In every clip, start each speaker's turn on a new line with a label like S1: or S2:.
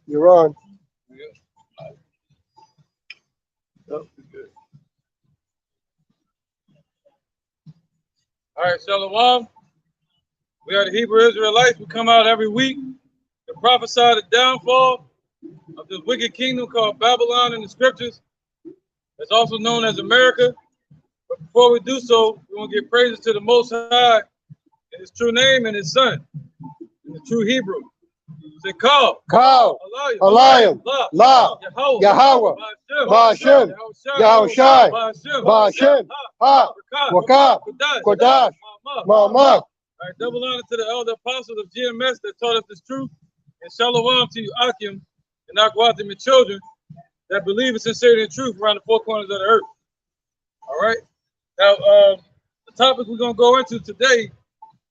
S1: You're on.
S2: All right, Shalom. We are the Hebrew Israelites. We come out every week to prophesy the downfall of this wicked kingdom called Babylon in the scriptures. It's also known as America. But before we do so, we want to give praises to the Most High in His true name and His Son, in the true Hebrew. Say, call,
S1: Alayim, La, Yahweh, Ba'ashem, Yahushai, Ba'ashem, Ha, Wakah, Kodash, Ma'amah.
S2: All right, double honor to the elder apostles of GMS that taught us this truth. And shalom to you, Akim, and Akwatim, and children that believe in sincerity and truth around the four corners of the earth. All right. Now, the topic we're going to go into today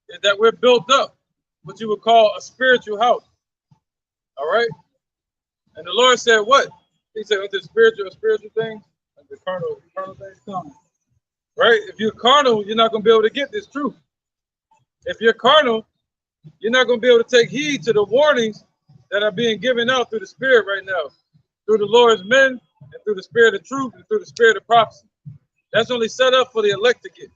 S2: is that we're built up, what you would call a spiritual house. All right. And the Lord said what? He said, with the spiritual things, like the carnal things come. Right? If you're carnal, you're not going to be able to get this truth. If you're carnal, you're not going to be able to take heed to the warnings that are being given out through the Spirit right now, through the Lord's men, and through the Spirit of truth, and through the Spirit of prophecy. That's only set up for the elect to get.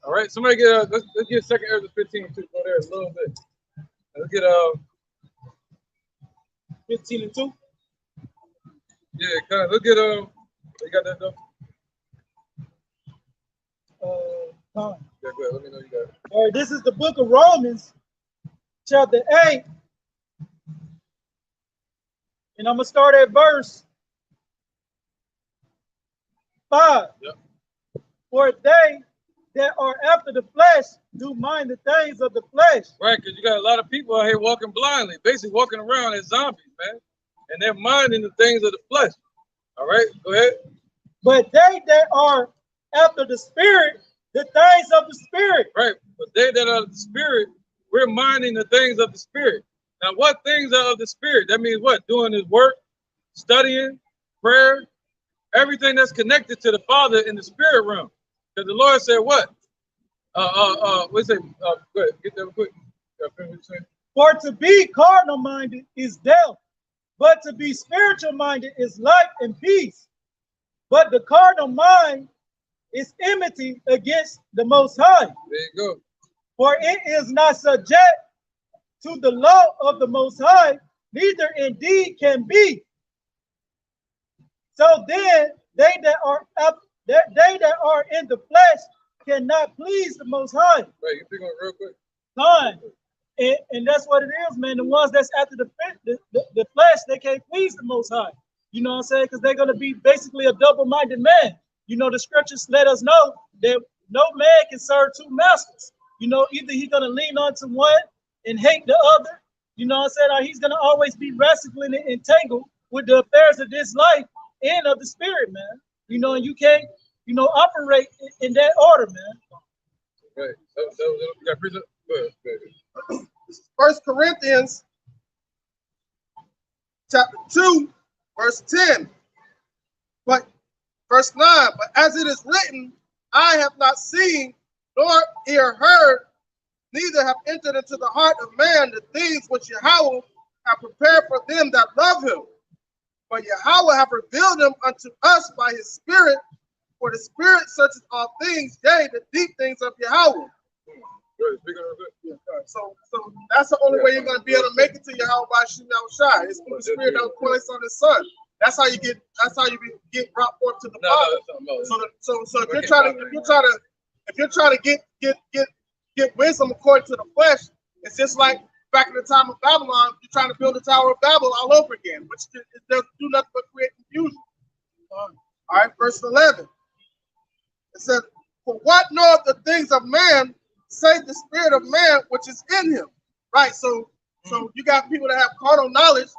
S2: All right, somebody get let's get 2 Ezra 15 too. Go there a little bit. Let's get
S3: 15 and 2.
S2: Yeah, kind of. Look at you got that though.
S3: Fine.
S2: Yeah, go ahead. Let me know you got it.
S3: All right, this is the book of Romans, chapter 8. And I'm going to start at verse 5.
S2: Yep.
S3: For they that are after the flesh do mind the things of the flesh.
S2: Right, because you got a lot of people out here walking blindly, basically walking around as zombies, man. And they're minding the things of the flesh. All right, go ahead.
S3: But they that are after the spirit, the things of the spirit.
S2: Right, but they that are of the spirit, we're minding the things of the spirit. Now, what things are of the spirit? That means what? Doing his work, studying, prayer, everything that's connected to the Father in the spirit realm. Because the Lord said what? What's it? Go ahead, get that quick.
S3: For to be carnal minded is death, but to be spiritual minded is life and peace. But the carnal mind is enmity against the Most High.
S2: There you go.
S3: For it is not subject to the law of the Most High, neither indeed can be. So then they that are in the flesh cannot please the Most High.
S2: Right, you pick on it real quick.
S3: Fine. And that's what it is, man. The ones that's after the flesh, they can't please the Most High. You know what I'm saying? Because they're going to be basically a double-minded man. You know, the scriptures let us know that no man can serve two masters. You know, either he's going to lean on to one and hate the other. You know what I'm saying? Or he's going to always be wrestling and entangled with the affairs of this life and of the spirit, man. You know, and you can't, you know, operate in that order, man.
S2: Right. You got present? Go ahead.
S4: 1 Corinthians chapter 2, verse 10. But verse 9, but as it is written, I have not seen nor ear heard, neither have entered into the heart of man the things which Yahweh have prepared for them that love him. But Yahweh have revealed them unto us by his Spirit, for the Spirit searches all things, yea, the deep things of Yahweh. So that's the only way you're going to be able to make it to Yahweh by Shem Yahushai. It's through the Spirit that was placed on his Son. That's how you get brought forth to the Father. So if you're trying to get wisdom according to the flesh, it's just like back in the time of Babylon, you're trying to build the Tower of Babel all over again, which it doesn't do nothing but create confusion. All right, verse 11. It says, for what knoweth the things of man, save the spirit of man which is in him. Right, so you got people that have carnal knowledge,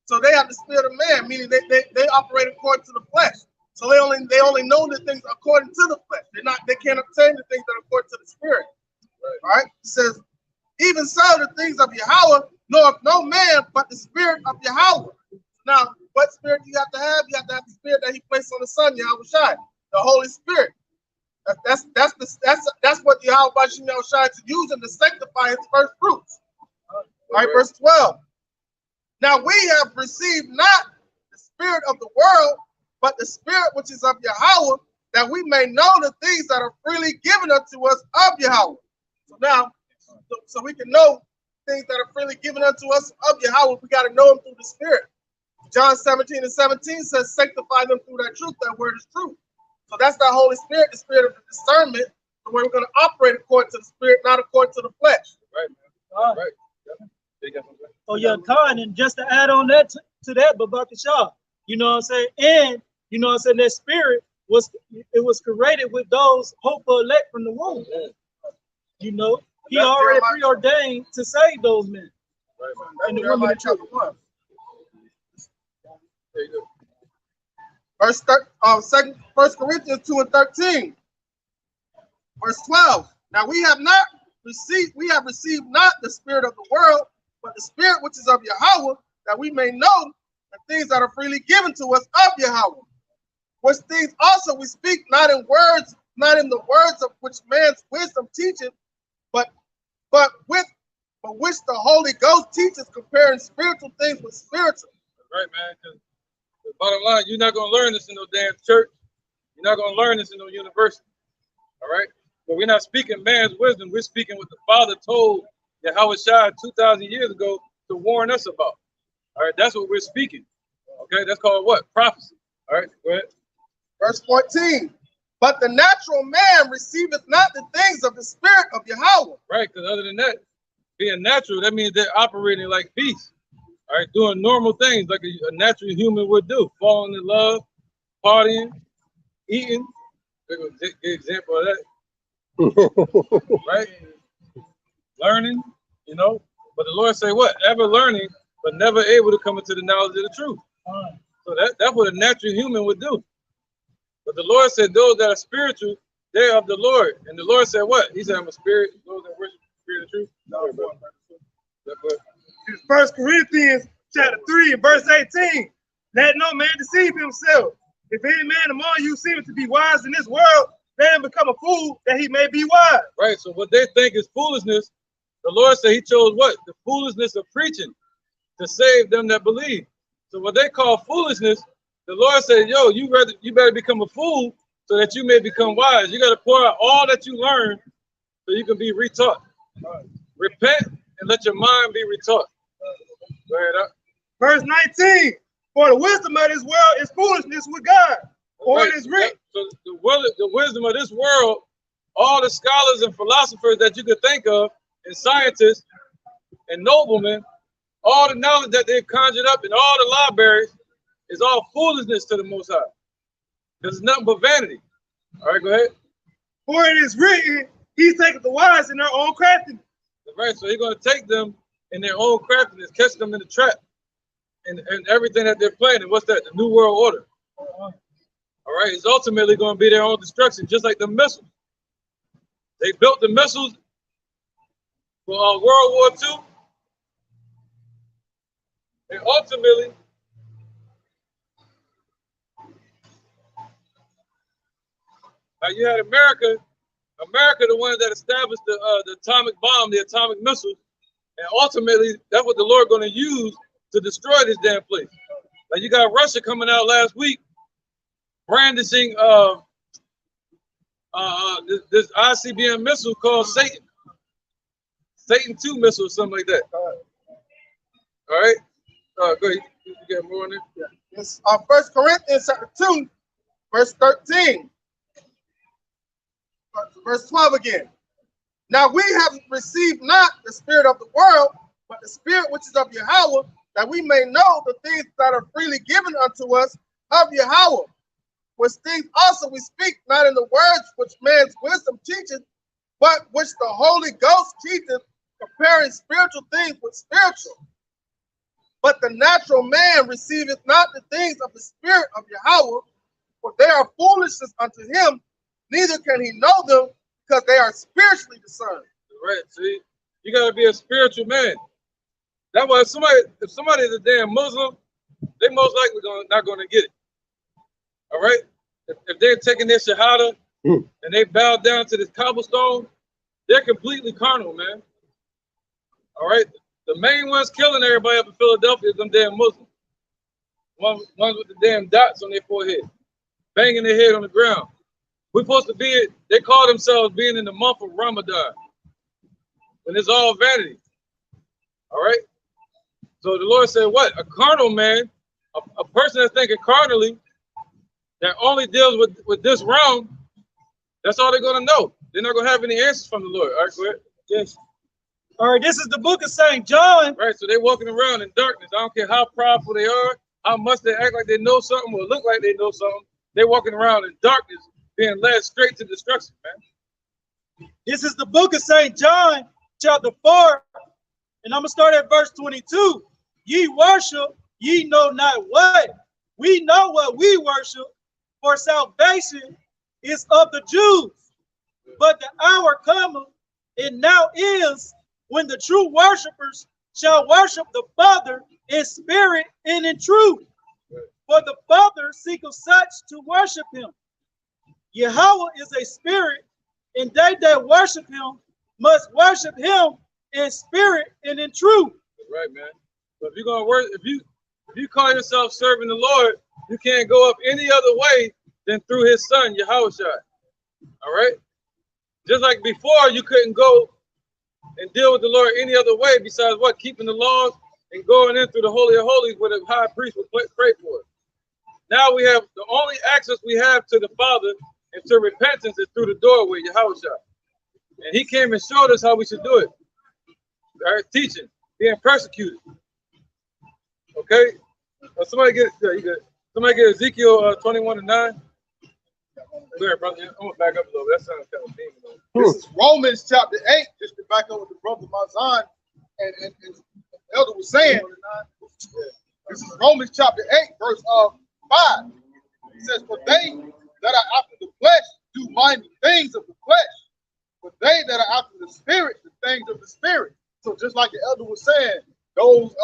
S4: so they have the spirit of man, meaning they operate according to the flesh. So they only know the things according to the flesh. They can't obtain the things that are according to the spirit. Right. All right. It says, even so the things of Yahweh knoweth no man but the spirit of Yahweh. Now, what spirit do you have to have? You have to have the spirit that he placed on the Son, Yahushai, the Holy Spirit. That's what Yahweh Bashem Yahushai is using to sanctify his first fruits. All right, verse 12. Now we have received not the spirit of the world, but the spirit which is of Yahweh, that we may know the things that are freely given unto us of Yahweh. So now, so we can know things that are freely given unto us of Yahweh, we got to know them through the spirit. John 17:17 says, sanctify them through that truth. That word is truth. So that's the Holy Spirit, the spirit of the discernment, the way we're going to operate according to the spirit, not according to the flesh.
S2: Right, man. Right. Yeah.
S3: Oh yeah, Khan, and just to add on that to that, Babak Shah, you know what I'm saying? And you know what I'm saying, that spirit was created with those hopeful elect from the womb. You know, he already preordained to save those men.
S4: Right, man. And the women in chapter 1. Verse 1 Corinthians 2:13. Verse 12. Now we have received not the spirit of the world, but the spirit which is of Yahweh, that we may know the things that are freely given to us of Yahweh. Which things also we speak not in the words of which man's wisdom teacheth, but which the Holy Ghost teaches, comparing spiritual things with spiritual.
S2: Right, man. Because the bottom line, you're not going to learn this in no damn church. You're not going to learn this in no university. All right? But we're not speaking man's wisdom. We're speaking what the Father told Yahweh Shai 2,000 years ago to warn us about. All right? That's what we're speaking. Okay? That's called what? Prophecy. All right? Go ahead.
S4: Verse 14. But the natural man receiveth not the things of the spirit of Yahweh.
S2: Right, because other than that, being natural, that means they're operating like beasts. All right, doing normal things like a natural human would do. Falling in love, partying, eating. Good example of that. Right? Learning, you know. But the Lord say what? Ever learning, but never able to come into the knowledge of the truth. So that's what a natural human would do. But the Lord said, those that are spiritual, they're of the Lord. And the Lord said what? He said, I'm a spirit. Those that worship the spirit of truth. No, bro.
S5: 1 Corinthians chapter 3 and verse 18. Let no man deceive himself. If any man among you seemeth to be wise in this world, let him become a fool that he may be wise.
S2: Right. So what they think is foolishness, the Lord said he chose what? The foolishness of preaching to save them that believe. So what they call foolishness, the Lord said, yo, you better become a fool so that you may become wise. You got to pour out all that you learn so you can be retaught. Repent and let your mind be retaught. Go ahead up.
S5: Verse 19. For the wisdom of this world is foolishness with God. For
S2: right.
S5: It is written.
S2: So the wisdom of this world, all the scholars and philosophers that you could think of, and scientists and noblemen, all the knowledge that they've conjured up in all the libraries is all foolishness to the Most High. Because it's nothing but vanity. All right, go ahead.
S5: For it is written, he taketh the wise in their own craftiness.
S2: Right, so he's going to take them in their own craftiness, catch them in the trap, and everything that they're planning. What's that? The New World Order. All right, it's ultimately going to be their own destruction, just like the missiles. They built the missiles for World War II, and ultimately, you had America, the one that established the atomic bomb, the atomic missiles, and ultimately that's what the Lord going to use to destroy this damn place. Like you got Russia coming out last week, brandishing this ICBM missile called Satan 2 missile, or something like that. All right, go ahead. You get more on it.
S4: Yeah. It's 1 Corinthians chapter 2, verse 13. Verse 12 again. Now we have received not the spirit of the world, but the spirit which is of Yahweh, that we may know the things that are freely given unto us of Yahweh. Which things also we speak not in the words which man's wisdom teacheth, but which the Holy Ghost teacheth, comparing spiritual things with spiritual. But the natural man receiveth not the things of the spirit of Yahweh, for they are foolishness unto him, neither can he know them, because they are spiritually discerned.
S2: Right, see, you got to be a spiritual man. That's why if somebody is a damn Muslim, they most likely not going to get it. All right, if they're taking their shahada and they bow down to this cobblestone, they're completely carnal, man. All right, The main ones killing everybody up in Philadelphia is them damn Muslims. Ones with the damn dots on their forehead, banging their head on the ground. We're supposed to be, they call themselves being in the month of Ramadan. And it's all vanity. All right? So the Lord said, what? A carnal man, a person that's thinking carnally, that only deals with this realm, that's all they're going to know. They're not going to have any answers from the Lord. All right, go ahead.
S3: Yes. All right, this is the book of St. John.
S2: Right, so they're walking around in darkness. I don't care how prideful they are, how much they act like they know something or look like they know something. They're walking around in darkness, being led straight to destruction, man.
S3: This is the book of St. John, chapter 4, and I'm going to start at verse 22. Ye worship, ye know not what. We know what we worship, for salvation is of the Jews. But the hour cometh, and now is, when the true worshipers shall worship the Father in spirit and in truth. For the Father seeketh such to worship him. Yahweh is a spirit, and they that worship him must worship him in spirit and in truth.
S2: Right, man. So if you're gonna work, if you call yourself serving the Lord, you can't go up any other way than through his son, Yahushua. All right? Just like before, you couldn't go and deal with the Lord any other way besides what? Keeping the laws and going in through the Holy of Holies where the high priest would pray for us. Now we have the only access we have to the Father and to repentance is through the doorway, Yahushua. And he came and showed us how we should do it. All right, teaching, being persecuted. Okay? Somebody get, yeah, you good. Somebody get Ezekiel 21:9. Go ahead, brother. I'm going to back up a little bit. That sounds kind of demon.
S1: This is Romans chapter 8, just to back up what the brother Mazan and the elder was saying. This is Romans chapter 8, verse 5. It says, for they that are after the flesh do mind the things of the flesh, but they that are after the spirit, the things of the spirit. So just like the elder was saying, those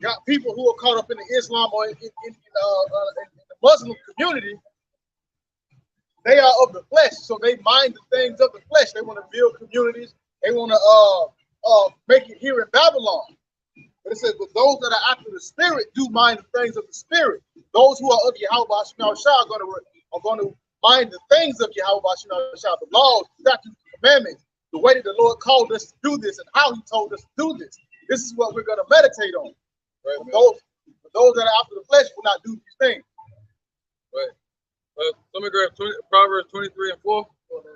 S1: got people who are caught up in the Islam or in the Muslim community, they are of the flesh, so they mind the things of the flesh. They want to build communities. They want to make it here in Babylon. But it says, but those that are after the spirit do mind the things of the spirit. Those who are of Yahweh Shema Shah are going to mind the things of Yahweh Shema Shah, the laws, statutes, commandments, the way that the Lord called us to do this and how he told us to do this. This is what we're going to meditate on. Right? Those that are after the flesh will not do these things.
S2: Right. Let me grab Proverbs 23 and 4. Let me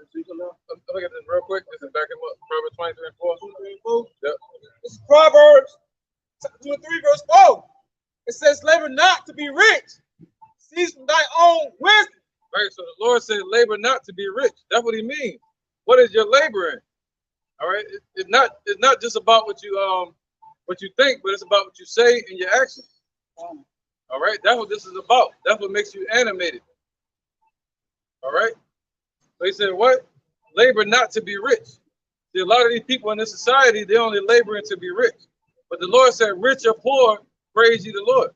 S2: get this real quick. Just to back him up. Proverbs 23 and 4.
S5: 23 and 4.
S2: Yep.
S5: This is Proverbs 23, verse 4. It says, labor not to be rich. Cease from thy own wisdom.
S2: Right. So the Lord said, labor not to be rich. That's what he means. What is your laboring? All right. It's not just about what you think, but it's about what you say and your actions. All right. That's what this is about. That's what makes you animated. All right. So he said, what? Labor not to be rich. See, a lot of these people in this society, they only laboring to be rich. But the Lord said, rich or poor, praise ye the Lord.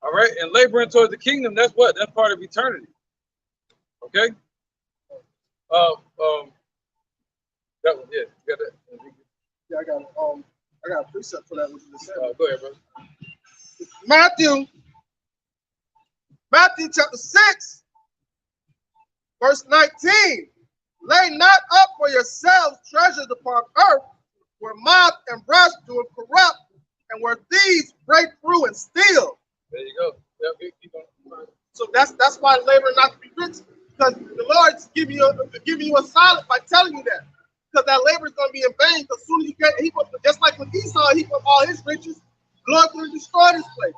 S2: All right. And laboring towards the kingdom, that's what? That's part of eternity. Okay. That one, yeah. You got that?
S4: Yeah, I got a precept for that. What you just said.
S2: Go ahead, bro.
S4: Matthew chapter 6, verse 19. Lay not up for yourselves treasures upon earth, where moth and rust do corrupt, and where thieves break through and steal.
S2: There you go. Yep, keep on.
S4: So that's why labor not to be rich, because the Lord's giving you a solid by telling you that. Because that labor is going to be in vain. Because soon as you get just like when Esau, he put all his riches, the Lord's going to destroy this place.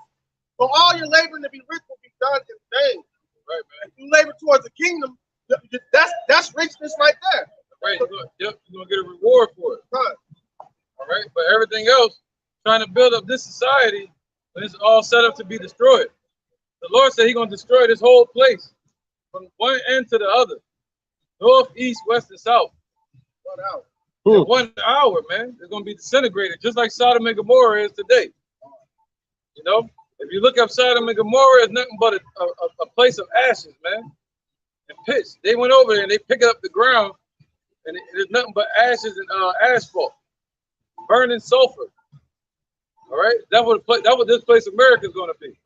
S4: So all your laboring to be rich will be done in vain.
S2: Right, man.
S4: If you labor towards the kingdom, that's richness right there.
S2: Right. You're going to get a reward for it.
S4: Right.
S2: All right. But everything else, trying to build up this society, when it's all set up to be destroyed. The Lord said he's going to destroy this whole place from one end to the other. North, east, west, and south.
S4: 1 hour.
S2: In 1 hour, man. It's going to be disintegrated, just like Sodom and Gomorrah is today. You know, if you look up Sodom and Gomorrah, it's nothing but a place of ashes, man, and pitch. They went over there and they picked up the ground, and there's nothing but ashes and asphalt. burning sulfur. All right, that's what this place America is going to be.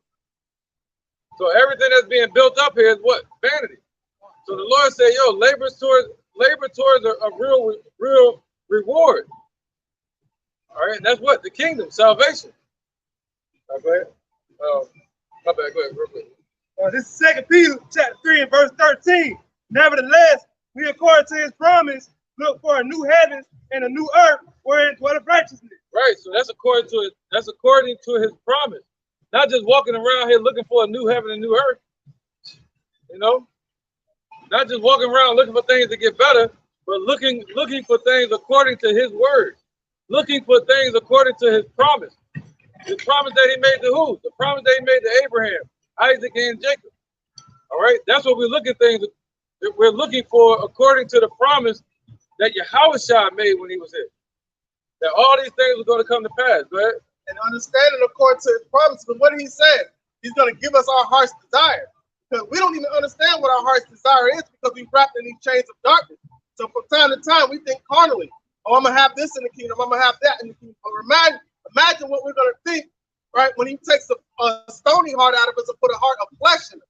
S2: So everything that's being built up here is what? Vanity. So the Lord said, yo, labor towards a real reward. All right, and that's what? The kingdom, salvation. All right, go ahead. My bad, go ahead, real quick.
S5: This is 2 Peter chapter 3 and verse 13. Nevertheless, we according to his promise, look for a new heavens and a new earth wherein dwelleth righteousness.
S2: Right, so that's according to his promise. Not just walking around here looking for a new heaven and new earth. You know? Not just walking around looking for things to get better, but looking for things according to his word. Looking for things according to his promise. The promise that he made to who? The promise that he made to Abraham, Isaac, and Jacob. All right, that's what we're looking things. We're looking for according to the promise that Yahushua made when he was here. That all these things were going to come to pass. Go ahead.
S4: And understanding according to his promise, but what he said, he's going to give us our heart's desire. Because we don't even understand what our heart's desire is because we're wrapped in these chains of darkness. So from time to time, we think carnally, oh, I'm going to have this in the kingdom, I'm going to have that in the kingdom. But imagine what we're going to think, right, when he takes a stony heart out of us and put a heart of flesh in it.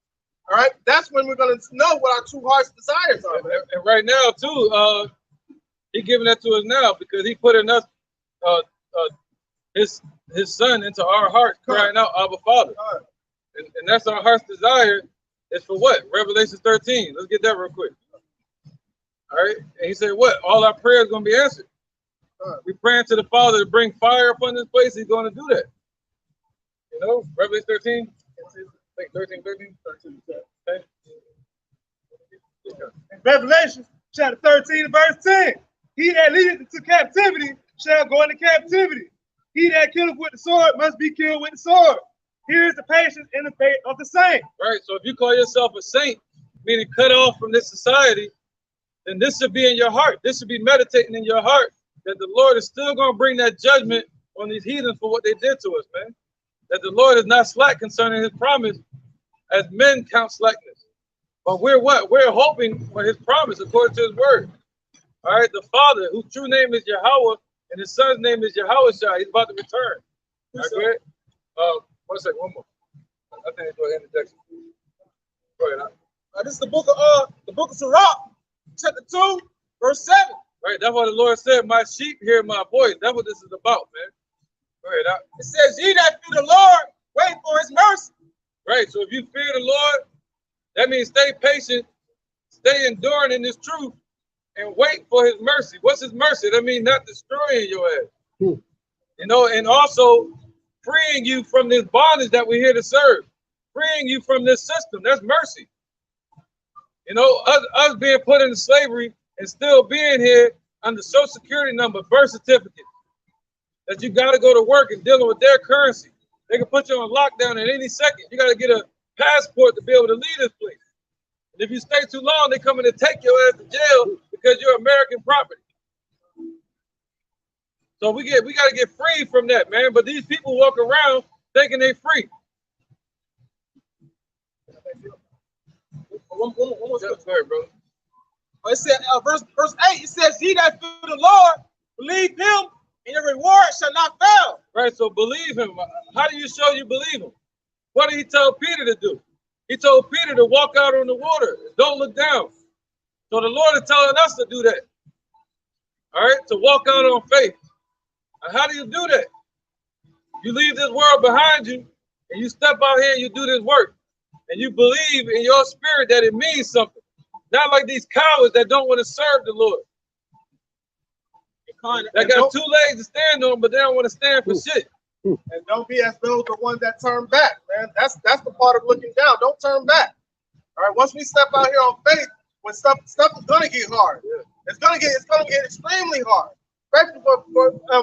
S4: All right, that's when we're going to know what our true heart's desires are.
S2: And right now, too, he's giving that to us now because he put in us his son into our heart, crying out, Abba, Father. And that's our heart's desire. Is for what? Revelation 13. Let's get that real quick. All right. And he said, what? All our prayers going to be answered. We praying to the Father to bring fire upon this place. He's going to do that. You know, Revelation 13. I think 13. Okay.
S5: In Revelation chapter 13 verse 10. He that leadeth into captivity shall go into captivity. He that killeth with the sword must be killed with the sword. Here is the patience and the faith of the saint.
S2: Right. So if you call yourself a saint, meaning cut off from this society, then this should be in your heart. This should be meditating in your heart that the Lord is still going to bring that judgment on these heathens for what they did to us, man. That the Lord is not slack concerning his promise as men count slackness. But we're what? We're hoping for his promise according to his word. All right. The Father, whose true name is Yahweh, and his son's name is Yahushua. He's about to return. All right, go ahead. 1 second, one more. I think it's an interjection. Go ahead.
S1: This is the book of Sirach, chapter 2, verse 7.
S2: Right, that's what the Lord said. My sheep hear my voice. That's what this is about, man. Go ahead.
S1: It says, ye that fear the Lord, wait for his mercy.
S2: Right, so if you fear the Lord, that means stay patient, stay enduring in this truth, and wait for his mercy. What's his mercy? That means not destroying your ass. You know, and also freeing you from this bondage that we're here to serve, freeing you from this system. That's mercy. You know, us being put into slavery and still being here under social security number, birth certificate, that you got to go to work and dealing with their currency. They can put you on lockdown at any second. You got to get a passport to be able to leave this place. And if you stay too long, they come in and take your ass to jail because you're American property. So we got to get free from that, man. But these people walk around thinking they're free.
S1: One more
S2: Go ahead, bro.
S1: It said, verse 8, it says, ye that fear the Lord, believe him, and your reward shall not fail.
S2: Right, so believe him. How do you show you believe him? What did he tell Peter to do? He told Peter to walk out on the water. Don't look down. So the Lord is telling us to do that. All right, to walk out on faith. And how do you do that? You leave this world behind you, and you step out here and you do this work. And you believe in your spirit that it means something. Not like these cowards that don't want to serve the Lord. They got 2 legs to stand on, but they don't want to stand for shit.
S4: And don't be as those the ones that turn back, man. That's the part of looking down. Don't turn back. All right. Once we step out here on faith, when stuff is gonna get hard. Yeah. It's gonna get extremely hard. Especially for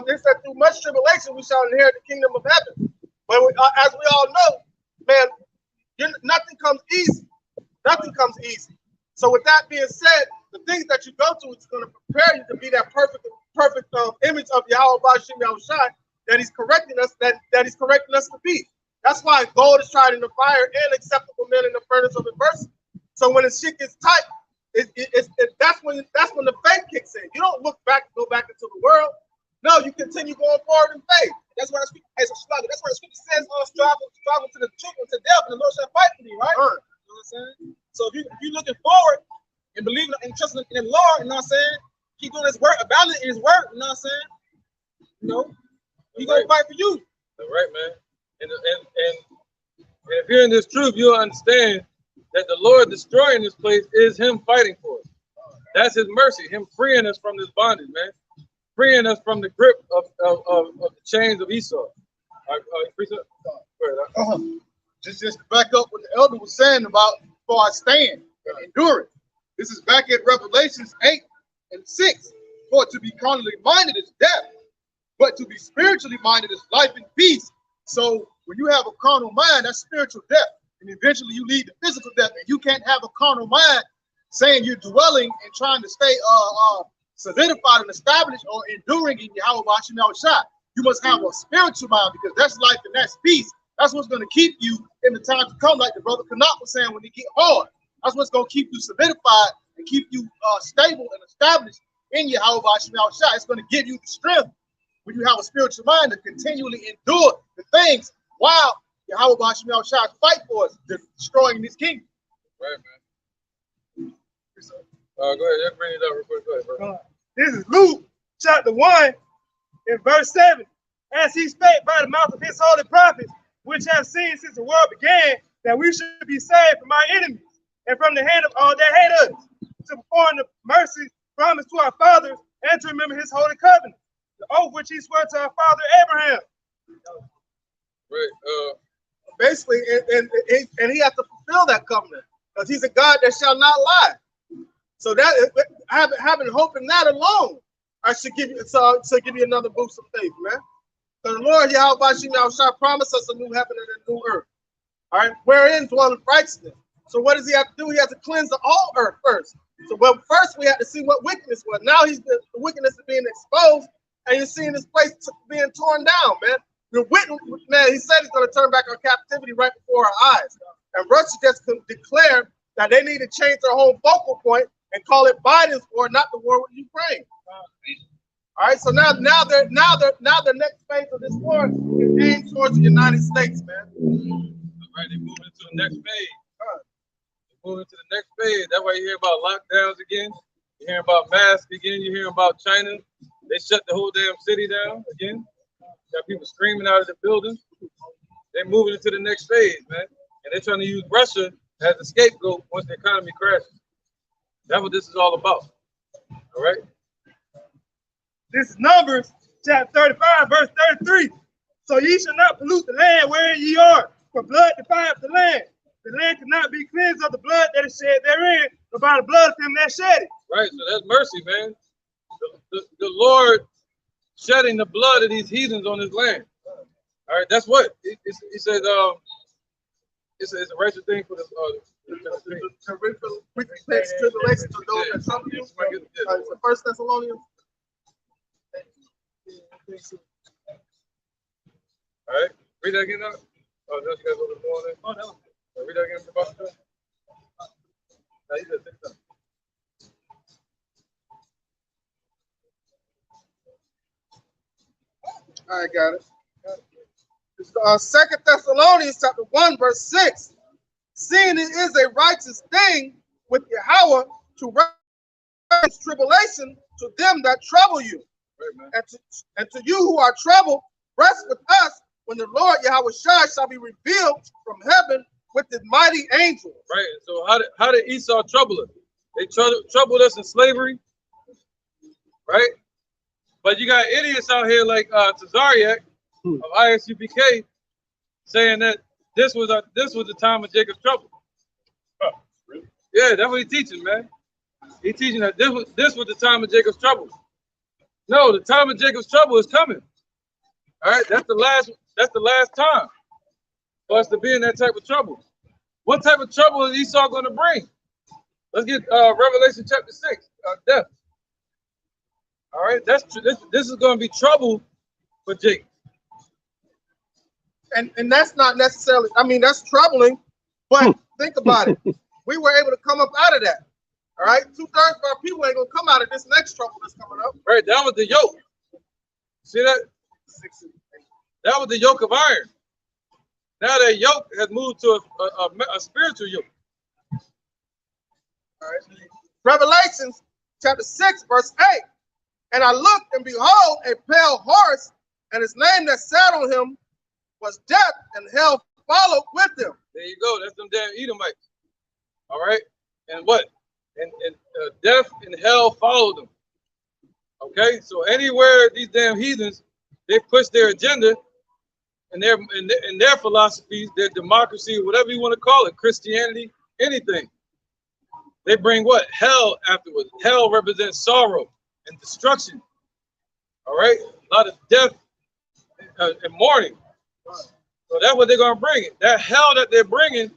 S4: it said through much tribulation we shall inherit the kingdom of heaven. But as we all know, man, nothing comes easy. Nothing comes easy. So with that being said, the things that you go to is going to prepare you to be that perfect image of Yahweh Bashim Yahushai that he's correcting us to be. That's why gold is tried in the fire and acceptable men in the furnace of adversity. So when the shit gets tight, that's when the faith kicks in. You don't go back into the world. No, you continue going forward in faith. That's why it's a struggle. That's why the scripture says, struggle to the truth and to death, and the Lord shall fight for you, right? You know what I'm saying? So if you're looking forward and believing and trusting in the Lord, you know what I'm saying? Keep doing his work, abounding in his work, you know what I'm saying? You know, he's gonna fight for you.
S2: That's right, man. And if you're in this truth, you'll understand that the Lord destroying this place is him fighting for us. That's his mercy, him freeing us from this bondage, man. Freeing us from the grip of the chains of Esau.
S1: Just to back up what the elder was saying about for our stand and endurance. This is back at Revelations 8:6. For to be carnally minded is death, but to be spiritually minded is life and peace. So when you have a carnal mind, that's spiritual death. And eventually you lead to physical death. And you can't have a carnal mind saying you're dwelling and trying to stay solidified and established or enduring in Yahweh Hashem Yahushua. You must have a spiritual mind, because that's life and that's peace. That's what's going to keep you in the time to come, like the brother Kanat was saying, when it get hard. That's what's going to keep you solidified and keep you stable and established in Yahweh Hashem Yahushua. It's going to give you the strength when you have a spiritual mind to continually endure the things while Yahweh Hashem Yahushua fight for us, destroying this kingdom.
S2: Right, man. Go ahead. Let's bring it up real quick. Go ahead, bro.
S5: This is Luke chapter 1 in verse 7. As he spake by the mouth of his holy prophets, which have seen since the world began, that we should be saved from our enemies and from the hand of all that hate us, to perform the mercy promised to our fathers, and to remember his holy covenant, the oath which he swore to our father Abraham.
S2: Right.
S4: Basically, and he has to fulfill that covenant, because he's a God that shall not lie. So that having hope in that alone, I should give you give you another boost of faith, man. So the Lord Yahweh Hashem Yahushua promised us a new heaven and a new earth. All right, wherein dwelleth righteousness. So what does he have to do? He has to cleanse the whole earth first. So first we have to see what wickedness was. Now the wickedness is being exposed, and you're seeing this place being torn down, man. The witness, man, he said he's going to turn back our captivity right before our eyes. And Russia just declared that they need to change their whole focal point and call it Biden's war, not the war with Ukraine. All right, so now the next phase of this war is aimed towards the United States, man.
S2: All right, they're moving into the next phase. They're moving to the next phase. That's why you hear about lockdowns again. You hear about masks again. You hear about China. They shut the whole damn city down again. Got people screaming out of the buildings. They're moving into the next phase, man. And they're trying to use Russia as a scapegoat once the economy crashes. That's what this is all about. All right?
S5: This is Numbers chapter 35, verse 33. So ye shall not pollute the land wherein ye are, for blood defileth the land. The land cannot be cleansed of the blood that is shed therein, but by the blood of him that shed it.
S2: Right, so that's mercy, man. The Lord shedding the blood of these heathens on his land. All right, that's what he said. It's a righteous thing for the
S4: tribulation to those that trouble you. So 1 Thessalonians.
S2: All right, read that again now. Oh, no, you guys want to go on there? Oh, no. Read that again about the now you just think
S4: All right, got it. It's 2 Thessalonians chapter 1, verse 6. Seeing it is a righteous thing with Yahweh to raise tribulation to them that trouble you. Right, and to you who are troubled, rest with us when the Lord Yahweh shall be revealed from heaven with his mighty angels.
S2: Right. So how did Esau trouble us? They troubled us in slavery, right? But you got idiots out here like Tazariak of ISUPK saying that this was the time of Jacob's trouble. Really? Yeah, that's what he's teaching, man. He's teaching that this was the time of Jacob's trouble. No, the time of Jacob's trouble is coming. All right, that's the last time for us to be in that type of trouble. What type of trouble is Esau going to bring? Let's get Revelation chapter 6, death. All right, this is going to be trouble for Jacob.
S4: And that's not necessarily, I mean, that's troubling, but think about it. We were able to come up out of that. All right, 2/3 of our people ain't gonna come out of this next trouble that's coming up.
S2: Right, that was the yoke. See that? That was the yoke of iron. Now that yoke has moved to a spiritual yoke.
S4: All right. Revelations chapter 6, verse 8. And I looked, and behold, a pale horse, and his name that sat on him was Death, and hell followed with him.
S2: There you go. That's them damn Edomites. All right. And what? And death and hell followed them. Okay. So anywhere these damn heathens, they push their agenda and their philosophies, their democracy, whatever you want to call it, Christianity, anything. They bring what? Hell afterwards. Hell represents sorrow and destruction. All right. A lot of death and mourning. So that's what they're going to bring. That hell that they're bringing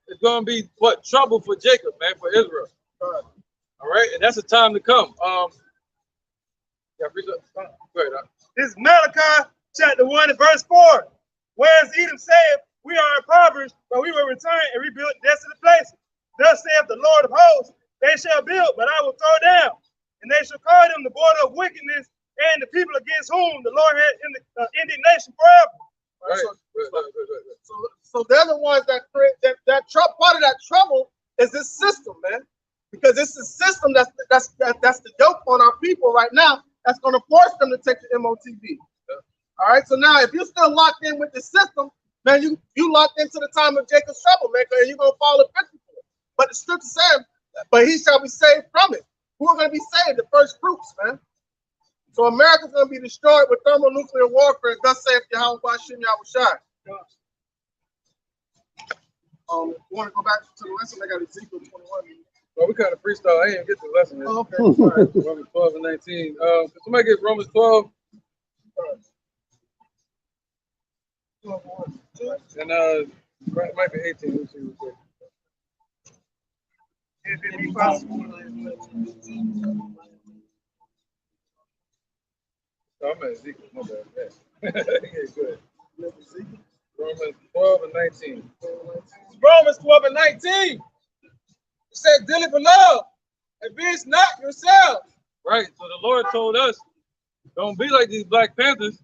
S2: is going to be what? Trouble for Jacob, man, for Israel. All right. And that's the time to come. Go ahead.
S5: This is Malachi chapter 1 and verse 4. Whereas Edom saith, we are impoverished, but we will return and rebuild desolate places. Thus saith the Lord of hosts, they shall build, but I will throw down. And they shall call them the border of wickedness, and the people against whom the Lord had indignation forever.
S2: Right.
S4: So they're the ones that create that part of that trouble is this system, man. Because it's the system that's the yoke on our people right now that's going to force them to take the MOTV. Yeah. All right. So now, if you're still locked in with the system, man, you locked into the time of Jacob's trouble, man, and you're going to fall a victim to it. But the scripture says, but he shall be saved from it. Who are going to be saved? The first fruits, man. So America's going to be destroyed with thermonuclear warfare. Thus saith Yahweh Bashim Yahushai. You want to go back to the lesson? I got Ezekiel 21.
S2: Well, we kind of freestyle. I didn't get to the lesson.
S4: Oh, okay. All right.
S2: Romans 12 and 19. Somebody get Romans 12. And it might be 18. Let's see real quick.
S5: If it be possible.
S2: Oh, I'm at Ezekiel. My bad. Yeah. Yeah, good. Romans 12 and 19.
S3: Romans 12 and 19. It said, dearly beloved, and be not yourselves.
S2: Right. So the Lord told us, don't be like these Black Panthers.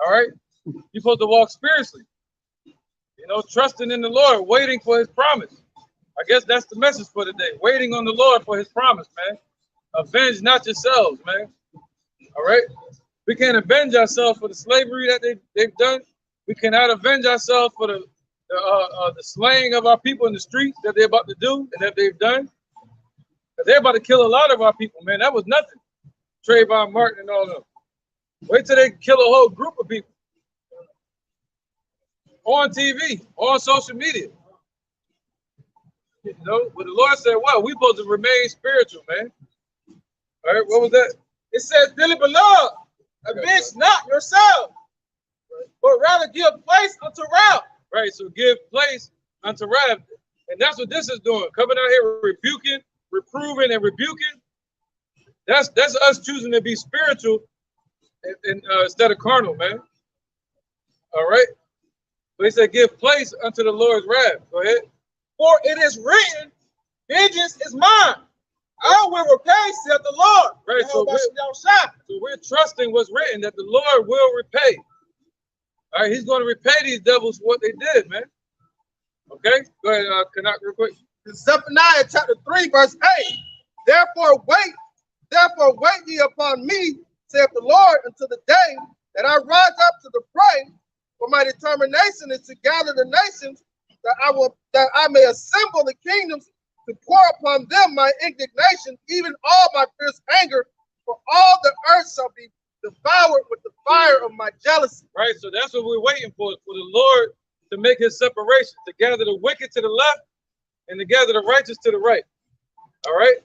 S2: All right. You're supposed to walk spiritually. You know, trusting in the Lord, waiting for his promise. I guess that's the message for today. Waiting on the Lord for his promise, man. Avenge not yourselves, man. All right. We can't avenge ourselves for the slavery that they've done. We cannot avenge ourselves for the slaying of our people in the streets that they're about to do and that they've done. They're about to kill a lot of our people, man. That was nothing. Trayvon Martin and all of them. Wait till they kill a whole group of people. On TV, on social media. You know, but the Lord said, well, we're supposed to remain spiritual, man. All right, what was that?
S3: It says, dearly beloved, avenge not yourselves, but rather give place unto wrath.
S2: Right, so give place unto wrath. And that's what this is doing. Coming out here rebuking, reproving, and rebuking. That's us choosing to be spiritual instead of carnal, man. All right. But he said, give place unto the Lord's wrath. Go ahead.
S3: For it is written, vengeance is mine. I will repay, saith the Lord.
S2: Right, so we're trusting what's written, that the Lord will repay. All right, he's going to repay these devils for what they did, man. Okay, go ahead, Canuck, real quick.
S4: Zephaniah chapter 3, verse 8. Therefore wait ye upon me, saith the Lord, until the day that I rise up to the prey. For my determination is to gather the nations, that I may assemble the kingdoms, to pour upon them my indignation, even all my fierce anger, for all the earth shall be devoured with the fire of my jealousy.
S2: Right, so that's what we're waiting for the Lord to make his separation, to gather the wicked to the left and to gather the righteous to the right. All right?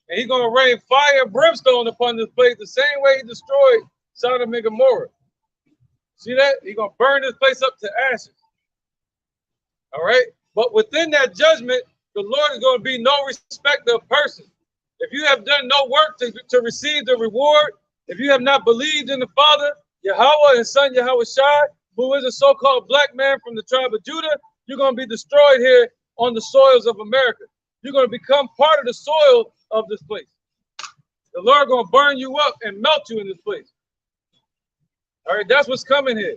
S2: And he's going to rain fire and brimstone upon this place the same way he destroyed Sodom and Gomorrah. See that? He's going to burn this place up to ashes. All right? But within that judgment, the Lord is going to be no respecter of person. If you have done no work to receive the reward, if you have not believed in the Father, Yahweh, and Son Yahushai, who is a so-called black man from the tribe of Judah, you're going to be destroyed here on the soils of America. You're going to become part of the soil of this place. The Lord gonna burn you up and melt you in this place. All right, that's what's coming here.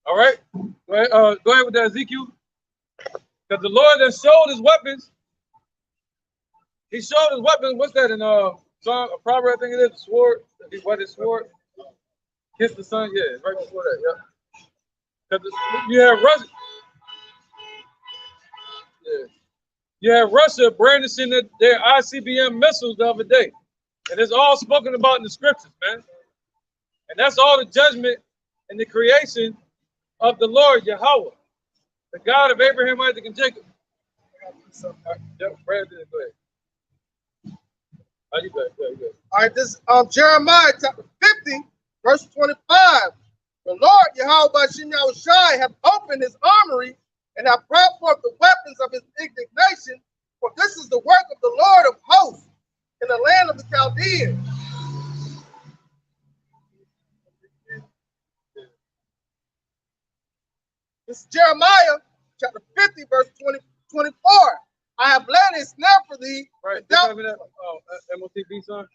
S2: All right, go ahead with that, Ezekiel. Because the Lord that showed his weapons, he showed his weapons. What's that in Song of Proverbs? I think it is the sword. He wet his sword. Kiss the sun. Yeah, right before that. Yeah. Because you have Russia. Yeah. You have Russia brandishing their ICBM missiles the other day, and it's all spoken about in the scriptures, man. And that's all the judgment and the creation of the Lord Yahweh, the God of Abraham, Isaac, and Jacob.
S4: All right, this Jeremiah chapter 50, verse 25. The Lord Yahweh Bashim Yahushai hath opened his armory and hath brought forth the weapons of his indignation, for this is the work of the Lord of hosts in the land of the Chaldeans. This is Jeremiah chapter 50, verse 24. I have laid a snare for thee.
S2: Right. MOTB, son.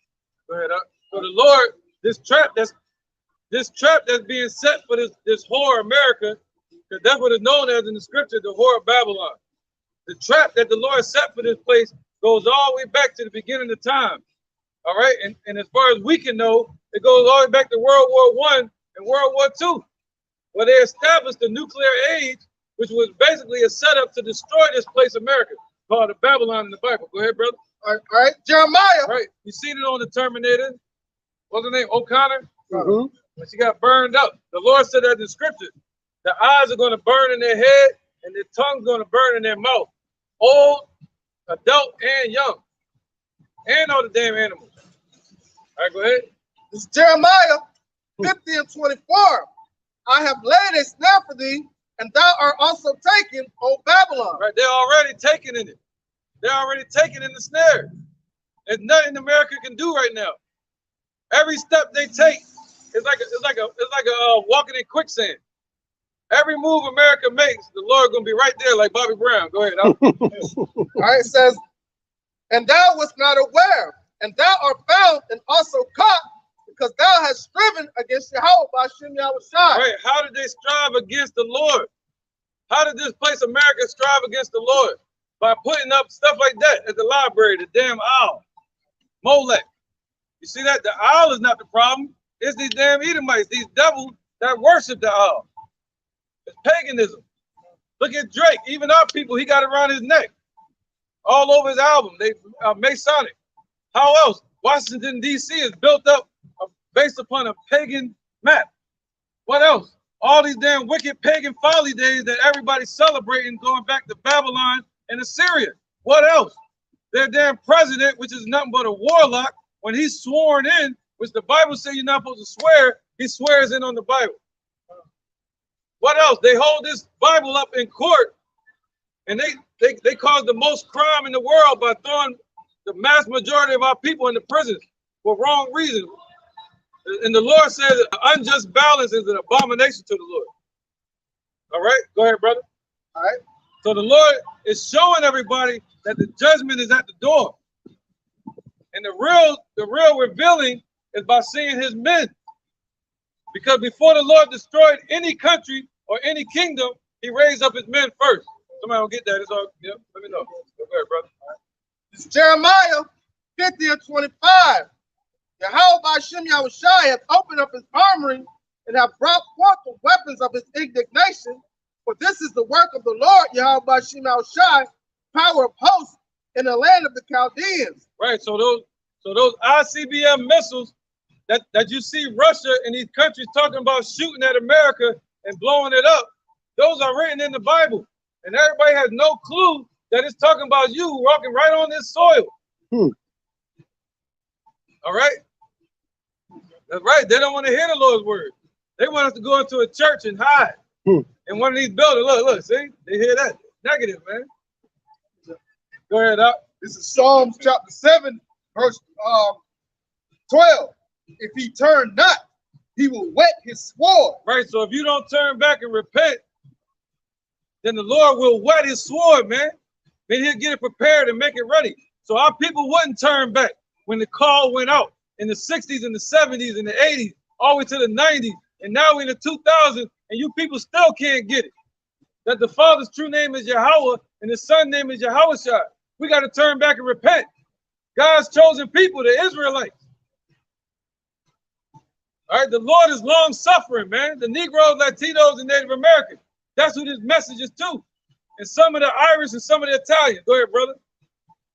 S2: Go ahead. So the Lord, this trap that's being set for this whore America, because that's what it's known as in the scripture, the whore of Babylon. The trap that the Lord set for this place goes all the way back to the beginning of time. All right, and as far as we can know, it goes all the way back to World War I and World War II, where they established the nuclear age, which was basically a setup to destroy this place, America, called the Babylon in the Bible. Go ahead, brother.
S4: All right, Jeremiah.
S2: Right, you seen it on the Terminator. What's her name? O'Connor. When she got burned up, the Lord said that in the scripture, the eyes are going to burn in their head and their tongue's going to burn in their mouth. Old, adult, and young. And all the damn animals. All right, go ahead.
S4: This is Jeremiah 50 and 24. I have laid a snare for thee, and thou art also taken, O Babylon.
S2: Right, they're already taken in it. They're already taken in the snare. There's nothing America can do right now. Every step they take is like a walking in quicksand. Every move America makes, the Lord gonna be right there, like Bobby Brown. Go ahead.
S4: All right, it says, and thou wast not aware, and thou art found and also caught, because thou hast striven against Yahweh by Shem Yahushai.
S2: Right. How did they strive against the Lord? How did this place America strive against the Lord? By putting up stuff like that at the library, the damn owl, Molech. You see that? The owl is not the problem. It's these damn Edomites, these devils that worship the owl. It's paganism. Look at Drake. Even our people, he got around his neck. All over his album. They Masonic. How else? Washington, D.C. is built up based upon a pagan map. What else? All these damn wicked pagan folly days that everybody's celebrating going back to Babylon and Assyria. What else? Their damn president, which is nothing but a warlock, when he's sworn in, which the Bible says you're not supposed to swear, he swears in on the Bible. What else? They hold this Bible up in court, and they cause the most crime in the world by throwing the mass majority of our people into prisons for wrong reasons. And the Lord says an unjust balance is an abomination to the Lord. All right, go ahead, brother.
S4: All right.
S2: So the Lord is showing everybody that the judgment is at the door. And the real revealing is by seeing his men. Because before the Lord destroyed any country or any kingdom, he raised up his men first. Somebody will get that. It's all, yep, let me know. Go ahead, brother. All right.
S4: It's Jeremiah 50 and 25. Yahweh by Shem Yahushai hath opened up his armory and hath brought forth the weapons of his indignation. For this is the work of the Lord, Yahweh by Shem Yahushai, power of hosts in the land of the Chaldeans.
S2: Right. So those ICBM missiles that you see Russia and these countries talking about shooting at America and blowing it up, those are written in the Bible. And everybody has no clue that it's talking about you walking right on this soil. All right? That's right. They don't want to hear the Lord's word. They want us to go into a church and hide in one of these buildings. Look, see? They hear that. Negative, man. Go ahead, up.
S1: This is Psalms chapter 7, verse 12. If he turn not, he will whet his sword.
S2: Right, so if you don't turn back and repent, then the Lord will whet his sword, man. Then he'll get it prepared and make it ready. So our people wouldn't turn back. when the call went out in the 60s and the 70s and the 80s, all the way to the 90s, and now we're in the 2000s, and you people still can't get it. That the Father's true name is Yahweh and His Son's name is Yahushua. We got to turn back and repent. God's chosen people, the Israelites. All right, the Lord is long suffering, man. The Negroes, Latinos, and Native Americans. That's who this message is to. And some of the Irish and some of the Italians. Go ahead, brother.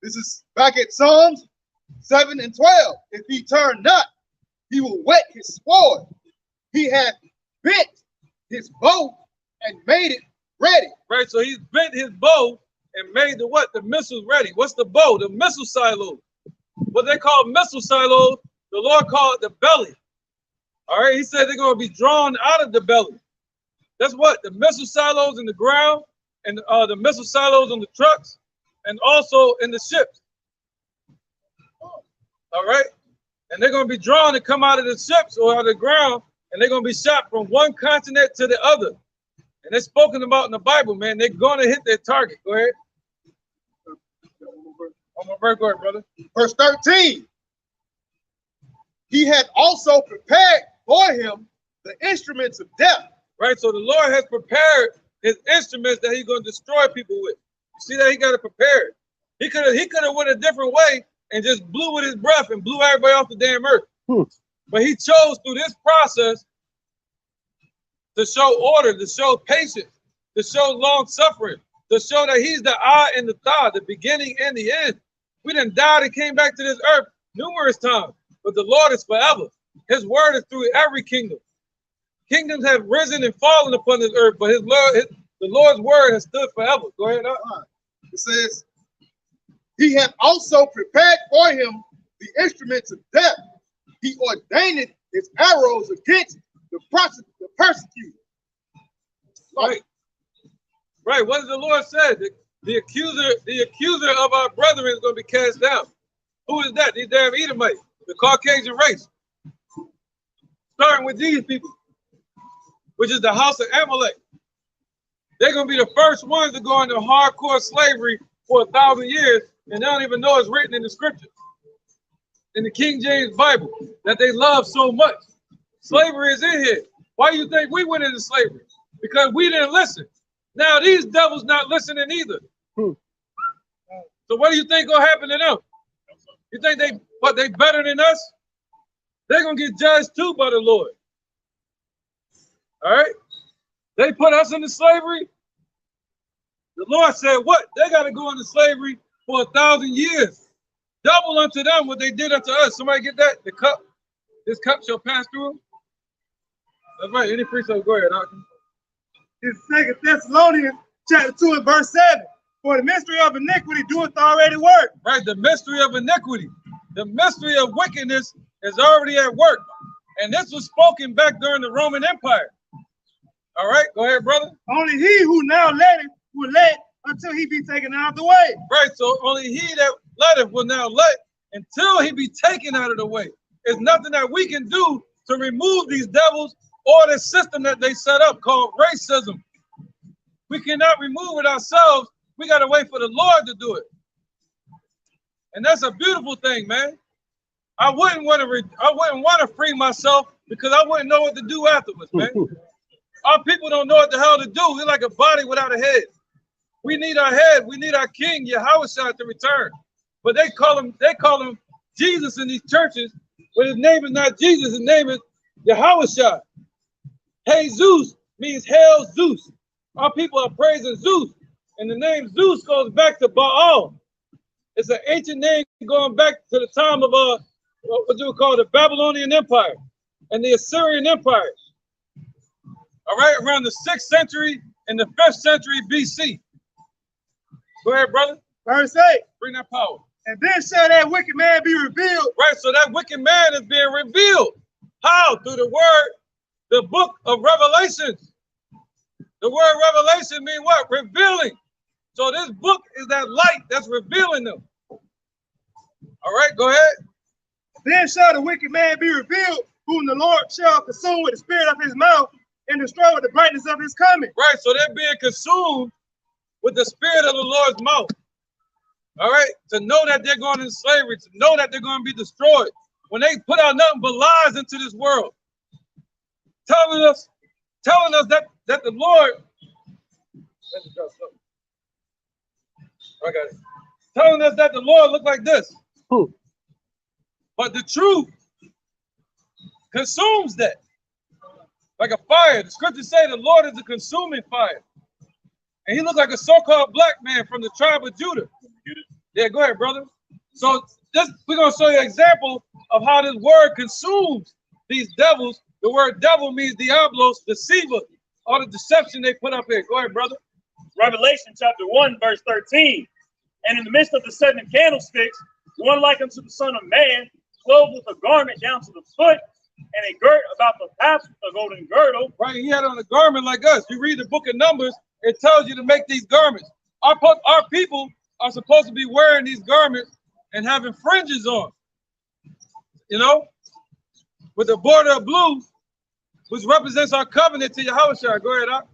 S1: This is back at Psalms 7 and 12. If he turn not, he will whet his sword. He hath bent his bow and made it ready.
S2: Right, so he's bent his bow and made the what? The missiles ready. What's the bow? The missile silo. What they call missile silos, the Lord called it the belly. All right, he said they're going to be drawn out of the belly. That's what? The missile silos in the ground and the missile silos on the trucks and also in the ships. All right, and they're going to be drawn to come out of the ships or out of the ground, and they're going to be shot from one continent to the other. And they're spoken about in the Bible, man. They're going to hit their target. Go ahead. On my verse, go ahead, brother.
S1: Verse 13. He had also prepared for him the instruments of death.
S2: Right, so the Lord has prepared his instruments that he's going to destroy people with. You see that he got it prepared. He could have went a different way and just blew with his breath and blew everybody off the damn earth. But he chose through this process to show order, to show patience, to show long suffering, to show that he's the I and the Tha, the beginning and the end. We done died and came back to this earth numerous times, but the Lord is forever. His word is through every kingdom. Kingdoms have risen and fallen upon this earth, but the Lord's word has stood forever. Go ahead.
S1: It says, he hath also prepared for him the instruments of death. He ordained his arrows against the persecutor.
S2: Right. Right. What does the Lord say? The accuser of our brethren is going to be cast down. Who is that? These damn Edomites, the Caucasian race. Starting with these people, which is the house of Amalek. They're going to be the first ones to go into hardcore slavery for 1,000 years, and they don't even know it's written in the scriptures, in the King James Bible, that they love so much. Slavery is in here. Why do you think we went into slavery? Because we didn't listen. Now these devils not listening either. So what do you think gonna happen to them? You think they better than us? They're gonna get judged too by the Lord. All right? They put us into slavery. The Lord said, what? They got to go into slavery for 1,000 years. Double unto them what they did unto us. Somebody get that? The cup. This cup shall pass through them. That's right. Any precept, go ahead.
S5: It's 2 Thessalonians chapter 2 and verse 7. For the mystery of iniquity doeth already work.
S2: Right. The mystery of iniquity. The mystery of wickedness is already at work. And this was spoken back during the Roman Empire. All right. Go ahead, brother.
S5: Only he who now letteth will let until he be taken out of the way.
S2: Right. So only he that letteth will now let until he be taken out of the way. There's nothing that we can do to remove these devils or the system that they set up called racism. We cannot remove it ourselves. We got to wait for the Lord to do it. And that's a beautiful thing, man. I wouldn't want to free myself because I wouldn't know what to do afterwards, man. Our people don't know what the hell to do. We're like a body without a head. We need our head. We need our king, Yahushua, to return. But they call him Jesus in these churches, but his name is not Jesus. His name is Yahushua. Jesus means Hail Zeus. Our people are praising Zeus. And the name Zeus goes back to Baal. It's an ancient name going back to the time of what you would call the Babylonian Empire and the Assyrian Empire. All right, around the 6th century and the 5th century BC. Go ahead, brother.
S5: Verse 8.
S2: Bring that power.
S5: And then shall that wicked man be revealed.
S2: Right, so that wicked man is being revealed. How? Through the word, the book of Revelations. The word revelation means what? Revealing. So this book is that light that's revealing them. All right, go ahead.
S5: Then shall the wicked man be revealed, whom the Lord shall consume with the spirit of his mouth and destroy with the brightness of his coming.
S2: Right, so they're being consumed with the spirit of the Lord's mouth. All right, to know that they're going into slavery, to know that they're going to be destroyed. When they put out nothing but lies into this world, telling us that the Lord, I got it. Telling us that the Lord looked like this. But the truth consumes that like a fire. The scriptures say the Lord is a consuming fire. And he looked like a so-called black man from the tribe of Judah. Yeah, go ahead, brother. So we're going to show you an example of how this word consumes these devils. The word devil means diablos, deceiver, all the deception they put up here. Go ahead, brother.
S6: Revelation chapter 1, verse 13. And in the midst of the 7 candlesticks, one like unto the Son of Man, clothed with a garment down to the foot, and a girt about the paps with a golden girdle.
S2: Right, he had on a garment like us. You read the book of Numbers, it tells you to make these garments. Our people are supposed to be wearing these garments and having fringes on. You know, with the border of blue, which represents our covenant to Yahushua. Go ahead, Doc.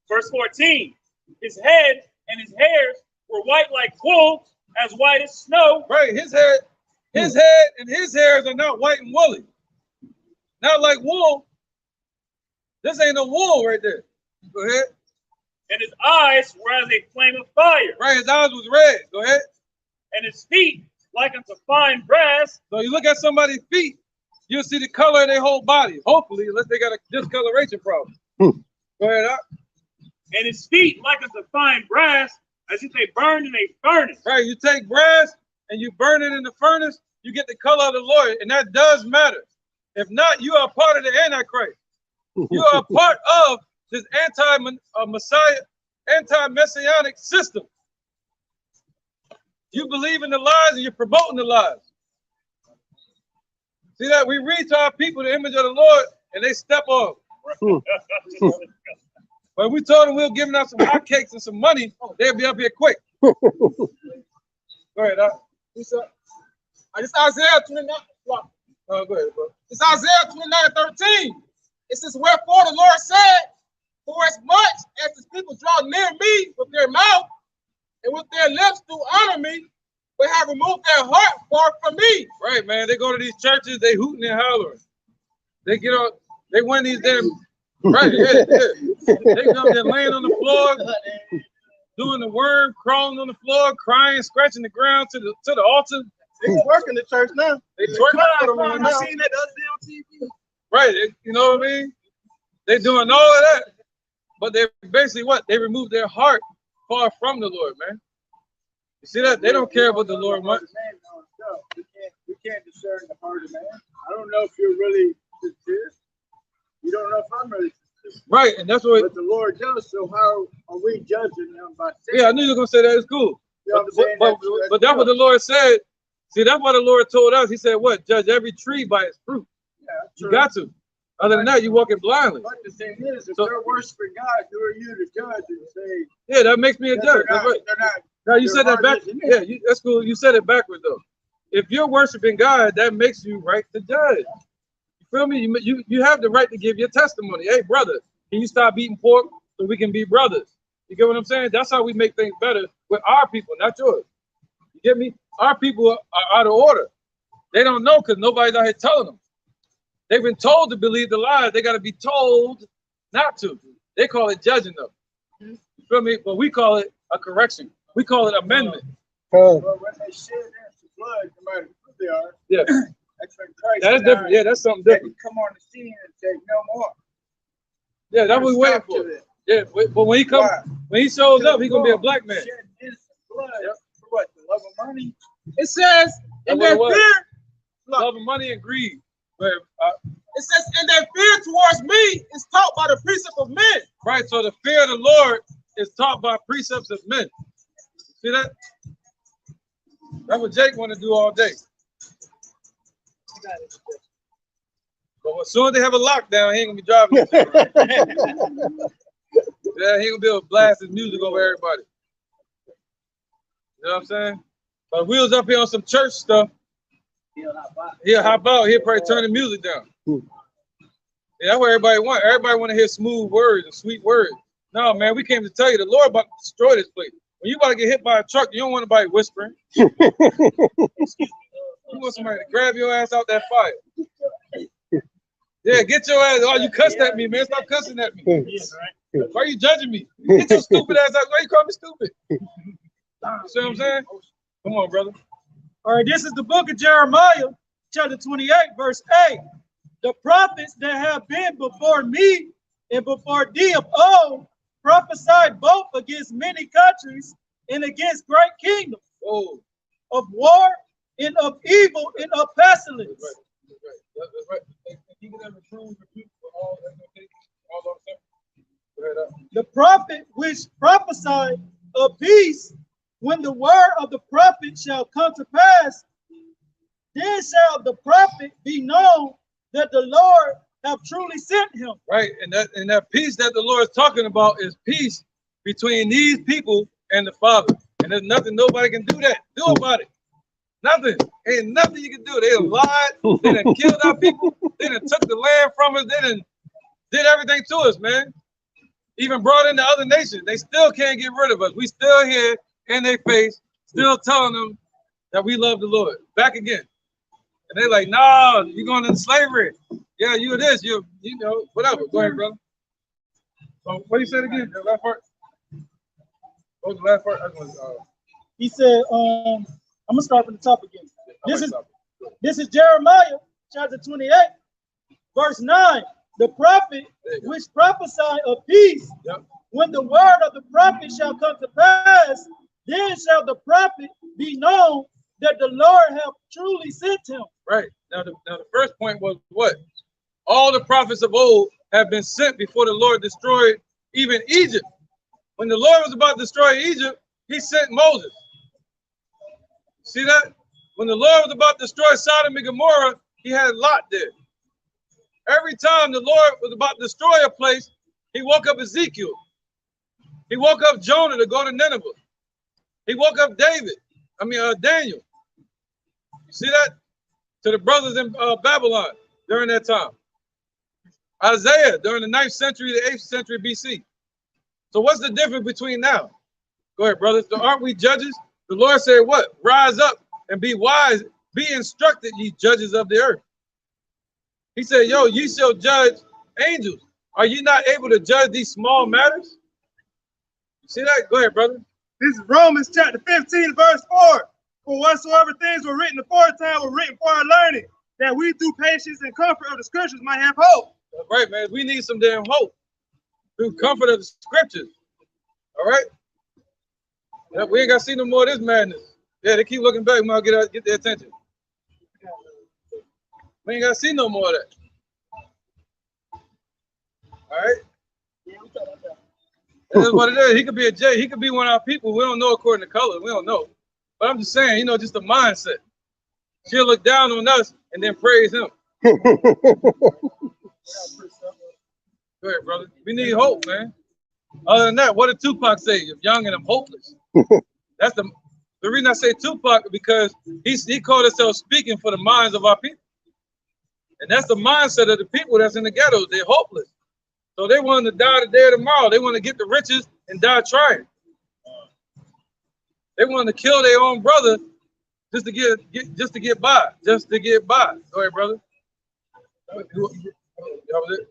S6: Verse 14. His head and his hairs were white like wool, as white as snow.
S2: Right, his head and his hairs are not white and woolly. Not like wool. This ain't no wool right there. Go ahead.
S6: And his eyes were as a flame of fire.
S2: Right, his eyes was red. Go ahead.
S6: And his feet like unto fine brass.
S2: So you look at somebody's feet, you'll see the color of their whole body. Hopefully, unless they got a discoloration problem. Go ahead, Doc.
S6: And his feet like unto fine brass, as if they burned in a furnace.
S2: Right, you take brass and you burn it in the furnace, you get the color of the Lord, and that does matter. If not, you are part of the Antichrist. You are part of this anti-messianic system. You believe in the lies and you're promoting the lies. See that? We read to our people the image of the Lord and they step on. When we told them we were giving out some hot cakes and some money, they'll be up here quick. Go ahead, Doc.
S1: It's Isaiah 29.
S2: Oh, go ahead, bro.
S1: It's Isaiah 29:13. It says, wherefore the Lord said, for as much as the people draw near me with their mouth and with their lips do honor me, but have removed their heart far from me.
S2: Right, man. They go to these churches, they hooting and hollering. They get on, they win these damn, right, yeah. They come there laying on the floor, doing the worm, crawling on the floor, crying, scratching the ground to the altar.
S4: They working the church now.
S2: They twerking out of them now.
S4: Seen that the other day on TV?
S2: Right, you know what I mean? They're doing all of that, but they basically what? They remove their heart far from the Lord, man. You see that? They don't care about the Lord much.
S7: We can't discern the heart of man. I don't know if you're really sincere. You don't know if I'm really sincere.
S2: Right, and that's what.
S7: But the Lord does. So how are we judging them by saying?
S2: Yeah, I knew you were gonna say that. It's cool.
S7: You know what I'm saying?
S2: But that's what the Lord said. See, that's what the Lord told us. He said, "What? Judge every tree by its fruit."
S7: Yeah,
S2: you got to. Other than that, you're walking blindly.
S7: But the thing is, if they're worshiping God, who are you to judge and say?
S2: Yeah, that makes me a judge. That's right. No, you said that back. Yeah, that's cool. You said it backwards though. If you're worshiping God, that makes you right to judge. You feel me? You have the right to give your testimony. Hey, brother, can you stop eating pork so we can be brothers? You get what I'm saying? That's how we make things better with our people, not yours. You get me? Our people are out of order. They don't know because nobody's out here telling them. They've been told to believe the lies. They got to be told not to. They call it judging them. You feel me? But we call it a correction. We call it amendment.
S7: Well, when they shed innocent blood, no matter who they are,
S2: Yeah.
S7: that's when Christ.
S2: That's different. Yeah, that's something
S7: They
S2: different.
S7: can come on the scene and say no more.
S2: Yeah, that's what we waiting for. Yeah, but when he comes, when he shows up, he's gonna be a black man.
S7: Shed innocent blood for what? The love of money.
S1: It says, and their fear,
S2: Love of money and greed. But,
S1: it says, and their fear towards me is taught by the precept of men.
S2: right, so the fear of the Lord is taught by precepts of men. See that? That's what Jake want to do all day. But as soon as they have a lockdown, he ain't gonna be driving. Yeah, he gonna be able to blast his music over everybody. You know what I'm saying? But we was up here on some church stuff. He'll hop out. He'll probably turn the music down. Yeah, that's what everybody want. Everybody want to hear smooth words and sweet words. No, man, we came to tell you the Lord about to destroy this place. When you about to get hit by a truck, you don't want nobody whispering. You want somebody to grab your ass out that fire. Yeah, get your ass. Oh, you cussed at me, man. Stop cussing at me. Why are you judging me? Get your stupid ass out. Why you call me stupid? You see what I'm saying? Come on, brother.
S3: All right, this is the book of Jeremiah, chapter 28, verse 8. The prophets that have been before me and before thee of old prophesied both against many countries and against great kingdoms, of war and of evil and of pestilence.
S2: That's right. He can have a true rebuke for all that.
S3: The prophet which prophesied of peace, when the word of the prophet shall come to pass, then shall the prophet be known that the Lord have truly sent him.
S2: Right, and that peace that the Lord is talking about is peace between these people and the Father. And there's nothing nobody can do about it. Nothing. Ain't nothing you can do. They done lied. They done killed our people. They done took the land from us. They done did everything to us, man. Even brought in the other nations. They still can't get rid of us. We still here in their face, still telling them that we love the Lord. Back again. And they're like, no, you're going into slavery. Yeah, you this, you know, whatever. Go ahead, brother. So what you said again? The last part? What was the last part?
S3: He said, I'm gonna start from the top again. This is Jeremiah chapter 28, verse 9. The prophet which prophesied of peace, when the word of the prophet shall come to pass, then shall the prophet be known that the Lord have truly sent him.
S2: Right. Now the first point was what? All the prophets of old have been sent before the Lord destroyed even Egypt. When the Lord was about to destroy Egypt, he sent Moses. See that? When the Lord was about to destroy Sodom and Gomorrah, he had Lot there. Every time the Lord was about to destroy a place, he woke up Ezekiel. He woke up Jonah to go to Nineveh. He woke up Daniel. You see that? To the brothers in Babylon during that time. Isaiah during the 9th century to 8th century BC. So what's the difference between now? Go ahead, brothers. So aren't we judges? The Lord said what? Rise up and be wise. Be instructed, ye judges of the earth. He said, yo, ye shall judge angels. Are you not able to judge these small matters? You see that? Go ahead, brother.
S5: This is Romans chapter 15, verse 4. For whatsoever things were written aforetime were written for our learning, that we through patience and comfort of the scriptures might have hope.
S2: That's right, man. We need some damn hope through comfort of the scriptures. All right? Yeah, we ain't got to see no more of this madness. Yeah, they keep looking back. We might get their attention. We ain't got to see no more of that. All right? That is what it is. He could be a J. He could be one of our people. We don't know according to color. We don't know. But I'm just saying, you know, just the mindset. She'll look down on us and then praise him. Go ahead, brother. We need hope, man. Other than that, what did Tupac say? If young and I'm hopeless. That's the reason I say Tupac, because he called himself speaking for the minds of our people. And that's the mindset of the people that's in the ghettos. They're hopeless. So they want to die today or tomorrow. They want to get the riches and die trying. They want to kill their own brother just to get by. Go ahead, brother. That was it?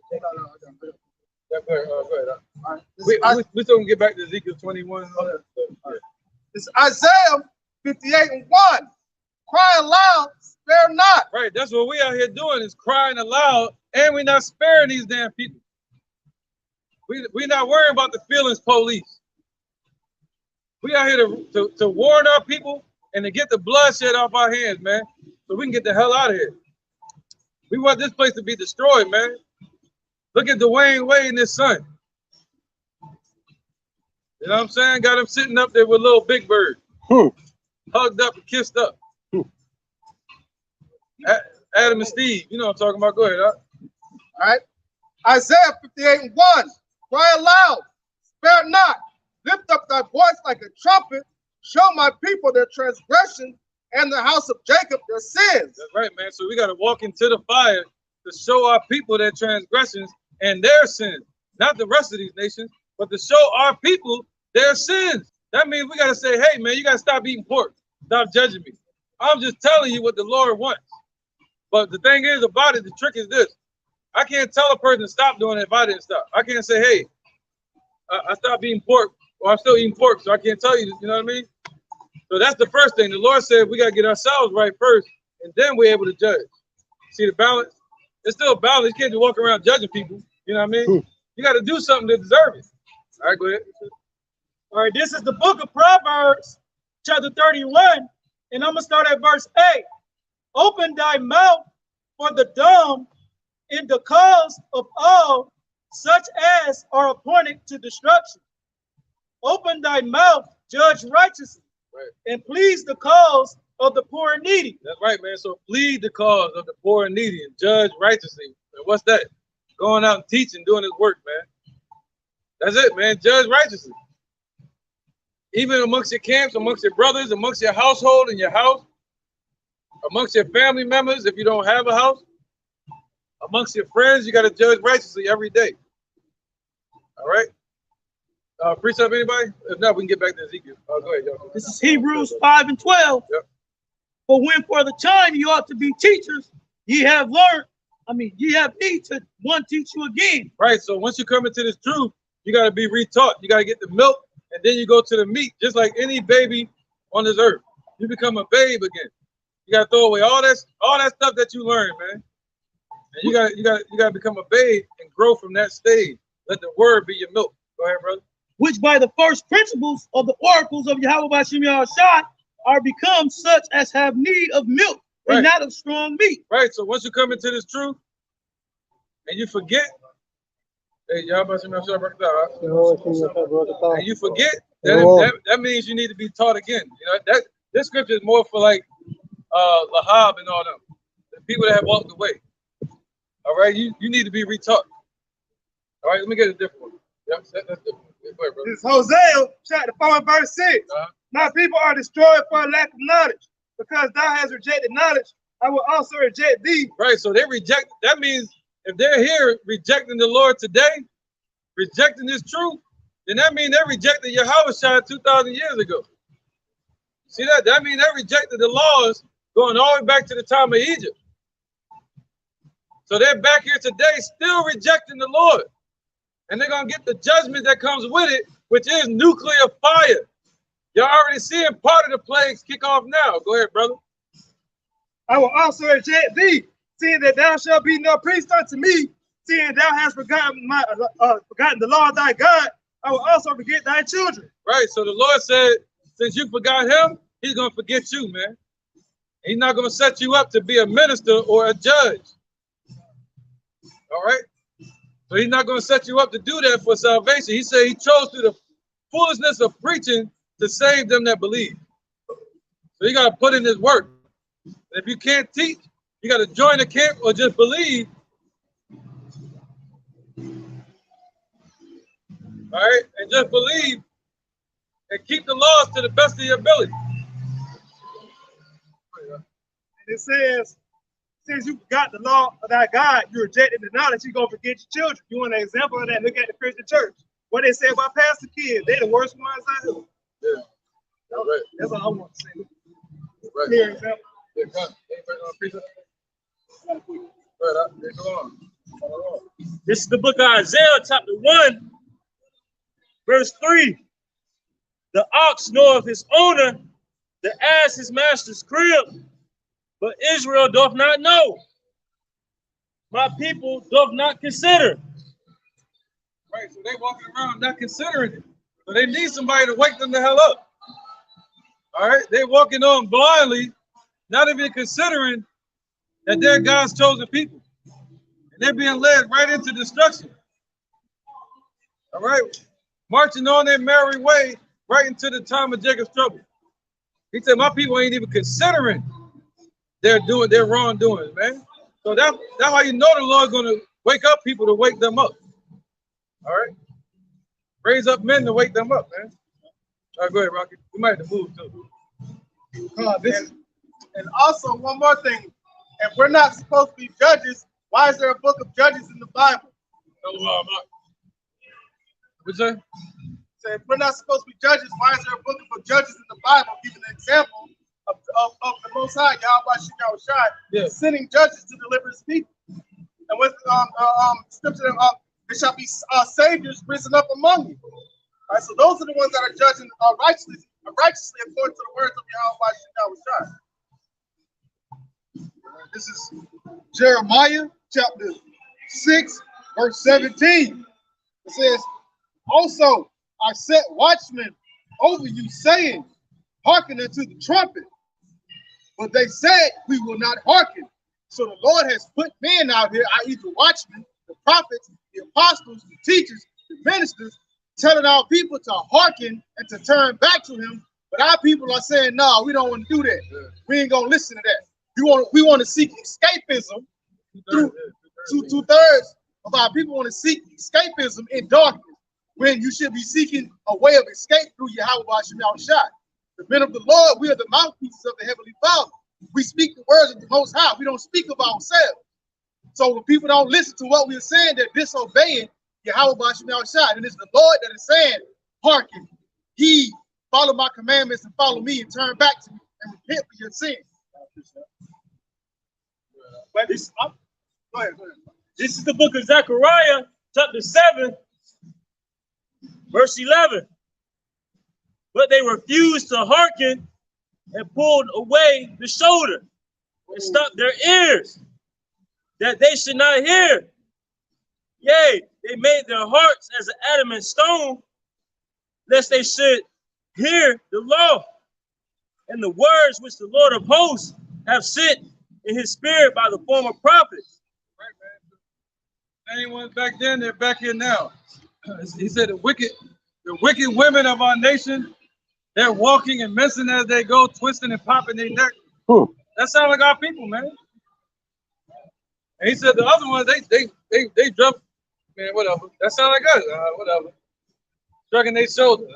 S2: Yeah, go ahead. We still gonna get back to Ezekiel 21.
S4: It's Isaiah 58 and 1. Cry aloud, spare not.
S2: Right, that's what we out here doing, is crying aloud, and we're not sparing these damn people. We're not worrying about the feelings police. We out here to warn our people and to get the bloodshed off our hands, man, so we can get the hell out of here. We want this place to be destroyed, man. Look at Dwayne Wade and his son. You know what I'm saying? Got him sitting up there with little Big Bird. Hugged up and kissed up. Adam and Steve, you know what I'm talking about. Go ahead, huh?
S4: All right. Isaiah 58 and 1. Cry aloud, spare not. Lift up thy voice like a trumpet. Show my people their transgression and the house of Jacob their sins.
S2: That's right, man. So we got to walk into the fire to show our people their transgressions and their sins. Not the rest of these nations, but to show our people their sins. That means we got to say, hey, man, you got to stop eating pork. Stop judging me. I'm just telling you what the Lord wants. But the thing is about it, the trick is this. I can't tell a person to stop doing it if I didn't stop. I can't say, hey, I stopped eating pork, or I'm still eating pork, so I can't tell you, you know what I mean? So that's the first thing. The Lord said we got to get ourselves right first, and then we're able to judge. See the balance? It's still a balance. You can't just walk around judging people. You know what I mean? You got to do something to deserve it. All right, go ahead.
S3: All right, this is the book of Proverbs, chapter 31, and I'm going to start at verse 8. Open thy mouth for the dumb in the cause of all such as are appointed to destruction. Open thy mouth, judge righteously, right, and please the cause of the poor and needy.
S2: That's right, man. So plead the cause of the poor and needy and judge righteously. And what's that? Going out and teaching, doing his work, man. That's it, man. Judge righteously. Even amongst your camps, amongst your brothers, amongst your household and your house, amongst your family members, if you don't have a house, amongst your friends, you got to judge righteously every day. All right? Precept, anybody? If not, we can get back to Ezekiel. Go ahead, y'all.
S3: This is Hebrews 5 and 12.
S2: Yep.
S3: For when for the time you ought to be teachers, ye have need to one teach you again.
S2: Right, so once you come into this truth, you got to be retaught. You got to get the milk, and then you go to the meat, just like any baby on this earth. You become a babe again. You got to throw away all that stuff that you learned, man. And you got to become a babe and grow from that stage. Let the word be your milk. Go ahead, brother.
S3: Which by the first principles of the oracles of Yahweh Bashim Yahushua are become such as have need of milk, right, and not of strong meat.
S2: Right. So once you come into this truth and you forget, hey, Yahweh Bashim Yahushua, and you forget, that means you need to be taught again. You know, that this scripture is more for like Lahab and all them, the people that have walked away. All right, you need to be retaught. All right, let me get a different one. Yep, that's different. Ahead,
S5: this is Hosea chapter 4 and verse 6. My people are destroyed for a lack of knowledge. Because thou hast rejected knowledge, I will also reject thee.
S2: Right, so they reject. That means if they're here rejecting the Lord today, rejecting this truth, then that means they rejected Yahushua 2,000 years ago. See that? That means they rejected the laws going all the way back to the time of Egypt. So they're back here today still rejecting the Lord. And they're going to get the judgment that comes with it, which is nuclear fire. You're already seeing part of the plagues kick off now. Go ahead, brother.
S5: I will also reject thee, seeing that thou shalt be no priest unto me, seeing thou hast forgotten the law of thy God. I will also forget thy children.
S2: Right, so the Lord said, since you forgot him, he's going to forget you, man. He's not going to set you up to be a minister or a judge. All right? So he's not going to set you up to do that for salvation. He said he chose through the foolishness of preaching to save them that believe. So you got to put in his work. And if you can't teach, you got to join the camp or just believe. All right? And just believe and keep the laws to the best of your ability.
S5: And it says, since you forgot the law of thy God, you rejected the knowledge, you're going to forget your children. You want an example of that? Look at the Christian church. What they say about pastor kids, they're the worst ones out here.
S2: Yeah. Right.
S5: That's all I want to say.
S2: Right.
S5: Clear example.
S2: Yeah, come. Right, go on.
S6: This is the book of Isaiah, chapter 1, verse 3. The ox knoweth his owner, the ass his master's crib, but Israel doth not know. My people doth not consider.
S2: Right, so they walking around not considering it. So they need somebody to wake them the hell up. All right, they walking on blindly, not even considering that they're God's chosen people. And they're being led right into destruction. All right, marching on their merry way right into the time of Jacob's trouble. He said, my people ain't even considering their wrongdoings, man. So that's how you know the Lord's going to wake up people to wake them up. All right? Raise up men to wake them up, man. All right, go ahead, Rocky. We might have to move, too.
S4: And also, one more thing. If we're not supposed to be judges, why is there a book of Judges in the Bible?
S2: What'd you say?
S4: So if we're not supposed to be judges, why is there a book of judges in the Bible giving an example of the Most High, Yahweh sending judges to deliver his people? And with scripture, there shall be saviors risen up among you. All right, so those are the ones that are judging righteously according to the words of Yahweh.
S1: This is Jeremiah chapter 6, verse 17. It says, also I set watchmen over you, saying, hearken unto the trumpet. But they said, we will not hearken. So the Lord has put men out here, i.e. the watchmen, the prophets, the apostles, the teachers, the ministers, telling our people to hearken and to turn back to him. But our people are saying, no, we don't want to do that. We ain't going to listen to that. We want to seek escapism. Two-thirds of our people want to seek escapism in darkness, when you should be seeking a way of escape through Yahweh Hashem Yahushua. The men of the Lord, we are the mouthpieces of the Heavenly Father. We speak the words of the Most High. We don't speak of ourselves. So when people don't listen to what we're saying, they're disobeying Yahweh Hashem Yahushua. And it's the Lord that is saying, hearken, heed, follow my commandments and follow me and turn back to me and repent for your sins.
S6: But this, go ahead. This is the book of Zechariah, chapter 7, verse 11. But they refused to hearken and pulled away the shoulder and stopped their ears, that they should not hear. Yea, they made their hearts as an adamant stone, lest they should hear the law and the words which the Lord of hosts have sent in his spirit by the former prophets.
S2: Right, man. Anyone back then, they're back here now. He said the wicked women of our nation, they're walking and messing as they go, twisting and popping their neck. That sounds like our people, man. And he said the other ones, they jump, man, whatever. That sounds like us, whatever. Shrugging their shoulders.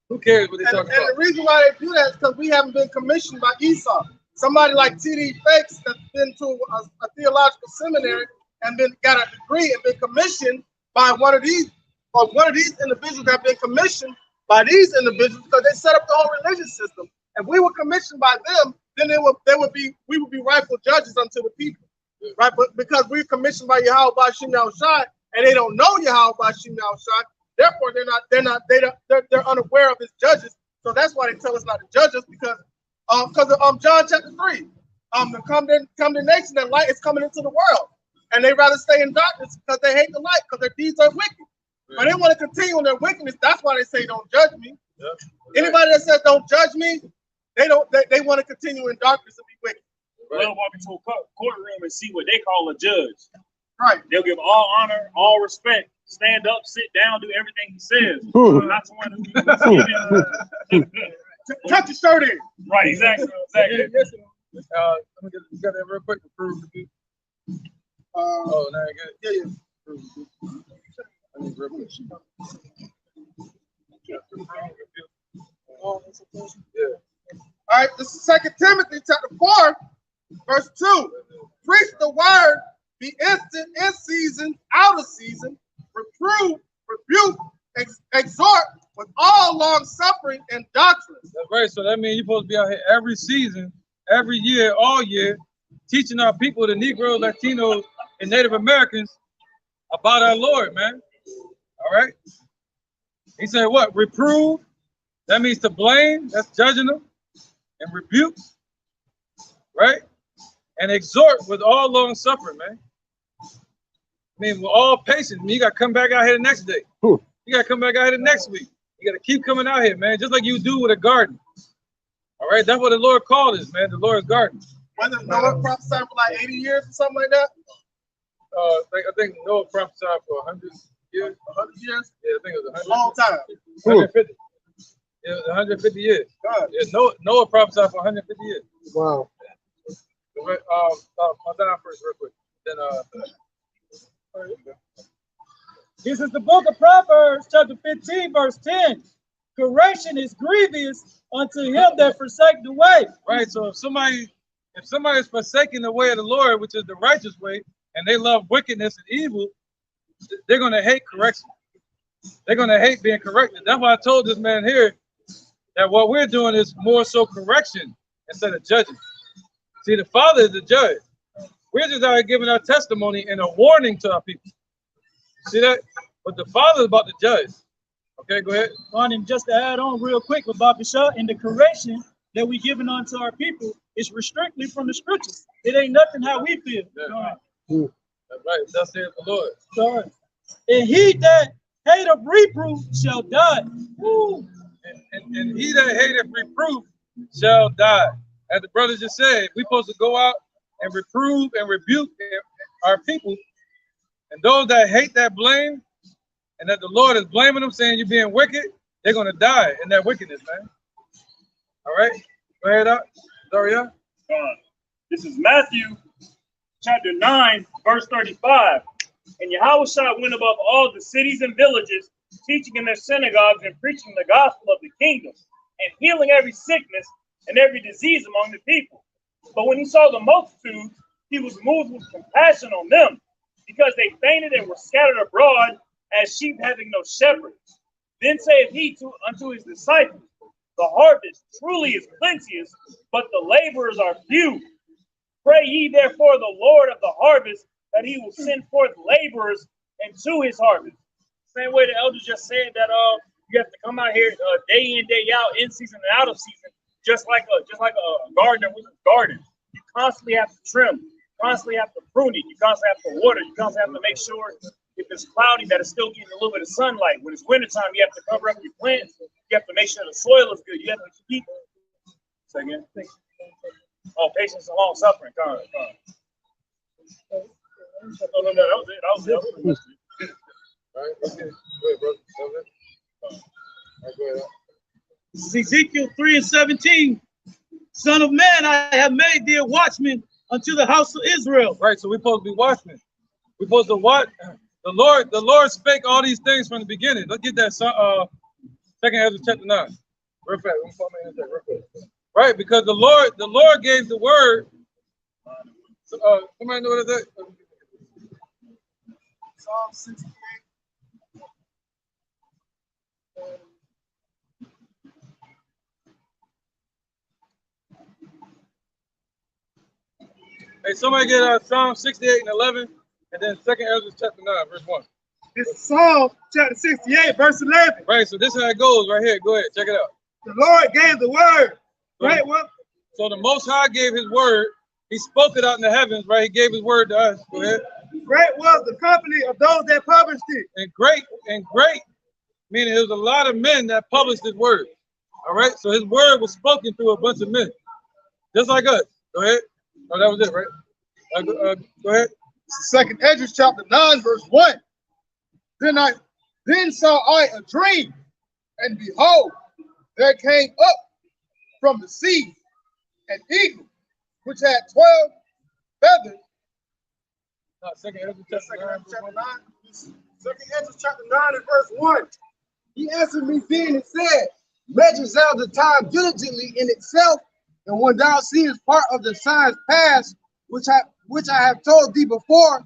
S2: Who cares what they talking about?
S4: And the reason why they do that is because we haven't been commissioned by Esau. Somebody like T.D. Fakes that's been to a theological seminary and then got a degree and been commissioned by one of these individuals that have been commissioned by these individuals because they set up the whole religious system. If we were commissioned by them, then we would be rightful judges unto the people, right? But because we're commissioned by Yahweh Hashem Yahushua and they don't know Yahweh Hashem Yahushua, therefore they're unaware of his judges. So that's why they tell us not to judge us because of John chapter 3, the condemnation that light is coming into the world, and they rather stay in darkness because they hate the light because their deeds are wicked. But they want to continue in their wickedness. That's why they say don't judge me. Anybody that says don't judge me, they want to continue in darkness and be wicked.
S6: They'll walk into a courtroom and see what they call a judge.
S4: Right.
S6: They'll give all honor, all respect, stand up, sit down, do everything he says. Not someone who
S4: tuck your shirt in.
S6: Right, exactly.
S2: Let me get that real quick to prove to you. Oh, now I get it.
S4: Yeah.
S2: I need real quick.
S4: All right, this is 2 Timothy chapter 4, verse 2. Preach the word, be instant in season, out of season, reprove, rebuke, exhort with all long suffering and doctrine.
S2: That's right. So that means you're supposed to be out here every season, every year, all year, teaching our people, the Negroes, Latinos, and Native Americans about our Lord, man. All right. He said what? Reprove. That means to blame. That's judging them. And rebuke. Right? And exhort with all long suffering, man. I mean, with all patience. I mean, you got to come back out here the next day. You got to come back out here the next week. You got to keep coming out here, man. Just like you do with a garden. All right? That's what the Lord called us, man. The Lord's garden.
S4: Whether Noah prophesied for like 80 years or something like that?
S2: I think Noah prophesied for 100 years.
S4: 100 years?
S2: Yeah, I think it was 100.
S4: Long time.
S2: 150. Yeah, 150 years.
S4: God.
S2: Yeah, Noah prophesied for 150 years.
S5: Wow.
S2: Mazan first, real quick. Then
S3: This is the book of Proverbs, chapter 15, verse 10. Correction is grievous unto him that forsake the way.
S2: right. So if somebody is forsaking the way of the Lord, which is the righteous way, and they love wickedness and evil, they're gonna hate correction. They're going to hate being corrected. That's why I told this man here that what we're doing is more so correction instead of judging. See, the Father is the judge. We're just out here giving our testimony and a warning to our people. See that? But the Father is about to judge. Okay, go ahead.
S3: And just to add on real quick with Baba Shah, and the correction that we giving unto our people is restrictly from the scriptures. It ain't nothing how we feel.
S2: Yeah. That's right. Thus saith the Lord.
S3: Sorry. And he that hateth reproof shall die. Woo.
S2: And he that hateth reproof shall die. As the brother just said, we're supposed to go out and reprove and rebuke our people. And those that hate that blame, and that the Lord is blaming them, saying you're being wicked, they're going to die in that wickedness, man. All right? Go ahead, Daria.
S6: This is Matthew chapter 9, verse 35. And Yahushua went above all the cities and villages, teaching in their synagogues and preaching the gospel of the kingdom, and healing every sickness and every disease among the people. But when he saw the multitude, he was moved with compassion on them, because they fainted and were scattered abroad as sheep having no shepherd. Then saith he unto his disciples, the harvest truly is plenteous, but the laborers are few. Pray ye therefore the Lord of the harvest that he will send forth laborers into his harvest. Same way the elders just said that you have to come out here day in, day out, in season and out of season, just like a gardener with a garden. You constantly have to trim, you constantly have to prune it, you constantly have to water, you constantly have to make sure if it's cloudy that it's still getting a little bit of sunlight. When it's wintertime, you have to cover up your plants. You have to make sure the soil is good. You have to keep. Say again. Oh, patience and long suffering. Come on. No, that was it. That was it.
S2: All right, okay. Go ahead, brother. All right, go ahead.
S3: This is Ezekiel 3:17. Son of man, I have made thee a watchman unto the house of Israel.
S2: Right, so we're supposed to be watchmen. We're supposed to watch. The Lord spake all these things from the beginning. Let's get that Second Ezra chapter 9. Real fast. I'm real fast. Right, because the Lord gave the word. Somebody know what it is?
S4: Psalm 68.
S2: Hey, somebody get Psalm 68 and 11, and then Second Ezra chapter 9, verse 1.
S5: This is Psalm chapter 68, verse 11.
S2: Right, so this is how it goes right here. Go ahead, check it out.
S5: The Lord gave the word. Right, well,
S2: so the Most High gave his word. He spoke it out in the heavens, right? He gave his word to us. Go ahead.
S5: great was the company of those that published it.
S2: And great, meaning there was a lot of men that published his word. All right, so his word was spoken through a bunch of men, just like us. Go ahead. Oh, that was it, right? Go ahead.
S1: Second Ezra chapter 9, verse 1. Then saw I a dream, and behold, there came up from the sea an eagle, which had 12 feathers.
S2: Second Ezra chapter 9.
S4: Second Ezra chapter 9 and verse 1. He answered me then and said, measure thou the time diligently in itself, and when thou seest part of the signs past, which I have told thee before,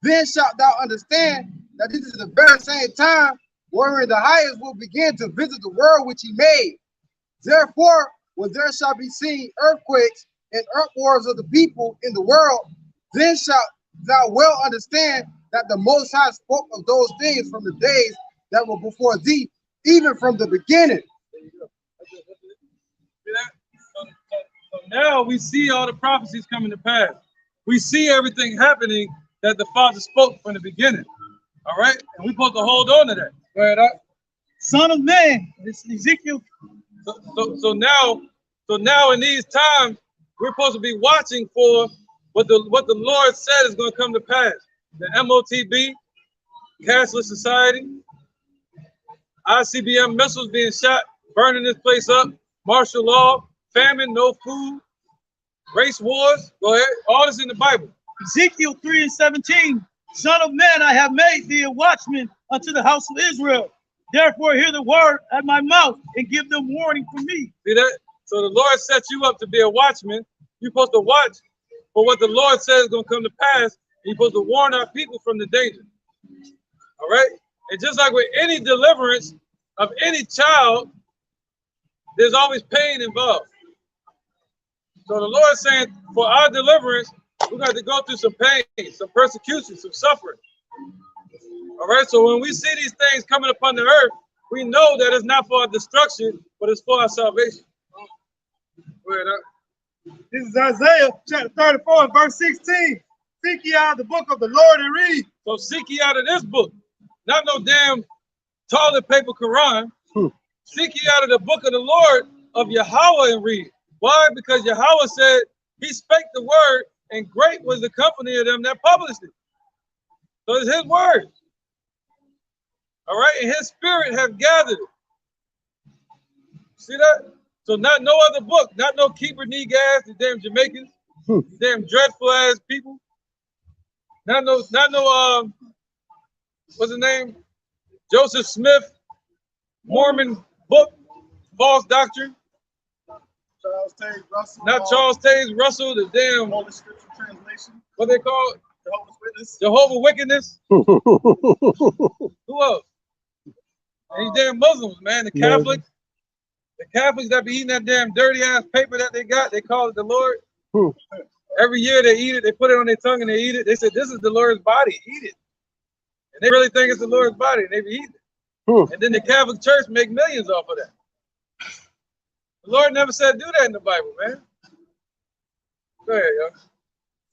S4: then shalt thou understand that this is the very same time wherein the highest will begin to visit the world which he made. Therefore, when there shall be seen earthquakes and uproars of the people in the world, then shalt thou well understand that the Most High spoke of those things from the days that were before thee, even from the beginning.
S2: So now we see all the prophecies coming to pass. We see everything happening that the Father spoke from the beginning. All right, and we're supposed to hold on to that. Go ahead,
S3: Son of man, this is Ezekiel.
S2: So now in these times, we're supposed to be watching for what the Lord said is going to come to pass. The MOTB, cashless society, ICBM missiles being shot, burning this place up, martial law, famine, no food, race wars. Go ahead. All this in the Bible.
S3: Ezekiel 3:17. Son of man, I have made thee a watchman unto the house of Israel. Therefore, hear the word at my mouth and give them warning from me.
S2: See that? So the Lord sets you up to be a watchman. You're supposed to watch for what the Lord says is going to come to pass. And you're supposed to warn our people from the danger. All right? And just like with any deliverance of any child, there's always pain involved. So the Lord is saying, for our deliverance, we got to go through some pain, some persecution, some suffering. All right, so when we see these things coming upon the earth, we know that it's not for our destruction, but it's for our salvation.
S5: This is Isaiah chapter 34 and verse 16. Seek ye out the book of the Lord and read.
S2: So seek ye out of this book, not no damn toilet paper Quran. Seek ye out of the book of the Lord of Yahweh and read. Why? Because Yahweh said he spake the word, and great was the company of them that published it. So it's his word. All right, and his spirit have gathered it. See that? So not no other book, not no Keeper Negas, the damn Jamaicans, damn dreadful ass people. Not no, what's his name? Joseph Smith, Mormon book, false doctrine.
S4: Charles Taze Russell.
S2: Not Charles Taze Russell, the damn
S4: Holy Scripture translation.
S2: what they call it?
S4: Jehovah's Witness.
S2: Jehovah Wickedness. Who else? These damn Muslims, man. The Catholics. The Catholics that be eating that damn dirty ass paper that they got, they call it the Lord. Every year they eat it, they put it on their tongue and they eat it. They said, this is the Lord's body, eat it. And they really think it's the Lord's body and they be eating it. And then the Catholic Church make millions off of that. The Lord never said do that in the Bible, man. Go ahead, yo.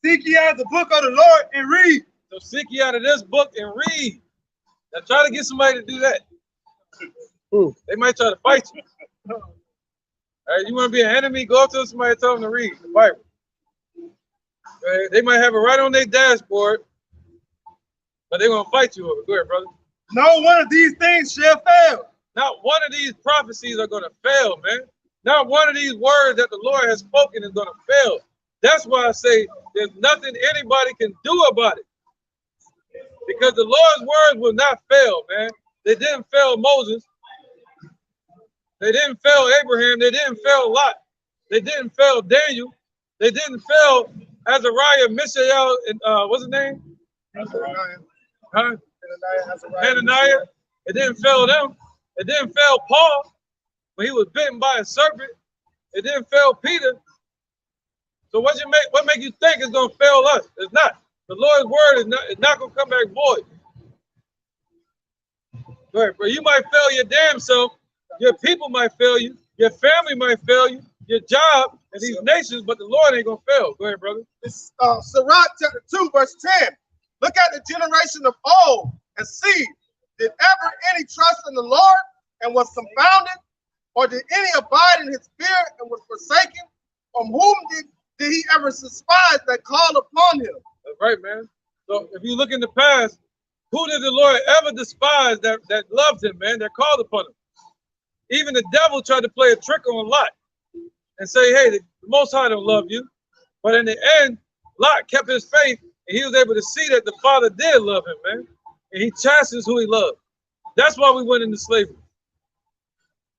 S5: Seek ye out the book of the Lord and read.
S2: So seek ye out of this book and read. Now try to get somebody to do that. They might try to fight you. All right, you want to be an enemy? Go up to somebody and tell them to read the Bible. Okay? They might have it right on their dashboard, but they're going to fight you over it. Go ahead, brother.
S5: No one of these things shall fail.
S2: Not one of these prophecies are going to fail, man. Not one of these words that the Lord has spoken is going to fail. That's why I say there's nothing anybody can do about it. Because the Lord's words will not fail, man. They didn't fail Moses. They didn't fail Abraham. They didn't fail Lot. They didn't fail Daniel. They didn't fail Azariah, Mishael, and what's his name?
S4: Azariah.
S2: Huh?
S4: Azariah.
S2: Hananiah. It didn't fail them. It didn't fail Paul when he was bitten by a serpent. It didn't fail Peter. So what make you think it's gonna fail us? It's not. The Lord's word is not gonna come back void. Go ahead, bro. You might fail your damn self. Your people might fail you. Your family might fail you. Your job and these nations, but the Lord ain't gonna fail. Go ahead, brother.
S4: It's Sirach chapter 2, verse 10. Look at the generation of old and see, did ever any trust in the Lord and was confounded? Or did any abide in his fear and was forsaken? From whom did he ever despise that called upon him?
S2: That's right, man. So if you look in the past, who did the Lord ever despise that loved him, man, that called upon him? Even the devil tried to play a trick on Lot and say, hey, the Most High don't love you. But in the end, Lot kept his faith and he was able to see that the Father did love him, man. And he chastens who he loved. That's why we went into slavery.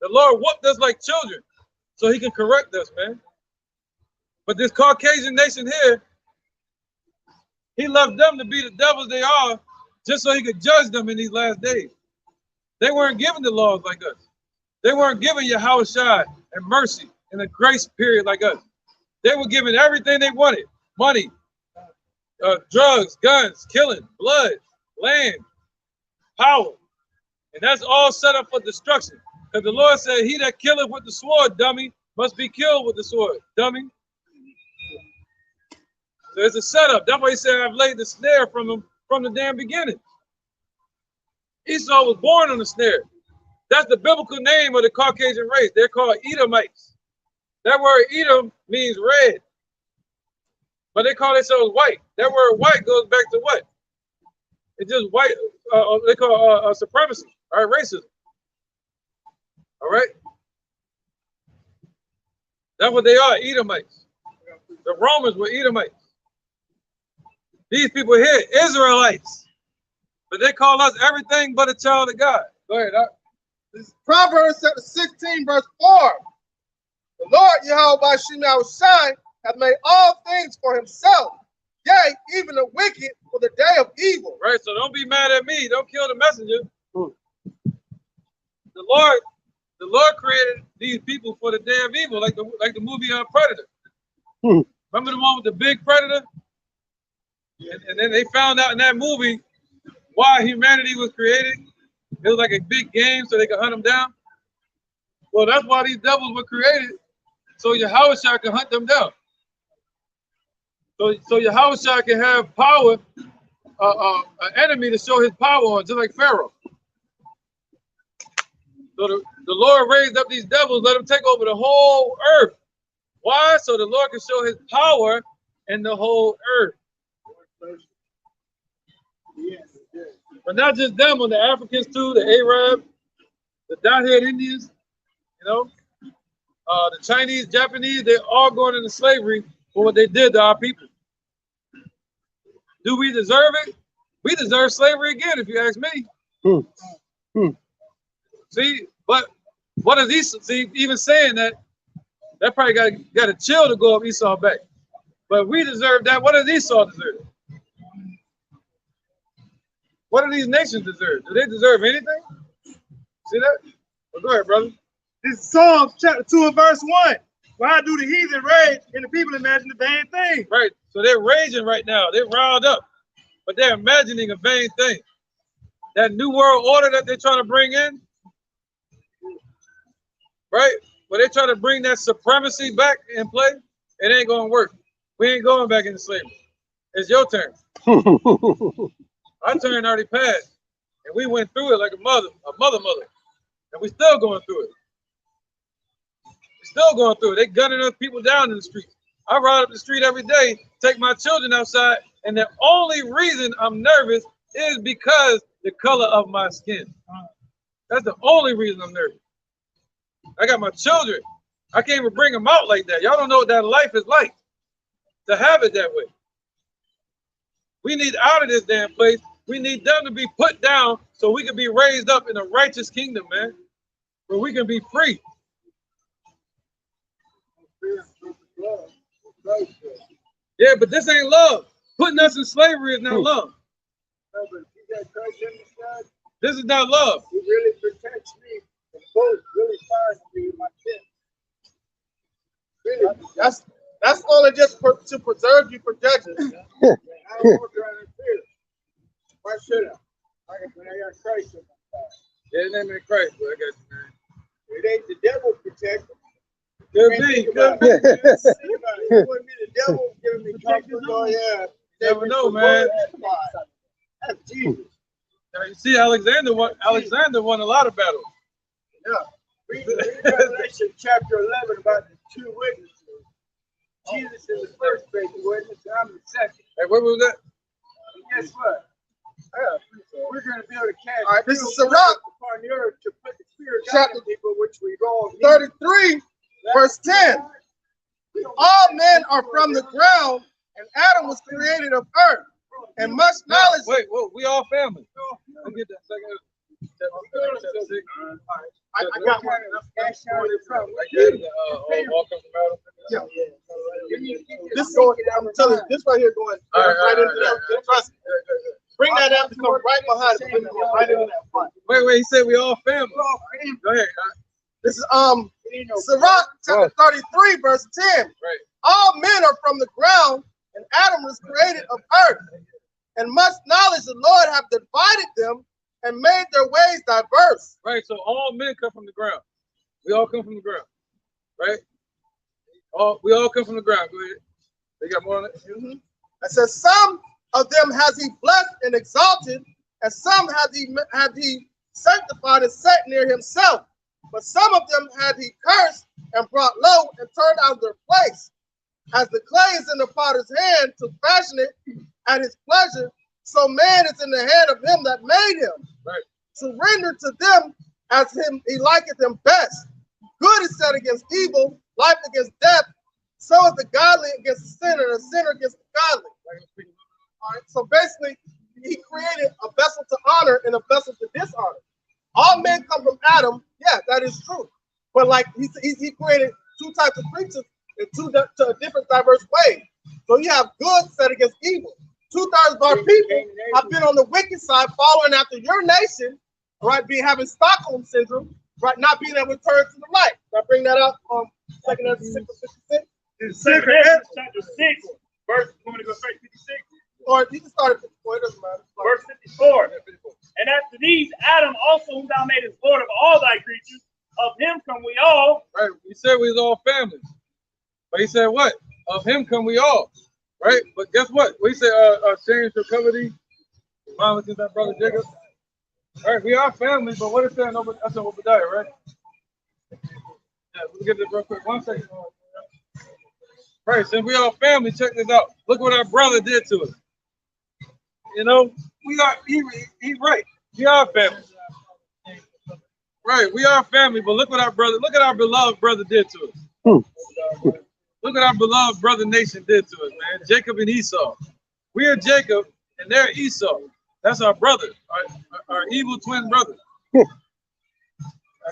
S2: The Lord whooped us like children so he can correct us, man. But this Caucasian nation here, he left them to be the devils they are just so he could judge them in these last days. They weren't given the laws like us. They weren't given Yahweh Shai and mercy and a grace period like us. They were given everything they wanted. Money, drugs, guns, killing, blood, land, power. And that's all set up for destruction. Because the Lord said, he that killeth with the sword, dummy, must be killed with the sword, dummy. So it's a setup. That's why he said, I've laid the snare from him from the damn beginning. Esau was born on the snare. That's the biblical name of the Caucasian race. They're called Edomites. That word Edom means red. But they call themselves white. That word white goes back to what? It's just white, they call supremacy, all right, racism. All right? That's what they are, Edomites. The Romans were Edomites. These people here, Israelites. But they call us everything but a child of God. Go ahead, Doc.
S4: This is Proverbs chapter 16, verse 4. The Lord Yahweh Shai hath made all things for himself. Yea, even the wicked for the day of evil.
S2: Right, so don't be mad at me. Don't kill the messenger. the Lord created these people for the day of evil, like the movie Predator. Remember the one with the big predator? And then they found out in that movie why humanity was created. It was like a big game so they could hunt them down. Well, that's why these devils were created, so Yahushua can hunt them down. So Yahushua can have power, an enemy to show his power on, just like Pharaoh. So the Lord raised up these devils, let them take over the whole earth. Why? So the Lord can show his power in the whole earth. But not just them, but the Africans too, the Arab, the dot-head Indians, the Chinese, Japanese, they're all going into slavery for what they did to our people. Do we deserve it? We deserve slavery again, if you ask me. See, but what is Esau? See, even saying that probably got a chill to go up Esau back. But we deserve that. What does Esau deserve? What do these nations deserve? Do they deserve anything? See that? Well, go ahead, brother.
S5: This is Psalms chapter 2 and verse 1. Why do the heathen rage and the people imagine the vain thing?
S2: Right. So they're raging right now. They're riled up, but they're imagining a vain thing. That new world order that they're trying to bring in, right? But they're trying to bring that supremacy back in play. It ain't going to work. We ain't going back into slavery. It's your turn. Our turn already passed, and we went through it like a mother, and we still going through it. We're still going through it. They gunning us people down in the street. I ride up the street every day, take my children outside, and the only reason I'm nervous is because the color of my skin. That's the only reason I'm nervous. I got my children. I can't even bring them out like that. Y'all don't know what that life is like to have it that way. We need out of this damn place. We need them to be put down so we can be raised up in a righteous kingdom, man, where we can be free. Yeah, but this ain't love. Putting us in slavery is not love. This is not love.
S7: He really protects me from both really fires me and my kids. Really,
S4: That's only just to preserve you for judgment.
S7: I don't want to feel it. Why should I? When I got Christ in my life.
S2: Yeah, his name is Christ, but I got you, man.
S7: It ain't the devil protecting.
S2: Could be.
S7: Think about it. It wouldn't be the devil giving me comfort. Oh, yeah.
S2: Never know, man.
S7: That's Jesus.
S2: Now, you see, Alexander won a lot of battles.
S7: Yeah. Read Revelation chapter 11 about the two witnesses. Jesus is the first great witness, and I'm the second.
S2: Hey, what was that?
S7: And guess what? We're going to be able to cast.
S4: All right, this is Sirach,
S7: upon the earth to put the fear of God
S4: chapter
S7: in people, which we all need.
S4: 33, verse 10. All men are from the ground, and Adam was created of earth. And much knowledge.
S2: Wait, we all family. I'll get that second.
S4: I got one.
S7: That's how it's from.
S2: All comes from Adam.
S4: Yeah. This going, I'm telling you, this right here going right into that. Trust me. Bring that up to come right behind it. Right into that front.
S2: Wait, he said we all family. Go ahead.
S4: This is Sirach chapter 33, verse 10.
S2: Right.
S4: All men are from the ground, and Adam was created of earth. And much knowledge the Lord have divided them and made their ways diverse.
S2: Right, so all men come from the ground. We all come from the ground, right? We all come from the ground. Go ahead. They got more on it?
S4: It says, some of them has he blessed and exalted, and some had he sanctified and set near himself. But some of them had he cursed and brought low and turned out of their place. As the clay is in the potter's hand to fashion it at his pleasure, so man is in the hand of him that made him.
S2: Right.
S4: Surrender to them as him he liketh them best. Good is set against evil, life against death. So is the godly against the sinner, and the sinner against the godly. All right. So basically, he created a vessel to honor and a vessel to dishonor. All men come from Adam. Yeah, that is true. But like he created two types of creatures in to different diverse ways. So you have good set against evil. 2/3 of our people have been on the wicked side, following after your nation, right? Having Stockholm syndrome, right? Not being able to turn to the light. I bring that up 2 Ezra 6:56.
S6: Second Ezra chapter 6, verse. You want me to go straight 56?
S4: Or you can start at 54. It doesn't matter.
S6: Verse 54. And after these, Adam also, whom thou madest Lord of all thy creatures, of him come we all.
S2: Right. He said we was all family. But he said what? Of him come we all. Right? But guess what? We said shame shall cover thee. Violence is that brother Jacob. All right, we are family, but what is saying over that's in Obadiah, right? Yeah, we'll get this real quick. 1 second. Right, since we all family, check this out. Look what our brother did to us. You know, we are he right. We are family. Right, we are family, but look what our beloved brother did to us. Look what our beloved brother nation did to us, man. Jacob and Esau. We are Jacob and they're Esau. That's our brother, our evil twin brother. Right,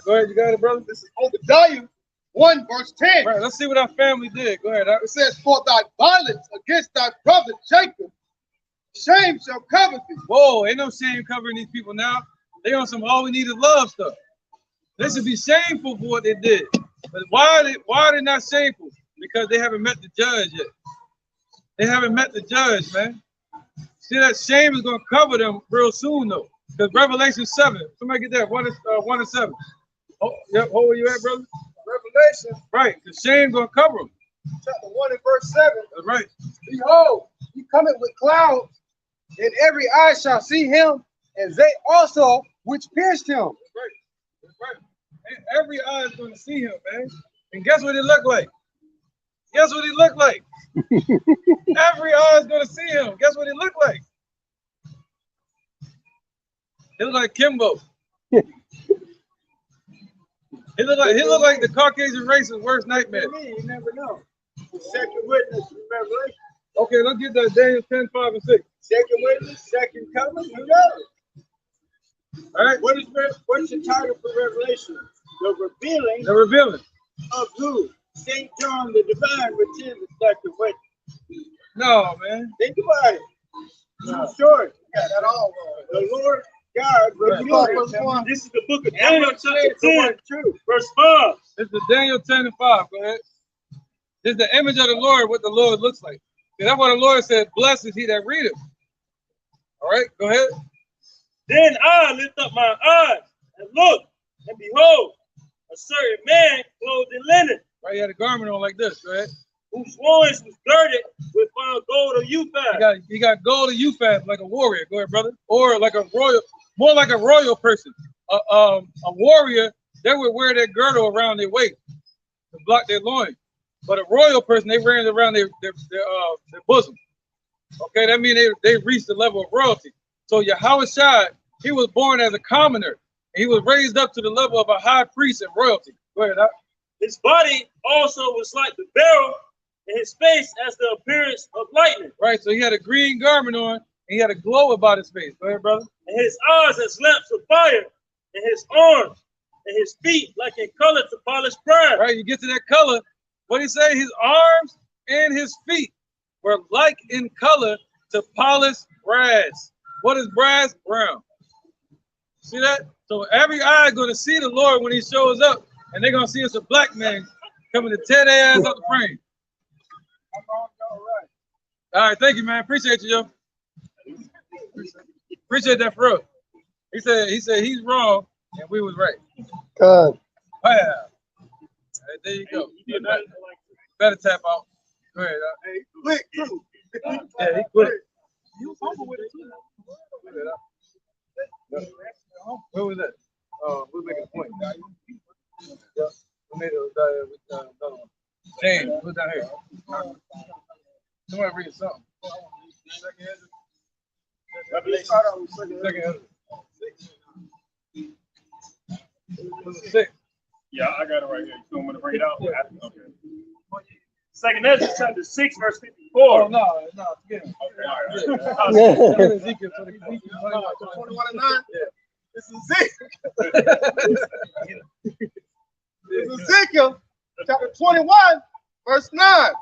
S2: go ahead, you got it, brother?
S1: This is Obadiah 1 verse 10.
S2: Right, let's see what our family did. Go ahead.
S1: It says, for thy violence against thy brother Jacob, shame shall cover thee.
S2: Whoa, ain't no shame covering these people now. They on some all we need is love stuff. They should be shameful for what they did. But why are they not shameful? Because they haven't met the judge yet. They haven't met the judge, man. See, that shame is going to cover them real soon, though. Because Revelation 7, somebody get that, 1 and 7. Oh, yep, where you at, brother?
S1: Revelation.
S2: Right, the shame going to cover them.
S1: Chapter 1 and verse 7.
S2: That's right.
S7: Behold, he cometh with clouds, and every eye shall see him, and they also which pierced him.
S2: That's right. That's right. And every eye is going to see him, man. And guess what he looked like? Guess what he looked like? Every eye is going to see him. Guess what he looked like? He looked like Kimbo. He looked like the Caucasian race's worst nightmare.
S7: You never know. The second witness in Revelation.
S2: Okay, let's get that Daniel 10, 5, and 6.
S7: Second witness, second coming, who knows?
S2: All right.
S7: What's the title for Revelation? The revealing
S2: The revealing.
S7: of who? St. John the Divine, which is the second witness.
S2: No, man.
S7: Think about it. No. Sure. You got that all wrong. The Lord God revealed.
S6: This is the book of Daniel, chapter 10, verse 5.
S2: This is Daniel 10 and 5. Go ahead. This is the image of the Lord, what the Lord looks like. See, that's what the Lord said, blessed is he that readeth. All right, go ahead.
S6: Then I lift up my eyes and look, and behold, a certain man clothed in linen,
S2: Right, he had a garment on like this. Go ahead.
S6: whose loins was girded with fine gold of Uphaz.
S2: He got gold of Uphaz like a warrior. Go ahead, brother. Or like a royal, more like a royal person. A warrior, they would wear their girdle around their waist to block their loins. But a royal person, they wear it around their bosom. Okay, that means they reached the level of royalty. So Yahushua, he was born as a commoner. And he was raised up to the level of a high priest and royalty. Go ahead.
S6: His body also was like the beryl, and his face as the appearance of lightning.
S2: Right, so he had a green garment on, and he had a glow about his face. Go ahead, brother.
S6: And his eyes as lamps of fire, and his arms and his feet like in color to polished brass.
S2: Right, you get to that color. What did he say? His arms and his feet were like in color to polished brass. What is brass? Brown. See that? So every eye is going to see the Lord when he shows up, and they're going to see us a black man coming to tear their ass out the frame. All right, thank you, man. Appreciate you, yo. Appreciate that for real. He said he's wrong and we was right.
S7: God.
S2: Oh, yeah. Right, there you go. You better tap out. Go ahead.
S1: Hey, quick, too.
S2: Yeah, he quit.
S1: He was over with it, too.
S2: Where was that? We're making a point. Yeah, we made it with another one. James, who's down here? Somebody read something.
S6: Revelation.
S2: Second. What's it 6?
S6: Yeah, I got it right here. You want me to bring it out? Okay. Second Ezra chapter 6, verse 54.
S2: Oh, no, forget it.
S6: Okay, all right.
S2: Ezekiel,
S4: 21 and 9.
S2: Yeah.
S4: This is Ezekiel. This is Ezekiel, chapter 21, verse 9.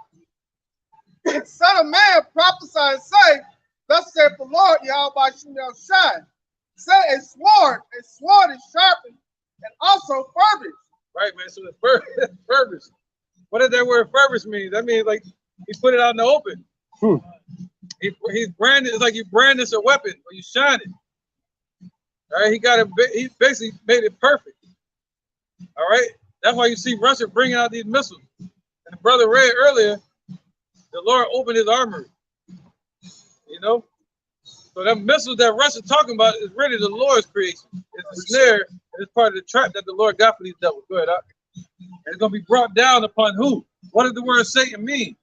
S4: And son of man, prophesy and say, thus saith the Lord, Yahweh Shai. Say a sword is sharpened and also furbish.
S2: Right, man. So the furbish. What does that word furbish mean? That means like he put it out in the open. He's branded. It's like you brandish a weapon or you shine it. All right, he basically made it perfect. All right, that's why you see Russia bringing out these missiles. And the brother read earlier, the Lord opened his armory. You know, so that missiles that Russia talking about is really the Lord's creation. It's a snare, and it's part of the trap that the Lord got for these devils. Go ahead, and it's gonna be brought down upon who? What does the word Satan mean?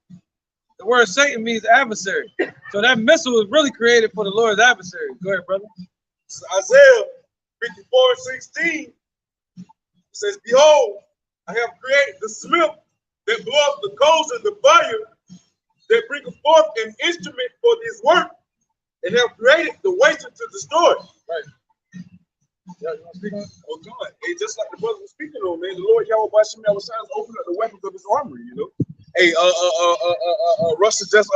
S2: The word Satan means adversary. So that missile was really created for the Lord's adversary. Go ahead, brother.
S8: Isaiah 54:16 says, "Behold, I have created the smith that bloweth the coals in the fire, that bringeth forth an instrument for this work, and have created the waster to destroy."
S2: Right. Yeah, you want to speak on it?
S8: Oh God! Hey, just like the brother was speaking on, man, the Lord Yahweh Bashim Yahweh has opened up the weapons of his armory. You know, hey, Russia just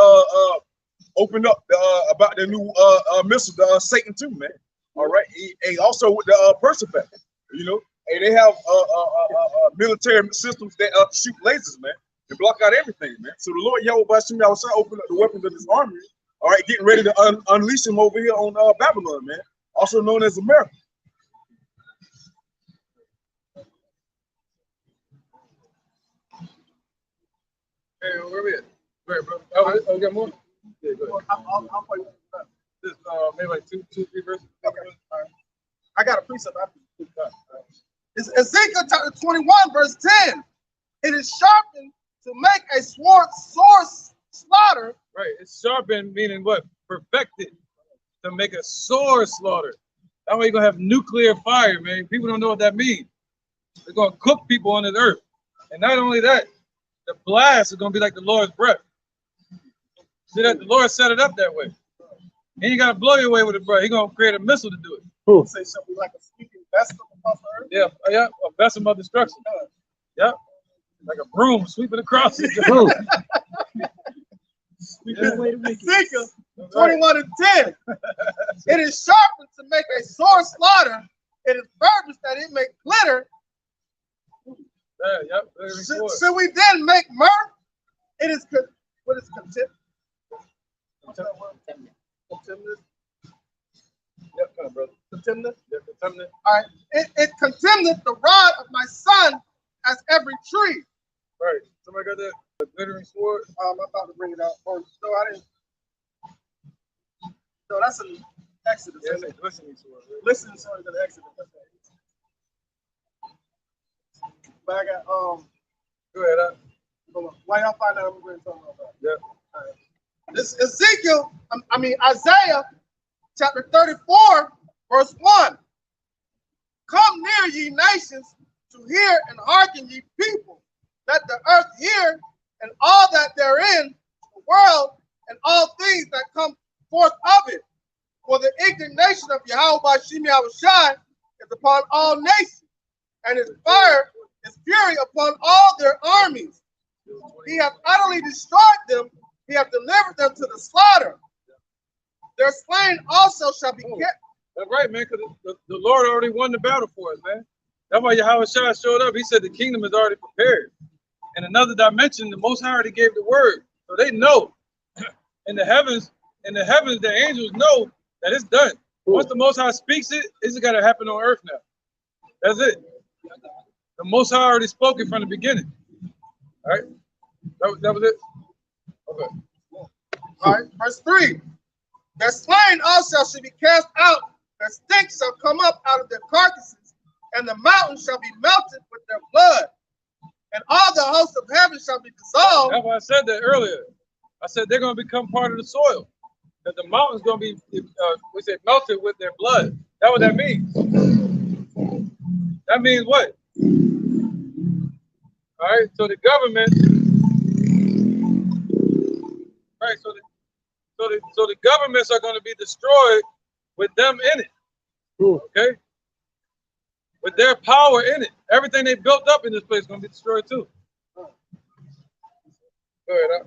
S8: opened up about the new missile, the Satan 2, man. All right, hey, also with the Persephone, you know, hey, they have military systems that shoot lasers, man, and block out everything, man. So the Lord Yahweh Bashim Yahweh opened up the weapons of his armory. All right, getting ready to unleash him over here on Babylon, man, also known as America.
S2: Hey, where we at? Where, bro? Oh, we got more? Yeah, go ahead.
S4: I'll play with that.
S2: Just maybe like two, 3 verses.
S4: Okay. All right. I got a precept after this. It's Ezekiel chapter 21, verse 10. It is sharpened to make a sword slaughter.
S2: Right. It's sharpened, meaning what? Perfected. To make a sword slaughter. That way you're going to have nuclear fire, man. People don't know what that means. They're going to cook people on the earth. And not only that, the blast is going to be like the Lord's breath. See that? The Lord set it up that way. And you got to blow your way with it, bro. He's going to create a missile to do it.
S4: Say something like a speaking vessel across the earth.
S2: Yeah, yeah, a vessel of destruction. Yep. Like a broom sweeping across it.
S4: Ezekiel 21 and 10. It is sharpened to make a sword slaughter. It is purposed that it may glitter.
S2: Yeah, yep.
S4: Should we then make mirth? It is what is contempt? Contempt.
S2: Yep, come on, brother.
S4: Contempt.
S2: Yep, contempt.
S4: All right. It contemneth the rod of my son as every tree.
S2: Right. Somebody got that? The glittering sword?
S4: I'm about to bring it out. No, I didn't. No, that's an Exodus.
S2: Yeah, it's a listening sword. Right?
S4: Listening sword is an Exodus. But I got
S2: Go ahead.
S4: Why y'all find out I'm going to talk about that?
S2: Yeah.
S4: All right. This Ezekiel, Isaiah chapter 34, verse 1. Come near, ye nations, to hear and hearken, ye people. Let the earth hear, and all that therein, the world, and all things that come forth of it. For the indignation of Yahweh Bashim Yahushai is upon all nations, and his fire is fury upon all their armies. He hath utterly destroyed them. He hath delivered them to the slaughter. Their slain also shall be kept.
S2: That's right, man, because the Lord already won the battle for us, man. That's why Yahweh Shai showed up. He said the kingdom is already prepared. In another dimension, the Most High already gave the word. So they know. In the heavens, the angels know that it's done. Once the Most High speaks it, it's got to happen on earth now. That's it. The Most High already spoke it from the beginning. All right? That was it? Okay.
S4: All right, verse 3. Their slain also shall be cast out, their stink shall come up out of their carcasses, and the mountains shall be melted with their blood, and all the hosts of heaven shall be dissolved.
S2: That's why I said that earlier. I said they're going to become part of the soil. That the mountain's going to be, melted with their blood. That's what that means. That means what? All right, so the government, right? So the governments are going to be destroyed with them in it. Okay, with their power in it. Everything they built up in this place is going to be destroyed too. Go ahead.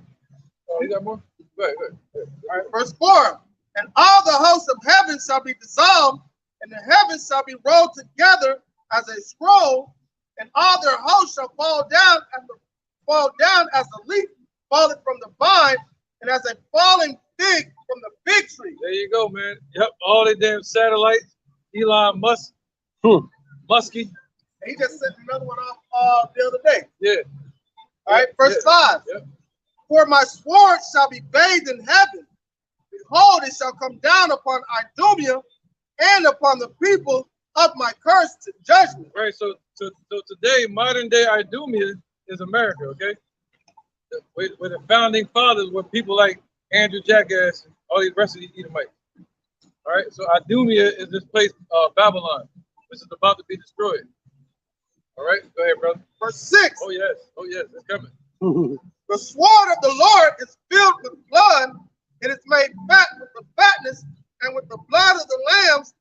S2: Oh, you got more? Go ahead.
S4: All right, verse 4. And all the hosts of heaven shall be dissolved, and the heavens shall be rolled together as a scroll, and all their hosts shall fall down as the leaf falling from the vine, and as a falling fig from the fig tree.
S2: There you go, man. Yep, all the damn satellites. Elon Musk, Muskie.
S4: He just sent another one off the other day.
S2: Yeah.
S4: All right, verse 5.
S2: Yep.
S4: For my sword shall be bathed in heaven. Behold, it shall come down upon Idumea and upon the people of my curse to judgment.
S2: Right. So today, modern day Idumea is America. Okay. Where the founding fathers were people like Andrew Jackass, and all these rest of these Edomites. All right. So Idumea is this place, Babylon, which is about to be destroyed. All right. Go ahead, brother.
S4: Verse 6.
S2: Oh yes. Oh yes. It's coming.
S4: The sword of the Lord is filled with blood, and it's made fat with the fatness and with the blood of the lambs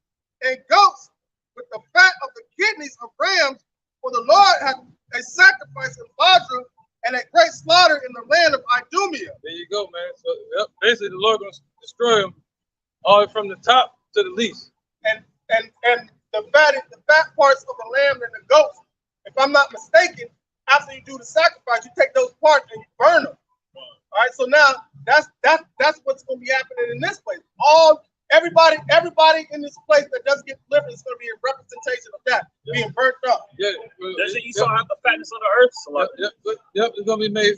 S4: and goats, with the fat of the kidneys of rams. For the Lord hath a sacrifice in Basra and a great slaughter in the land of Idumea.
S2: There you go, man. So yep, basically, the Lord going to destroy them all from the top to the least.
S4: And the fat parts of the lamb and the goats, if I'm not mistaken, after you do the sacrifice, you take those parts and you burn them. All right, so now that's what's going to be happening in this place. Everybody in this place that does get delivered is going to be a representation of that being burnt up.
S2: Yeah.
S6: Doesn't Esau have the fatness of the earth?
S2: Yep. It's going to be made.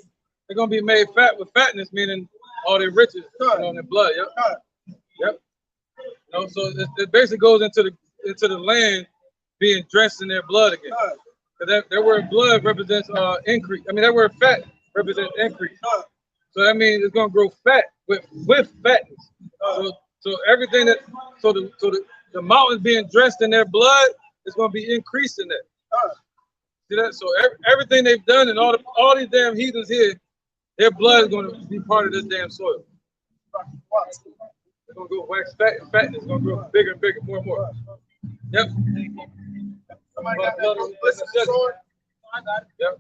S2: They're going to be made fat with fatness, meaning all their riches, their blood. Yep. So it basically goes into the land being dressed in their blood again. Because that word blood represents increase. I mean, that word fat represents increase. So that means it's going to grow fat with fatness. So everything the mountains being dressed in their blood is going to be increased in that. See that? So everything they've done and all these damn heathens here, their blood is going to be part of this damn soil. They're going to go wax fat, and fatness is going to grow bigger and bigger, more and more. Yep.
S4: Somebody got that sword? I got it.
S2: Yep.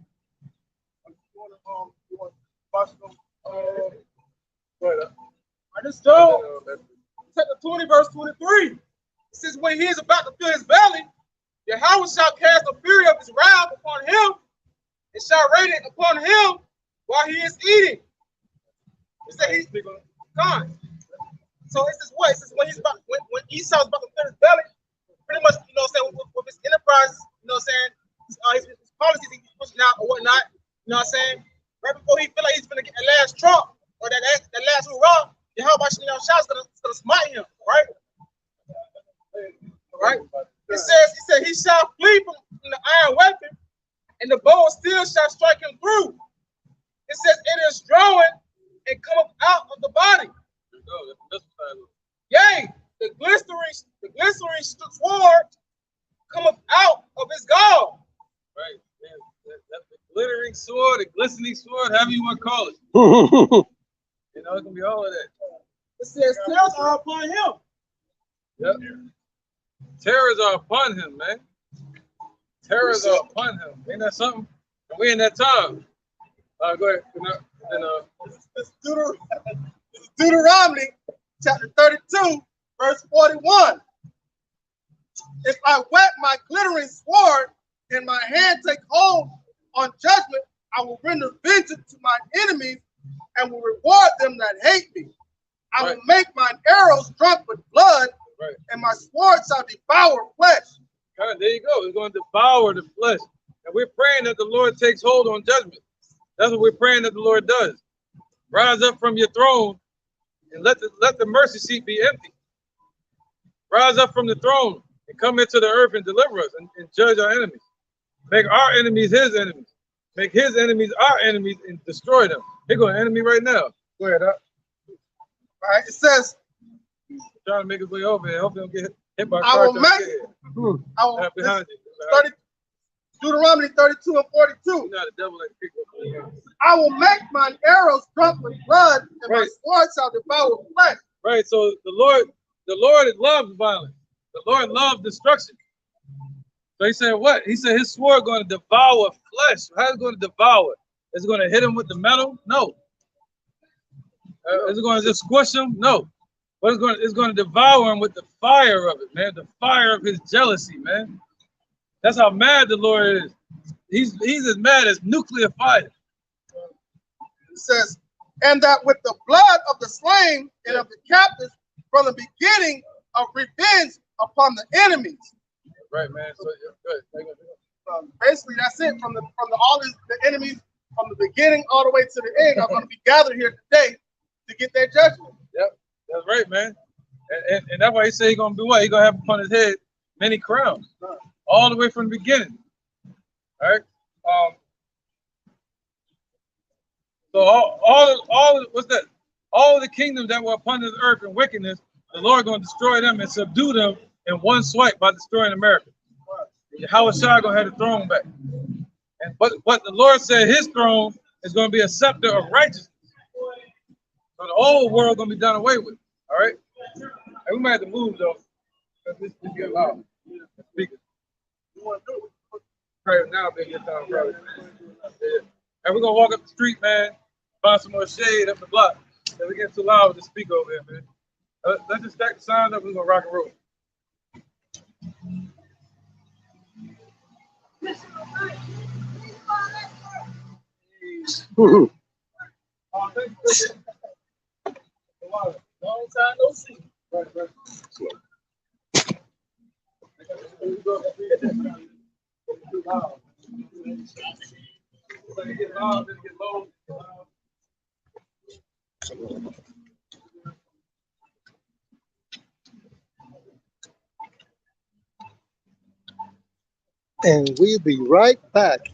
S4: Go ahead. I just told chapter 20, verse 23. It says, when he is about to fill his belly, Yahweh shall cast the fury of his wrath upon him, and shall rain it upon him while he is eating. It said he's gone. So it says what? It says when Esau is about to fill his belly, pretty much, you know what I'm saying, with his enterprises, you know what I'm saying, his policies he's pushing out or whatnot, you know what I'm saying, right before he feel like he's gonna get the last trump or that last hurrah, Yahweh is gonna smite him, right? Right? It said he shall flee from the iron weapon, and the bow of steel shall strike him through. It says it is drawing and come up out of the body. Yea, the glistening sword cometh out of his gall.
S2: Right. That's the glittering sword, the glistening sword, however you want to call it. You know, it's gonna be all of that.
S4: It says terrors are upon him.
S2: Yep. Terrors are upon him, man. Terrors are upon him. Ain't that something? And we in that time. Go ahead.
S4: It's Deuteronomy chapter 32, verse 41. If I wet my glittering sword and my hand take hold on judgment, I will render vengeance to my enemies and will reward them that hate me. I will make mine arrows drunk with blood, and my sword shall devour flesh.
S2: There you go. It's going to devour the flesh. And we're praying that the Lord takes hold on judgment. That's what we're praying that the Lord does. Rise up from your throne and let the mercy seat be empty. Rise up from the throne and come into the earth and deliver us and judge our enemies. Make our enemies his enemies. Make his enemies our enemies and destroy them. They're going to enemy right now. Go ahead, All
S4: right, it says,
S2: trying to make his way over here. Hope he don't get hit by a
S4: car. Deuteronomy 32 and 42. I will make mine arrows drunk with blood, and my sword shall devour flesh.
S2: Right. So the Lord loves violence. The Lord loves destruction. So he said what? He said his sword going to devour flesh. How's it going to devour? Is it going to hit him with the metal? No. Is it going to just squish him? No. But it's going to devour him with the fire of it, man. The fire of his jealousy, man. That's how mad the Lord is. He's as mad as nuclear fire.
S4: It says, and that with the blood of the slain and of the captives from the beginning of revenge upon the enemies.
S2: Right, man. So good.
S4: Basically, that's it. From all the enemies from the beginning all the way to the end are going to be gathered here today to get their judgment.
S2: Yep, that's right, man. And that's why he said he's going to be what? He's going to have upon his head many crowns, all the way from the beginning. All right. So all what's that? All the kingdoms that were upon this earth in wickedness, the Lord going to destroy them and subdue them in one swipe by destroying America. Yahushua going to have the throne back. But the Lord said his throne is going to be a scepter of righteousness. So the old world going to be done away with. All right. And we might have to move though. This get loud. Speakers. Right now, big time, probably. Yeah. And we're gonna walk up the street, man. Find some more shade up the block. Cause we get too loud with the speaker over here, man. Let's just stack the signs up. We're gonna rock and roll. Long time no see. Right.
S9: And we'll be right back.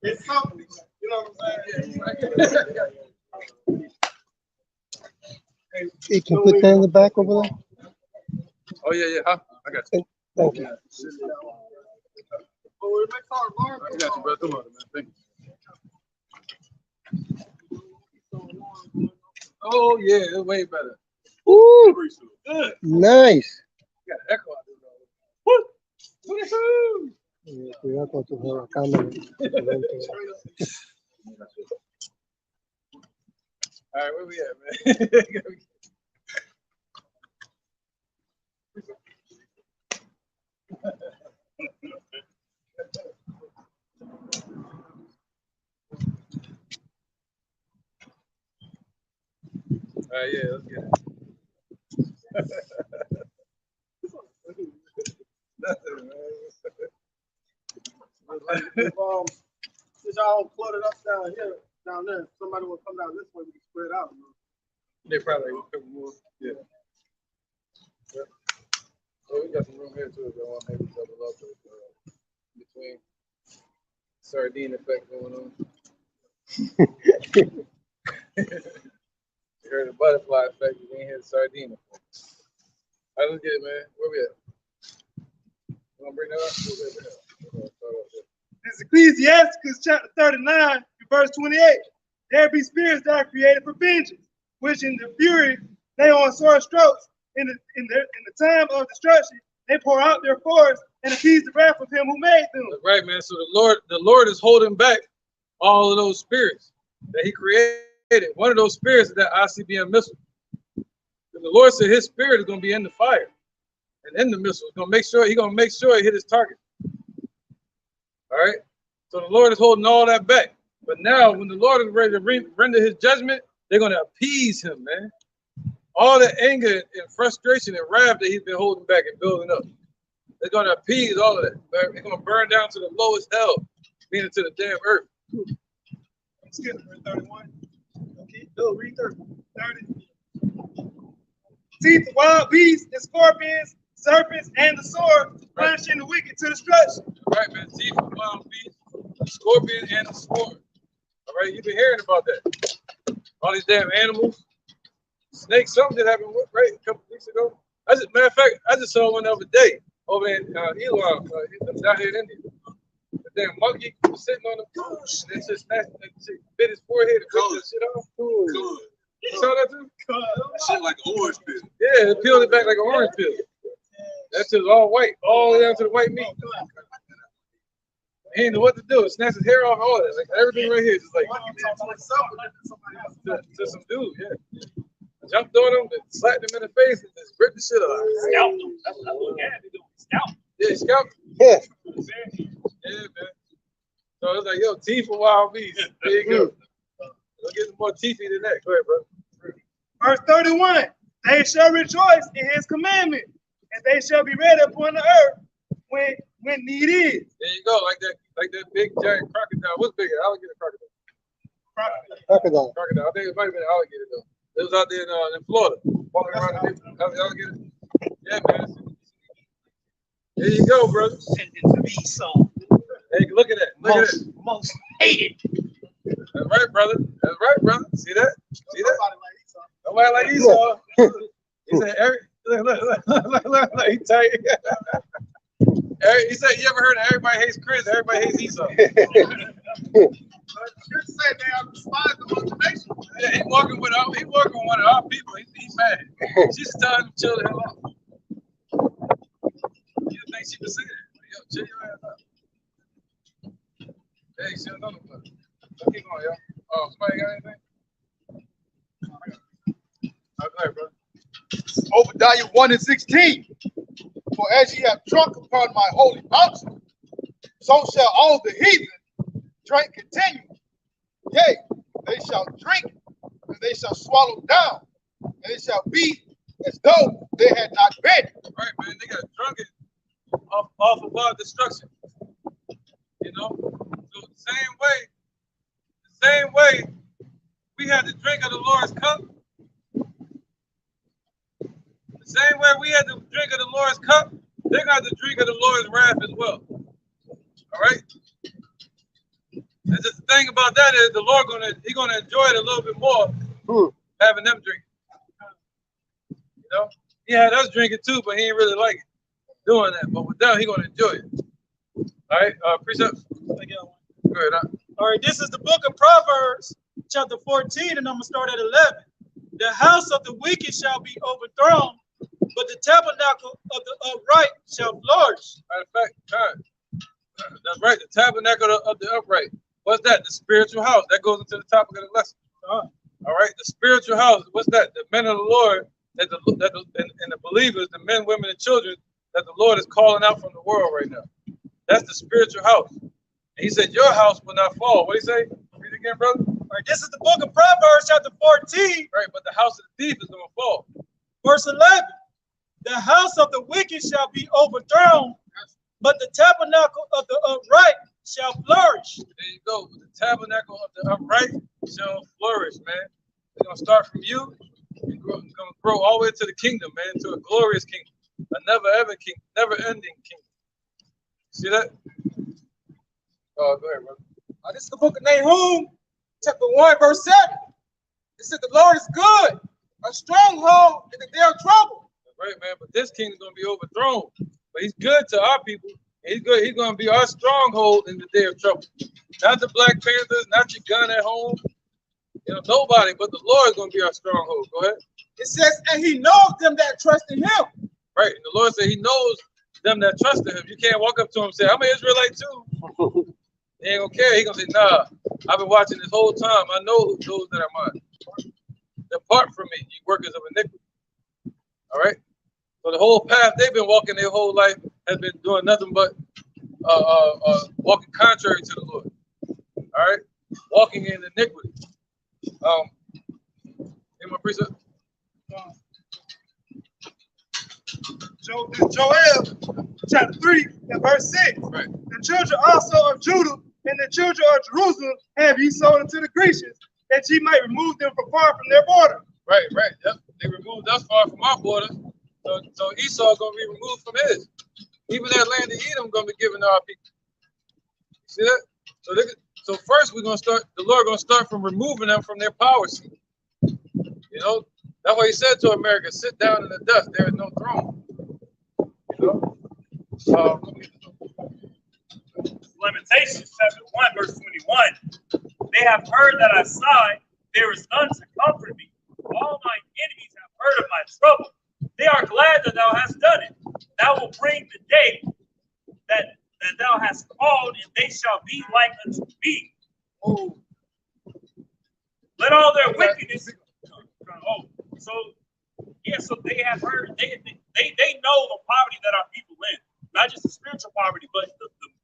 S4: It's company, you know what I'm saying?
S9: You can put that in the back over there.
S2: Oh yeah, huh? I got you.
S9: Thank you.
S2: I got you, bro. Come on, man. Thank you. Oh yeah, it's way better.
S9: Ooh,
S2: Good.
S9: nice.
S2: You got an echo out there, bro. Woo!
S9: Cuidado con tu cámara.
S2: All right, where we at, man? All right, yeah, let's get it. Nothing, man.
S4: Since y'all cluttered up down there, somebody will come down this way, we can spread out.
S2: They probably a couple more. Yeah. Yep. So we got some room here too if y'all want maybe double up between sardine effect going on. You heard the butterfly effect, you didn't hear the sardine effect. All right, let's get it, man. Where we at? You want to bring that up?
S5: It's Ecclesiastes chapter 39, verse 28. There be spirits that are created for vengeance, which in the fury they on sore strokes. In the time of destruction, they pour out their force and appease the wrath of him who made them.
S2: That's right, man. So the Lord is holding back all of those spirits that he created. One of those spirits is that ICBM missile. And the Lord said his spirit is going to be in the fire and in the missile. He's going to make sure he hit his target. All right. So the Lord is holding all that back. But now when the Lord is ready to render his judgment, they're going to appease him, man. All the anger and frustration and wrath that he's been holding back and building up, they're going to appease all of that. They're going to burn down to the lowest hell, meaning to the damn earth.
S5: Skip verse 31. Okay, no, read 30. Teeth of wild beasts and scorpions, serpents, and the sword, punishing the wicked to destruction.
S2: Right, man. Teeth of wild beasts, the scorpion, and the sword. All right, you've been hearing about that. All these damn animals. Snake, something that happened right a couple weeks ago. Matter of fact, I just saw one the other day over in Elon, down here in India. The damn monkey was sitting on the couch. They just snatched, bit his forehead and cut that shit off. You saw that too?
S8: That shit like an orange peel.
S2: Yeah, it peeled it back like an orange peel. That's just all white, all the way down to the white meat. He didn't know what to do. Snatched his hair off, all that. Like everything right here, just like to some dude, yeah. Jumped on him, and slapped him in the face, and just ripped the shit off.
S6: Scalped him. That's what they do. Scalped.
S2: Yeah, scalped.
S9: Yeah.
S2: Yeah, man. So it's like, yo, teeth for wild beasts. There you go. Don't get more teethy than that. Go ahead, bro.
S5: Verse 31, they shall rejoice in his commandment, and they shall be ready upon the earth when need is.
S2: There you go, like that big giant crocodile. What's bigger, alligator, crocodile?
S9: Crocodile.
S2: Crocodile. I think it might have been an alligator though. It was out there in Florida, walking around the alligator. Yeah, man. There you go, brother.
S3: Descendants of Esau.
S2: Hey, look at that. Look at that.
S3: Most hated.
S2: That's right, brother. That's right, brother. See that? See that? Nobody like Esau. He said, look, he tight. He said, you ever heard of everybody hates Chris, everybody hates Esau? Yeah, he walking with one of our people. He's mad. She's telling him to chill the hell out. You think she was saying that? Yo, chill your ass out. Hey, she don't know nobody. Keep going, yo. Oh, somebody got anything? Go ahead, bro.
S1: Obadiah 1:16. For as ye have drunk upon my holy mountain, so shall all the heathen drink continually. Yea, they shall drink, and they shall swallow down, and they shall be as though they had not been.
S2: Right, man. They got drunken off of our destruction. You know? So the same way we had to drink of the Lord's cup. The same way we had to drink of the Lord's cup, they're going to drink of the Lord's wrath as well. All right? And just the thing about that is the Lord he's gonna enjoy it a little bit more having them drink. You know? He had us drink it too, but he didn't really like it doing that. But with them, he's gonna enjoy it. All right, precepts. Go ahead.
S3: All right, this is the book of Proverbs, chapter 14, and I'm gonna start at 11. The house of the wicked shall be overthrown, but the tabernacle of the upright shall flourish.
S2: Matter of fact, that's right, the tabernacle of the upright. What's that? The spiritual house. That goes into the topic of the lesson. All right, the spiritual house. What's that? The men of the Lord, and the believers, the men, women, and children that the Lord is calling out from the world right now. That's the spiritual house. And he said, your house will not fall. What did he say? Read it again, brother.
S3: All right, this is the book of Proverbs, chapter 14.
S2: Right, but the house of the thief is going to fall.
S3: Verse 11. The house of the wicked shall be overthrown, but the tabernacle of the upright shall flourish.
S2: There you go. The tabernacle of the upright shall flourish, man. It's going to start from you. It's going to grow all the way to the kingdom, man, to a glorious kingdom. A never-ever kingdom, never-ending kingdom. See that? Go ahead, brother.
S10: This is the book of Nahum, chapter 1, verse 7. It said, the Lord is good, a stronghold in the day of trouble.
S2: Right, man, but this kingdom is going to be overthrown. But he's good to our people. He's good. He's going to be our stronghold in the day of trouble. Not the Black Panthers, not your gun at home. You know, nobody, but the Lord is going to be our stronghold. Go ahead.
S10: It says, and he knows them that trust in him.
S2: Right, and the Lord said he knows them that trust in him. You can't walk up to him and say, I'm an Israelite too. He ain't gonna care. He gonna say, nah, I've been watching this whole time. I know those that are mine. Depart from me, you workers of iniquity. All right? So the whole path they've been walking their whole life has been doing nothing but walking contrary to the Lord. All right? Walking in iniquity. Any more precept?
S5: Joel, chapter 3, and verse 6.
S2: Right.
S5: The children also of Judah and the children of Jerusalem have ye sold unto the Grecians, that ye might remove them from far from their border.
S2: Right. Yep. They removed us far from our border. So Esau is going to be removed from his. Even that land of Edom going to be given to our people. See that? So first we're going to start, the Lord going to start from removing them from their power seat. You know, That's why he said to America, sit down in the dust. There is no throne. You know?
S6: Lamentations chapter 1, verse 21. They have heard that I sigh, there is none to comfort me. All my enemies have heard of my trouble. They are glad that thou hast done it. Thou will bring the day that thou hast called, and they shall be like unto me. Oh. Let all their wickedness. Oh, so yeah, so they have heard. They know the poverty that our people in, not just the spiritual poverty, but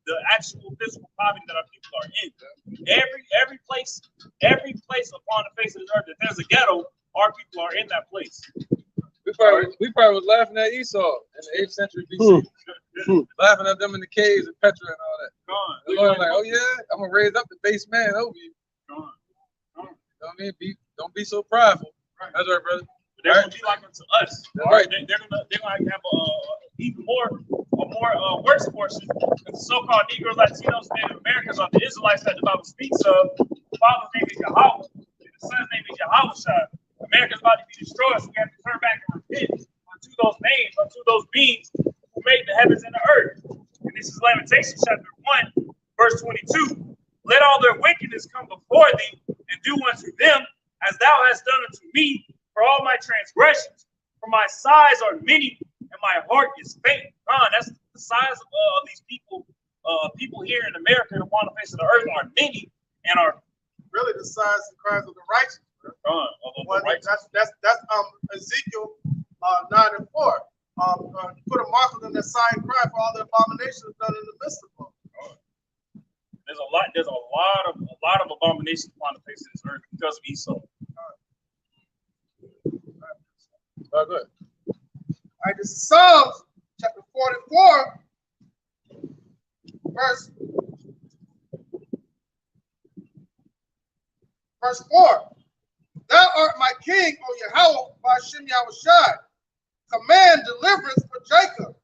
S6: the actual physical poverty that our people are in. Every place upon the face of the earth that there's a ghetto, our people are in that place.
S2: We probably was laughing at Esau in the 8th century BC. Laughing at them in the caves of Petra and all that. The Lord like, oh yeah, I'm gonna raise up the base man over you. You know what I mean? Don't be so prideful. Right. That's right, brother.
S6: But they're gonna be like unto us.
S2: That's right.
S6: They're gonna have even more worse portion. The so-called Negro, Latinos, Native Americans are the Israelites that the Bible speaks of. The father's name is Yahweh, and the son's name is Yahushua. America's about to be destroyed, so we have to turn back and repent unto those names, unto those beings who made the heavens and the earth. And this is Lamentations chapter 1, verse 22. Let all their wickedness come before thee, and do unto them as thou hast done unto me, for all my transgressions. For my sighs are many, and my heart is faint. That's the size of these people. People here in America and upon the face of the earth are many, and are
S4: really the size and cries of the righteous. That's Ezekiel 9 and 4. Put a mark on them that sigh and cry for all the abominations done in the midst of them.
S6: There's a lot of abominations upon the face of this earth because of Esau.
S2: All right, good.
S4: All right, this is Psalms chapter 44, verse 4. Thou art my king, O Yahweh, Ba'ashem Yahushai. Command deliverance for Jacob.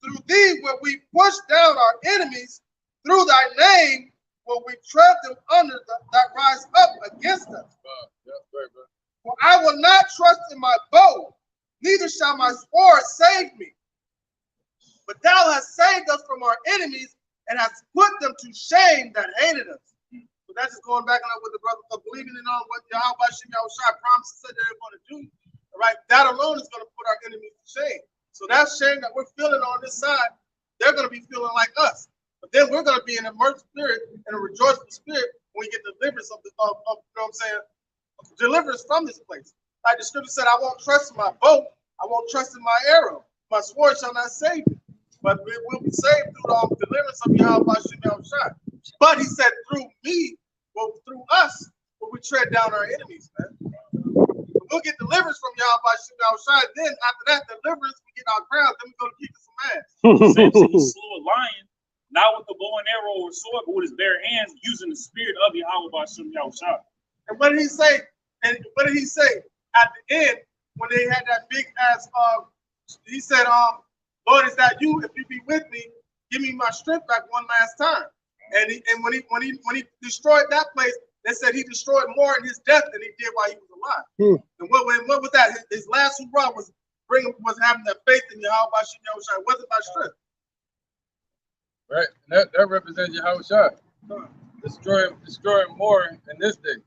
S4: Through thee will we push down our enemies. Through thy name will we tread them under that rise up against us. For I will not trust in my bow, neither shall my sword save me. But thou hast saved us from our enemies and hast put them to shame that hated us. So that's just going back on with the brother of believing in on what Yahweh Ba'ashem Yahushai promised said that they're going to do. All right, that alone is going to put our enemies to shame. So that shame that we're feeling on this side, they're going to be feeling like us. But then we're going to be in a immersed spirit and a rejoiceful spirit when we get deliverance of you know what I'm saying? Deliverance from this place. Like the scripture said, I won't trust in my bow, I won't trust in my arrow. My sword shall not save me. But we will be saved through the deliverance of Yahweh Ba'ashem Yahushai. But he said, through me, well, through us, will we tread down our enemies, man. We'll get deliverance from Yahweh Ba'ashem Yahushai. Then after that deliverance, we get our crown. Then we're going to kick some ass.
S6: Samson slew a lion, not with the bow and arrow or sword, but with his bare hands, using the spirit of Yahweh Ba'ashem Yahushai.
S4: And what did he say? And what did he say at the end when they had that big ass? He said, "Lord, is that you? If you be with me, give me my strength back one last time." And when he destroyed that place, they said he destroyed more in his death than he did while he was alive. And what was that? His last hurrah was having that faith in Yahweh Ba'ashem Yahushai. It wasn't by strength.
S2: Right. That represents Yahushua. Destroying more in this day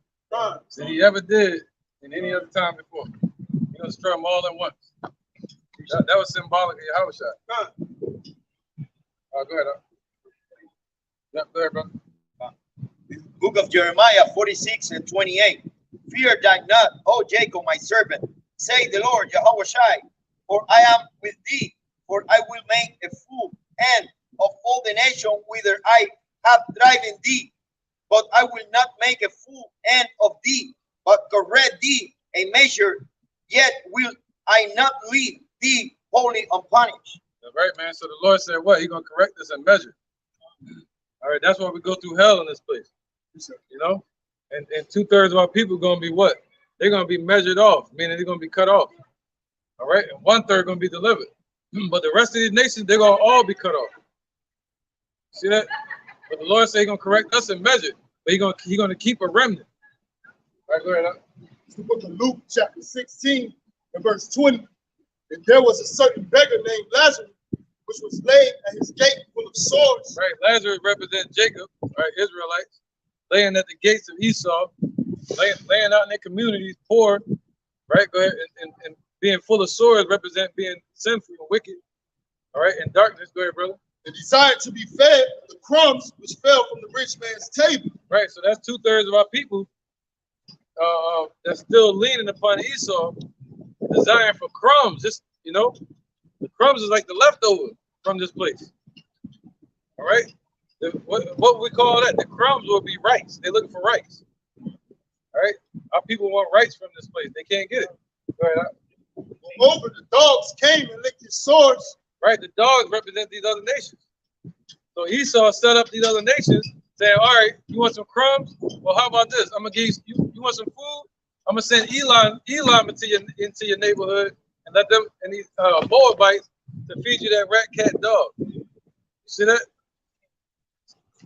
S2: than he ever did in any other time before. He's gonna destroy them all at once. That was symbolic of Yahushua. Go ahead. Yep, go ahead, brother.
S11: Book of Jeremiah 46 and 28. Fear thy not, O Jacob, my servant, say the Lord, Yahushai, for I am with thee, for I will make a full end of all the nation whither I have driven thee. But I will not make a full end of thee, but correct thee a measure, yet will I not leave thee wholly unpunished.
S2: That's right, man. So the Lord said what? He's going to correct us and measure. All right, that's why we go through hell in this place. You know? And 2/3 of our people are going to be what? They're going to be measured off, meaning they're going to be cut off. All right? And 1/3 going to be delivered. But the rest of these nations, they're going to all be cut off. See that? But the Lord said he's going to correct us and measure. But he's going to keep a remnant. All right, go ahead.
S1: It's the book of Luke, chapter 16, and verse 20. And there was a certain beggar named Lazarus, which was laid at his gate full of sores.
S2: Right, Lazarus represents Jacob, right, Israelites, laying at the gates of Esau, laying out in their communities, poor, right, go ahead, and being full of sores represent being sinful and wicked, all right, and darkness, go ahead, brother.
S1: And desired to be fed the crumbs which fell from the rich man's table.
S2: Right, so that's 2/3 of our people that's still leaning upon Esau, desiring for crumbs. Just, you know, the crumbs is like the leftover from this place. All right, what we call that? The crumbs will be rice. They're looking for rice. All right, our people want rice from this place. They can't get it. Go ahead.
S1: Moreover, the dogs came and licked his sores.
S2: Right, the dogs represent these other nations. So Esau set up these other nations, saying, all right, you want some crumbs? Well, how about this? I'm gonna give you want some food? I'm gonna send Elam into your neighborhood and let them and these Moabites to feed you that rat, cat, dog. You see that?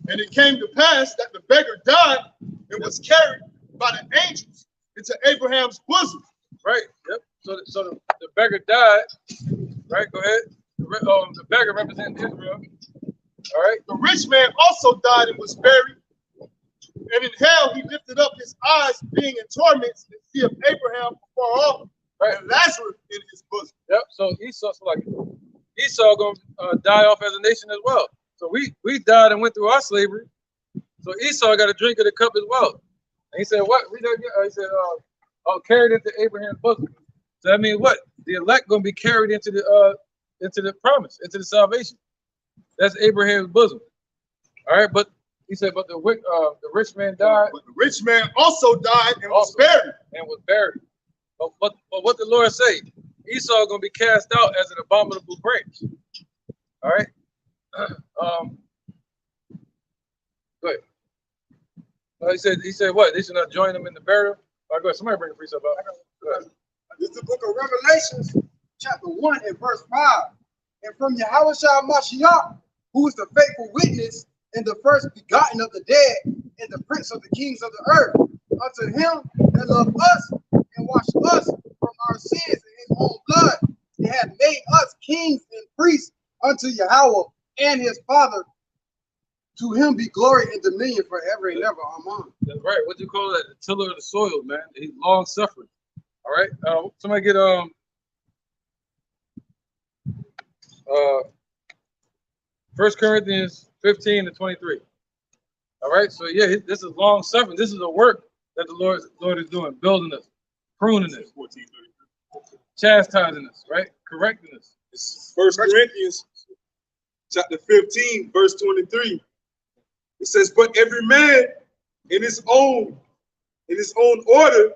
S1: And it came to pass that the beggar died and was carried by the angels into Abraham's bosom.
S2: Right. Yep. So the beggar died. Right. Go ahead. The beggar represents Israel. All right.
S1: The rich man also died and was buried. And in hell he lifted up his eyes, being in torments, and see of Abraham far off, right, and Lazarus in his bosom.
S2: Yep. So Esau gonna die off as a nation as well. So we died and went through our slavery. So Esau got a drink of the cup as well. And he said, what? He said, carried into Abraham's bosom. So that means what? The elect gonna be carried into the promise, into the salvation. That's Abraham's bosom. All right, but he said, but the rich man died.
S1: But the rich man also died and was buried.
S2: But what the Lord say? Esau gonna be cast out as an abominable branch. All right. Go ahead. He said what? They should not join him in the burial. All right, go ahead. Somebody bring a precept up. Go ahead.
S10: This is the book of Revelations, chapter 1 and verse 5. And from Yahushua Mashiach, who is the faithful witness and the first begotten of the dead and the prince of the kings of the earth, unto him that loved us and washed us from our sins in his own blood, and hath made us kings and priests unto Yahweh and his Father. To him be glory and dominion forever and ever. Amen.
S2: That's right. What do you call that? The tiller of the soil, man. He's long suffering. All right. Somebody get 1 Corinthians 15 to 23. All right. So yeah, this is long suffering. This is a work that the Lord is doing, building us, pruning us, chastising us, right, correcting us.
S8: It's 1 Corinthians chapter 15, verse 23. It says, but every man in his own order,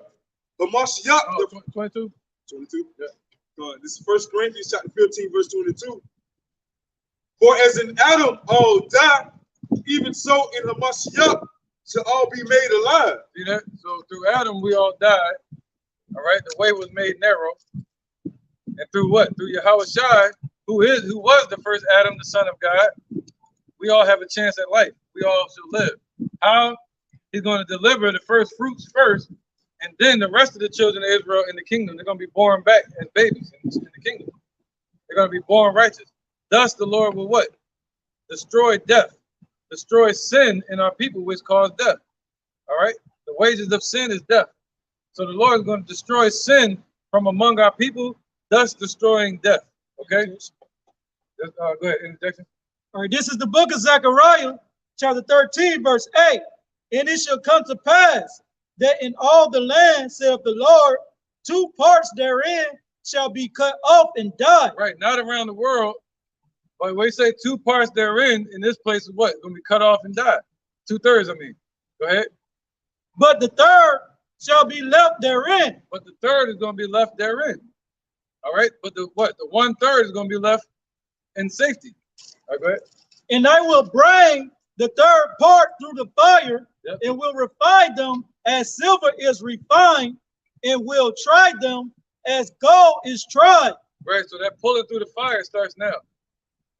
S8: the Mashiach.
S2: 22?
S8: 22? Yeah. This is 1 Corinthians chapter 15, verse 22. For as in Adam all die, even so in the Mashiach shall all be made alive.
S2: See that? So through Adam we all died. All right, the way was made narrow. And through what? Through Yahushua, who was the first Adam, the Son of God, we all have a chance at life. We all should live. How? He's going to deliver the first fruits first, and then the rest of the children of Israel in the kingdom, they're going to be born back as babies in the kingdom. They're going to be born righteous. Thus the Lord will what? Destroy death. Destroy sin in our people, which cause death. All right? The wages of sin is death. So the Lord is going to destroy sin from among our people, thus destroying death. Okay? Go ahead, interjection.
S3: All right, this is the book of Zechariah, chapter 13, verse 8. And it shall come to pass that in all the land, saith the Lord, 2 parts therein shall be cut off and die.
S2: Right, not around the world. But when you say 2 parts therein, in this place is what? Going to be cut off and die. 2/3, I mean. Go ahead.
S3: But the third shall be left therein.
S2: But the third is going to be left therein. All right. But the 1/3 is going to be left in safety. All right, go ahead.
S3: And I will bring the third part through the fire, and will refine them as silver is refined, and will try them as gold is tried.
S2: Right. So that pulling through the fire starts now.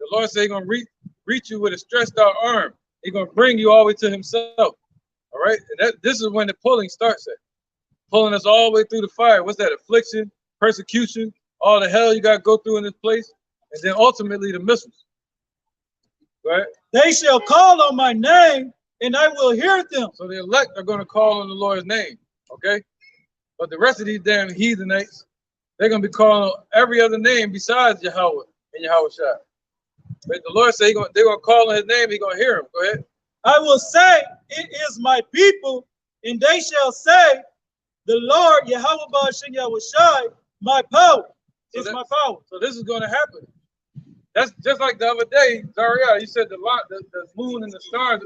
S2: The Lord said he's going to reach you with a stretched out arm. He's going to bring you all the way to himself. All right. And this is when the pulling starts at. pulling us all the way through the fire. What's that? Affliction, persecution, all the hell you got to go through in this place, and then ultimately the missiles. Right?
S3: They shall call on my name, and I will hear them.
S2: So the elect are going to call on the Lord's name, okay? But the rest of these damn heathenites, they're going to be calling on every other name besides Yahweh and Yahweh Shai. But the Lord said they're going to call on his name, he's going to hear him. Go ahead.
S3: I will say, it is my people, and they shall say, the Lord, Yahweh Ba'ashem Yahweh Shai, my power. It's my power.
S2: So this is going to happen. That's just like the other day, Zariah, you said the moon and the stars.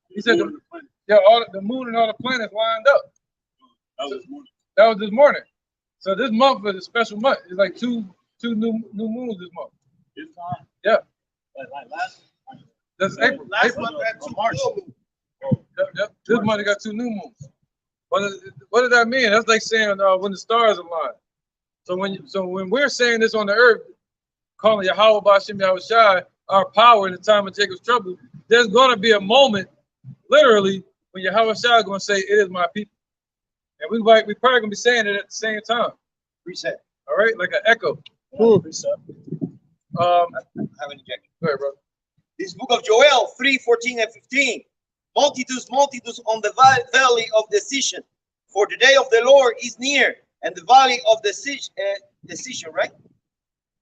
S2: He said the moon and all the planets lined up. That was this morning. So this month is a special month. It's like two new moons this month. Yeah. That's April.
S4: Last month had 2 March.
S2: Yep. This month got 2 new moons. What does that mean? That's like saying when the stars align. So when we're saying this on the earth, calling Yahweh Ba'ashem Yahweh Shai our power in the time of Jacob's trouble, there's going to be a moment, literally, when Yahweh Shai is going to say, "It is my people," and we probably going to be saying it at the same time.
S11: Reset.
S2: All right, like an echo.
S11: Reset. I have an injection.
S2: Go ahead, bro.
S11: This book of Joel 3:14 and 15. Multitudes, multitudes on the valley of decision. For the day of the Lord is near, and the valley of decision, right?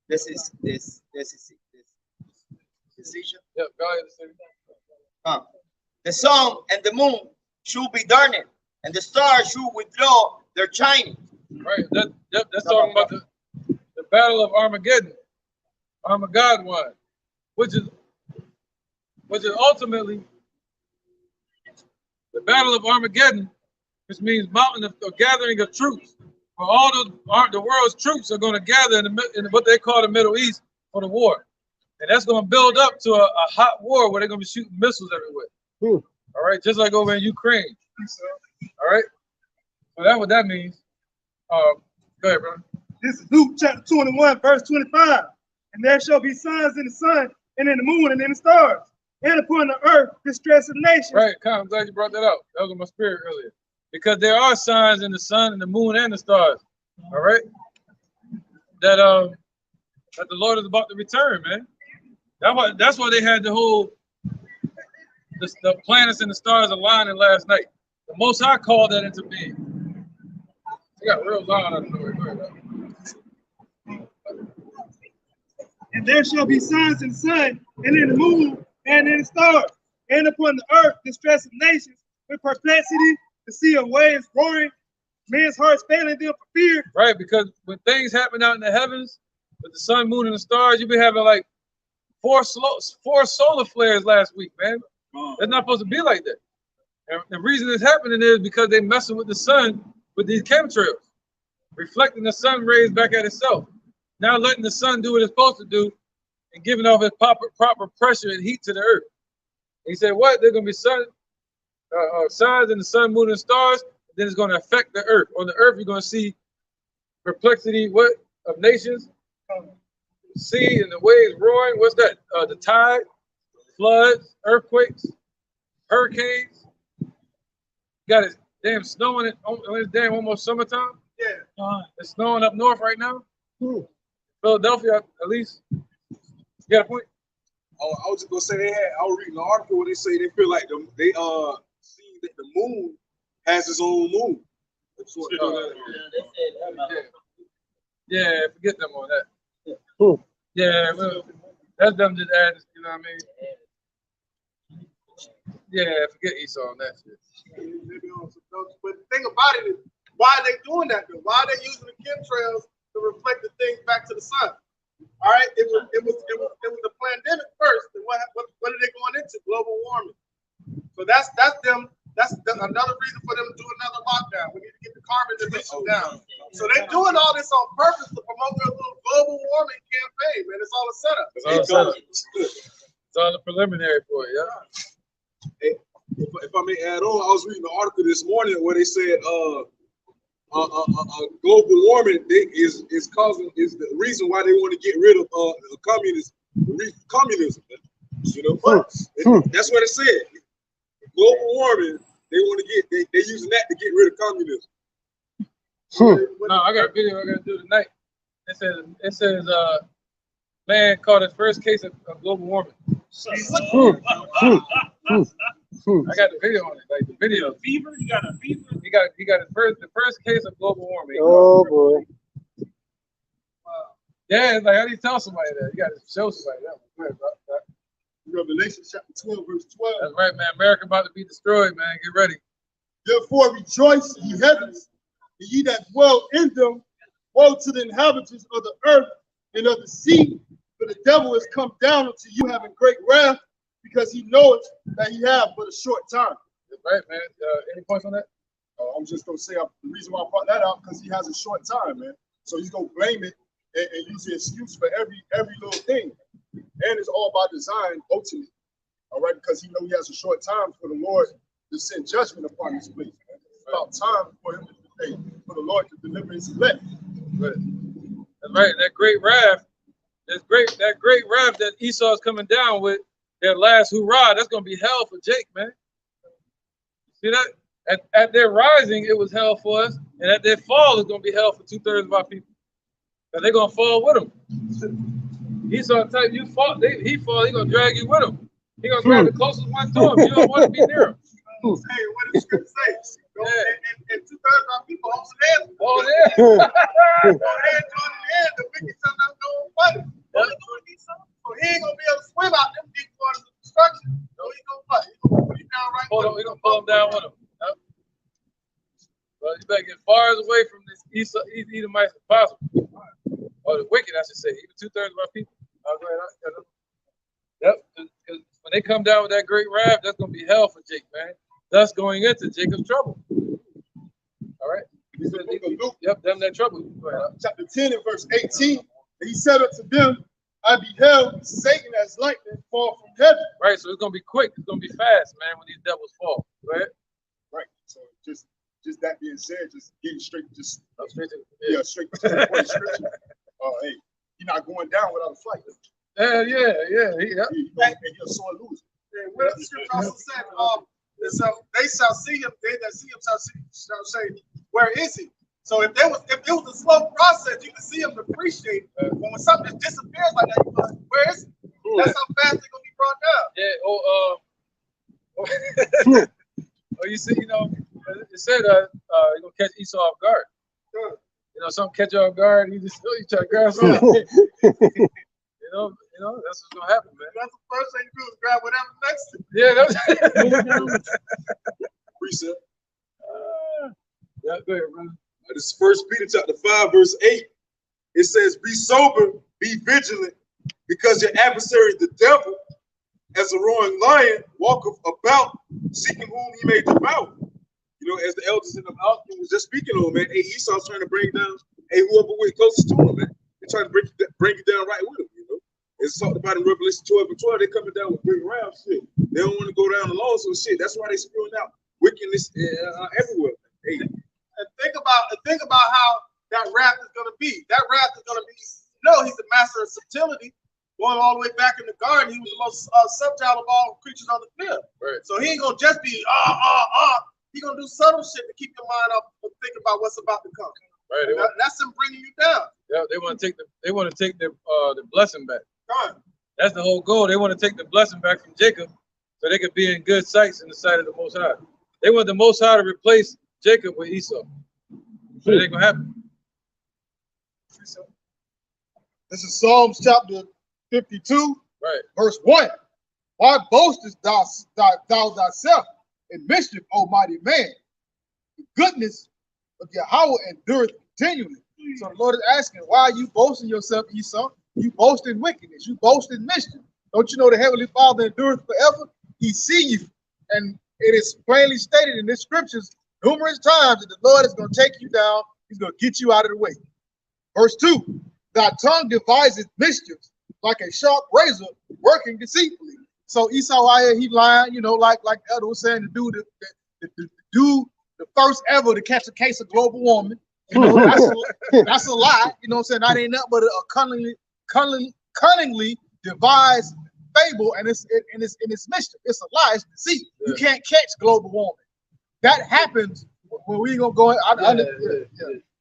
S11: This is decision.
S2: Yep, valley of decision.
S11: The sun and the moon should be darkened, and the stars should withdraw their shining.
S2: Right. That's talking about the battle of Armageddon. Armageddon one, which is ultimately the battle of Armageddon, which means mountain of gathering of troops. For all the world's troops are going to gather in what they call the Middle East for the war. And that's going to build up to a hot war where they're going to be shooting missiles everywhere. All right, just like over in Ukraine. All right, so that's what that means. Go ahead, brother.
S5: This is Luke chapter 21, verse 25. And there shall be signs in the sun, and in the moon, and in the stars, and upon the earth, distress of nations.
S2: Right, I'm glad you brought that up. That was in my spirit earlier. Because there are signs in the sun and the moon and the stars. All right, that the Lord is about to return, man. That's why they had the whole the planets and the stars aligning last night. The Most High called that into being. They got real loud out of nowhere.
S5: And there shall be signs in the sun, and in the moon, and in the stars, and upon the earth, distress of nations, with perplexity, the sea of waves roaring, men's hearts failing them for fear.
S2: Right, because when things happen out in the heavens, with the sun, moon, and the stars, you've been having like four solar flares last week, man. It's not supposed to be like that. And the reason it's happening is because they're messing with the sun with these chemtrails, reflecting the sun rays back at itself. Now letting the sun do what it's supposed to do and giving off its proper pressure and heat to the earth. And he said, what? There's going to be signs in the sun, moon, and stars. Then it's going to affect the earth. On the earth, you're going to see perplexity of nations, sea and the waves roaring. What's that? The tide, floods, earthquakes, hurricanes. Got it damn snowing. It's damn almost summertime.
S5: Yeah.
S2: It's snowing up north right now. Philadelphia, at least. You got a point?
S8: Oh, I was just gonna say I was reading an article where they say they feel like they see that the moon has its own moon.
S2: Yeah, forget them on that. Yeah, well, that's them just adding, you know what I mean? Yeah, forget Esau on that shit.
S4: But the thing about it is, why are they doing that though? Why are they using the chemtrails to reflect the things back to the sun? All right, it was the pandemic first, and what are they going into? Global warming. So that's them. That's another reason for them to do another lockdown. We need to get the carbon emissions down. So they're doing all this on purpose to promote their little global warming campaign, man. It's all a setup.
S2: It's all a preliminary for it, yeah.
S8: Hey, if I may add on, I was reading an article this morning where they said global warming is the reason why they want to get rid of communism. You know, that's what it said. Global warming They want to get they using that to get rid of communism.
S2: No, I got a video I got to do tonight. It says man caught his first case of global warming. I got the video on it, like the video.
S6: Fever? You got a fever?
S2: He got the first case of global warming.
S9: Oh boy.
S2: Yeah, it's like how do you tell somebody that? You got to show somebody that. Go ahead, bro.
S1: Revelation chapter 12, verse 12.
S2: That's right, man. America about to be destroyed, man. Get ready.
S1: Therefore rejoice, ye heavens, and ye that dwell in them. Woe to the inhabitants of the earth and of the sea, for the devil is come down unto you having great wrath, because he knoweth that he have but a short time.
S2: That's right, man. Any points on that?
S1: I'm just going to say the reason why I brought that out, because he has a short time, man. So he's going to blame it and use the excuse for every little thing. And it's all by design, ultimately. All right, because he knows he has a short time for the Lord to send judgment upon this place. It's about time for him for the Lord to deliver his elect.
S2: Right. That's right. That great wrath, that great wrath that Esau is coming down with, their last hurrah, that's gonna be hell for Jake, man. See that? At their rising, it was hell for us, and at their fall, it's gonna be hell for 2/3 of our people. But they're gonna fall with him. Esau type, you fall, he fall, he gonna drag you with him. He gonna grab the closest one to him. You don't want to be near him.
S4: Hey, what does the scripture say? And 2/3 of our people hold the hand.
S2: Oh yeah.
S4: The wicked shall not go fight. So he ain't gonna be able to swim out them deep waters of destruction. So he's gonna fight. He's gonna put him down right.
S2: He's gonna pull him down with him. Yep. Well, you better get far away from this Edomites as possible. Or the wicked, I should say. Even 2/3 of our people. Yep. Because when they come down with that great wrath, that's gonna be hell for Jake, man. Thus going into Jacob's trouble. All right. Yep, them that trouble.
S1: Chapter 10 and verse 18. And he said unto them, I beheld Satan as lightning fall from heaven.
S2: Right, so it's gonna be quick, it's gonna be fast, man, when these devils fall. Right?
S1: Right. So just that being said, just getting straight to
S2: straight to
S1: the point of scripture. Hey, you're not going down without a fight.
S2: Yeah.
S1: You're sore loser.
S4: And what the scripture also said, they shall see him, they that see him shall say, where is he? So if it was a slow process, you can see him appreciate. But when something just disappears like that, you're like, where is he? That's how fast they're gonna be brought down.
S2: Yeah. You see, it said you're gonna catch Esau off guard.
S4: Sure.
S2: Something catch you off guard, you try to grab something. That's what's gonna happen, man.
S4: That's the first thing you do is grab whatever's next to you.
S2: Yeah,
S8: Precept.
S2: Yeah, go ahead, brother.
S8: This is 1 Peter chapter 5, verse 8. It says, be sober, be vigilant, because your adversary, the devil, as a roaring lion, walketh about, seeking whom he may devour. As the elders in the house was just speaking on, man. Hey, Esau's trying to bring down, whoever we're closest to him, man. They're trying to bring you down right with him, It's talked about in Revelation 12 and 12, they're coming down with great wrath, shit. They don't want to go down alone, so shit. That's why they're spewing out wickedness everywhere. Hey.
S4: And think about how that wrath is going to be. That wrath is going to be, he's the master of subtlety. Going all the way back in the garden, he was the most subtle of all creatures on the field. Right. So he ain't going to just be, He's going to do subtle shit to keep your mind up and think about what's about to come. Right. That's him bringing you down.
S2: Yeah, they want to take the blessing back.
S4: Right.
S2: That's the whole goal. They want to take the blessing back from Jacob so they could be in good sights in the sight of the Most High. They want the Most High to replace Jacob with Esau. So it ain't gonna happen.
S1: This is Psalms chapter 52,
S2: right,
S1: verse 1. Why boastest thou thyself in mischief, O mighty man? The goodness of Yahweh endureth continually. So the Lord is asking, why are you boasting yourself, Esau? You boast in wickedness. You boast in mischief. Don't you know the Heavenly Father endureth forever? He see you. And it is plainly stated in the scriptures numerous times that the Lord is going to take you down. He's going to get you out of the way. Verse 2, thy tongue deviseth mischiefs like a sharp razor working deceitfully. So Esau out here, he lying, like the elder was saying, to do the first ever to catch a case of global warming. That's a lie. You know what I'm saying? That ain't nothing but a cunningly devised fable, and it's mischief. It's a lie. It's deceit. You can't catch global warming. that happens when we gonna go.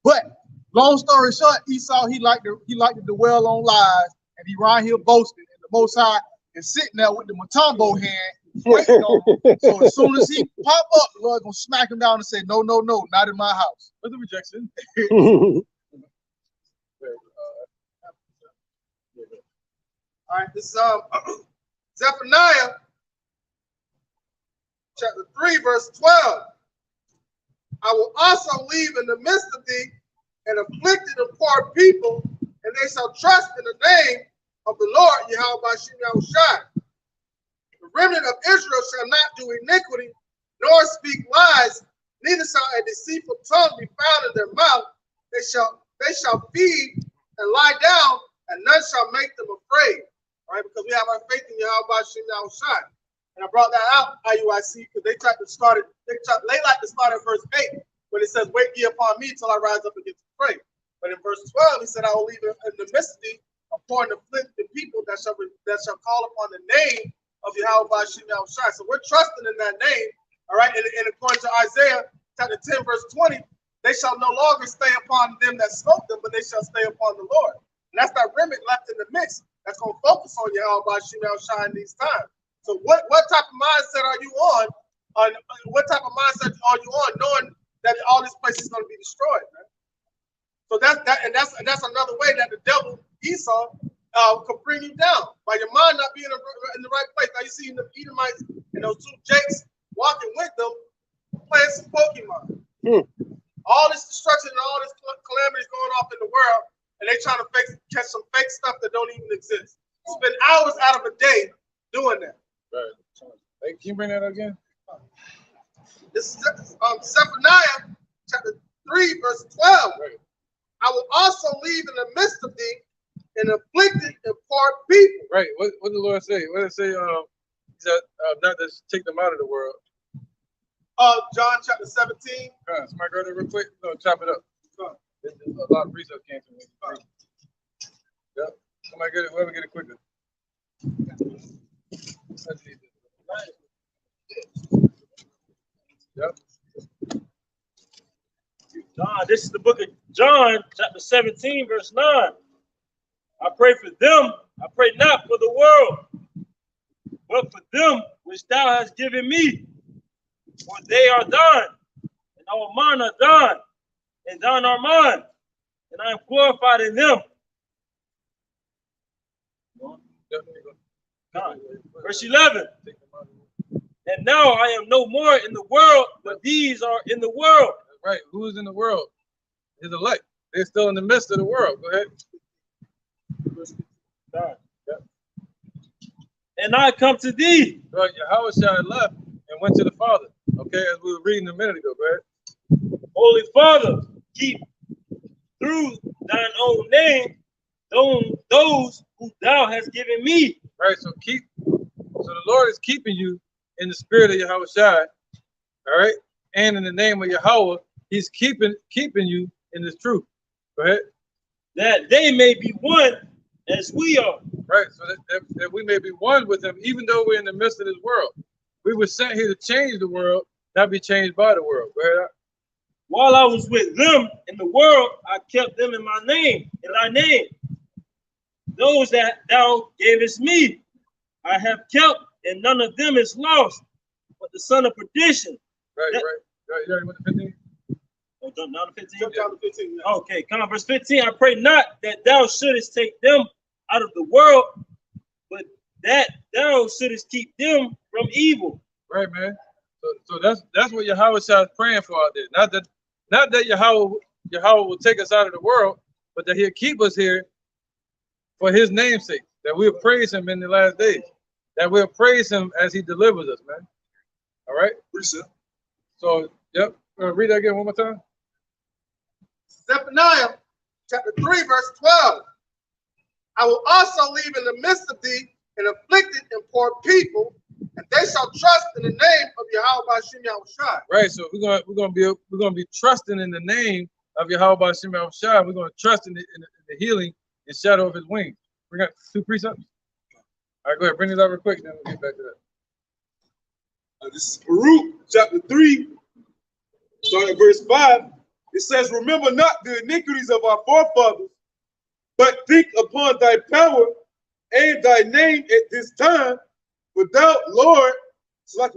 S1: But long story short, Esau he liked to dwell on lies, and he right here boasting, and the Most High is sitting there with the Matumbo hand waiting on him. So as soon as he pop up, the Lord gonna smack him down and say, no, no, no, not in my house.
S2: What's the rejection?
S4: All right, this is Zephaniah chapter 3, verse 12. I will also leave in the midst of thee an afflicted and poor people, and they shall trust in the name of the Lord Yahweh Bashim Yahushai. The remnant of Israel shall not do iniquity, nor speak lies, neither shall a deceitful tongue be found in their mouth. They shall feed and lie down, and none shall make them afraid. All right, because we have our faith in Yahweh Bashim Yahushai. And I brought that out, IUIC, because they like to start at verse 8, when it says, wait ye upon me till I rise up against the prey. But in verse 12, he said, I will leave in the midst of thee upon the afflicted people that shall call upon the name of Yahweh Bashim Yahushai. So we're trusting in that name, all right? And according to Isaiah chapter 10, verse 20, they shall no longer stay upon them that smote them, but they shall stay upon the Lord. And that's that remnant left in the midst that's going to focus on Yahweh Bashim Yahushai in these times. So what type of mindset are you on? What type of mindset are you on, knowing that all this place is going to be destroyed, man? So that's another way that the devil Esau could bring you down by your mind not being in the right place. Now you see the Edomites and those two Jakes walking with them, playing some Pokemon. All this destruction and all this calamity is going off in the world, and they trying to catch some fake stuff that don't even exist. Spend hours out of a day doing that.
S2: Right. Hey, can you bring that up again?
S4: This is Zephaniah chapter 3, verse 12.
S2: Right.
S4: I will also leave in the midst of thee an afflicted and poor people.
S2: Right. What did the Lord say? What did it say? He said, not to take them out of the world.
S4: John chapter 17.
S2: Somebody go there real quick. No, chop it up. There's a lot of research came to me. Yep. Somebody get it. Whoever get it quicker. Yep.
S6: John, this is the book of John, chapter 17, verse 9. I pray for them. I pray not for the world, but for them which thou hast given me. For they are thine, and our mine are thine, and thine are mine, and I am glorified in them. Verse 11. And now I am no more in the world, but these are in the world.
S2: Right. Who's in the world? His elect. They're still in the midst of the world. Go ahead.
S6: And I come to thee.
S2: Right. Yahushua left and went to the Father. Okay, as we were reading a minute ago. Go ahead.
S6: Holy Father, keep through thine own name those who thou hast given me.
S2: Right. So the Lord is keeping you in the spirit of Yahushua. All right. And in the name of Yahweh, he's keeping you in this truth. Go ahead.
S6: That they may be one as we are.
S2: Right. So that we may be one with him, even though we're in the midst of this world. We were sent here to change the world, not be changed by the world. Go ahead.
S6: While I was with them in the world, I kept them in my name, in thy name. Those that thou gavest me, I have kept, and none of them is lost, but the son of perdition.
S2: Right. You already went to 15?
S6: Oh, down to 15?
S4: Jump down to 15. Yeah.
S6: Okay, come on, verse 15. I pray not that thou shouldest take them out of the world, but that thou shouldest keep them from evil.
S2: Right, man. So that's what Yahweh is praying for out there. Not that Yahweh will take us out of the world, but that he'll keep us here for his name's sake, that we'll praise him in the last days, that we'll praise him as he delivers us, man. All right? So, yep. Read that again one more time.
S4: Zephaniah chapter 3, verse 12. I will also leave in the midst of thee an afflicted and poor people, and they shall trust in the name of Yahweh Bashim Yahushai.
S2: Right. So we're gonna be trusting in the name of Yahweh Bashim Yahushai. We're gonna trust in the healing and shadow of his wings. We got 2 precepts. All right, go ahead. Bring it up real quick, then we'll get back to that.
S8: This is Baruch chapter 3, So in verse 5, it says, remember not the iniquities of our forefathers, but think upon thy power and thy name at this time. For thou, Lord,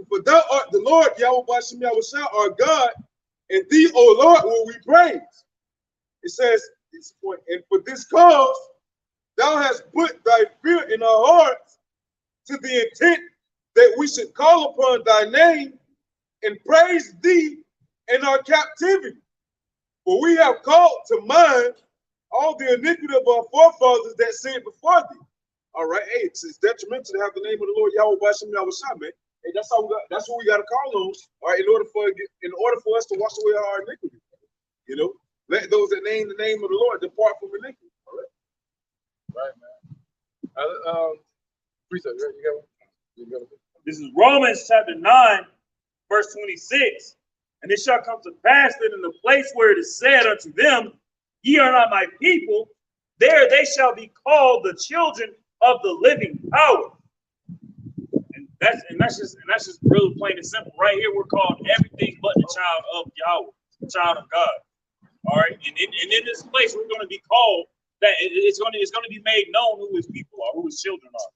S8: for thou art the Lord, Yahweh Bashem Yahushua, our God, and thee, O Lord, will we praise. It says, and for this cause, thou hast put thy fear in our hearts to the intent that we should call upon thy name and praise thee in our captivity. For we have called to mind all the iniquity of our forefathers that sinned before thee. All right, hey, it's detrimental to have the name of the Lord Yahweh Bashem Yahushua, man. Hey, that's what we got to call on. All right, in order for us to wash away our iniquity. You know, let those that name the name of the Lord depart from iniquity. All right, man. Precept, right? You got one?
S6: This is Romans chapter 9, verse 26. And it shall come to pass that in the place where it is said unto them, ye are not my people, there they shall be called the children of the living power. And that's just really plain and simple. Right here, we're called everything but the child of Yahweh, the child of God. All right, and in this place, we're going to be called that it's going to be made known who his people are, who his children are.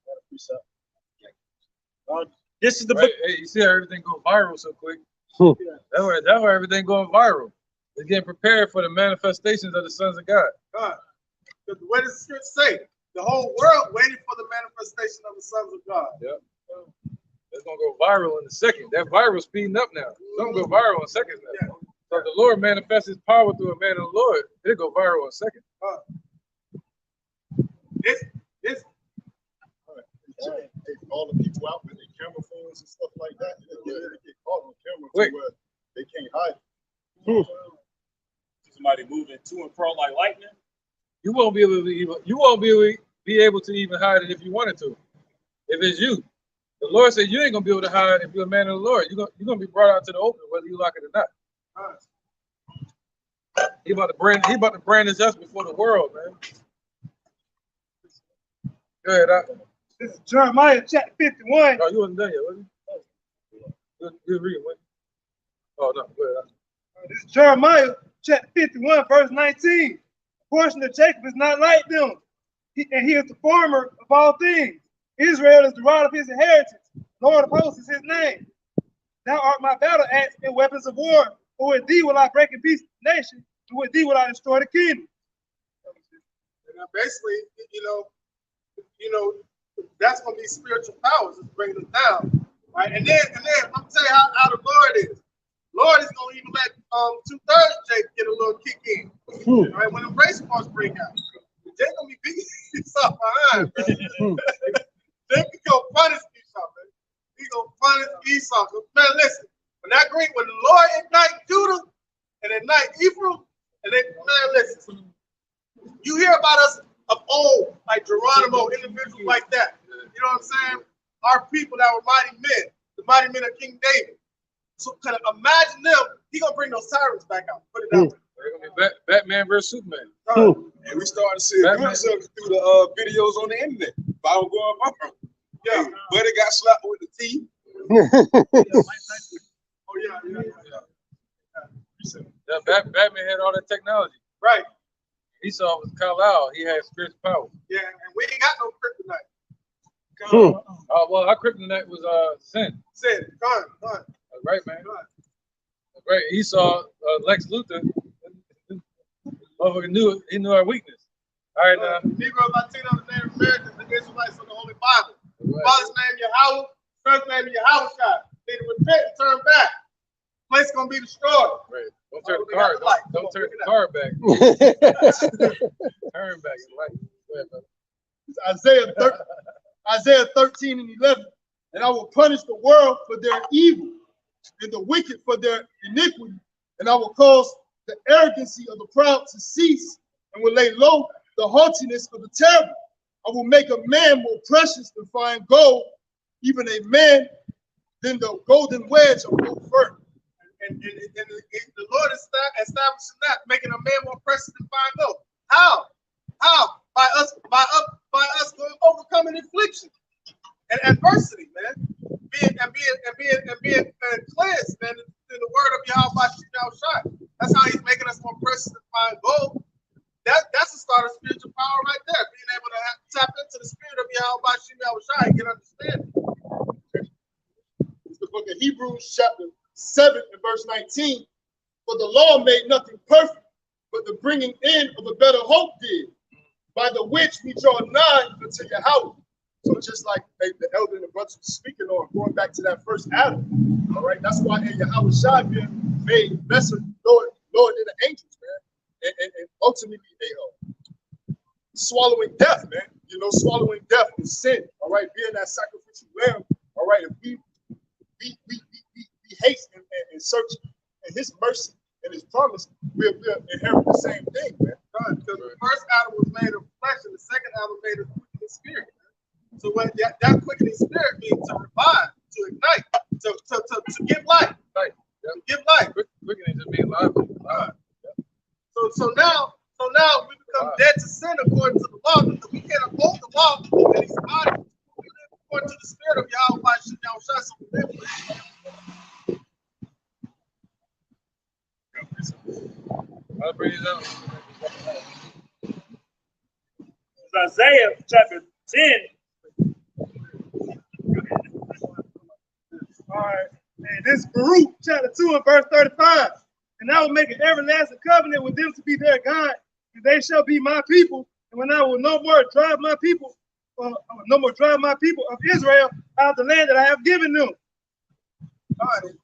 S6: This is the book.
S2: Hey, you see how everything go viral so quick? That's why everything going viral. They're getting prepared for the manifestations of the sons of God.
S4: Because what does the scripture say? The whole world waiting for the manifestation of the sons of God.
S2: Yep. It's gonna go viral in a second. That viral speeding up now. It's gonna go viral in seconds now. Yeah. So if the Lord manifests his power through a man of the Lord, it'll go viral in a second.
S1: All the people out with their camera phones and stuff like that, they get caught on camera to where they can't hide.
S6: Somebody moving to and fro like lightning.
S2: You won't be able to even hide it if you wanted to. If it's you, the Lord said you ain't gonna be able to hide if you're a man of the Lord. You're gonna be brought out to the open whether you like it or not. He about to brand us before the world, man. Go ahead,
S5: This is Jeremiah chapter 51.
S2: Oh, you wasn't done yet, was you? Good reading, wasn't you? Oh, no, go ahead.
S5: This is Jeremiah chapter 51, verse 19. The portion of Jacob is not like them, and he is the former of all things. Israel is the rod of his inheritance. Lord of hosts is his name. Thou art my battle axe and weapons of war. For with thee will I break in pieces the nation, and with thee will I destroy the kingdom.
S4: And basically, you know, that's going to be spiritual powers that's bringing us down, right? And then I'm gonna tell you how the Lord is. Lord is going to even let 2/3 Jake get a little kick in, right? When the race wars break out, Jake gonna be beating himself behind. Jake can go punish Esau, man. He gonna punish Esau. Man, listen, when the Lord ignite Judah and ignite Ephraim, and then man, listen, you hear about us of old, like Geronimo, individuals like that. You know what I'm saying? Our people that were mighty men, the mighty men of King David. So kind of imagine them, he gonna bring those tyrants back out. Put it down.
S2: They're gonna be Batman versus Superman.
S8: And we started to see a glimpse of it through the videos on the internet. Viral going viral. Yeah, Buddy got slapped with the teeth.
S2: Batman had all that technology.
S4: Right.
S2: Esau was Kal-El. He had spiritual power.
S4: Yeah, and we ain't got no kryptonite.
S2: Well, our kryptonite was sin.
S4: Sin. Gone.
S2: Right, man. Right. Esau, Lex Luthor, he knew our weakness. All right, now.
S4: Negro, Latino, the Native Americans, the Israelites of the Holy Bible. Right. Father's name Yahweh, son's name Yahweh Shai. They repent and turn back. Place gonna be destroyed.
S2: Right. Don't turn the car. Don't turn the car back. Turn back.
S1: Right. Isaiah 13 and 11. And I will punish the world for their evil and the wicked for their iniquity. And I will cause the arrogancy of the proud to cease and will lay low the haughtiness of the terrible. I will make a man more precious than fine gold, even a man than the golden wedge of gold fur.
S4: And the Lord is establishing that, making a man more precious than fine gold. How? By us overcoming affliction and adversity, man. Being cleansed, man, in the word of Yahweh part of spiritual power right there. Being able to tap into the spirit of Yahweh Shem Yahushua and get understanding.
S1: It's the book of Hebrews, chapter 7 and verse 19. For the law made nothing perfect, but the bringing in of a better hope did, by the which we draw nigh unto Yahweh. So just like the elder and the brothers were speaking on, going back to that first Adam, all right, that's why Yahweh Shai being made lesser Lord than the angels, man, and ultimately swallowing death, man. You know, swallowing death and sin, all right, being that sacrificial lamb, all right. If we haste and search in His mercy and His promise, we'll inherit the same thing, man.
S4: Because the first Adam was made of flesh, and the second Adam made of quickening spirit. So what that quickening spirit means to revive, to ignite, to give life,
S2: Right.
S4: to give life.
S2: Quickening just mean life.
S4: So now we become dead to sin according to the law, because we can't uphold the law in these bodies. We live according to the spirit of Yahweh Shem Yahushua, so we live with it.
S2: I'll bring it up.
S6: Isaiah chapter 10.
S5: All right. And this is Baruch chapter 2 and verse 35. And I will make an everlasting covenant with them to be their God, and they shall be my people. And when I will no more drive my people of Israel out of the land that I have given them.
S4: All right. And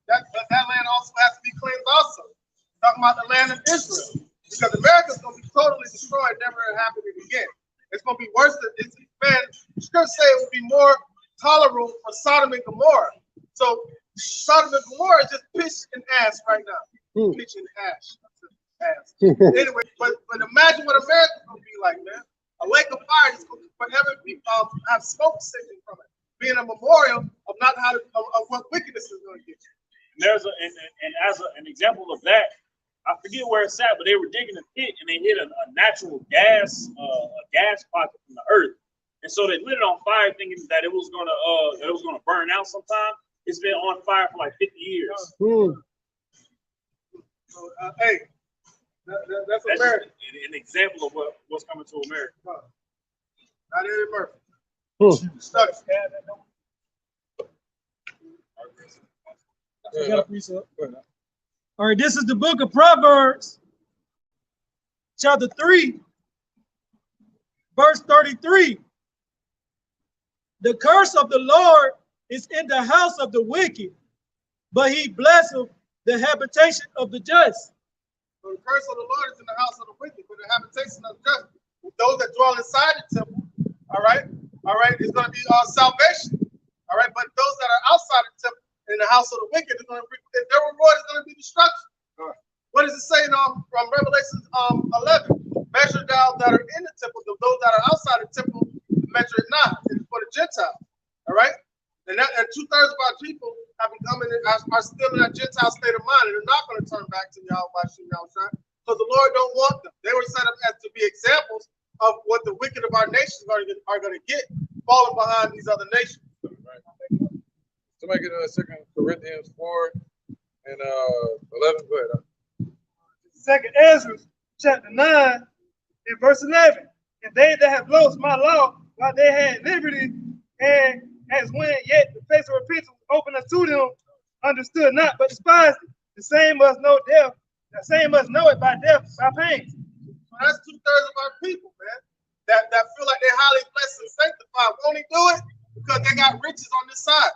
S4: that land also has to be cleansed also. Talking about the land of Israel. Because America's going to be totally destroyed, never happening again. It's going to be worse than it's, man, scripture say it will be more tolerable for Sodom and Gomorrah. So Sodom and Gomorrah is just pitch and ash right now. Pitch and ash. Anyway, but imagine what America's going to be like, man. A lake of fire is going to forever be, have smoke sitting from it, being a memorial of not how of what wickedness is going to get you.
S6: And there's an example of that. I forget where it's at, but they were digging a pit and they hit a natural gas, pocket from the earth, and so they lit it on fire, thinking that it was gonna burn out sometime. It's been on fire for like 50 years.
S4: So, hey, that's America.
S6: An example of what's coming to America.
S4: Not Eddie Murphy. Stuck.
S3: All right, this is the book of Proverbs, chapter 3, verse 33. The curse of the Lord is in the house of the wicked, but He blesseth the habitation of the just.
S4: So the curse of the Lord is in the house of the wicked, but the habitation of the just. Those that dwell inside the temple, all right, is going to be salvation, all right. But those that are outside the temple, in the house of the wicked, their reward is going to be destruction. What does it say from Revelation 11? Measure thou that are in the temple, those that are outside the temple, measure it not. It's for the Gentiles. All right? And 2/3 of our people have become are still in that Gentile state of mind, and they're not going to turn back to Yahweh Shem Yahushua, because the Lord don't want them. They were set up as to be examples of what the wicked of our nations are going to get, falling behind these other nations.
S2: Somebody get 2 Corinthians 4 and 11. Go ahead.
S5: 2 Ezra chapter 9 and verse 11. And they that have lost my law while they had liberty, and as when yet the face of repentance was open unto them, understood not, but despised it. The same must know death. The same must know it by death, by pain.
S4: So that's 2/3 of our people, man, that feel like they're highly blessed and sanctified. Won't He do it? Because they got riches on this side.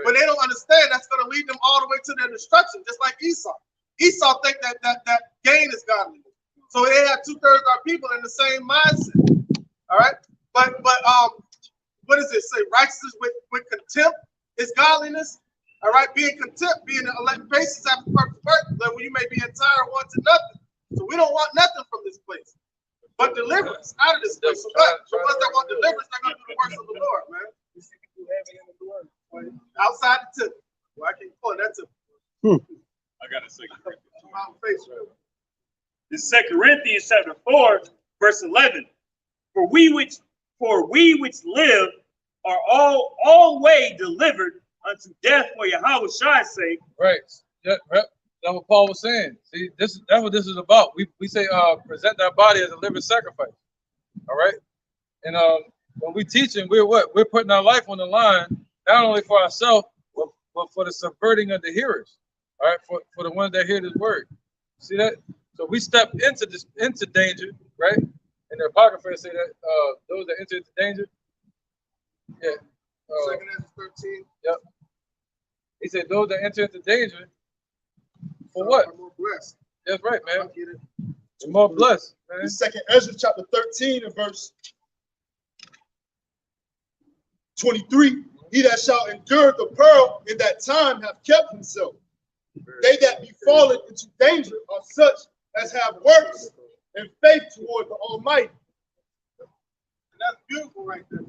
S4: But they don't understand that's going to lead them all the way to their destruction, just like Esau. Esau think that gain is godliness. So they have 2/3 of our people in the same mindset. All right, but what does it say? Righteousness with contempt is godliness. All right, being contempt, being elect patience after perfect work, when you may be entire want to nothing. So we don't want nothing from this place, but deliverance out of this place. So what? For us that want deliverance, they're going to do the works of the Lord, man. Outside the temple. Well, I can't pull that temple.
S6: I got a second. This 2 Corinthians chapter 4, verse 11. For we which live are always delivered unto death for Yahweh Shai's sake.
S2: Right. Yeah, That's what Paul was saying. See, that's what this is about. We say present our body as a living sacrifice. All right. And when we teaching, we're putting our life on the line, not only for ourselves, but for the subverting of the hearers. All right, for the ones that hear this word. See that? So we step into danger, right? And the Apocrypha say that those that enter into danger. Yeah.
S4: 2 Ezra 13.
S2: Yep. He said those that enter into danger. For what?
S4: More blessed.
S2: That's right, man. You're more blessed, man.
S8: In 2 Ezra chapter 13 and verse 23, he that shall endure the peril in that time have kept himself. They that be fallen into danger are such as have works and faith toward the Almighty.
S4: And that's beautiful right there,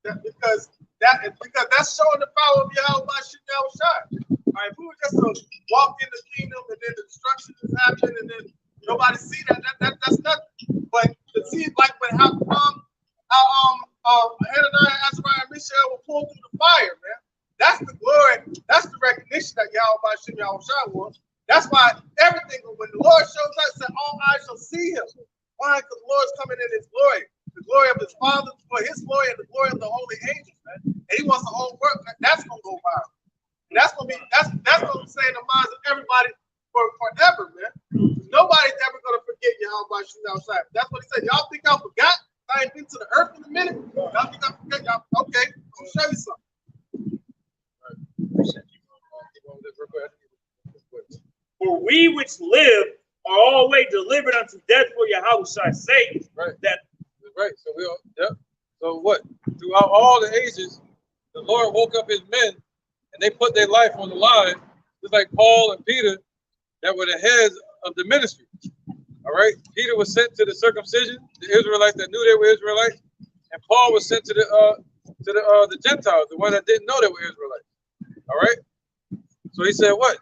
S4: because that's showing the power of Yahweh by Shai. All right, if we were just to walk in the kingdom and then the destruction is happening and then nobody see that's nothing. But to see like when Hananiah, Azariah, and Mishael were pulled through the fire, man. That's the glory. That's the recognition that Yahweh Shai wants. That's why everything, when the Lord shows up, said, all eyes shall see him. Why? Because the Lord's coming in his glory. The glory of his Father, for his glory, and the glory of the holy angels, man. And he wants the whole work. That's going to go viral. And that's going to be stay in the minds of everybody forever, man. Nobody's ever going to forget Yahweh Shai. That's what he said. Y'all think I forgot? I ain't been to the earth in a minute. Y'all think I forget? Y'all, okay, I'm going to show you something.
S6: For we which live are always delivered unto death for Yahweh's sake.
S2: Right.
S6: That
S2: right. So we all, yep. So what? Throughout all the ages, the Lord woke up his men and they put their life on the line, just like Paul and Peter, that were the heads of the ministry. All right. Peter was sent to the circumcision, the Israelites that knew they were Israelites, and Paul was sent to the Gentiles, the ones that didn't know they were Israelites. All right. So he said, what?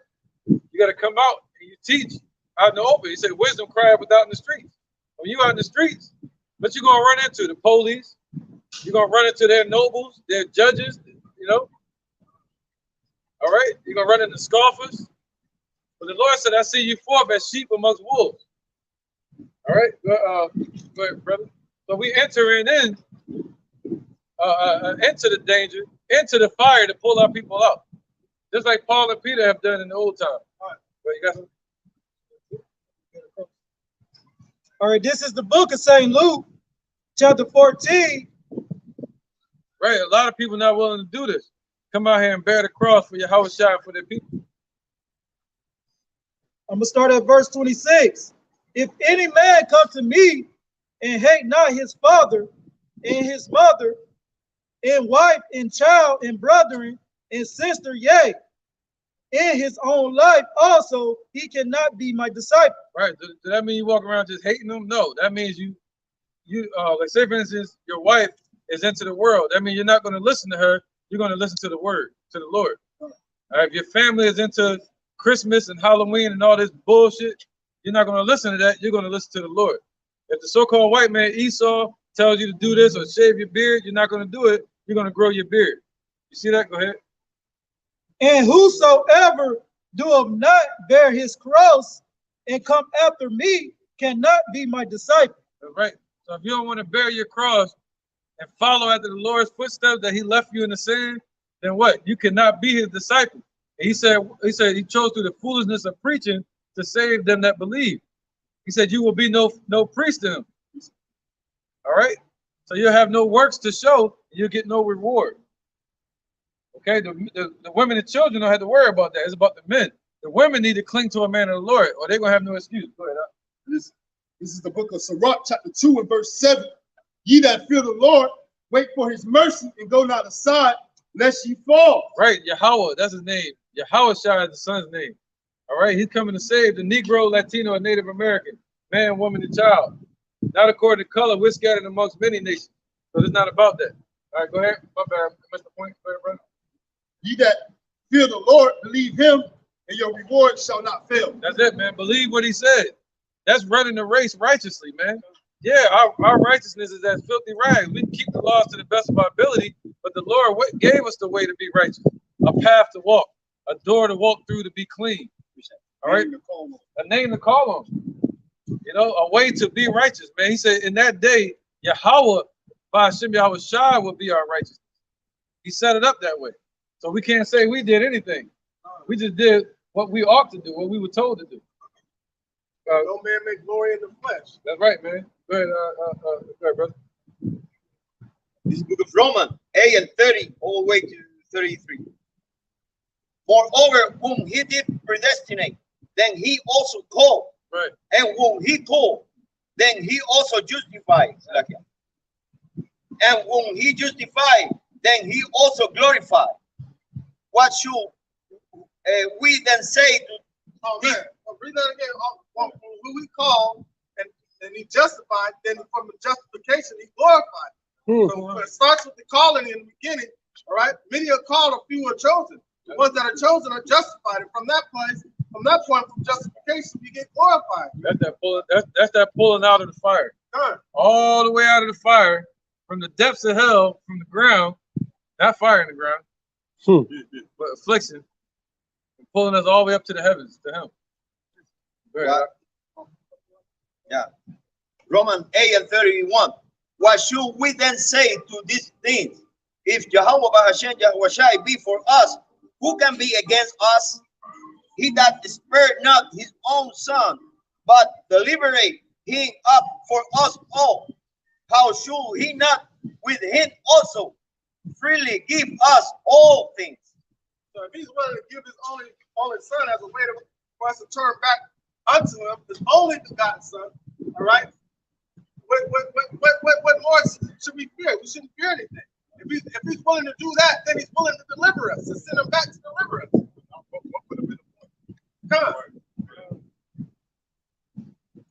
S2: You got to come out and you teach out in the open. He said, wisdom crieth without in the streets. When you out in the streets, what you going to run into? The police. You're going to run into their nobles, their judges, you know. All right. You're going to run into scoffers. But the Lord said, I see you forth as sheep amongst wolves. All right. Go ahead, brother. So we entering in into the danger, into the fire to pull our people out. Just like Paul and Peter have done in the old time. All right. Well, you got some?
S3: All right, this is the book of St. Luke, chapter 14.
S2: Right, a lot of people not willing to do this. Come out here and bear the cross for Yahweh Shai for their people.
S3: I'm going to start at verse 26. If any man come to me and hate not his father and his mother and wife and child and brethren and sister, yea, in his own life also, he cannot be my disciple.
S2: Right. Does that mean you walk around just hating them? No, that means you like say for instance, your wife is into the world. That means you're not going to listen to her. You're going to listen to the word, to the Lord. All right. If your family is into Christmas and Halloween and all this bullshit, you're not going to listen to that. You're going to listen to the Lord. If the so-called white man Esau tells you to do this or shave your beard, you're not going to do it. You're going to grow your beard. You see that? Go ahead.
S3: And whosoever doeth not bear his cross and come after me cannot be my disciple.
S2: That's right. So if you don't want to bear your cross and follow after the Lord's footsteps that he left you in the sand, then what? You cannot be his disciple. And he said he chose through the foolishness of preaching to save them that believe. He said you will be no priest to him. All right. So you'll have no works to show, and you'll get no reward. Okay, the women and children don't have to worry about that. It's about the men. The women need to cling to a man of the Lord, or they're going to have no excuse. Go ahead.
S8: This is the book of Sirach, chapter 2 and verse 7. Ye that fear the Lord, wait for his mercy and go not aside, lest ye fall.
S2: Right, Yahweh, that's his name. Yahweh Shai is the son's name. All right, he's coming to save the Negro, Latino, and Native American, man, woman, and child. Not according to color, we're scattered amongst many nations. So it's not about that. All right, go ahead. My bad. I missed the point. Go ahead, brother.
S8: Ye that fear the Lord, believe him, and your reward shall not fail.
S2: That's it, man. Believe what he said. That's running the race righteously, man. Yeah, our righteousness is as filthy rags. We can keep the laws to the best of our ability, but the Lord gave us the way to be righteous, a path to walk, a door to walk through to be clean. All right, a name to call on. You know, a way to be righteous, man. He said, in that day, Yahweh, by Hashem Yahweh Shai, will be our righteousness. He set it up that way. So we can't say we did anything. We just did what we ought to do, what we were told to do.
S4: No man make glory in the flesh.
S2: That's right, man. Go ahead, go ahead, brother.
S11: This book of Romans 8 and 30 all the way to 33. Moreover, whom he did predestinate, then he also called.
S2: Right.
S11: And whom he called, then he also justified. And whom he justified, then he also glorified. What should we then say to
S4: this? Read that again. Who we call and he justified, then from the justification he glorified. So it starts with the calling in the beginning. All right, many are called, a few are chosen. The ones that are chosen are justified, and from that place, from that point, from justification, you get glorified.
S2: That's that pulling out of the fire.
S4: Good.
S2: All the way out of the fire, from the depths of hell, from the ground, not fire in the ground, but affliction, and pulling us all the way up to the heavens, to him.
S11: Yeah. Romans 8 and 31. What should we then say to these things? If Jehovah Hashem Yahweh Shai be for us, who can be against us? He that spared not his own son, but delivered him up for us all, how should he not with him also freely give us all things?
S4: So if he's willing to give his only son as a way for us to turn back unto him, his only begotten son, all right? What more should we fear? We shouldn't fear anything. If he's willing to do that, then he's willing to deliver us, to send him back to deliver us.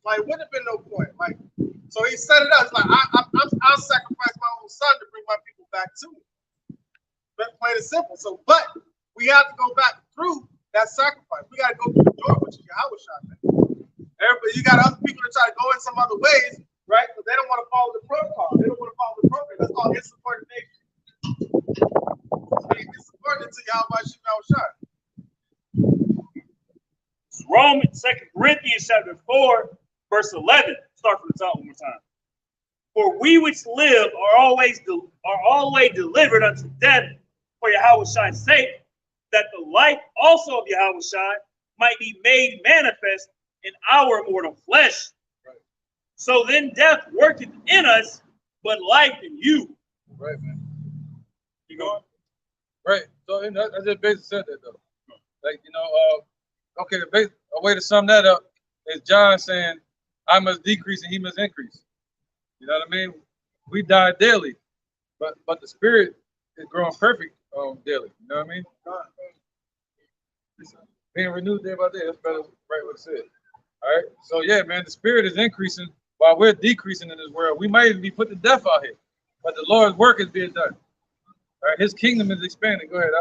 S4: Like, would have been no point. Like, so he set it up. It's like, I'll sacrifice my own son to bring my people back to me. But plain and simple. So, but we have to go back through that sacrifice. We got to go through the door, which is Yahweh Shai. Everybody, you got other people that try to go in some other ways, right? But they don't want to follow the protocol. They don't want to follow the program. That's called insubordination. Insubordinate to Yahweh Shai.
S6: Romans, 2 Corinthians chapter 4, verse 11. Start from the top one more time. For we which live are always delivered unto death for Yahweh Shai's sake, that the life also of Yahweh Shai might be made manifest in our mortal flesh.
S2: Right.
S6: So then death worketh in us, but life in you.
S2: Right, man.
S6: You going?
S2: Right. So I just basically said that though. Like, you know, okay, a way to sum that up is John saying, I must decrease and he must increase. You know what I mean? We die daily, but the spirit is growing perfect daily. You know what I mean? Being renewed day by day. That's better, right? What it said. All right. So yeah, man, the spirit is increasing while we're decreasing in this world. We might even be put to death out here, but the Lord's work is being done. All right. His kingdom is expanding. Go ahead.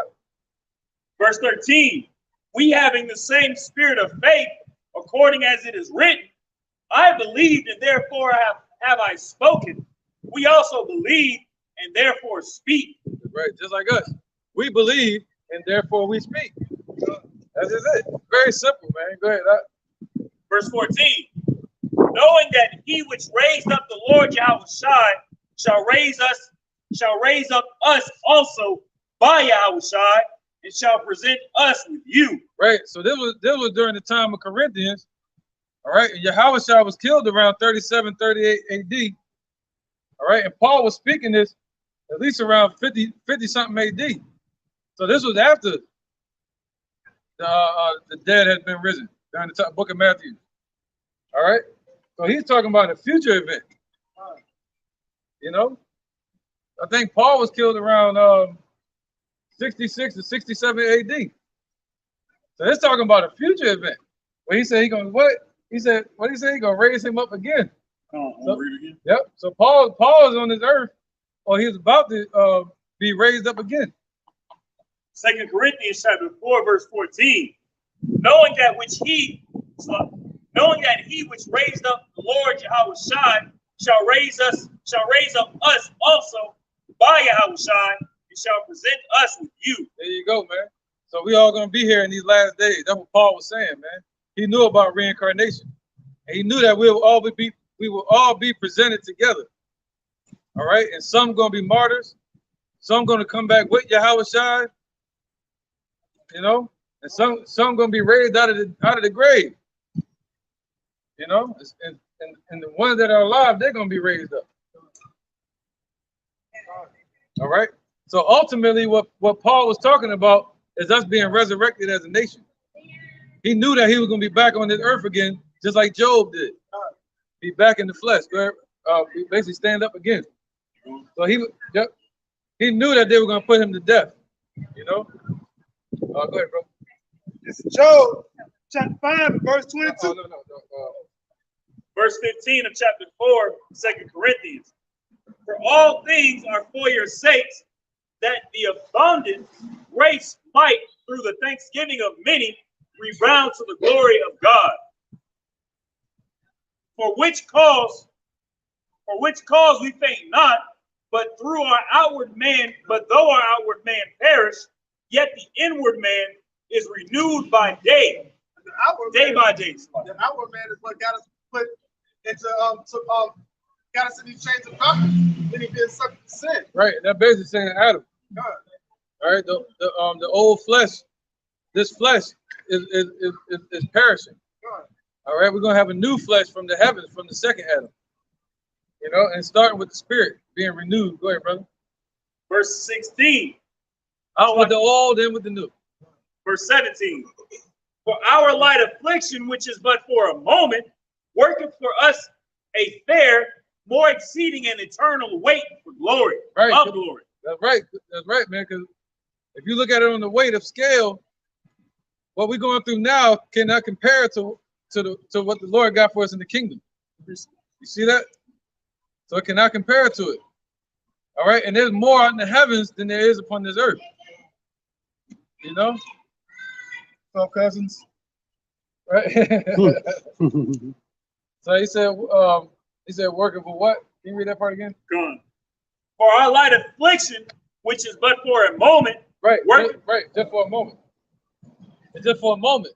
S6: Verse 13. We having the same spirit of faith, according as it is written, I believed and therefore have I spoken. We also believe and therefore speak.
S2: Right, just like us. We believe and therefore we speak. That's just it. Very simple, man. Go ahead.
S6: Verse 14. Knowing that he which raised up the Lord Yahweh Shai shall raise up us also by Yahweh Shai, and shall present us with you.
S2: Right. So this was during the time of Corinthians. All right. And Yahweh Shai was killed around 37, 38 AD. All right. And Paul was speaking this at least around 50 something AD. So this was after the dead had been risen during the book of Matthew. All right. So he's talking about a future event. You know, I think Paul was killed around 66 to 67 AD. So it's talking about a future event. Where he said he gonna what? He said, what did he say? He gonna raise him up again.
S6: Read again.
S2: Yep. So Paul is on this earth, or he's about to be raised up again.
S6: 2 Corinthians chapter 4, verse 14. Knowing that he which raised up the Lord Yahweh Shai shall raise up us also by Yahweh Shai, and shall present us with you.
S2: There you go, man. So we all gonna be here in these last days. That's what Paul was saying, man. he knew about reincarnation. And he knew that we will all be presented together. All right, and some gonna be martyrs, some gonna come back with Yahweh Shai, you know, and some gonna be raised out of the grave. You know, and the ones that are alive, they're gonna be raised up. All right. So ultimately, what Paul was talking about is us being resurrected as a nation. He knew that he was gonna be back on this earth again, just like Job did. Be back in the flesh, basically stand up again. So he knew that they were gonna put him to death. You know. Go ahead, bro.
S5: This is Job, chapter 5, verse 22.
S6: Verse 15 of chapter 4, 2 Corinthians. For all things are for your sakes, that the abundant grace might, through the thanksgiving of many, rebound to the glory of God. For which cause we faint not, but though our outward man perish, yet the inward man is renewed by day. Day by day.
S4: The outward man is what got us put into got us in these chains of darkness. Then he did something to sin.
S2: Right. That basically saying Adam.
S4: God.
S2: All right. The old flesh, this flesh is perishing.
S4: God.
S2: All right. We're gonna have a new flesh from the heavens, from the second Adam. You know, and starting with the spirit being renewed. Go ahead, brother.
S6: Verse 16.
S2: Out with the old, in with the new.
S6: Verse 17. For our light affliction, which is but for a moment, worketh for us a fair, more exceeding and eternal weight for glory,
S2: right.
S6: Of glory.
S2: That's right, man. Because if you look at it on the weight of scale, what we're going through now cannot compare to what the Lord got for us in the kingdom. You see that? So it cannot compare to it. All right, and there's more in the heavens than there is upon this earth. You know? So cousins, right? So he said working for what? Can you read that part again?
S6: Gone. For our light affliction, which is but for a moment.
S2: Right, just for a moment. It's just for a moment.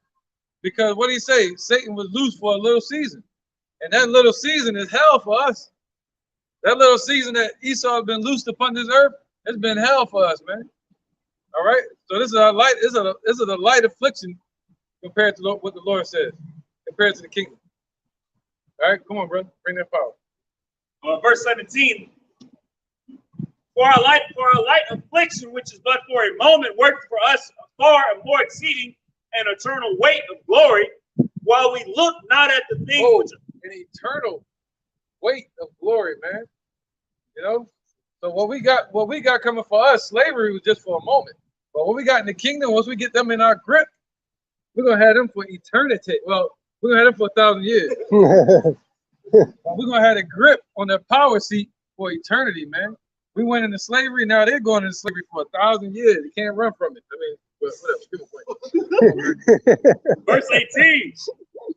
S2: Because what did he say? Satan was loose for a little season. And that little season is hell for us. That little season that Esau has been loosed upon this earth, it's been hell for us, man. All right? So this is a light, this is a light affliction compared to what the Lord says, compared to the kingdom. All right, come on, brother. Bring that power.
S6: Verse 17. For our light affliction, which is but for a moment, worked for us far and more exceeding an eternal weight of glory, while we look not at the things which
S2: an eternal weight of glory, man. You know, so what we got coming for us, slavery was just for a moment. But what we got in the kingdom, once we get them in our grip, we're gonna have them for eternity. Well, we're gonna have them for 1,000 years. We're gonna have a grip on their power seat for eternity, man. We went into slavery, now they're going into slavery for 1,000 years. They can't run from it. I mean, whatever.
S6: Verse 18.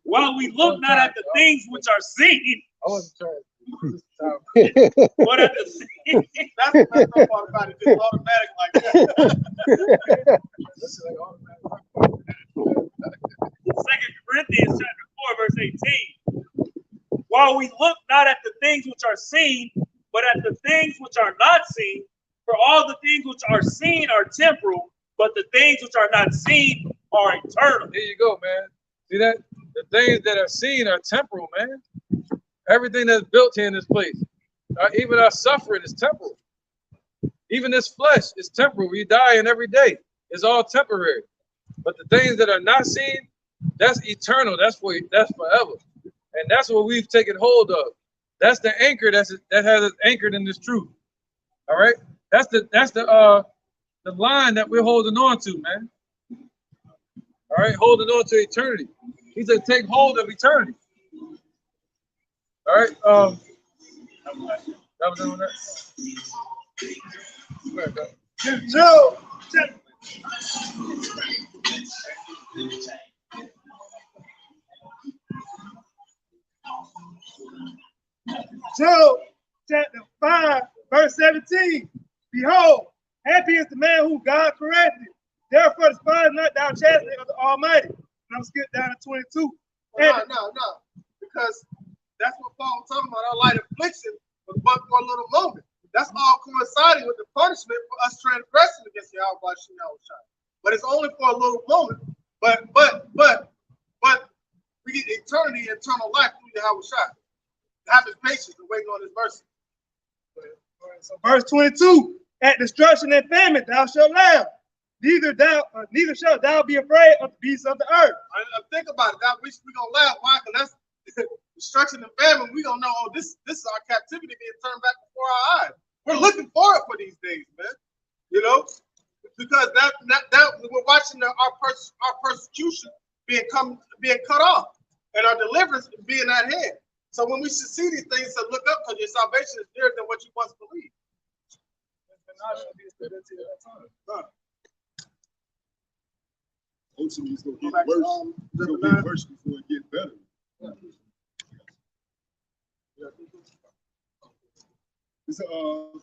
S6: While we look not at the things which are seen.
S2: I wasn't trying.
S6: What at the things?
S4: That's the best part about it. It's automatic like that.
S6: 2 Corinthians chapter 4, verse 18. While we look not at the things which are seen, but at the things which are not seen, for all the things which are seen are temporal, but the things which are not seen are eternal.
S2: There you go, man. See that? The things that are seen are temporal, man. Everything that's built here in this place, even our suffering is temporal. Even this flesh is temporal. We dying every day. It's all temporary. But the things that are not seen, that's eternal. That's forever. And that's what we've taken hold of. That's the anchor that has us anchored in this truth. All right. That's the line that we're holding on to, man. All right, holding on to eternity. He said, take hold of eternity. All right. That was on that.
S5: Joe. Job chapter 5, verse 17. Behold, happy is the man whom God corrected. Therefore despise not thou chastening of the Almighty, I'm skip down to 22.
S4: No. Because that's what Paul was talking about. Our light affliction was but for a little moment. That's all coinciding with the punishment for us transgressing against Yahweh Shai. But it's only for a little moment. But we get eternity, eternal life through Yahweh Shai. Having patience and waiting on his mercy.
S5: So verse 22, at destruction and famine thou shalt laugh. Neither shalt thou be afraid of the beasts of the earth.
S4: I think about it. We gonna laugh. Why? Because that's destruction and famine. We gonna know. Oh, this is our captivity being turned back before our eyes. We're looking forward for these days, man. You know, because that we're watching our persecution being cut off, and our deliverance being at hand. So when we should see these things, so look up, because your salvation is nearer than what you once believed.
S8: Ultimately, it's going to get worse. It's going to get worse before it gets better. This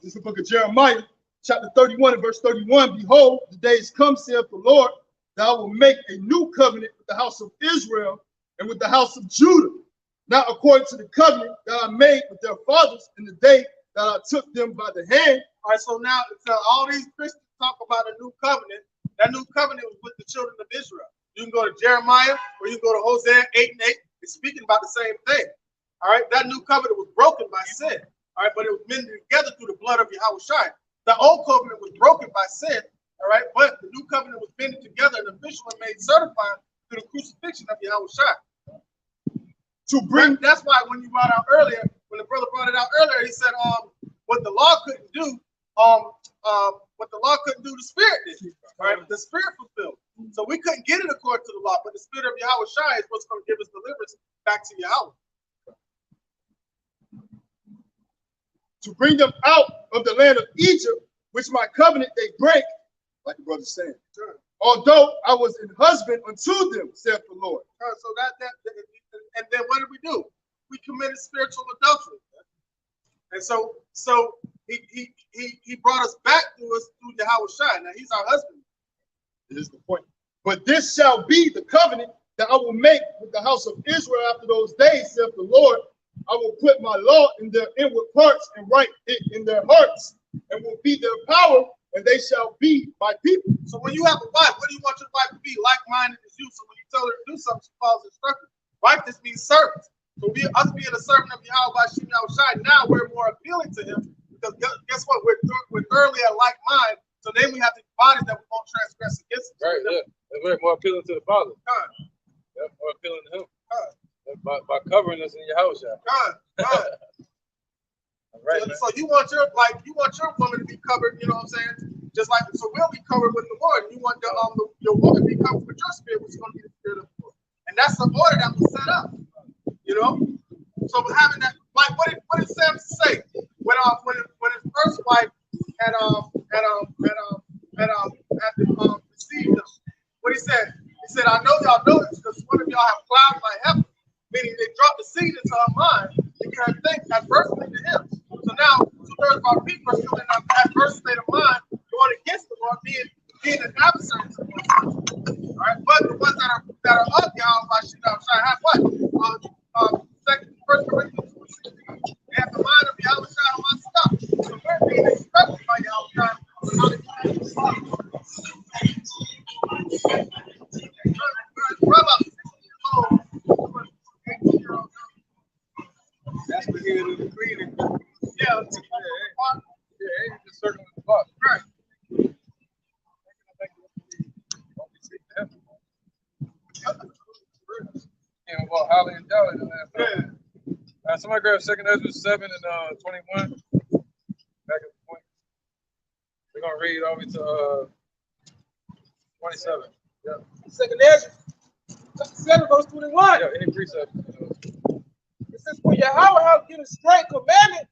S8: is the book of Jeremiah, chapter 31 and verse 31. Behold, the days come, saith the Lord, that I will make a new covenant with the house of Israel and with the house of Judah, not according to the covenant that I made with their fathers in the day that I took them by the hand.
S4: All right, so now all these Christians talk about a new covenant. That new covenant was with the children of Israel. You can go to Jeremiah or you can go to Hosea 8 and 8. It's speaking about the same thing. All right, that new covenant was broken by sin. All right, but it was mended together through the blood of Yahweh Shai. The old covenant was broken by sin. All right, but the new covenant was mended together and officially made certified through the crucifixion of Yahweh Shai. That's why when you brought out earlier, when the brother brought it out earlier, he said, what the law couldn't do, the Spirit did. Right? The Spirit fulfilled. So we couldn't get it according to the law, but the Spirit of Yahweh Shai is what's going to give us deliverance back to Yahweh.
S8: To bring them out of the land of Egypt, which my covenant they break, like the brother said. Sure. Although I was an husband unto them, saith the Lord.
S4: So and then what did we do? We committed spiritual adultery. And so he brought us back through Yahweh Shai. Now he's our husband.
S8: This is the point. But this shall be the covenant that I will make with the house of Israel after those days, saith the Lord. I will put my law in their inward parts and write it in their hearts, and will be their power, and they shall be my people.
S4: So when you have a wife, what do you want your wife to be? Like-minded as you. So when you tell her to do something, she follows instructions. Wife, this means servants. So us being a servant of Yahweh Shai, now we're more appealing to him, because guess what? We're thoroughly at like mind. So then we have the bodies that we won't transgress against.
S2: Right, yeah. And we're more appealing to the Father. Yeah, more appealing to him. By covering us in Yahweh Shai.
S4: Right, so you want your woman to be covered, you know what I'm saying? Just like, so we'll be covered with the Lord. You want your woman to be covered with your spirit, which is going to be the spirit of the Lord. And that's the order that was set up. You know? So having that, like what did Samson say when his first wife had deceived him? What he said? He said, I know y'all know this because one of y'all have clouds like heaven, meaning they dropped the seed into her mind and can think adversely to him. So now 2/3 of our people are still in an adverse state of mind, going against the Lord, being an adversary to the Lord. All right, but the ones that are of Yahweh Shai have what? 1 Corinthians 2:16. They have the mind of Yahweh Shai on my stuff. So we're being instructed by Yahweh Shai.
S2: That's what he was agreeing.
S4: Yeah,
S2: ain't just circling the block.
S4: Right.
S2: Yeah, well, Holly and Dolly the last time. Somebody grab 2nd Ezra 7 and 21. Back at the point. We're gonna read all the way to 27. Yeah.
S3: 2nd Ezra 7 verse 21.
S2: Yeah, any precept.
S3: It says, for Yahweh has given straight commandment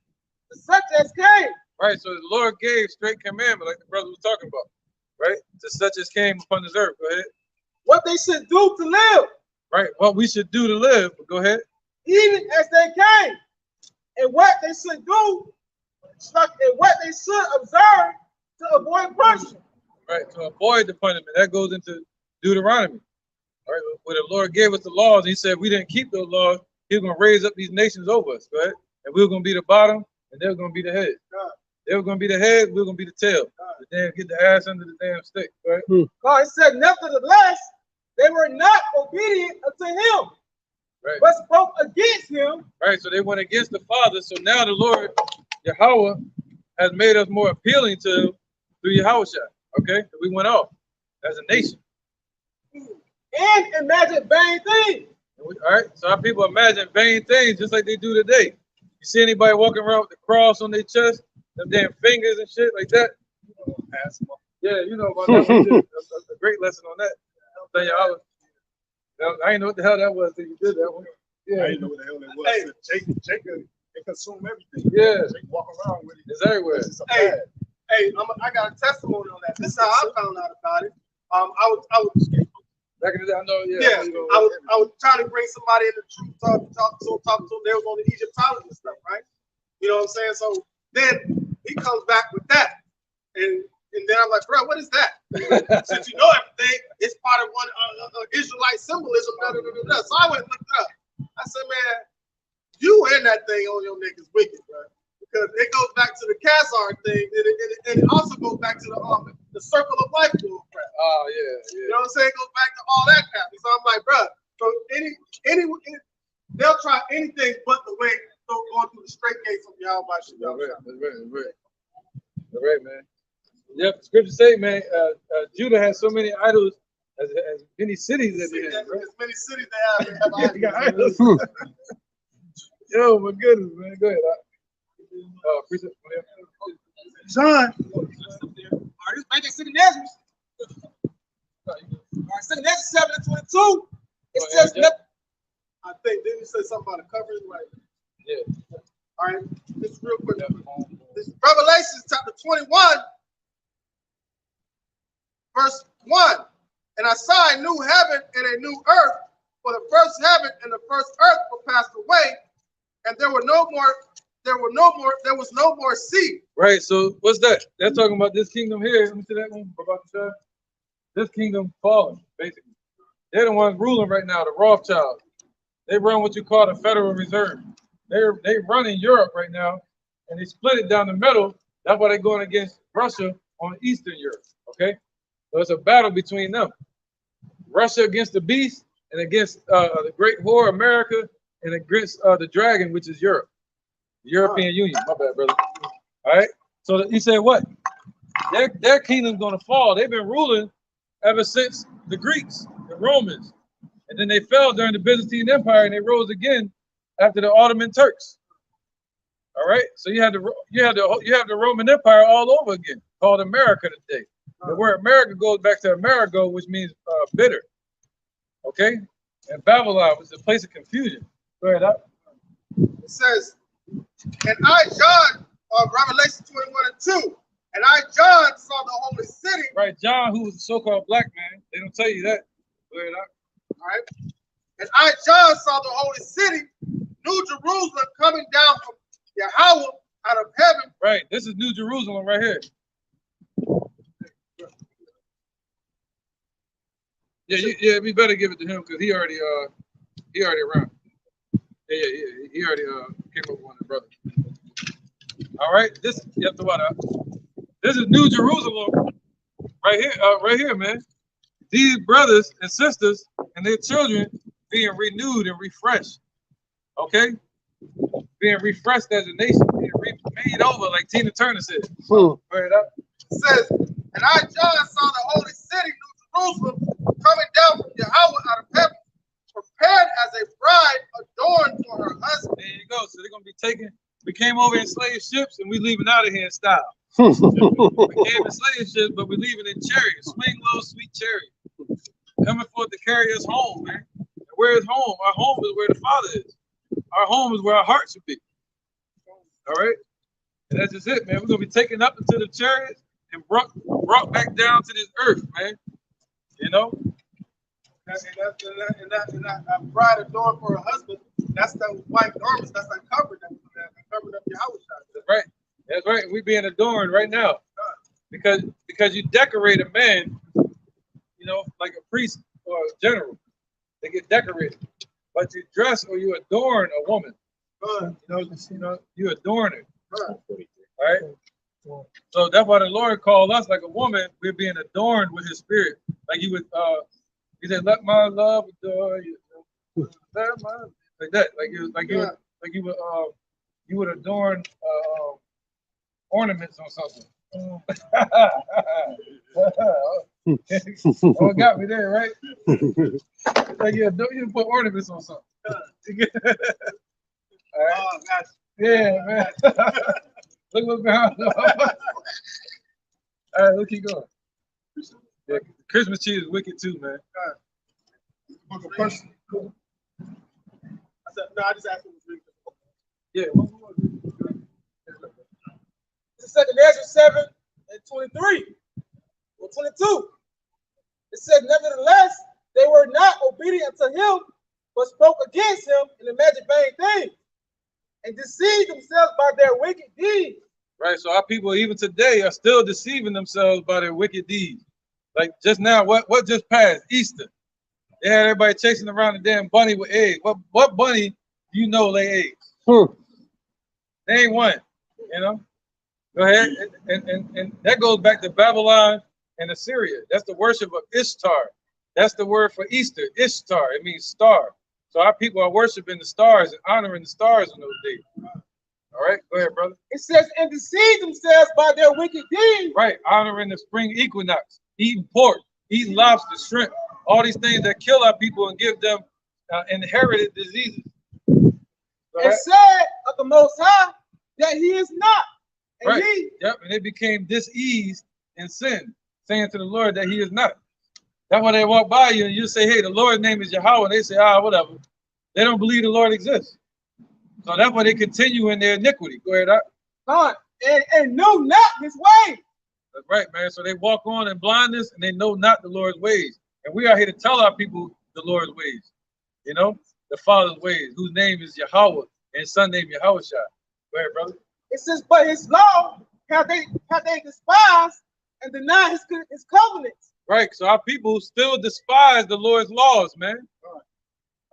S3: to such as came.
S2: Right, so the Lord gave straight commandment, like the brother was talking about, right? To such as came upon this earth. Go ahead.
S3: What they should do to live.
S2: Right, what we should do to live. But go ahead.
S3: Even as they came, and what they should do, and what they should observe to avoid punishment.
S2: Right, to avoid the punishment. That goes into Deuteronomy. All right, when the Lord gave us the laws, he said we didn't keep those laws, he was going to raise up these nations over us, right? And we were going to be the bottom, and they were going to be the head. They were going to be the head, we were going to be the tail. The damn get the ass under the damn stick, right?
S10: God, it said, nevertheless, they were not obedient unto him,
S2: Right.
S10: but spoke against him.
S2: Right, so they went against the Father. So now the Lord, Yahweh, has made us more appealing to him through Yahushua. Okay, we went off as a nation.
S10: And imagine vain things.
S2: All right, so our people imagine vain things just like they do today. You see anybody walking around with the cross on their chest, them damn fingers and shit like that? Yeah, you know about that. One. That's a great lesson on that. I didn't know what the hell that was till you did that one. Yeah,
S8: I didn't know what the hell that was. Hey, Jacob, they consume everything.
S2: Yeah,
S8: they walk around with it.
S2: It's everywhere.
S4: Hey, I got a testimony on that. This is how I found out about it. I was
S2: back in the day, I know.
S4: Yeah, I was trying to bring somebody in the truth, talk to them. They was on the Egyptology stuff, right? You know what I'm saying? So then he comes back with that, and then I'm like, bro, what is that? Since you know everything, it's part of one Israelite symbolism. So I went and looked it up. I said, man, you and that thing on your neck is wicked, bro. Because it goes back to the Khazar thing, and it also goes back to the circle of life bull crap.
S2: Oh yeah.
S4: You know what I'm saying? It goes back to all that crap. So I'm like, bro, so they'll try anything but the way going through the straight gates of Yahweh.
S2: That's right, man. Yep, scripture say, man, Judah has so many idols as many cities that they have, right?
S4: As many cities they have idols.
S2: Yo, my goodness, man. Go ahead.
S10: John.
S4: All right, this back in City Nazareth. All right, City Nazareth 7:22. It says nothing. I think, didn't you say something about a covering? Right.
S2: Yeah.
S4: All right, just real quick. This Revelation chapter 21. Verse 1, and I saw a new heaven and a new earth, for the first heaven and the first earth were passed away, and there was no more sea.
S2: Right, so what's that? They're talking about this kingdom here. Let me see that one. About to show. This kingdom fallen, basically. They're the ones ruling right now, the Rothschilds. They run what you call the Federal Reserve. They run in Europe right now, and they split it down the middle. That's why they're going against Russia on Eastern Europe, okay? So it's a battle between them. Russia against the beast and against the great whore America and against the dragon, which is Europe. The European Union. My bad, brother. All right. So he said what? Their kingdom's going to fall. They've been ruling ever since the Greeks, the Romans. And then they fell during the Byzantine Empire and they rose again after the Ottoman Turks. All right. So you have the Roman Empire all over again, called America today. The word America goes back to Amerigo, which means bitter. Okay? And Babylon was a place of confusion. Go ahead, up.
S4: It says, and I, John, Revelation 21:2, and I, John, saw the holy city.
S2: Right, John, who was a so-called black man. They don't tell you that. Go ahead, up.
S4: All right. And I, John, saw the holy city, New Jerusalem, coming down from Yahweh out of heaven.
S2: Right, this is New Jerusalem right here. Yeah, we better give it to him because he already around. Yeah, he already came up with one of the brothers. All right, this you have to what? This is New Jerusalem, right here, man. These brothers and sisters and their children being renewed and refreshed. Okay, being refreshed as a nation, being made over, like Tina Turner said. Right up.
S4: It says, and I, John, saw the holy city, New Jerusalem, coming down from Yahweh out of heaven, prepared as a bride adorned for her husband.
S2: There you go. So they're gonna be taking. We came over in slave ships and we leaving out of here in style. We came in slave ships, but we're leaving in chariots, swing low, sweet chariots, coming forth to carry us home, man. And where is home? Our home is where the Father is. Our home is where our heart should be. All right, and that's just it, man. We're gonna be taken up into the chariots and brought back down to this earth, man. You know.
S4: And that bride adorned for her husband. That's the white garments. That's that covered that covered up your house.
S2: That's right. That's right. We being adorned right now because you decorate a man, you know, like a priest or a general. get decorated, but you dress or you adorn a woman. You adorn it. Right? So that's why the Lord called us like a woman. We're being adorned with His Spirit. Like He would, He said, "Let my love adore you." Like that. You would adorn ornaments on something. Oh, it got me there, right? Like you put ornaments on something. All right. Yeah, man. Look what's behind. All right, let's keep going. Yeah, Christmas tree is wicked too, man.
S4: Book of First. I just asked him to read.
S2: Yeah.
S3: It's 2 Ezra 7:23 or 22. It said, nevertheless, they were not obedient to him, but spoke against him and imagined vain things, and deceived themselves by their wicked deeds.
S2: Right. So our people, even today, are still deceiving themselves by their wicked deeds. Like just now, what just passed? Easter. They had everybody chasing around the damn bunny with eggs. What bunny do you know lay eggs? They ain't one. You know. Go ahead. And that goes back to Babylon and Assyria. That's the worship of Ishtar. That's the word for Easter, Ishtar. It means star. So our people are worshiping the stars and honoring the stars in those days. All right, go ahead, brother.
S3: It says, and deceive themselves by their wicked deeds.
S2: Right, honoring the spring equinox, eating pork, eating lobster, shrimp, all these things that kill our people and give them inherited diseases.
S3: And said of the Most High that He is not. And
S2: right. Yep, and they became diseased in sin, saying to the Lord that He is not. That's why they walk by you and you say, hey, the Lord's name is Yahweh, and they say, whatever. They don't believe the Lord exists. So that's why they continue in their iniquity. Go ahead,
S3: and know not His ways.
S2: That's right, man. So they walk on in blindness and they know not the Lord's ways. And we are here to tell our people the Lord's ways. You know, the Father's ways, whose name is Yahweh and His Son named Yahushua. Go ahead, brother.
S3: It says, but His law have they despised and denied His covenants.
S2: Right. So our people still despise the Lord's laws, man.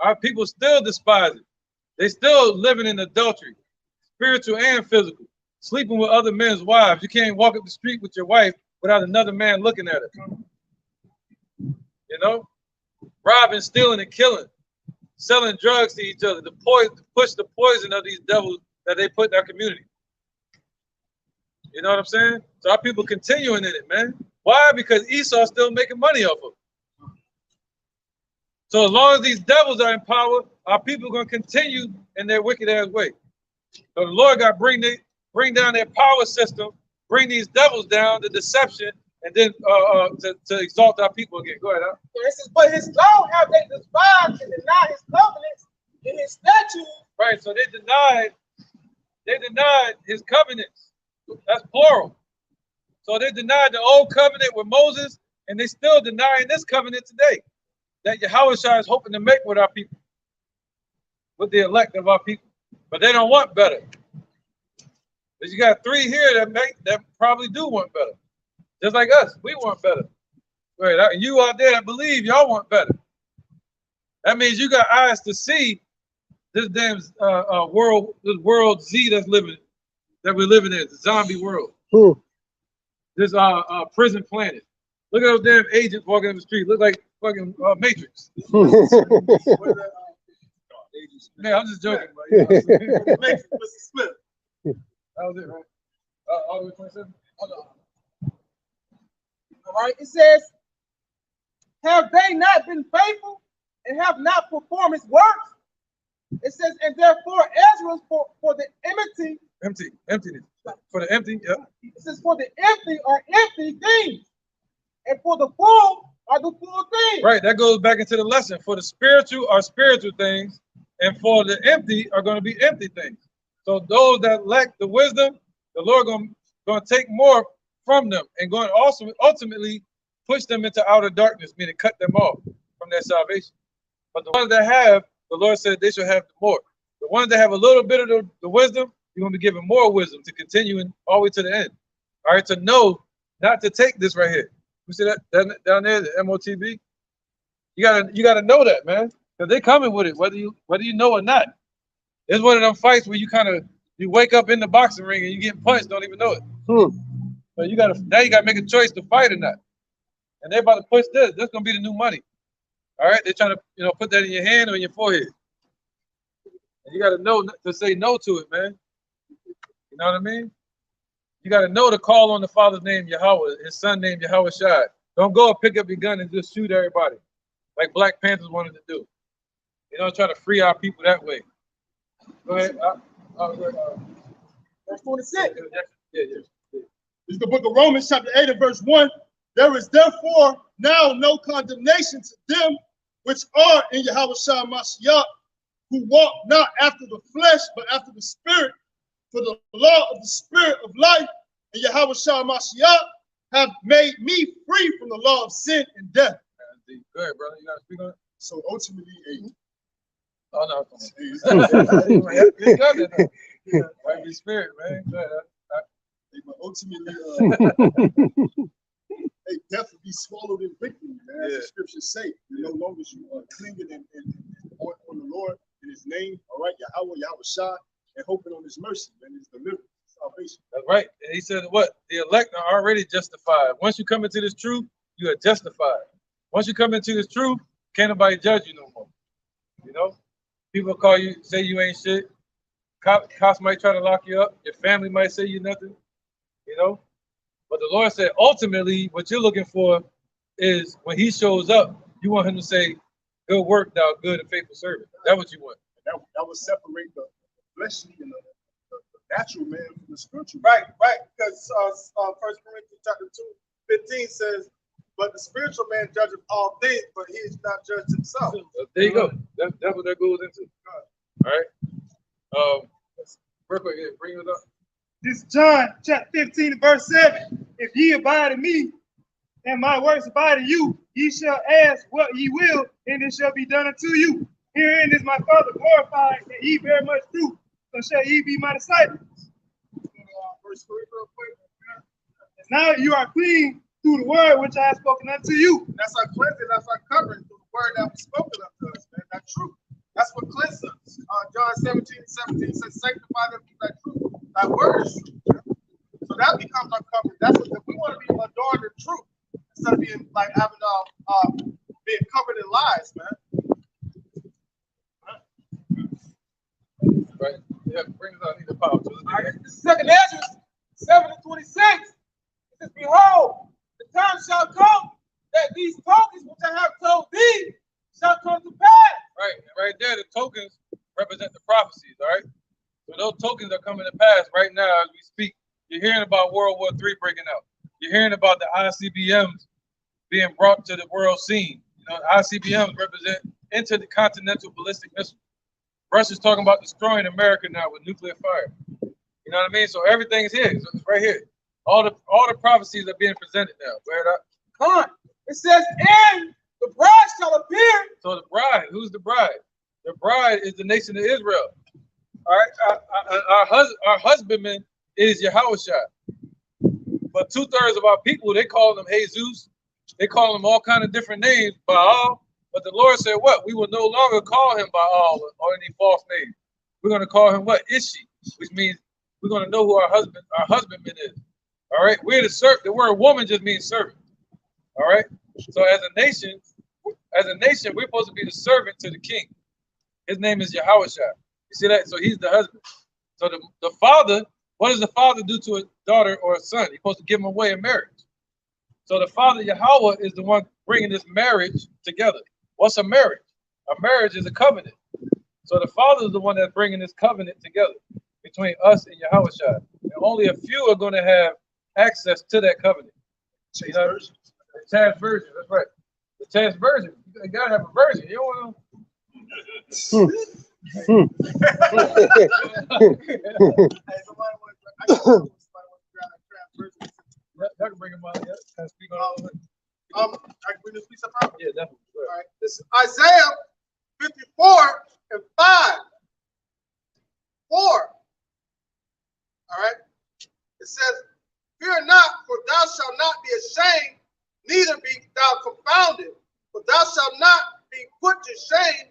S2: Our people still despise it. They still living in adultery, spiritual and physical, sleeping with other men's wives. You can't walk up the street with your wife without another man looking at her. You know, robbing, stealing, and killing, selling drugs to each other, to push the poison of these devils that they put in our community. You know what I'm saying? So our people continuing in it, man. Why? Because Esau's still making money off of it. So as long as these devils are in power, our people are going to continue in their wicked ass way. So the Lord got to bring down their power system, bring these devils down, the deception, and then to exalt our people again. Go ahead.
S3: It says, but His law have they despised and denied His covenants and His statutes.
S2: Right. So they denied His covenants. That's plural. So they denied the old covenant with Moses, and they still denying this covenant today that Yahushua is hoping to make with our people, with the elect of our people. But they don't want better. But you got three here that probably do want better. Just like us, we want better. Right? And you out there that believe y'all want better. That means you got eyes to see this damn world Z that we're living in, the zombie world. This prison planet. Look at those damn agents walking in the street. Look like fucking Matrix. Man, I'm just joking. But, Matrix, Mr. Smith. That was it, right? All the way 27?
S3: All right, it says, have they not been faithful and have not performed His works? It says, and therefore Ezra for the emptiness. For the empty, yeah. It says, for the empty are empty things, and for the full are the full things.
S2: Right, that goes back into the lesson. For the spiritual are spiritual things, and for the empty are going to be empty things. So those that lack the wisdom, the Lord going to take more from them and going to also ultimately push them into outer darkness, meaning cut them off from their salvation. But the ones that have, the Lord said they should have more. The ones that have a little bit of the wisdom, you're going to be given more wisdom to continue all the way to the end. All right, to know not to take this right here. You see that down there, the MOTB? You gotta know that, man. Because they coming with it, whether you know or not. It's one of them fights where you wake up in the boxing ring and you get punched, don't even know it. So you gotta make a choice to fight or not. And they're about to push this. This gonna be the new money. All right, they're trying to put that in your hand or in your forehead. And you gotta know to say no to it, man. You know what I mean? You gotta know to call on the Father's name, Yahweh, his son named Yahweh Shai. Don't go and pick up your gun and just shoot everybody, like Black Panthers wanted to do. You know, try to free our people that way. Go ahead.
S1: Verse 26. Yeah. It's the book of Romans, chapter 8 and verse 1. There is therefore now no condemnation to them which are in Yahweh Shai Mashiach, who walk not after the flesh, but after the spirit. For the law of the spirit of life and Yahweh Shai Mashiach have made me free from the law of sin and death.
S2: Go ahead, brother. You got to speak on it.
S1: So ultimately,
S2: oh no, might be spirit, man. Go ahead.
S1: But ultimately, death will be swallowed in victory, man. As the scriptures say, no longer you are clinging on the Lord in His name. All right, Yahweh Shai, and hoping on His mercy and His deliverance, salvation.
S2: That's right. And he said, what? The elect are already justified. Once you come into this truth, you are justified. Once you come into this truth, can't nobody judge you no more. You know, people call you, say you ain't shit. Cops might try to lock you up. Your family might say you nothing. You know, but the Lord said, ultimately, what you're looking for is when He shows up, you want Him to say, "Good work, thou good and faithful servant." That's what you want.
S1: That would separate the fleshly and the natural man from the spiritual.
S4: Right. Because 1 Corinthians chapter 2:15 says, "But the spiritual man judges all things, but he is not judged himself."
S2: There you go. That's what that goes into. All right. Real quick, bring it up.
S5: This is John chapter 15 verse 7. If ye abide in me, and my works abide in you, ye shall ask what ye will, and it shall be done unto you. Herein is my Father glorified, that ye bear much fruit, so shall ye be my disciples.
S4: Verse 3 real quick.
S5: And now you are clean through the word which I have spoken unto you.
S4: That's our cleansing, that's our covering through the word that was spoken unto us, man. That's true. That's what cleanses us. John 17:17 says, "Sanctify them through that truth." That word is true. So that becomes our covering. That's what if we want to be adorned in truth instead of being like having being covered in lies, man.
S2: Right. Yeah, bring it out. Need the power.
S12: All right. This is 2nd Ezra 7:26. It says, "Behold, the time shall come that these tokens which I have told thee shall come to pass."
S2: Right. And right there, the tokens represent the prophecies. All right. So those tokens are coming to pass right now as we speak. You're hearing about World War III breaking out. You're hearing about the ICBMs being brought to the world scene. You know, ICBMs represent intercontinental ballistic missiles. Russia's talking about destroying America now with nuclear fire. You know what I mean? So everything's here. So it's right here. All the prophecies are being presented now. Where it up?
S12: Come on. It says, "And the bride shall appear."
S2: So the bride, who's the bride? The bride is the nation of Israel. All right, our husbandman is Yahweh Shai. But 2/3 of our people, they call them Jesus. They call him all kind of different names, Baal. But the Lord said, what? We will no longer call him Baal or any false name. We're going to call him what? Ishi, which means we're going to know who our husbandman is. All right, we're the servant. The word woman just means servant. All right. So as a nation, we're supposed to be the servant to the king. His name is Yahweh Shai. You see that? So he's the husband. So the father, what does the father do to a daughter or a son? He's supposed to give him away in marriage. So the father, Yahweh, is the one bringing this marriage together. What's a marriage? A marriage is a covenant. So the father is the one that's bringing this covenant together between us and Yahweh Shai. And only a few are going to have access to that covenant. You know, the Taz version, that's right. The Taz version. You got to have a version. You don't want to.
S4: Hey,
S2: I can bring him out. Yeah, can I speak on it?
S4: I can bring this piece up out?
S2: Yeah, definitely.
S4: All right. This is Isaiah 54:5. 4. All right. It says, "Fear not, for thou shalt not be ashamed, neither be thou confounded, for thou shalt not be put to shame,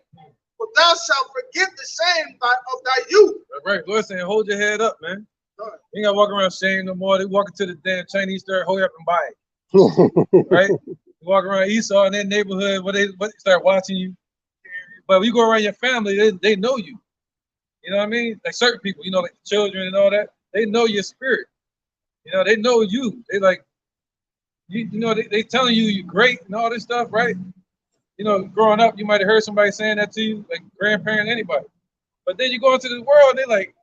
S4: for thou shalt forget the shame of thy youth.
S2: Right, Lord saying, hold your head up, man. You ain't gotta walk around shame no more. They walking to the damn Chinese store, hold up and buy it. Right? You walk around Esau in their neighborhood, where they start watching you. But when you go around your family, they know you. You know what I mean? Like certain people, you know, like the children and all that, they know your spirit. You know, they know you. They like, you know, they telling you you're great and all this stuff, right? You know, growing up, you might have heard somebody saying that to you, like grandparent, anybody. But then you go into the world, they like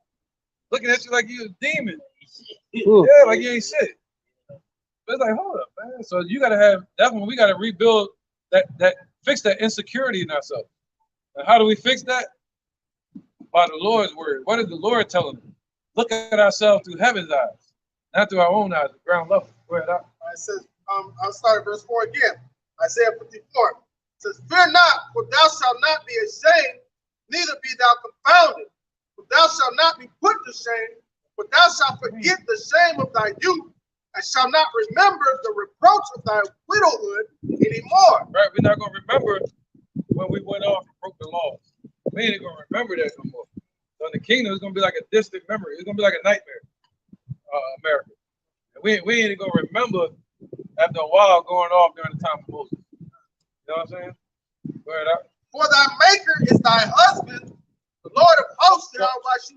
S2: looking at you like you're a demon. Yeah, like you ain't shit. But it's like, hold up, man. So you gotta have that one. We gotta rebuild that fix that insecurity in ourselves. And how do we fix that? By the Lord's word. What is the Lord telling us? Look at ourselves through heaven's eyes, not through our own eyes, the ground level. Go ahead.
S4: It says, I'll start at verse 4 again. Isaiah 54. It says, fear not, for thou shalt not be ashamed, neither be thou confounded. For thou shalt not be put to shame, for thou shalt forget the shame of thy youth, and shalt not remember the reproach of thy widowhood anymore.
S2: Right, we're not going to remember when we went off and broke the laws. We ain't going to remember that no more. So in the kingdom, it's going to be like a distant memory. It's going to be like a nightmare, America. And we ain't going to remember after a while going off during the time of Moses. You know what I'm saying? Go ahead.
S4: For thy maker is thy husband, the Lord of hosts, Yahweh is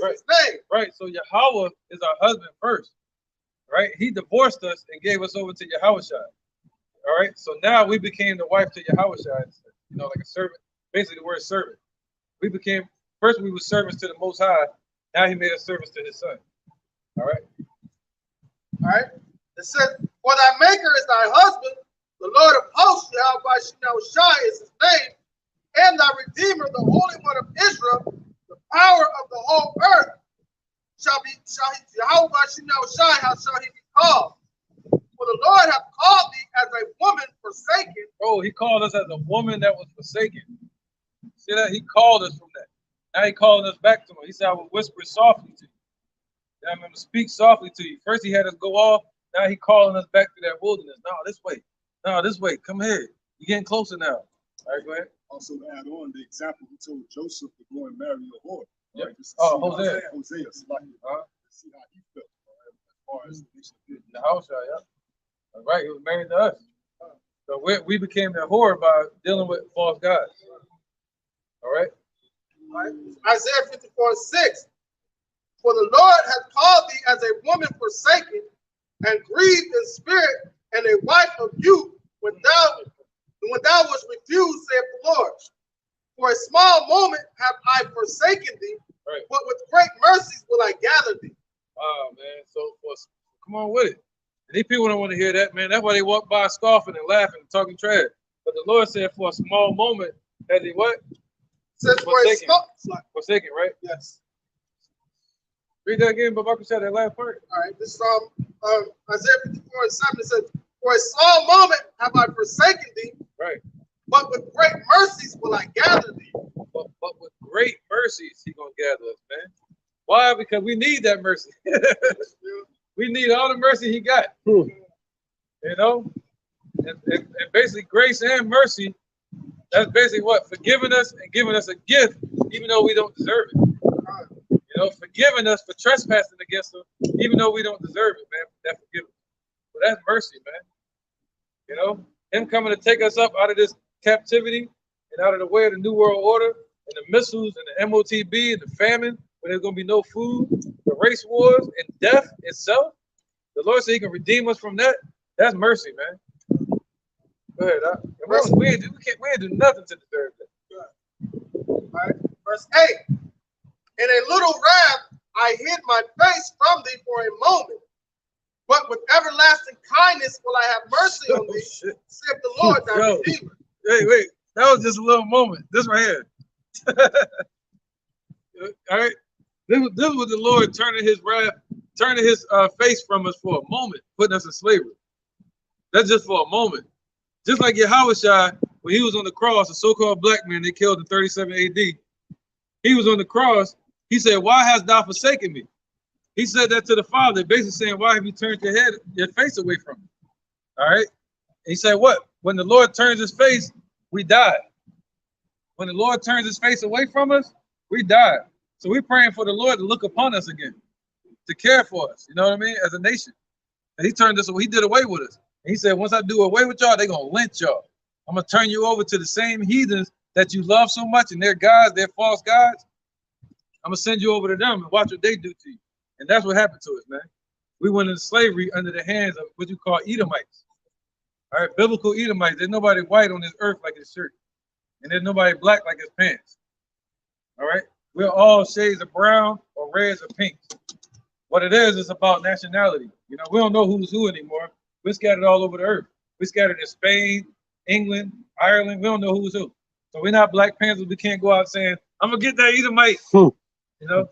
S4: his name.
S2: Right, so Yahweh is our husband first. Right? He divorced us and gave us over to Yahweh. All right, so now we became the wife to Yahweh. You know, like a servant. Basically, the word servant. We became, first we were servants to the Most High. Now he made us servants to his son. All right.
S4: All right. It says, for thy maker is thy husband, the Lord of hosts, Yahweh is his name, and thy redeemer, the Holy One of Israel, the power of the whole earth. Shall he be called? For the Lord hath called thee as a woman forsaken.
S2: Oh, he called us as a woman that was forsaken. See that? He called us from that. Now he calling us back to him. He said, I will whisper softly to you. I'm going to speak softly to you. First he had us go off. Now he calling us back to that wilderness. No, this way. No, this way. Come here. You're getting closer now. All right, go ahead.
S8: Also add on the example he told Joseph to go and marry a whore.
S2: Yep.
S8: Right?
S2: Hosea.
S8: Hosea. See how he felt as far as the nation did.
S2: The house, yeah. All right, he was married to us. So we became the whore by dealing with false gods. All right.
S4: Isaiah 54:6. For the Lord hath called thee as a woman forsaken and grieved in spirit and a wife of youth when thou wast refused, saith the Lord. For a small moment have I forsaken thee,
S2: right,
S4: but with great mercies will I gather thee.
S2: Wow, man. So come on with it. And these people don't want to hear that, man. That's why they walk by scoffing and laughing and talking trash. But the Lord said, for a small moment, has he what?
S4: Says
S2: forsaken. Forsaken, right?
S4: Yes.
S2: Read that again, Babak said that last part.
S4: All right, this is Isaiah 54:7. It says, for a small moment have I forsaken thee,
S2: right,
S4: but with great mercies will I gather thee.
S2: But with great mercies he gonna gather us, man. Why? Because we need that mercy. We need all the mercy he got. You know? And basically grace and mercy, that's basically what? Forgiving us and giving us a gift, even though we don't deserve it. You know, forgiving us for trespassing against him, even though we don't deserve it, man. That forgiveness. So that's mercy, man. You know, him coming to take us up out of this captivity and out of the way of the New World Order and the missiles and the MOTB and the famine, where there's going to be no food, the race wars and death itself. The Lord said he can redeem us from that. That's mercy, man. Go ahead. We ain't do nothing to deserve that.
S4: All right. Verse 8. In a little wrath I hid my face from thee for a moment, but with everlasting kindness will I have mercy on thee, saith the Lord thy Redeemer.
S2: Wait, that was just a little moment. This right here. All right, this was the Lord turning his wrath, turning his face from us for a moment, putting us in slavery. That's just for a moment. Just like Yahushua, when he was on the cross, a so-called black man they killed in 37 AD, he was on the cross. He said, why hast thou forsaken me? He said that to the Father, basically saying, why have you turned your face away from me? All right. And he said, what? When the Lord turns his face, we died. When the Lord turns his face away from us, we died. So we're praying for the Lord to look upon us again, to care for us, you know what I mean, as a nation. And he turned us, he did away with us. And he said, once I do away with y'all, they're going to lynch y'all. I'm going to turn you over to the same heathens that you love so much, and their gods, their false gods. I'm going to send you over to them and watch what they do to you. And that's what happened to us, man. We went into slavery under the hands of what you call Edomites. All right, biblical Edomites. There's nobody white on this earth like his shirt. And there's nobody black like his pants. All right? We're all shades of brown or reds or pinks. What it is about nationality. You know, we don't know who's who anymore. We're scattered all over the earth. We're scattered in Spain, England, Ireland. We don't know who's who. So we're not Black Panthers. We can't go out saying, I'm going to get that Edomite. You know?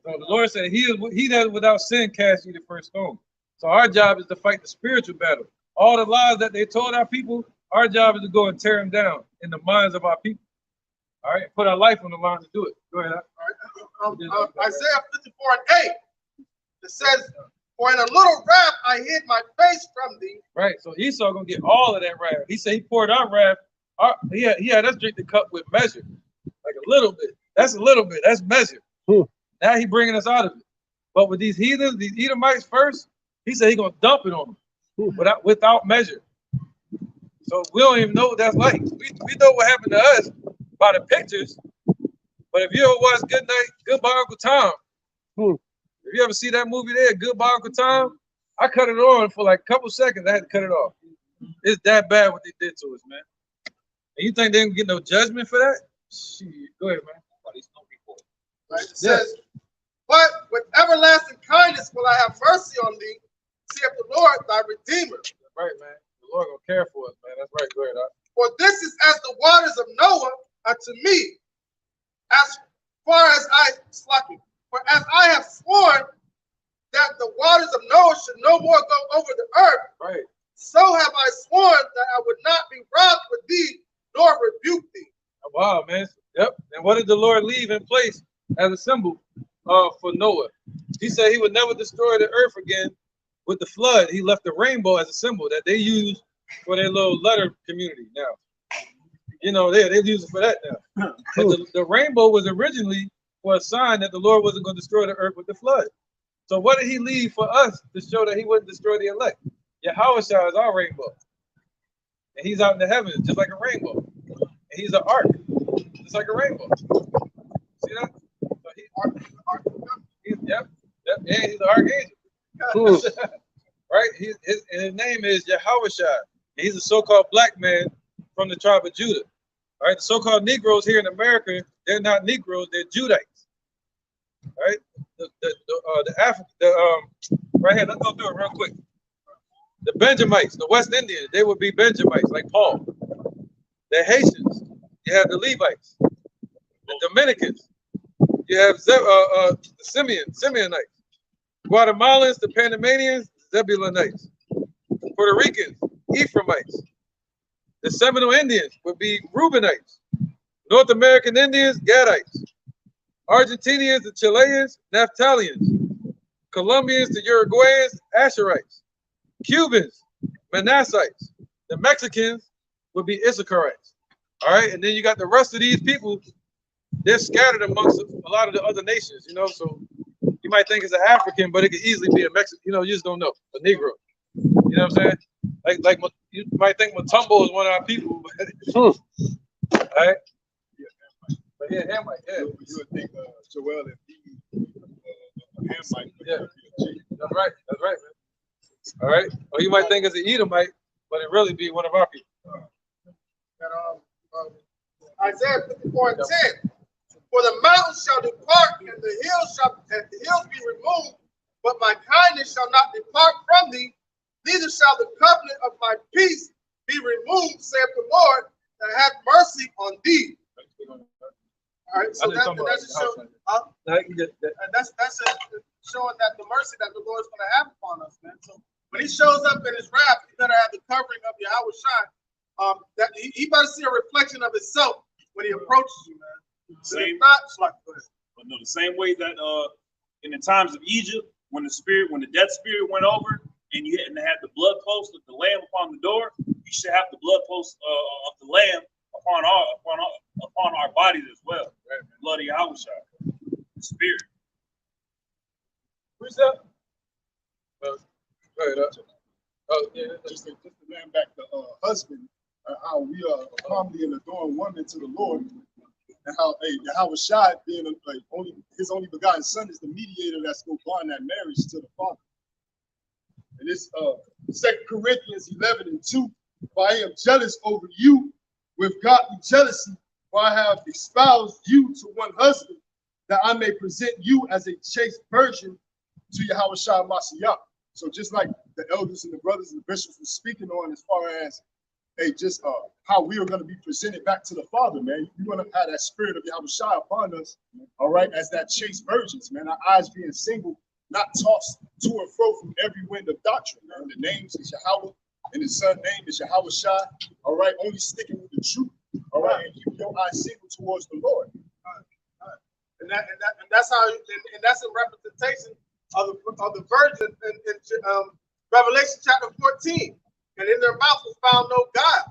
S2: So the Lord said, he that without sin cast you the first stone. So our job is to fight the spiritual battle. All the lies that they told our people, our job is to go and tear them down in the minds of our people. All right, put our life on the line to do it. Go ahead.
S4: All right. Isaiah 54:8. It says, for in a little wrath I hid my face from thee.
S2: Right, so Esau gonna get all of that wrath. He said he poured our wrath. He had us drink the cup with measure, like a little bit. That's a little bit. That's measure. Now he bringing us out of it. But with these heathens, these Edomites first, he said he gonna dump it on them without measure. So we don't even know what that's like. We know what happened to us by the pictures. But if you ever watch Goodbye Uncle Tom, if you ever see that movie there, Goodbye Uncle Tom, I cut it on for like a couple seconds. I had to cut it off. It's that bad what they did to us, man. And you think they didn't get no judgment for that? Shit. Go ahead, man.
S4: Right? It says, but with everlasting kindness will I have mercy on thee, saith the Lord thy Redeemer.
S2: Right, man. The Lord gonna care for us, man. That's right. Go ahead,
S4: For this is as the waters of Noah unto me, as far as for as I have sworn that the waters of Noah should no more go over the earth,
S2: right,
S4: so have I sworn that I would not be wroth with thee, nor rebuke thee.
S2: Oh, wow, man. Yep. And what did the Lord leave in place as a symbol for Noah? He said he would never destroy the earth again with the flood. He left the rainbow as a symbol that they use for their little letter community now. You know, they use it for that now. But the rainbow was originally for a sign that the Lord wasn't going to destroy the earth with the flood. So what did he leave for us to show that he wouldn't destroy the elect? Yahushua is our rainbow. And he's out in the heavens just like a rainbow. And he's an ark, just like a rainbow. See that? So he's the archangel. Right? His name is Yahushua. He's a so-called black man from the tribe of Judah. All right, the so-called Negroes here in America, they're not Negroes, they're Judites. All right, right here, let's go through it real quick. The Benjamites, the West Indians, they would be Benjamites, like Paul. The Haitians, you have the Levites. The Dominicans, you have the Simeonites. Guatemalans, the Panamanians, Zebulonites. Puerto Ricans, Ephraimites. The Seminole Indians would be Reubenites. North American Indians, Gadites. Argentinians, the Chileans, Naphtalians. Colombians, the Uruguayans, Asherites. Cubans, Manassites. The Mexicans would be Issacharites. All right, and then you got the rest of these people, they're scattered amongst a lot of the other nations, you know, so you might think it's an African, but it could easily be a Mexican, you know, you just don't know, a Negro. You know what I'm saying? Like you might think Matumbo is one of our people, but all right? But yeah, Hamite, yeah. You would think Joel and Hamite. Yeah, that's right, man. All right, or you might think it's an Edomite, but it really be one of our people.
S4: Isaiah 54:10. For the mountains shall depart, and the hills be removed, but my kindness shall not depart from thee, neither shall the covenant of my peace be removed, saith the Lord, that hath mercy on thee. All right, so that's showing that the mercy that the Lord is going to have upon us, man. So when he shows up in his wrath, he better have the covering of Yahushua. That he better see a reflection of himself when he approaches you, man.
S6: The same way that in the times of Egypt, when the death spirit went over, and you had to have the blood post with the lamb upon the door, he we should have the blood post of the Lamb upon our bodies as well. Right? Blood of Yahushua, the Spirit.
S2: Who's up?
S8: Just to land back to husband, how we are humbly and adoring woman to the Lord, and how Yahushua being only his only begotten son is the mediator that's going to bond that marriage to the Father. And it's 2 Corinthians 11:2. For I am jealous over you with godly jealousy, for I have espoused you to one husband, that I may present you as a chaste virgin to Yahushua Mashiach. So just like the elders and the brothers and the bishops were speaking on, as far as how we are going to be presented back to the Father, man. You're going to have that spirit of Yahushua upon us, all right, as that chaste virgins, man. Our eyes being single, not tossed to and fro from every wind of doctrine, man. The names is Yahweh, and his son name is Yahushua, all right, only sticking with the truth, all right, and keep your eyes single towards the Lord.
S4: And that's how, and that's a representation of the virgin in Revelation chapter 14. And in their mouth was found no God.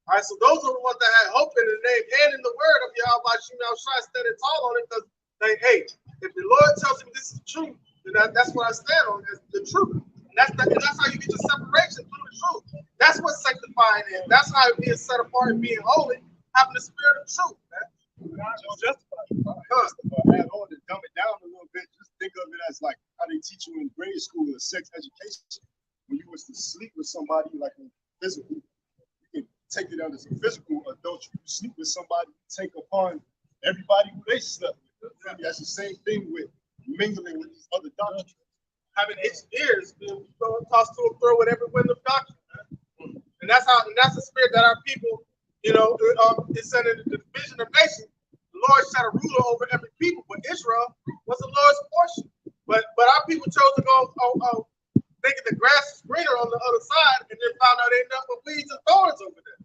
S4: All right, so those are the ones that had hope in the name and in the word of Yahweh Shai standing tall on it, because they, hey, if the Lord tells me this is true, then that's what I stand on, as the truth. And that's how you get your separation through the truth. That's what sanctifying is. That's how being set apart and being holy, having the spirit of truth, man.
S8: Add on to dumb it down a little bit. Just think of it as like how they teach you in grade school or sex education. When you was to sleep with somebody like a physical, you can take it out as a physical adultery. You sleep with somebody, you take upon everybody who they slept with. That's the same thing with mingling with these other doctrines.
S4: Having itched ears, being tossed to and fro with every wind of doctrine, man. And that's the spirit that our people, is set in the division of nations. The Lord set a ruler over every people, but Israel was the Lord's portion. But our people chose to go thinking the grass is greener on the other side, and then found out they ended up with weeds and thorns over there.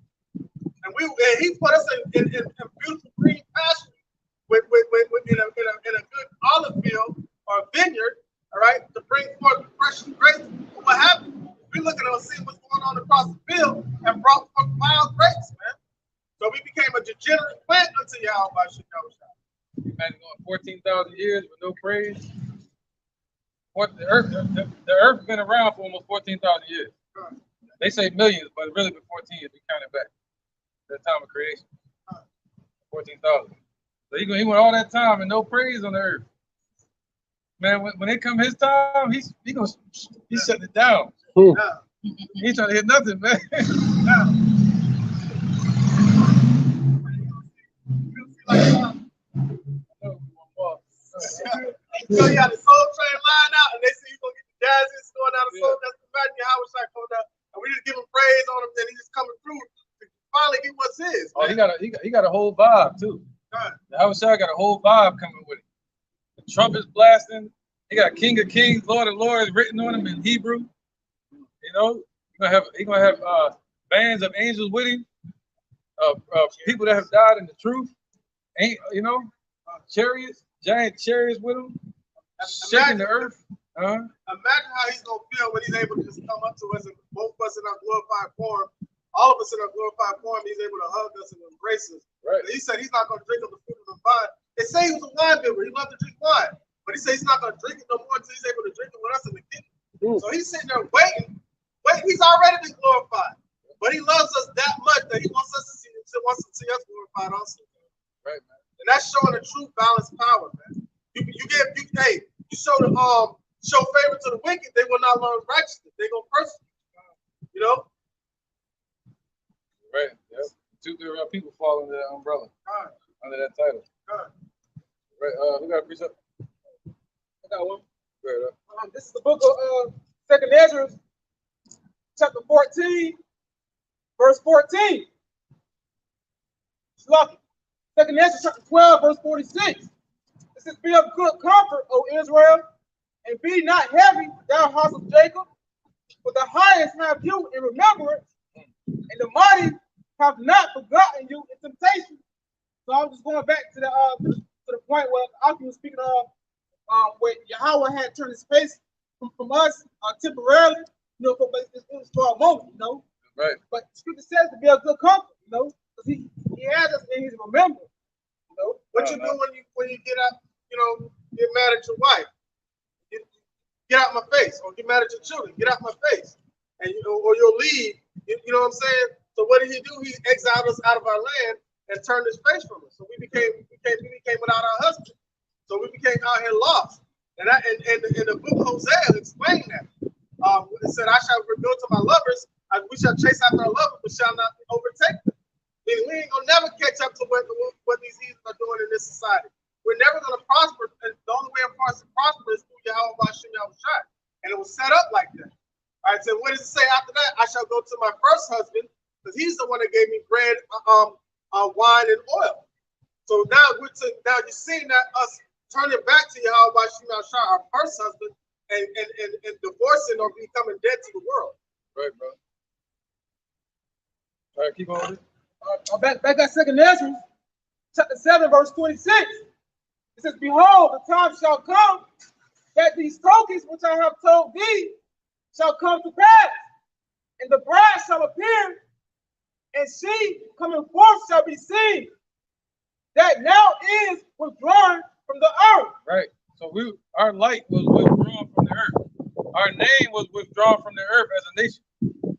S4: And he put us in beautiful green pasture with in a good olive field or vineyard, all right, to bring forth fresh grapes. But what happened? We looking at seeing what's going on across the field and brought forth wild grapes, man. So we became a degenerate plant unto Yahweh Shai.
S2: Imagine going 14,000 years with no praise. The earth has been around for almost 14,000 years. They say millions, but really been 14 years. We counted back to the time of creation. 14,000. So he went all that time and no praise on the earth. Man, when it come his time, he's shutting it down. He ain't trying to hit nothing, man.
S4: So you had the Soul Train line out, and they say you're gonna get the Jazzies going down the Soul. That's the magic Yahushua coming down, and we just give him praise on him, and he's just coming through to finally get what's his.
S2: Oh, he got a whole vibe too. Yahushua got a whole vibe coming with it. The trumpets blasting. He got King of Kings, Lord of Lords written on him in Hebrew. You know, he's gonna have bands of angels with him, people that have died in the truth. Chariots, giant chariots with him, shaking the earth.
S4: Imagine how he's gonna feel when he's able to just come up to us and both of us in our glorified form, all of us in our glorified form. He's able to hug us and embrace us. Right. He said he's not gonna drink of the fruit of the vine. They say he was a wine bibber. He loved to drink wine, but he said he's not gonna drink it no more until he's able to drink it with us in the kingdom. So he's sitting there waiting. He's already been glorified, but he loves us that much that he wants us to see us glorified also. Right, man. And that's showing the true balanced power, man. You show favor to the wicked, they will not learn righteousness. They gonna persecute. You know.
S2: Right. Yep. 2 people fall under that umbrella, under that title. Right. Who got a precept?
S12: I got one.
S2: Right.
S12: This is the book of 2 Ezra, chapter 14, verse 14. It's lucky. 2 Ezra chapter 12, verse 46. It says, "Be of good comfort, O Israel, and be not heavy, thou house of Jacob, for the highest have you in remembrance, and the mighty have not forgotten you in temptation." So I'm just going back to the point where Aki was speaking of, where Yahweh had turned his face from us temporarily, it was for a moment,
S2: Right.
S12: But Scripture says to be a good comfort, you know, because he has us in his remembrance. You know,
S4: What you do when you get out, you know, get mad at your wife? Get out my face, or get mad at your children. Get out my face, and you know, or you'll leave. You know what I'm saying? So what did he do? He exiled us out of our land and turned his face from us. So we became without our husband. So we became out here lost. And the book of Hosea explained that. It said, "I shall reveal to my lovers, we shall chase after our lovers, but shall not overtake them." Meaning we ain't gonna never catch up to what these heathens are doing in this society. We're never gonna prosper, and the only way for us to prosper is through Yahweh Bashem Yahushai. And it was set up like that. All right, so what does it say after that? I shall go to my first husband, because he's the one that gave me bread, wine, and oil. So now you're seeing that us turning back to Yahweh Bashem Yahushai, our first husband, and divorcing or becoming dead to the world.
S2: Right, bro. All right, keep on with it.
S12: Back at 2nd Ezra, chapter 7, verse 26. It says, "Behold, the time shall come that these tokens which I have told thee shall come to pass, and the bride shall appear, and she coming forth shall be seen, that now is withdrawn from the earth."
S2: Right. So our light was withdrawn from the earth. Our name was withdrawn from the earth as a nation.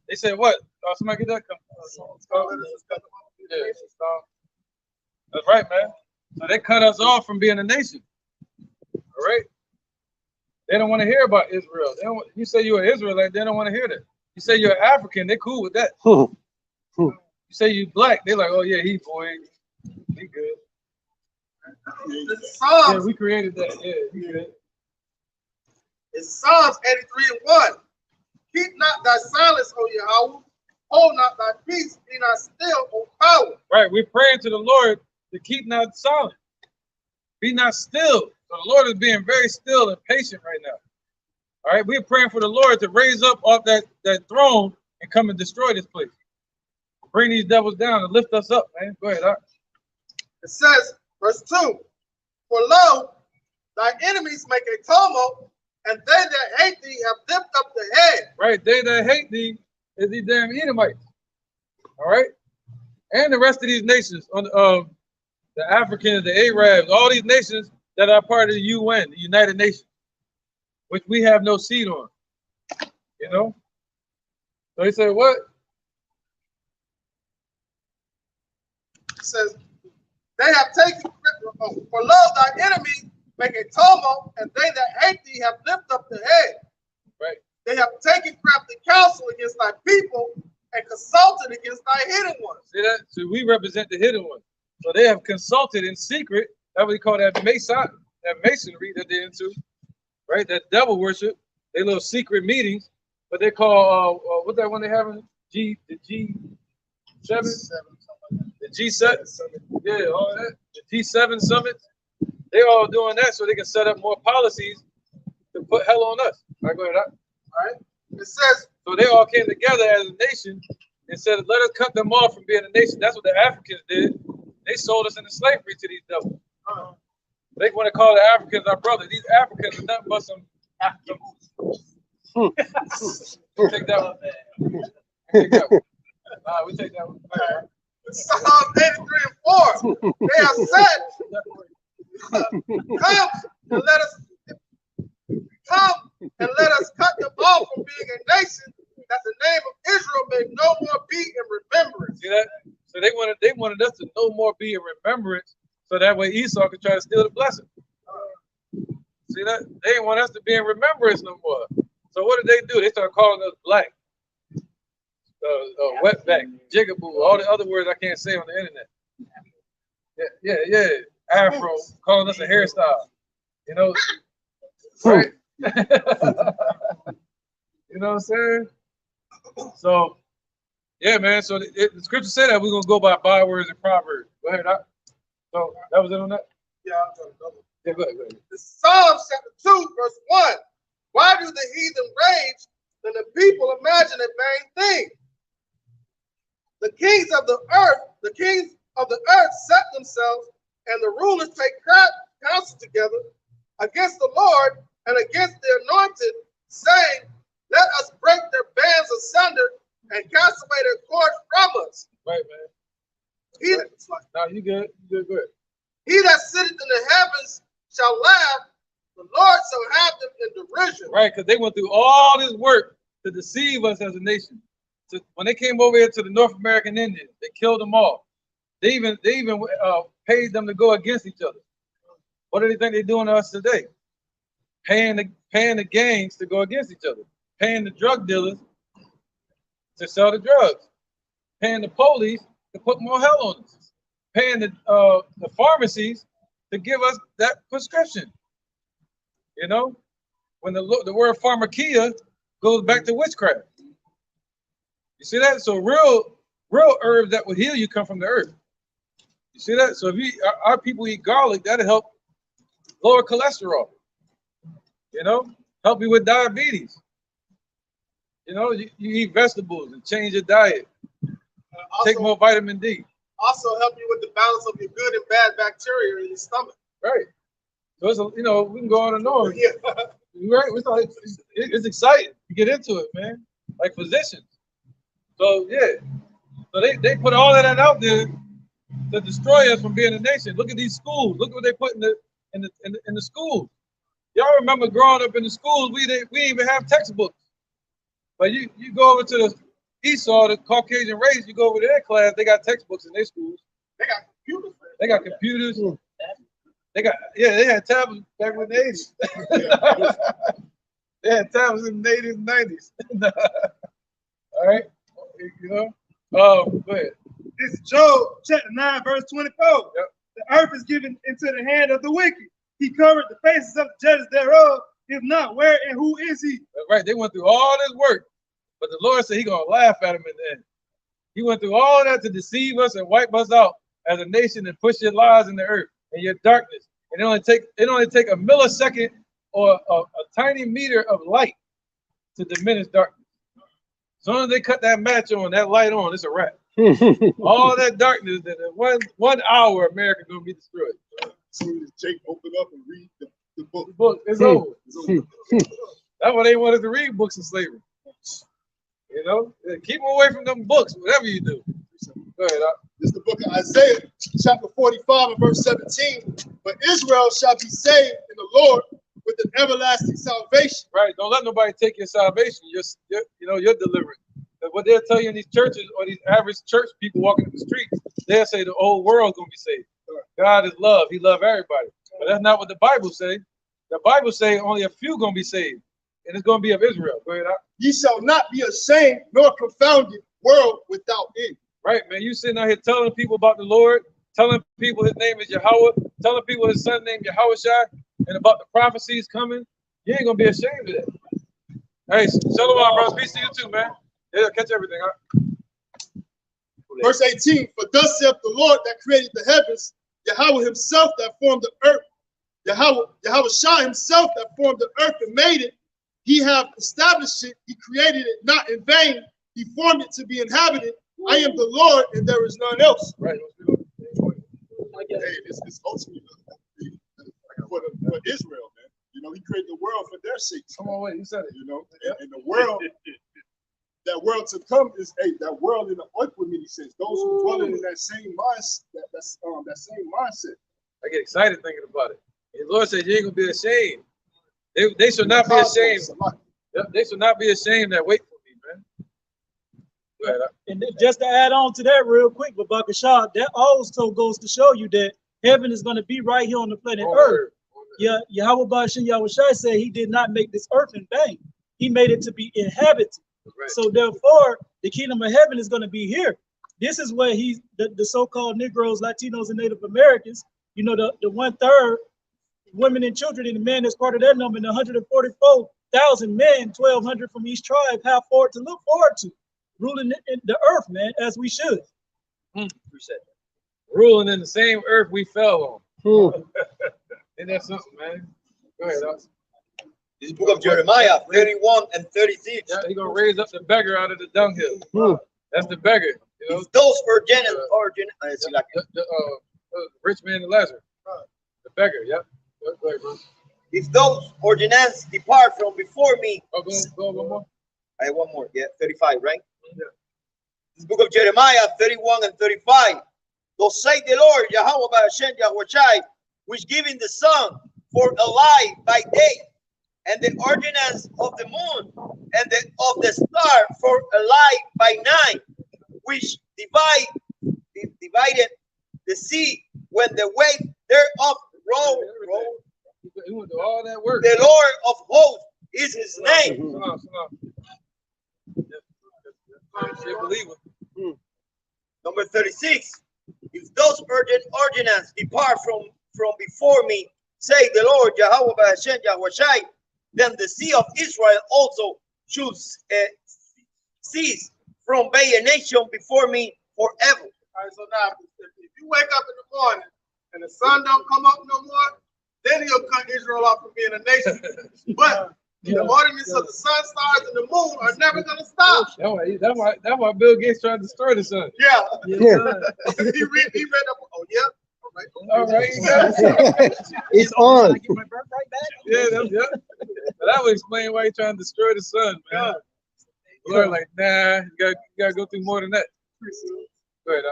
S2: They said what? Somebody get that? Yeah, that's right, man. So they cut us off from being a nation. All right. They don't want to hear about Israel. You say you're an Israelite, they don't want to hear that. You say you're African, they're cool with that. You say you black, they're like, oh yeah, he good.
S4: Psalms,
S2: yeah, we created that. Yeah, he good.
S4: It's Psalms 83:1. Keep not thy silence, O Yahweh. Hold not thy peace. Be not still, O power.
S2: Right, we're praying to the Lord to keep not silent. Be not still. So the Lord is being very still and patient right now. All right, we're praying for the Lord to raise up off that throne and come and destroy this place. Bring these devils down and lift us up, man. Go ahead, Art.
S4: It says, verse 2, "For lo, thy enemies make a tumult, and they that hate thee have lifted up the head."
S2: Right, they that hate thee is these damn Edomites. All right, and the rest of these nations, on the Africans, the Arabs, all these nations that are part of the UN, the United Nations, which we have no seat on. You know. So he said, what?
S4: It says, "They have taken, for lo, thy enemies make a tumult, and they that hate thee have lifted up the head."
S2: Right.
S4: They have taken crafty counsel against thy people and consulted against thy hidden ones.
S2: See that? So we represent the hidden ones. So they have consulted in secret. That's what we call that masonry that they're into, right? That devil worship. They little secret meetings, but they call what that one they having? The G7, the G7, yeah, all that. The G7 summits. They all doing that so they can set up more policies to put hell on us. All right, go ahead.
S4: All right. It says,
S2: so they all came together as a nation and said, let us cut them off from being a nation. That's what the Africans did. They sold us into slavery to these devils. They want to call the Africans our brother. These Africans are nothing but some Africans. Take that one. Take that one. We take that one.
S4: Psalm 83:4. They have said, come and let us cut them off from being a nation, that the name of Israel may no more be in remembrance.
S2: See that? So they wanted us to no more be in remembrance, so that way Esau could try to steal the blessing. See that? They didn't want us to be in remembrance no more. So what did they do? They started calling us black, wetback, jigaboo, all the other words I can't say on the internet. Yeah. Afro, calling us a hairstyle. You know, right? You know what I'm saying? So, yeah, man. So the scripture said that we're gonna go by bywords and proverbs. Go ahead. So that was it on that.
S4: Yeah,
S2: go ahead.
S4: The Psalms chapter 2, verse 1. Why do the heathen rage and the people imagine a vain thing? The kings of the earth set themselves, and the rulers take counsel together against the Lord and against the anointed, saying, let us break their bands asunder and cast away their cords from us.
S2: Right, man.
S4: He,
S2: No, you good. You good. Good.
S4: he that sitteth in the heavens shall laugh. The Lord shall have them in derision.
S2: Right, because they went through all this work to deceive us as a nation. So when they came over here to the North American Indians, they killed them all. They even paid them to go against each other. What do they think they're doing to us today? Paying the gangs to go against each other, paying the drug dealers to sell the drugs, paying the police to put more hell on us, paying the pharmacies to give us that prescription. You know, when the word pharmakia goes back to witchcraft. You see that? So real herbs that will heal you come from the earth. You see that? So if our people eat garlic, that'll help lower cholesterol. You know, help you with diabetes. You know, you eat vegetables and change your diet. Take more vitamin D.
S4: Also help you with the balance of your good and bad bacteria in your stomach.
S2: Right. So it's we can go on and on.
S4: Yeah.
S2: Right. It's exciting to get into it, man. Like physicians. So yeah. So they put all of that out there to destroy us from being a nation. Look at these schools. Look what they put in the schools. Y'all remember growing up in the schools, we didn't even have textbooks. But you go over to the Esau, the Caucasian race, you go over to their class, they got textbooks in their schools.
S4: They got computers.
S2: They got computers. They had tablets back in the 80s. They had tablets in the 80s and 90s. All right. You know? Go ahead.
S5: This is Job chapter 9, verse 24.
S2: Yep.
S5: The earth is given into the hand of the wicked. He covered the faces of the judges thereof. If not, where and who is he?
S2: That's right. They went through all this work, but the Lord said He's gonna laugh at them in the end. He went through all that to deceive us and wipe us out as a nation and push your lies in the earth and your darkness. And it only take a millisecond or a tiny meter of light to diminish darkness. As soon as they cut that match on, that light on, it's a wrap. All that darkness, that in 1 hour, America gonna be destroyed.
S8: As soon as Jake open up and read the book.
S2: The book is over. That's why they wanted to read books of slavery. You know, keep them away from them books, whatever you do. Go ahead.
S1: This is the book of Isaiah, chapter 45 and verse 17. But Israel shall be saved in the Lord with an everlasting salvation.
S2: Right. Don't let nobody take your salvation. Your deliverance. What they'll tell you in these churches or these average church people walking in the streets, they'll say the whole world's gonna be saved. God is love. He loves everybody. But that's not what the Bible say. The Bible say only a few gonna be saved, and it's gonna be of Israel. Go ahead.
S1: Ye shall not be ashamed nor confounded, world without end.
S2: Right, man. You sitting out here telling people about the Lord, telling people His name is Yahweh, telling people His son named Yahushua, and about the prophecies coming. You ain't gonna be ashamed of that. Hey, shalom, bro. Peace to you too, man. Yeah, catch everything. Huh?
S1: Verse 18, for thus saith the Lord that created the heavens, Yahweh himself that formed the earth, Yahweh Shah himself that formed the earth and made it. He have established it, he created it not in vain, he formed it to be inhabited. I am the Lord and there is none else.
S2: Right.
S8: Hey, it's ultimately for Israel, man. You know, He created the world for their sakes.
S2: Come on, wait, you said it.
S8: You know, and the world, that world to come is that world in the earthly many sense. Those who dwell in that same mindset, that same mindset.
S2: I get excited thinking about it. The Lord said, "You ain't gonna be ashamed. They should not be ashamed. They should not be ashamed that wait for me, man." Go ahead.
S3: And just to add on to that real quick, Babaka Shah, that also goes to show you that heaven is going to be right here on the planet Earth. Yeah, Yahweh Bashin Yahushua said He did not make this earth in vain. He made it to be inhabited. Right. So therefore, the kingdom of heaven is going to be here. This is where the so-called Negroes, Latinos, and Native Americans, you know, the 1/3 women and children and the men that's part of that number, and 144,000 men, 1,200 from each tribe, have forward to look forward to ruling in the earth, man, as we should.
S2: Ruling in the same earth we fell on. Ain't that something, man? Go ahead, Alex.
S11: This book of Jeremiah 31 and 36.
S2: Yeah, He's gonna raise up the beggar out of the dunghill. That's the beggar. You know?
S11: If those
S2: rich man and Lazarus. The beggar, yep. Go ahead, bro.
S11: If those ordinances depart from before me.
S2: Oh, go one more.
S11: I have one more, yeah, 35, right? This book of Jeremiah 31 and 35. Thus say the Lord, Yahweh Ba'ashem Yahushai, which giving the sun for a light by day, and the ordinance of the moon and of the star for a light by night, which divided the sea when the weight thereof rolled.
S2: He went through all that work.
S11: The Lord of hosts is his name. Number 36. If those ordinances depart from before me, say the Lord Yahweh Ba'ashem Yahushai, then the sea of Israel also should cease from being a nation before me forever.
S4: All right, so now if you wake up in the morning and the sun don't come up no more, then he'll cut Israel off from being a nation. But the ordinance of the sun, stars, and the moon are never going to stop.
S2: That's why Bill Gates tried to destroy the sun.
S4: Yeah.
S9: Yeah.
S4: he read up. Oh, yeah.
S2: All right.
S9: It's on.
S2: Yeah, that would explain why he's trying to destroy the sun, man. Lord, like, nah, you gotta go through more than that. Go ahead.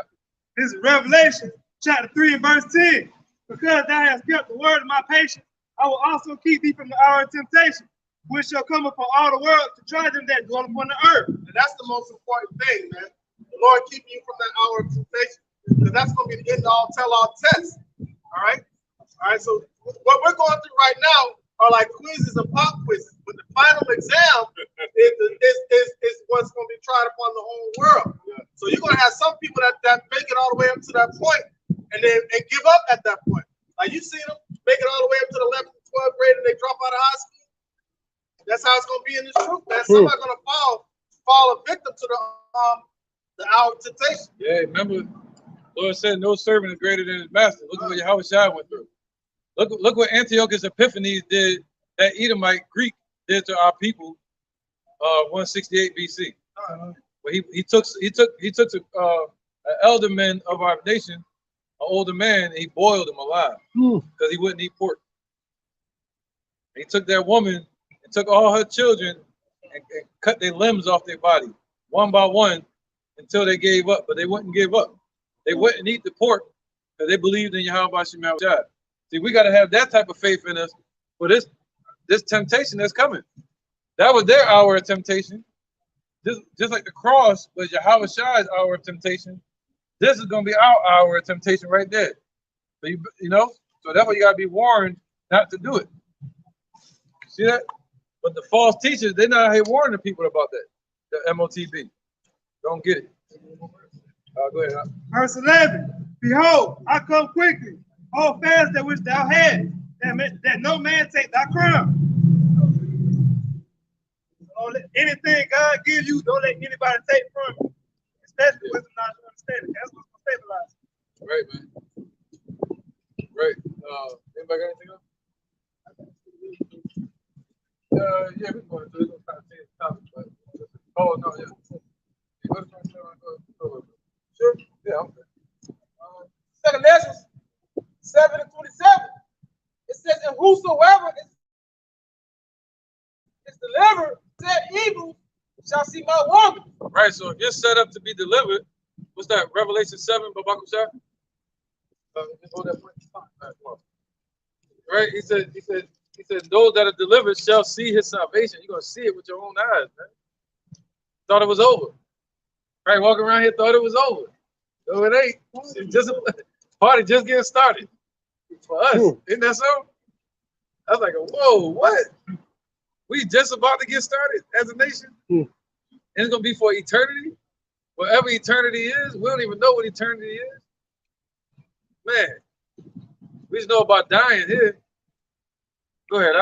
S5: This is Revelation chapter 3 and verse 10. Because thou hast kept the word of my patience, I will also keep thee from the hour of temptation, which shall come upon all the world to try them that dwell upon the earth.
S4: And that's the most important thing, man. The Lord keep you from that hour of temptation, because that's going to be the end all tell all test. All right. So what we're going through right now are like quizzes and pop quizzes, but the final exam is what's going to be tried upon the whole world. So you're going to have some people that make it all the way up to that point, and then they give up at that point. Like you see them make it all the way up to the 11th and 12th grade, and they drop out of high school. That's how it's going to be in this truth, man. Somebody's going to fall a victim to the hour of temptation.
S2: Yeah, remember, Lord said, "No servant is greater than his master." Look at what Yahushua went through. Look what Antiochus Epiphanes did. That Edomite Greek did to our people, 168 BC. But he took an elder man of our nation, an older man, and he boiled him alive because he wouldn't eat pork. And he took that woman and took all her children and cut their limbs off their body one by one until they gave up. But they wouldn't give up. They wouldn't eat the pork because they believed in Yahweh Shema Shai. See, we got to have that type of faith in us for this temptation that's coming. That was their hour of temptation. Just like the cross was Yahweh Shai's hour of temptation, this is going to be our hour of temptation right there. So so that's why you got to be warned not to do it. See that? But the false teachers, they're not here warning people about that. The MOTB. Don't get it. Go ahead.
S5: Verse 11. Behold, I come quickly. Hold fast that which thou hast, that no man take thy crown. Don't let anything God gives you, don't let anybody take from you. Especially wisdom, knowledge, and understanding. That's what's going to stabilize.
S2: Right, man. Right. Anybody got anything else? Yeah, we're going to do it. Kind of change the topic, but oh no, yeah. Sure. Yeah. Okay.
S12: Second Ezra 7 and 27. It says, "And whosoever is delivered said evil shall see my woman."
S2: Right. So if you're set up to be delivered, what's that? Revelation 7, Babakusha? Right. He said, those that are delivered shall see his salvation. You're gonna see it with your own eyes, man. Thought it was over. Right, walking around here thought it was over. So it ain't. It's just a party just getting started. For us. Isn't that so? I was like, whoa, what? We just about to get started as a nation? And it's gonna be for eternity? Whatever eternity is, we don't even know what eternity is. Man, we just know about dying here. Go ahead.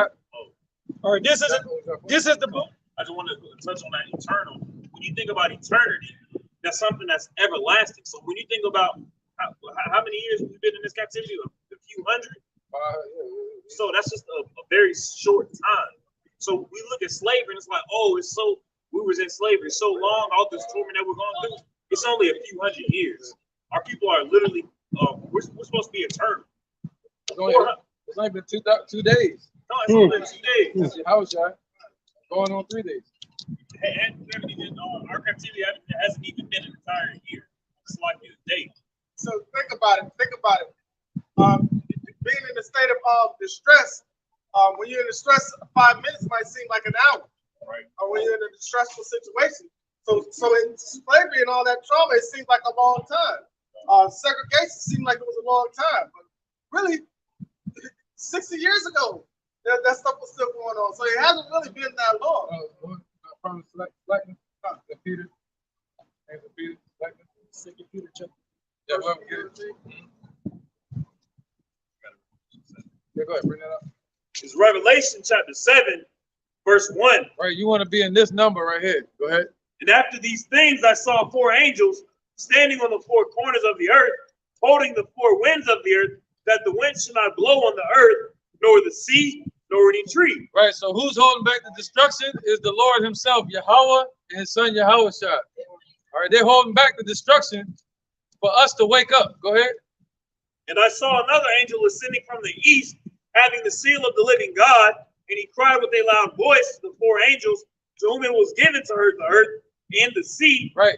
S3: All right, this is the book.
S6: I just want to touch on that eternal. When you think about eternity, that's something that's everlasting. So when you think about how many years we've been in this captivity, a few hundred. So that's just a very short time. So we look at slavery and it's like, oh, we was in slavery so long, all this torment that we're going through. It's only a few hundred years. Our people are literally, we're supposed to be eternal.
S2: It's only been 2 days.
S6: No, it's only been 2 days.
S2: How was y'all? Going on 3 days.
S6: And our captivity hasn't even been an entire year. It's like a day.
S4: So think about it. Think about it. Being in a state of distress, when you're in distress, 5 minutes might seem like an hour.
S6: Right.
S4: Or when you're in a distressful situation. So in slavery and all that trauma, it seems like a long time. Segregation seemed like it was a long time. But really, 60 years ago, that stuff was still going on. So it hasn't really been that long.
S2: From Slackman, Peter, and Peter, Slackman, second Peter chapter. Yeah, well, yeah, go ahead, bring that up.
S6: It's Revelation chapter 7, verse 1.
S2: Right, you want to be in this number right here. Go ahead.
S6: And after these things, I saw 4 angels standing on the 4 corners of the earth, holding the 4 winds of the earth, that the wind should not blow on the earth, nor the sea, nor any tree.
S2: Right, so who's holding back the destruction is the Lord himself, Yahweh, and his son Yahushua. All right, they're holding back the destruction for us to wake up. Go ahead.
S6: And I saw another angel ascending from the east, having the seal of the living God, and he cried with a loud voice to the 4 angels, to whom it was given to hurt the earth and the sea,
S2: right,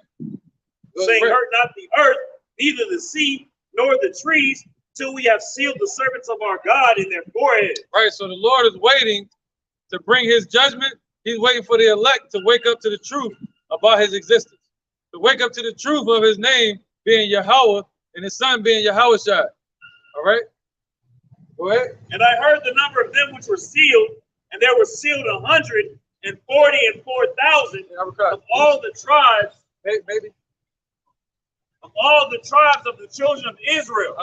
S6: saying, hurt not the earth, neither the sea, nor the trees, till we have sealed the servants of our God in their foreheads.
S2: Right, so the Lord is waiting to bring his judgment. He's waiting for the elect to wake up to the truth about his existence, to wake up to the truth of his name being Yahweh and his son being Yahushua. All right, go ahead.
S6: And I heard the number of them which were sealed, and there were sealed 144,000 of all the tribes,
S2: maybe,
S6: of all the tribes of the children of Israel.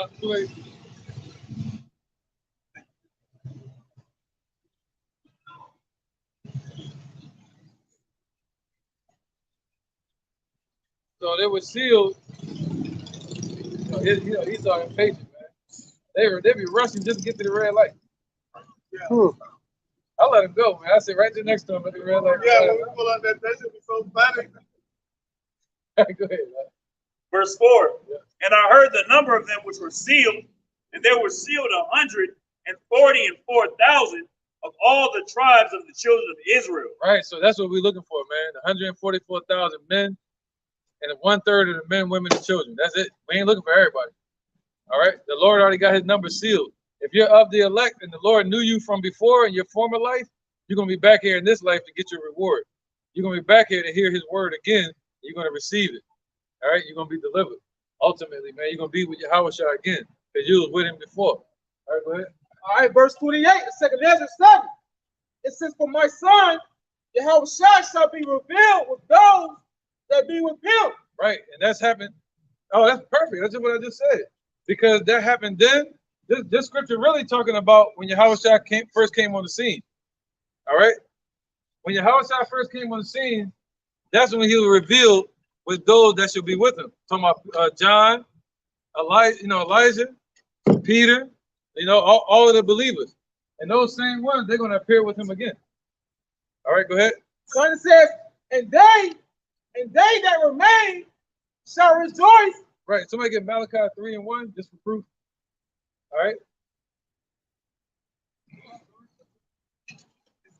S2: So they were sealed. He's all impatient, man. They be rushing just to get to the red light. Yeah. I let him go, man. I sit right there next to him at the red light.
S4: Yeah, when we pull out that should be so funny.
S2: Go ahead, man.
S6: Verse 4. Yeah. And I heard the number of them which were sealed, and there were sealed 144,000 of all the tribes of the children of Israel.
S2: Right, so that's what we're looking for, man. 144,000 men, and 1/3 of the men, women, and children. That's it. We ain't looking for everybody. All right, the Lord already got his number sealed. If you're of the elect and the Lord knew you from before in your former life, you're going to be back here in this life to get your reward. You're going to be back here to hear his word again. You're going to receive it. All right, you're going to be delivered. Ultimately, man, you're going to be with Yahushua again because you was with him before. All right, go ahead.
S12: All right, verse 28, the 2nd Ezra 7. It says, for my son, Yahushua shall be revealed with those that be with him.
S2: Right, and that's happened. Oh, that's perfect. That's what I just said. Because that happened then. This scripture really talking about when Yahushua first came on the scene. All right? When Yahushua first came on the scene, that's when he was revealed with those that should be with him. Talking about John, Elijah, Peter, all of the believers. And those same ones, they're going to appear with him again. All right, go ahead.
S12: So it says, and they that remain shall rejoice.
S2: Right, somebody get Malachi 3:1 just for proof. All right.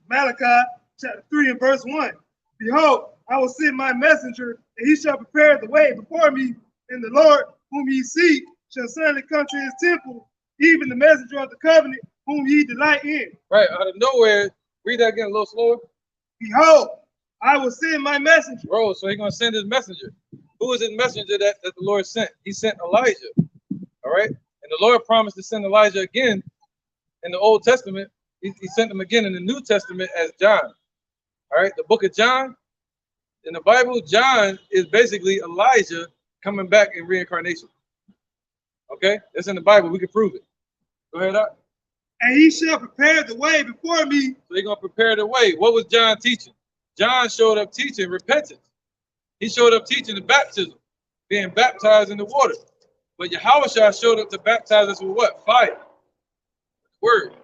S5: Malachi chapter 3 and verse 1. Behold, I will send my messenger, and he shall prepare the way before me, and the Lord whom ye seek shall suddenly come to his temple, even the messenger of the covenant whom ye delight in.
S2: Right, out of nowhere, read that again a little slower.
S5: Behold, I will send my messenger.
S2: Bro, so he's going to send his messenger. Who is his messenger that the Lord sent? He sent Elijah. All right. And the Lord promised to send Elijah again in the Old Testament. He sent him again in the New Testament as John. All right. The book of John. In the Bible, John is basically Elijah coming back in reincarnation. Okay. That's in the Bible. We can prove it. Go ahead, Doc.
S5: And he shall prepare the way before me.
S2: So he's going to prepare the way. What was John teaching? John showed up teaching repentance. He showed up teaching the baptism, being baptized in the water. But Yahushua showed up to baptize us with what? Fire. Word.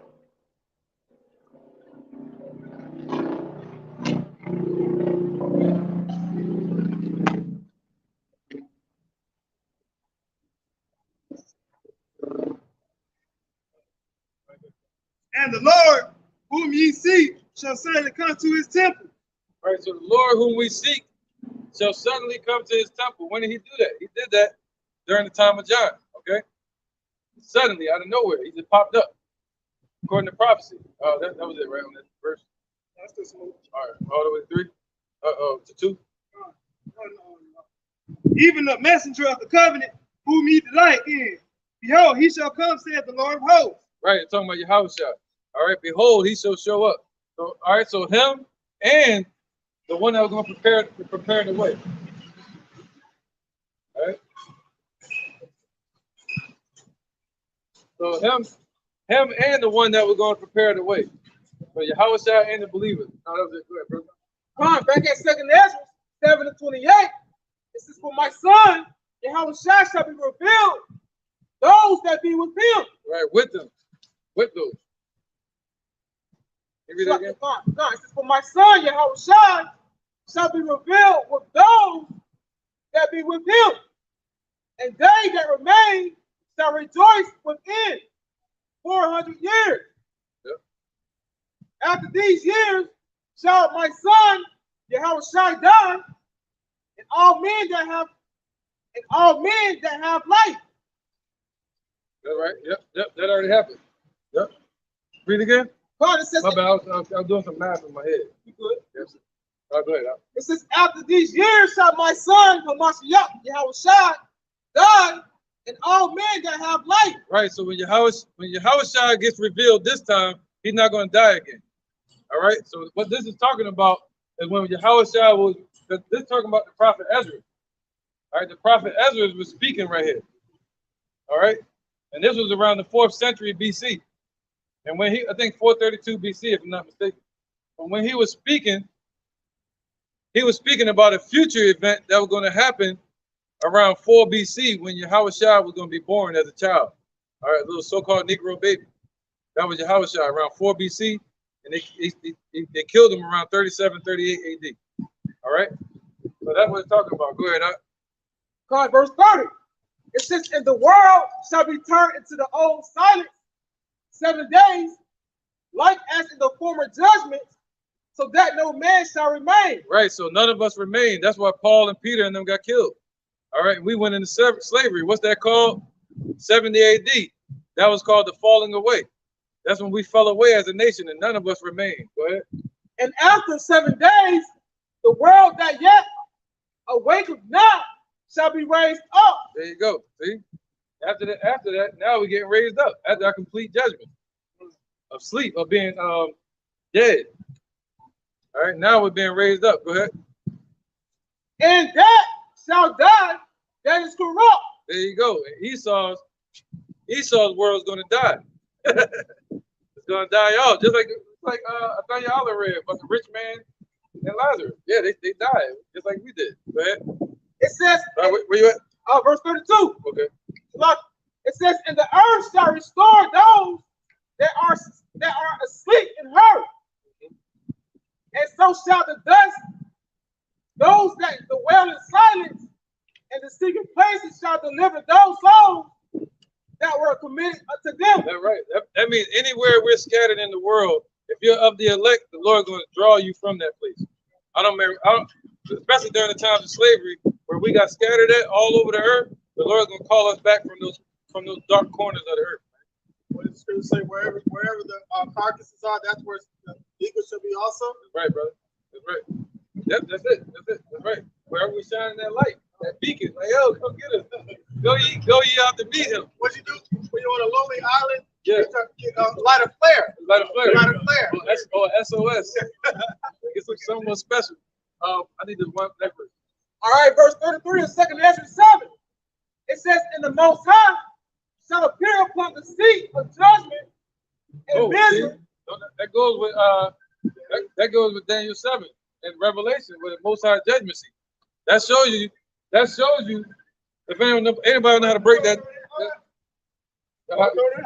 S5: And the Lord whom ye seek shall suddenly come to his temple,
S2: Right, so the Lord whom we seek shall suddenly come to his temple. When did he do that? He did that during the time of John, okay? Suddenly, out of nowhere, he just popped up, according to prophecy. That was it, right, on that verse?
S5: That's the smoke.
S2: All right, all the way to 3? To 2?
S5: Even the messenger of the covenant, whom ye delight in. Behold, he shall come, saith the Lord of hosts.
S2: Right, talking about Yahushua. All right, behold, he shall show up. So, all right, so him and the one that was going to prepare the way. All right. So him and the one that was going to prepare the way. So Yahushua and the believers. No, that was it. Go ahead, brother.
S12: Come on, back at 2nd Ezra 7:28. It says, for my son, Yahushua shall be revealed, those that be with him.
S2: Right, with them. With those. Read that again.
S12: No, it says, for my son, Yahushua shall be revealed with those that be with him. And they that remain shall rejoice within 400 years.
S2: Yep.
S12: After these years shall my son Yahushua die, and all men that have life.
S2: That's right. Yep. That already happened. Yep. Read again.
S12: God, it says,
S2: my bad. I was doing some math in my head.
S12: You good?
S2: Yes. All right, go ahead.
S12: It says, after these years shall my son Hamashiach Yahushua die, and all men that have life.
S2: Right. So when Yahushua gets revealed this time, he's not going to die again. All right. So what this is talking about is when Yahushua was. This is talking about the prophet Ezra. All right. The prophet Ezra was speaking right here. All right. And this was around the 4th century BC. And when I think 432 BC, if I'm not mistaken. But when he was speaking about a future event that was going to happen around 4 BC when Yahushua was going to be born as a child. All right, a little so-called Negro baby. That was Yahushua around 4 BC, and they killed him around 37, 38 AD. All right? So that's what it's talking about. Go ahead.
S12: God, verse 30. It says, and the world shall be turned into the old silence 7 days, like as in the former judgments, so that no man shall remain.
S2: Right, so none of us remain. That's why Paul and Peter and them got killed. All right, we went into slavery. What's that called? 70 AD. That was called the falling away. That's when we fell away as a nation, and none of us remained. Go ahead.
S12: And after 7 days, the world that yet awaketh not shall be raised up.
S2: There you go. See? After that, now we're getting raised up after our complete judgment of sleep, of being dead. All right, now we're being raised up. Go ahead.
S12: And that shall die that is corrupt.
S2: There you go. And Esau's world's going to die. It's going to die off, just like I thought y'all read about the rich man and Lazarus. Yeah, they died just like we did. Go ahead.
S12: It says,
S2: where you at?
S12: Verse 32.
S2: Okay.
S12: Look, it says, and the earth shall restore those that are asleep in her. And so shall the dust, those that dwell in silence, and the secret places shall deliver those souls that were committed unto them.
S2: That's right. That means anywhere we're scattered in the world, if you're of the elect, the Lord is going to draw you from that place. Especially during the times of slavery, where we got scattered at all over the earth, the Lord is going to call us back from those dark corners of the earth.
S4: What does the scripture say? Wherever the carcasses are, that's where the eagle should be also.
S2: That's right, brother. That's right. That's it. That's right. Wherever we shine that light, that beacon, like, yo, come get us. Go ye out to meet him.
S4: What you do when you're on a lonely island?
S2: Yeah.
S4: Light a flare.
S2: Light a flare.
S4: Light a flare.
S2: SOS. Get something special. I need this one record.
S12: All right, verse 33 of 2nd Ezra 7. It says, and the Most High shall appear upon the seat of judgment and misery.
S2: That goes with Daniel 7 and Revelation with the Most High judgment seat. That shows you. If anybody know how to break that.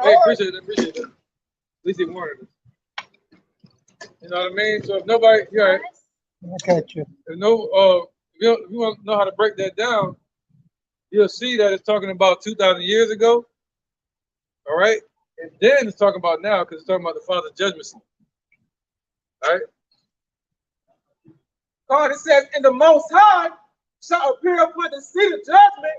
S2: Hey, appreciate it. At least he warned us. You know what I mean? So if nobody, you're right.
S9: I got you.
S2: If you want to know how to break that down, you'll see that it's talking about 2,000 years ago. All right, and then it's talking about now because it's talking about the Father's judgment seat. All right.
S12: God, it says, and the Most High shall appear upon the seat of judgment,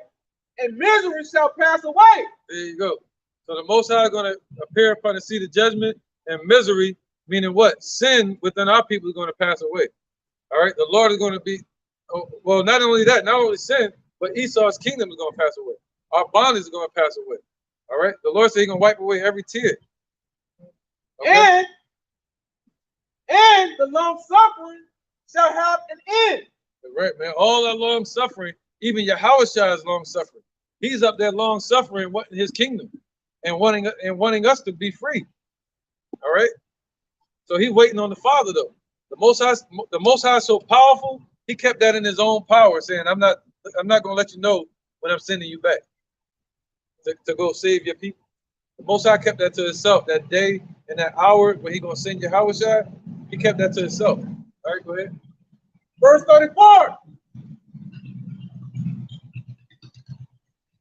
S12: and misery shall pass away.
S2: There you go. So the Most High is going to appear upon the seat of judgment, and misery, meaning what? Sin within our people is going to pass away. All right. The Lord is going to be, well, not only that, not only sin, but Esau's kingdom is going to pass away. Our bondage is going to pass away. All right. The Lord said He's going to wipe away every tear. Okay?
S12: And the long suffering shall have an end.
S2: Right, man. All our long suffering, even Yahushua is long suffering. He's up there long suffering, wanting His kingdom and wanting us to be free. All right. So He's waiting on the Father, though. The Most High is so powerful. He kept that in His own power, saying, "I'm not going to let you know when I'm sending you back to go save your people." The Most High kept that to Himself. That day and that hour when He's going to send Yahushua, He kept that to Himself. All right, go ahead.
S12: Verse 34.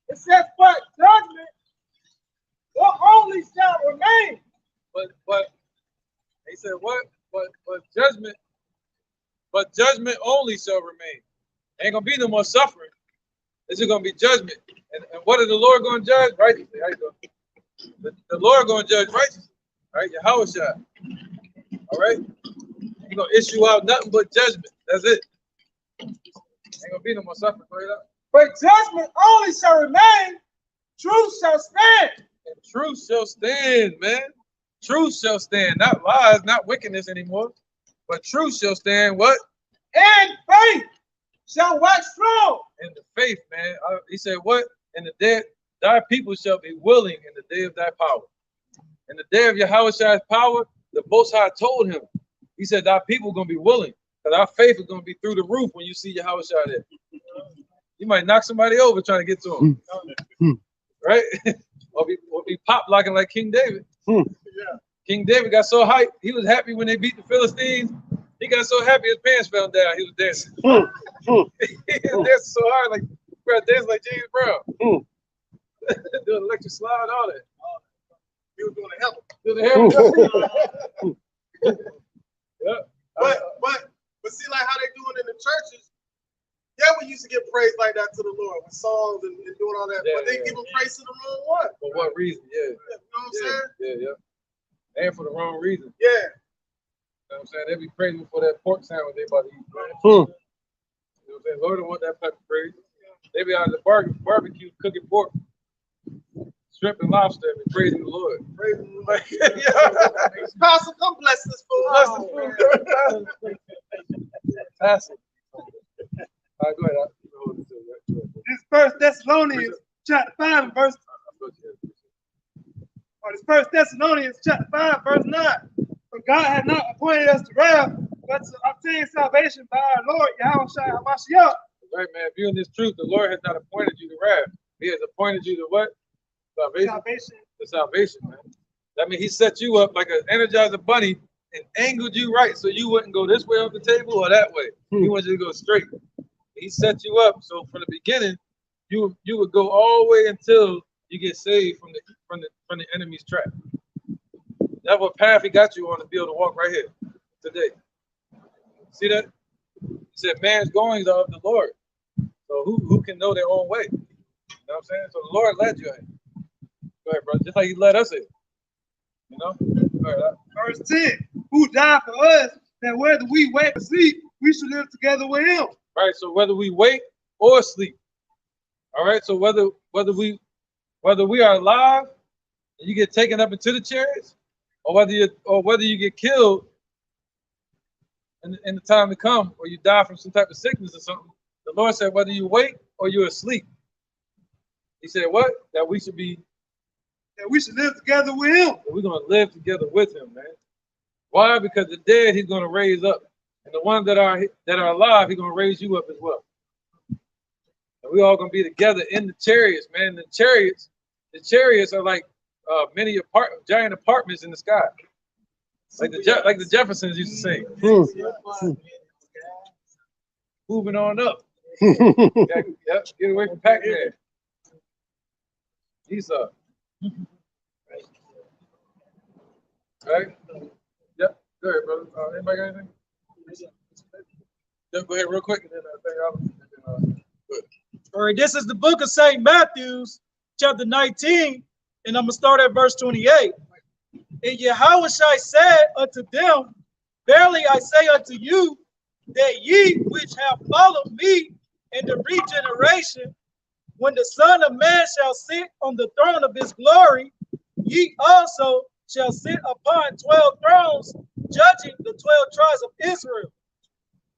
S12: It says, but judgment will only shall remain.
S2: But he said what? But judgment only shall remain. Ain't gonna be no more suffering. It's just gonna be judgment. And what is the Lord gonna judge? Righteously. How you doing? The Lord gonna judge righteously. All right, Yahushua. All right. He's gonna issue out nothing but judgment. That's it. Ain't gonna be no more suffering. Go ahead.
S12: But judgment only shall remain. Truth shall stand.
S2: And truth shall stand, man. Truth shall stand. Not lies, not wickedness anymore. But truth shall stand. What?
S12: And faith shall wax strong.
S2: And the faith, man. He said, what? In the day, thy people shall be willing in the day of thy power. In the day of Yahushua's power, the Most High told him. He said, thy people are going to be willing. Because our faith is going to be through the roof when you see Yahushua there. You might knock somebody over trying to get to him. Right? or be pop locking like King David. King David got so hyped. He was happy when they beat the Philistines. He got so happy his pants fell down. He was dancing. He was dancing so hard, like dancing like James Brown. Doing electric slide, all that.
S4: He was doing a hell.
S2: Doing the hell. Yeah.
S4: But see, like how they doing in the churches. Yeah, we used to give praise like that to the Lord with songs and doing all that.
S2: Yeah,
S4: but they give them praise to the wrong one.
S2: For what reason? Yeah.
S4: You know what I'm saying?
S2: Yeah. And for the wrong reason.
S4: Yeah.
S2: You know what I'm saying? They be praising for that pork sandwich they about to eat. Right? You know what I'm saying? Lord don't want that type of praise. They be out of the barbecue cooking pork, shrimp and lobster, and praising the Lord. Praising the Lord.
S4: Pastor, come bless this food.
S2: Bless this food. Pastor. All right, go ahead.
S5: This First Thessalonians chapter 5 and verse. This First Thessalonians chapter 5 verse 9. For God had not appointed us to wrath, but to obtain salvation by our Lord Yahushua HaMashiach.
S2: Right, man. Viewing this truth, the Lord has not appointed you to wrath. He has appointed you to what? Salvation. To salvation, man. That means He set you up like an Energizer bunny and angled you right so you wouldn't go this way off the table or that way. He wants you to go straight. He set you up so from the beginning you would go all the way until you get saved from the enemy's trap. That's what path He got you on to be able to walk right here today. See that? He said, man's goings are of the Lord. So who can know their own way? You know what I'm saying? So the Lord led you in. Go ahead, brother. Just like He led us in. You know? Go ahead.
S5: Verse 10. Who died for us, that whether we wake or sleep, we should live together with Him.
S2: Right. So whether we wake or sleep. All right. So whether we are alive and you get taken up into the chariots, or whether you get killed in the time to come, or you die from some type of sickness or something, the Lord said whether you wake or you're asleep. He said what? That we should
S5: live together with Him.
S2: We're gonna live together with Him, man. Why? Because the dead He's gonna raise up. And the ones that are alive, He's gonna raise you up as well. And we all gonna be together in the chariots, man. The chariots are like many giant apartments in the sky, like the Jeffersons used to sing. Moving on up. Yep, get away from Pac-Man. Esau. Right? Yep. Good, brother. Anybody got anything? Just go ahead real quick, and then
S3: All right, this is the book of St. Matthew, chapter 19, and I'm going to start at verse 28. And Yahushua said unto them, verily I say unto you, that ye which have followed me in the regeneration, when the Son of Man shall sit on the throne of his glory, ye also shall sit upon 12 thrones, judging the 12 tribes of Israel.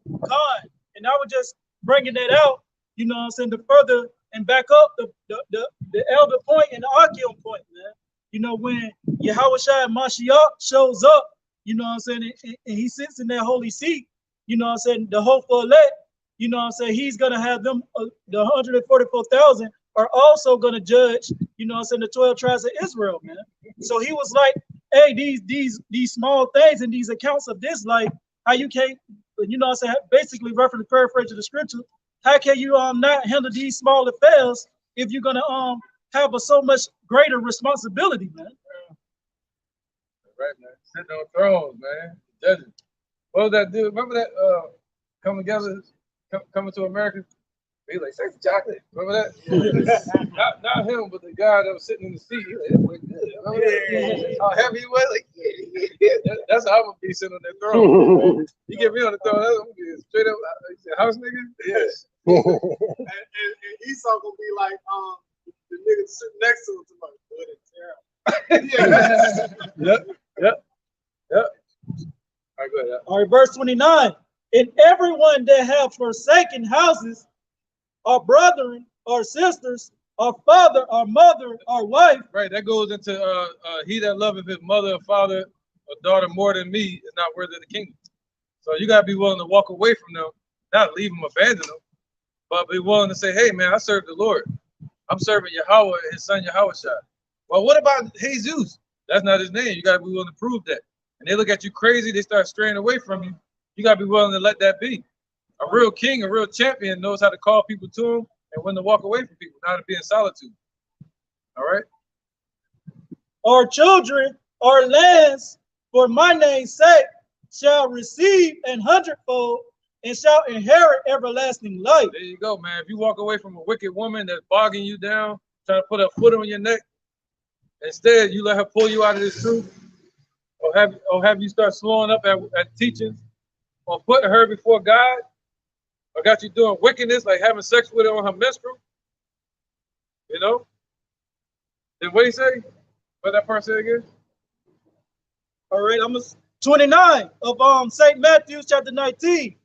S3: God. And I was just bringing that out, you know what I'm saying, to further and back up the elder point and the Archeon point, man. You know, when Yahushua Mashiach shows up, you know what I'm saying, and he sits in that holy seat, you know what I'm saying, the hopeful elect, you know what I'm saying, he's going to have them, the 144,000 are also going to judge, you know what I'm saying, the 12 tribes of Israel, man. So he was like, hey, these small things and these accounts of this, like how you can't, you know what I'm saying, basically reference the paraphrase of the scripture, how can you not handle these small affairs if you're going to have a so much greater responsibility, man?
S2: Right, man. Sitting on thrones, man. Judging. What was that dude? Remember that coming together, coming to America? He like, serve chocolate. Remember that? not him, but the guy that was sitting in the seat. He like, that boy good. How heavy he was? Like, yeah. That's how I'm gonna be sitting on that throne. You get me on the throne, I'm gonna be straight up house nigga. Yes.
S4: and Esau gonna be like the nigga sitting next to him tomorrow.
S2: Yep. All right, go ahead.
S3: All right, verse 29. And everyone that have forsaken houses, our brethren, our sisters, our father, our mother, our wife.
S2: Right, that goes into he that loveth his mother or father or daughter more than me is not worthy of the kingdom. So you gotta be willing to walk away from them, not leave them, abandon them, but be willing to say, hey man, I serve the Lord. I'm serving Yahweh and his son Yahushua. Well, what about Jesus? That's not his name. You gotta be willing to prove that. And they look at you crazy, they start straying away from you. You gotta be willing to let that be. A real king, a real champion knows how to call people to him and when to walk away from people, not to be in solitude. All right?
S3: Our children, our lands, for my name's sake, shall receive an hundredfold and shall inherit everlasting life.
S2: There you go, man. If you walk away from a wicked woman that's bogging you down, trying to put her foot on your neck, instead you let her pull you out of this truth, or have you start slowing up at teachings, or putting her before God, or got you doing wickedness like having sex with her on her menstrual, you know? Then what do you say? What that part say again?
S3: All right, I'm 29 of St. Matthew chapter 19.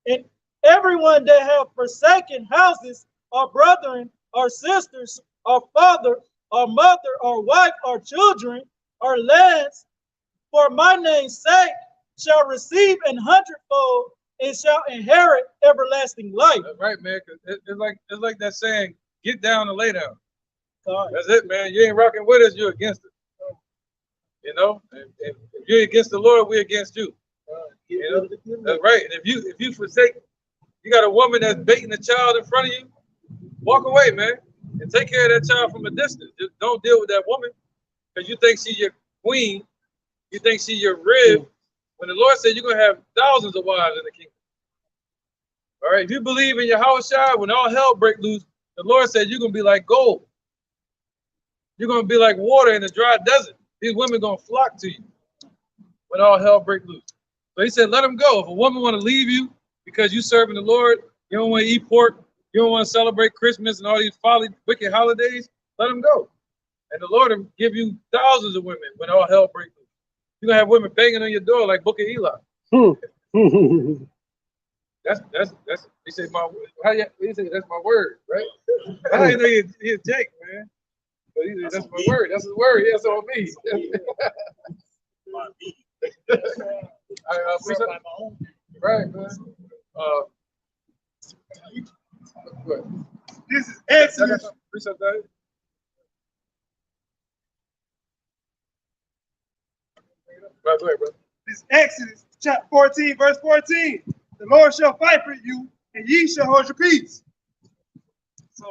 S3: And everyone that have forsaken houses, our brethren, our sisters, our father, our mother, our wife, our children, our lands, for my name's sake, shall receive an hundredfold and shall inherit everlasting life.
S2: That's right, man. It's like that saying, get down and lay down. That's it, man. You ain't rocking with us, you're against it. You know, if you're against the Lord, we're against you. You know, that's right. And if you forsake, you got a woman that's baiting a child in front of you, walk away, man, and take care of that child from a distance. Just don't deal with that woman because you think she's your queen, you think she's your rib. When the Lord said you're gonna have thousands of wives in the kingdom. All right, if you believe in Yahushua, when all hell break loose, the Lord said you're gonna be like gold. You're gonna be like water in the dry desert. These women gonna flock to you when all hell break loose. So he said, let them go. If a woman want to leave you because you serving the Lord, you don't want to eat pork, you don't want to celebrate Christmas and all these folly, wicked holidays, let them go. And the Lord will give you thousands of women when all hell break loose. You're gonna have women banging on your door like Book of Eli. That's he said he said that's my word, right? I didn't know he'd Jake, man. But he said that's my word, that's his word, he has on me. Right, man.
S5: This is Exodus.
S2: Right, go ahead, bro.
S5: This is Exodus chapter 14, verse 14. The Lord shall fight for you, and ye shall hold your peace. So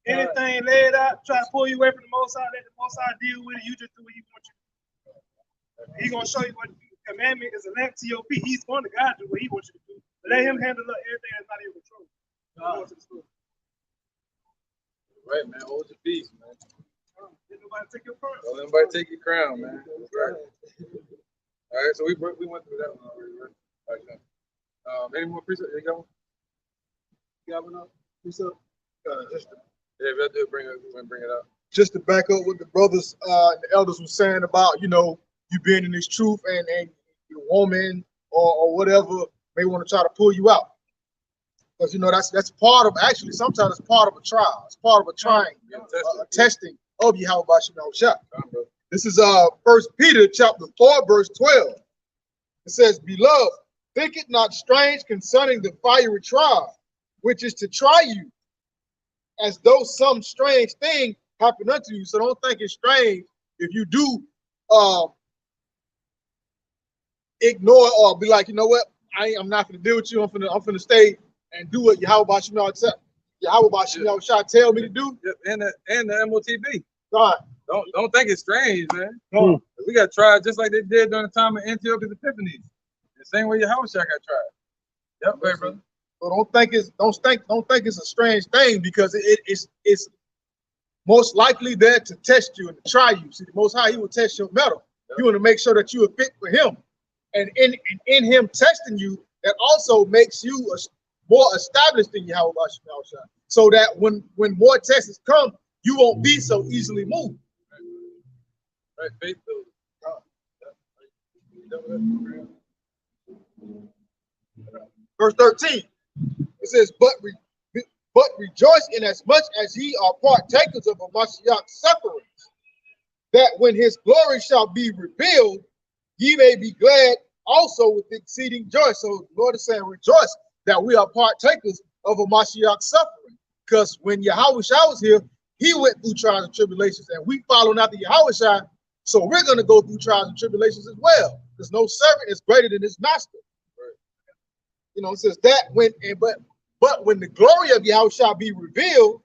S5: anything laid out, try to pull you away from the Most High, let the Most High deal with it. You just do what He wants you to do. He's gonna show you what the commandment is a lamp to your feet. He's going to guide you what He wants you to do. Let him handle everything that's not in your control. Go to the store.
S2: Right, man. Hold your peace, man.
S5: Let nobody take your crown.
S2: Don't let anybody take your crown, man. Right. All right, so we went through that one already, right? All right, any more precepts? You got one?
S1: You got one up? Precept?
S2: Yeah, we'll do it. Bring it up.
S1: Just to back up what the brothers, the elders were saying about, you know, you being in this truth and your woman or whatever may want to try to pull you out. Because, you know, that's part of, actually, sometimes it's part of a trial. It's part of a trying, a testing of Yahweh Bashim Yahushua. This is 1 Peter chapter 4, verse 12. It says, Beloved, think it not strange concerning the fiery trial, which is to try you, as though some strange thing happened unto you. So don't think it's strange if you do ignore or be like, you know what, I'm not going to deal with you. I'm going to stay and do what Yahweh Bashim Yahushua tell me to do.
S2: Yep, and the MOTB.
S1: God.
S2: Don't think it's strange, man. No. We got tried just like they did during the time of Antiochus Epiphanes. The same way Yahushua got tried. Yep, right, brother.
S1: So don't think it's a strange thing, because it's most likely there to test you and to try you. See, the Most High, He will test your metal. Yep. You want to make sure that you are fit for Him, and in Him testing you, that also makes you more established in Yahweh Bashim Yahushua, so that when more tests come, you won't be so easily moved.
S2: Right, faith building.
S1: Verse 13. It says, but rejoice in as much as ye are partakers of a Mashiach's sufferings, that when his glory shall be revealed, ye may be glad also with exceeding joy. So the Lord is saying, rejoice that we are partakers of a Mashiach's suffering. Because when Yahushua was here, he went through trials and tribulations, and we following after Yahushua, so we're going to go through trials and tribulations as well. Because no servant is greater than his master. You know, it says that but when the glory of Yahushua be revealed,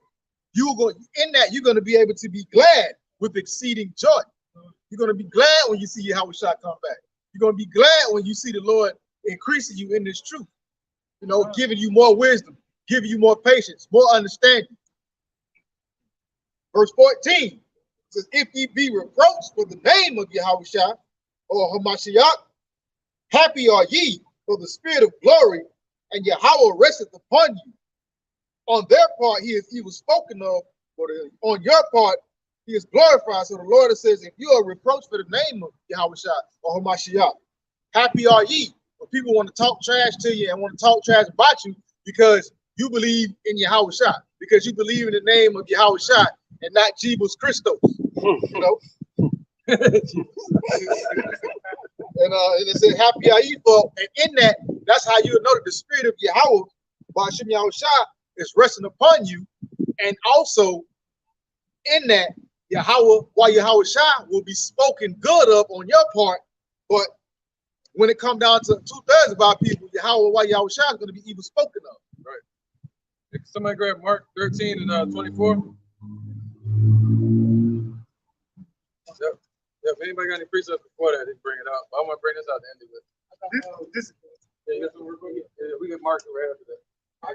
S1: you're going to be able to be glad with exceeding joy. You're going to be glad when you see Yahushua come back. You're going to be glad when you see the Lord increasing you in this truth. You know, giving you more wisdom, giving you more patience, more understanding. Verse 14 says, if ye be reproached for the name of Yahushua or Hamashiach, happy are ye, for the spirit of glory and Yahweh resteth upon you. On their part, he was spoken of, but on your part, he is glorified. So the Lord says, if you are reproached for the name of Yahushua or Hamashiach, happy are ye. When people want to talk trash to you and want to talk trash about you because you believe in Yahushua, because you believe in the name of Yahushua and not Jebus Christos. You know? And it said, happy are ye for, and in that, that's how you know that the spirit of Yahweh, Bashim Yahushua, is resting upon you. And also in that, Yahushua will be spoken good of on your part, but when it comes down to 2/3 of our people, Yahushua is going to be evil spoken of.
S2: Right. Somebody grab Mark 13 and 24. Yep. If anybody got any precepts before that, they bring it up. I want to bring this out the end of it. We can mark it right after that.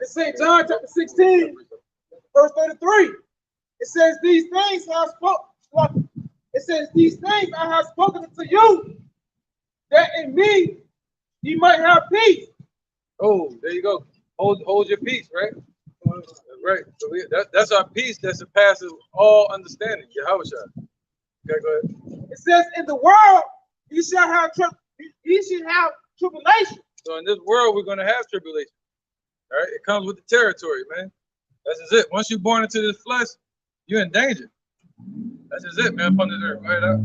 S12: It's St. John chapter 16, verse 33. It says, these things I have spoken. It says, these things I have spoken to you, that in me ye might have peace.
S2: Oh, there you go. Hold your peace, right? Right. So that's our peace that surpasses all understanding. Yahushua. Okay, go ahead.
S12: It says, in the world ye shall have tribulation.
S2: So in this world we're going to have tribulation. All right, it comes with the territory, man. That's just it. Once you're born into this flesh, you're in danger. That's just it, man. Up under there, right up.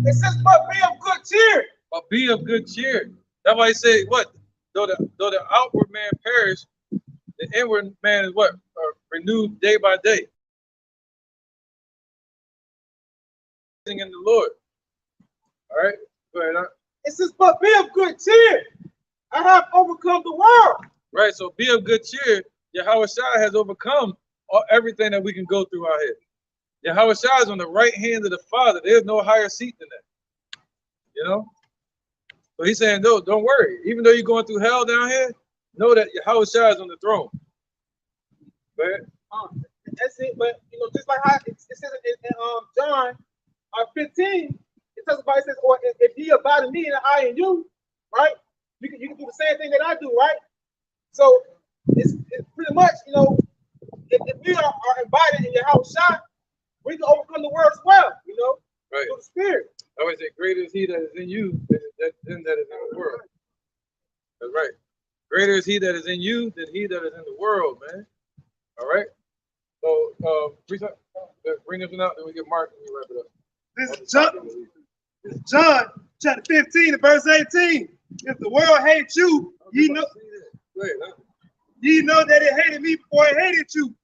S12: It says, but be of good cheer.
S2: But be of good cheer. That's why he said, what? Though the outward man perish, the inward man is what? Renewed day by day. In the Lord. All right, go ahead.
S12: It says, but be of good cheer. I have overcome the world.
S2: Right, so be of good cheer. Yahushua has overcome everything that we can go through out here. Yahushua is on the right hand of the Father. There's no higher seat than that. You know? So he's saying, no, don't worry. Even though you're going through hell down here, know that Yahushua is on the throne. Go ahead.
S12: That's it. But you know, just like how it says in John 15, it talks about, it says, or if ye abide in me and I in you, right? You can do the same thing that I do, right? So it's pretty much, you know, if we are invited in your house shot, we can overcome the world as well, you know,
S2: right,
S12: through the Spirit.
S2: I always say, greater is he that is in you than that is in the world. That's right. Greater is he that is in you than he that is in the world, man. All right. So, bring this one out, then we get Mark and we wrap it up.
S5: This is John chapter 15 and verse 18. If the world hates you, ye know that it hated me before it hated you.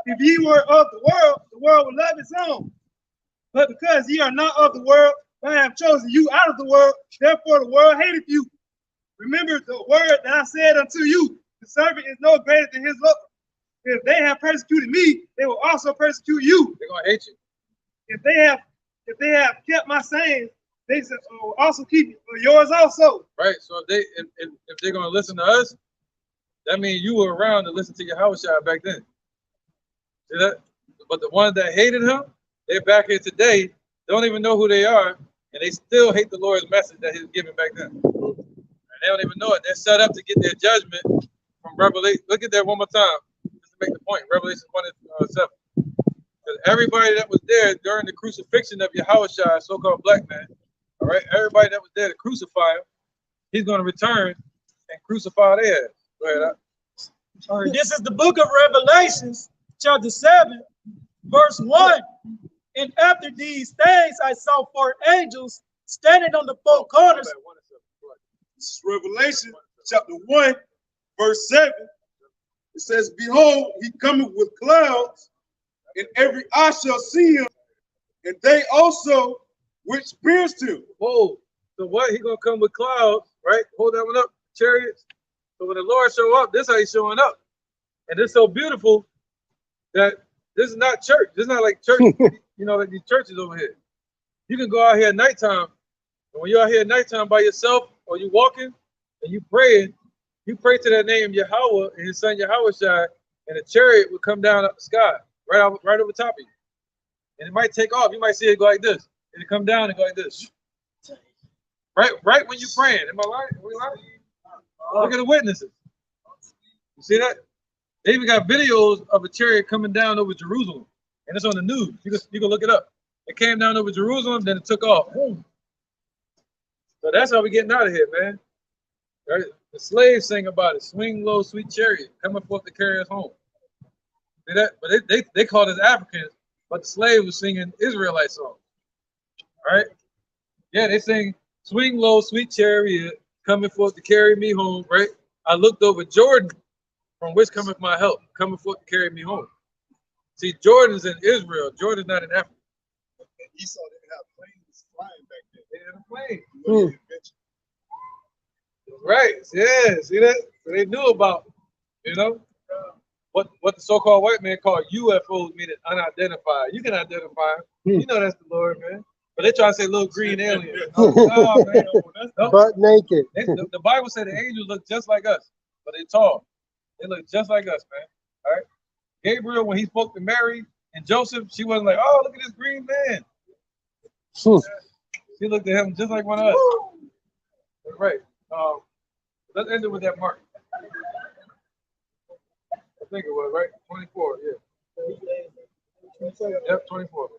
S5: If ye were of the world would love its own. But because ye are not of the world, I have chosen you out of the world, therefore the world hateth you. Remember the word that I said unto you, the servant is no greater than his Lord. If they have persecuted me, they will also persecute you.
S2: They're gonna hate you.
S5: If they have kept my sayings, they will also keep yours also.
S2: Right. So if they're gonna listen to us, that means you were around to listen to Yahushua back then. See that? But the ones that hated him, they're back here today. They don't even know who they are, and they still hate the Lord's message that he was giving back then. And they don't even know it. They're set up to get their judgment from Revelation. Look at that one more time, just to make the point. Revelation 1:7. Because everybody that was there during the crucifixion of Yahushua, so-called black man, all right, everybody that was there to crucify him, he's going to return and crucify their ass. Go ahead.
S3: All right, this is the book of Revelations, chapter 7, verse 1. And after these things, I saw 4 angels standing on the 4 corners.
S8: This is Revelation chapter 1, verse 7. It says, behold, he cometh with clouds, and every eye shall see him, and they also which pierced him.
S2: Whoa. So what? He gonna come with clouds, right? Hold that one up, chariots. So when the Lord show up, this is how he's showing up. And it's so beautiful that this is not church. This is not like church, you know, like these churches over here. You can go out here at nighttime, and when you're out here at nighttime by yourself, or you walking and you praying, you pray to that name Yahweh and his son Yahushua, and a chariot will come down up the sky, right over top of you. And it might take off. You might see it go like this. And it come down and go like this. Right when you're praying. Am I lying? Are we lying? Look at the witnesses. You see that? They even got videos of a chariot coming down over Jerusalem. And it's on the news. You can look it up. It came down over Jerusalem, then it took off. Boom. So that's how we're getting out of here, man. Right? The slaves sing about it. Swing low, sweet chariot, coming forth to carry us home. See that? But they called us Africans, but the slave was singing Israelite songs. Right? Yeah, they sing, swing low, sweet chariot, coming forth to carry me home, right? I looked over Jordan, from which cometh my help, coming forth to carry me home. See, Jordan's in Israel. Jordan's not in Africa.
S8: And Esau didn't have planes flying back then.
S2: They had a plane. Right, yeah, see that? So they knew about, you know, what the so-called white man called UFOs, meaning unidentified. You can identify them. You know that's the Lord, man. But they try to say little green alien. Oh, man.
S9: Butt naked.
S2: The Bible said the angels look just like us, but they're tall. They look just like us, man. All right. Gabriel, when he spoke to Mary and Joseph, she wasn't like, oh, look at this green man. She looked at him just like one of us. Right. Let's end it with that mark. I think it was, right? 24, yeah. Yep, 24.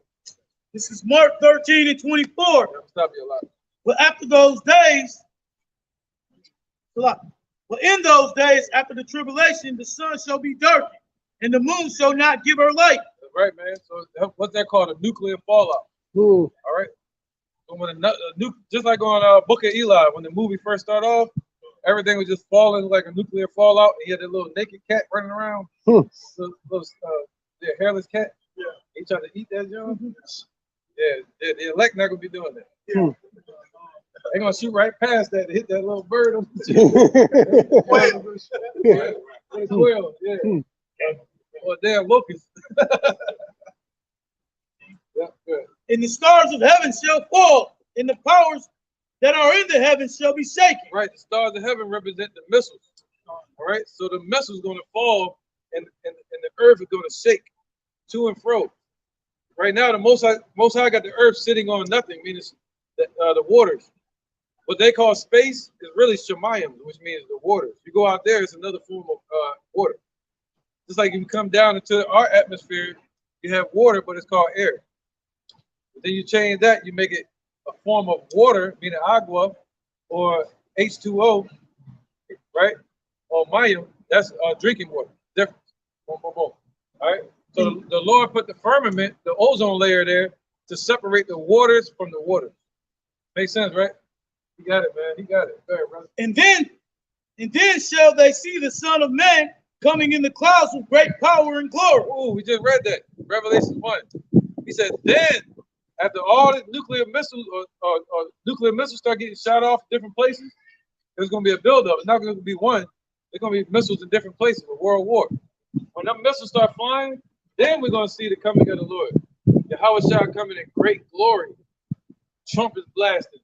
S3: This is Mark 13 and 24.
S2: Stop you a lot.
S3: But after those days, well, in those days, after the tribulation, the sun shall be darkened, and the moon shall not give her light.
S2: That's right, man. So what's that called? A nuclear fallout. All right. So when just like on Book of Eli, when the movie first started off, everything was just falling like a nuclear fallout. And you had that little naked cat running around, the hairless cat. Yeah. He tried to eat that, John. Yeah, the elect not gonna be doing that. Yeah. They're gonna shoot right past that, hit that little bird on the squirrel, yeah. Or damn locust. Yeah, good.
S3: And the stars of heaven shall fall, and the powers that are in the heavens shall be shaken.
S2: Right, the stars of heaven represent the missiles. All All right, so the missile's going to fall, and the earth is going to shake to and fro. Right now, the Most High got the earth sitting on nothing, meaning the waters. What they call space is really Shemayim, which means the waters. You go out there, it's another form of water. Just like if you come down into our atmosphere, you have water, but it's called air. But then you change that, you make it a form of water, meaning agua, or H2O, right? Or mayim, that's drinking water. Difference. Boom, boom, boom. All right. So the Lord put the firmament, the ozone layer there, to separate the waters from the waters. Makes sense, right? You got it, man. You got it. Go ahead, brother.
S3: And then shall they see the Son of Man coming in the clouds with great power and glory.
S2: Oh, we just read that. Revelation 1. He said, then, after all the nuclear missiles or nuclear missiles start getting shot off different places, there's going to be a buildup. It's not going to be one. There's going to be missiles in different places, a world war. When them missiles start flying, then we're going to see the coming of the Lord. Yahweh shall come in great glory. Trumpets blasting.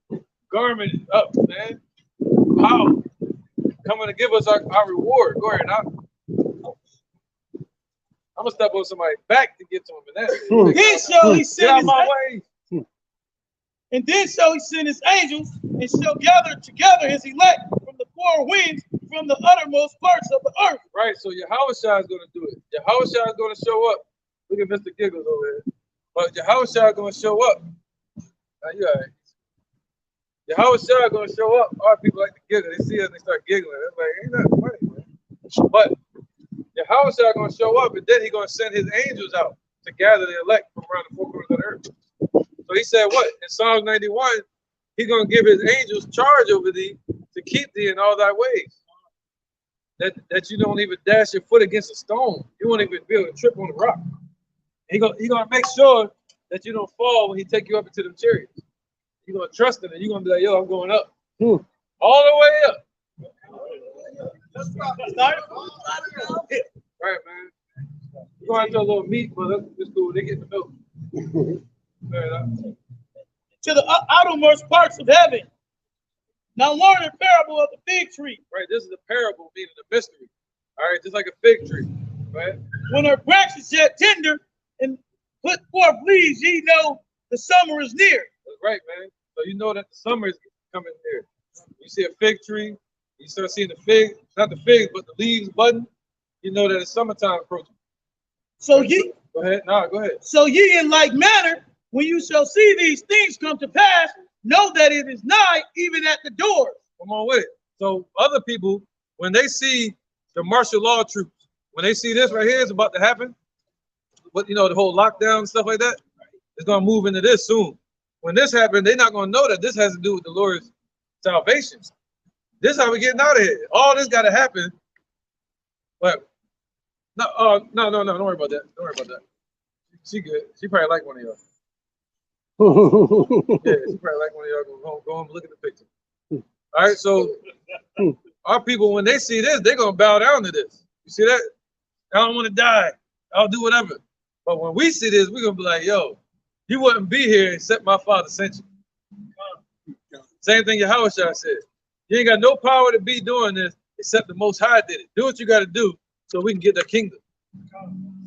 S2: Garment is up, man. Power. Coming to give us our reward. Go ahead. I'm going to step on somebody's back to get to him. And
S3: then shall he send
S2: get out my way.
S3: And then shall he send his angels and shall gather together his elect from the four winds, from the uttermost parts of the earth.
S2: Right, so Yahweh Shai is going to do it. Yahweh Shai is going to show up. Look at Mr. Giggles over here. But Yahweh Shai is going to show up. Now, you all right. Yahweh Shai is going to show up. Our people like to giggle. They see us and they start giggling. It's like, ain't that funny, man? But Yahweh Shai is going to show up, and then he's going to send his angels out to gather the elect from around the four corners of the earth. So he said what? In Psalms 91, he's going to give his angels charge over thee to keep thee in all thy ways. That you don't even dash your foot against a stone. You won't even be able to trip on the rock. He's going to make sure that you don't fall when he take you up into the chariots. You're going to trust him, and you're going to be like, yo, I'm going up. All the way up. Right, man. We're going to a little meat, but it's cool. They get the milk.
S3: To the outermost parts of heaven. Now learn the parable of the fig tree.
S2: Right, this is a parable, meaning a mystery. All right, just like a fig tree. Right?
S3: When her branches yet tender and put forth leaves, ye know the summer is near.
S2: That's right, man. So you know that the summer is coming near. You see a fig tree, you start seeing the fig, not the figs, but the leaves budding, you know that it's summertime approaching.
S3: So ye
S2: go ahead. No, go ahead.
S3: So ye in like manner, when you shall see these things come to pass, know that it is nigh, even at the doors.
S2: Come on with it. So other people, when they see the martial law troops, when they see this right here is about to happen, but you know, the whole lockdown and stuff like that, it's gonna move into this soon. When this happens, they're not gonna know that this has to do with the Lord's salvation. This is how we're getting out of here. All this gotta happen. But no, don't worry about that. Don't worry about that. She good. She probably like one of y'all. Yeah, she probably like one of y'all. Go home and look at the picture. All right, so our people, when they see this, they're gonna bow down to this. You see that? I don't want to die. I'll do whatever. But when we see this, we're gonna be like, yo, you wouldn't be here except my Father sent you. Same thing Yahweh Shai said. You ain't got no power to be doing this except the Most High did it. Do what you got to do so we can get the kingdom.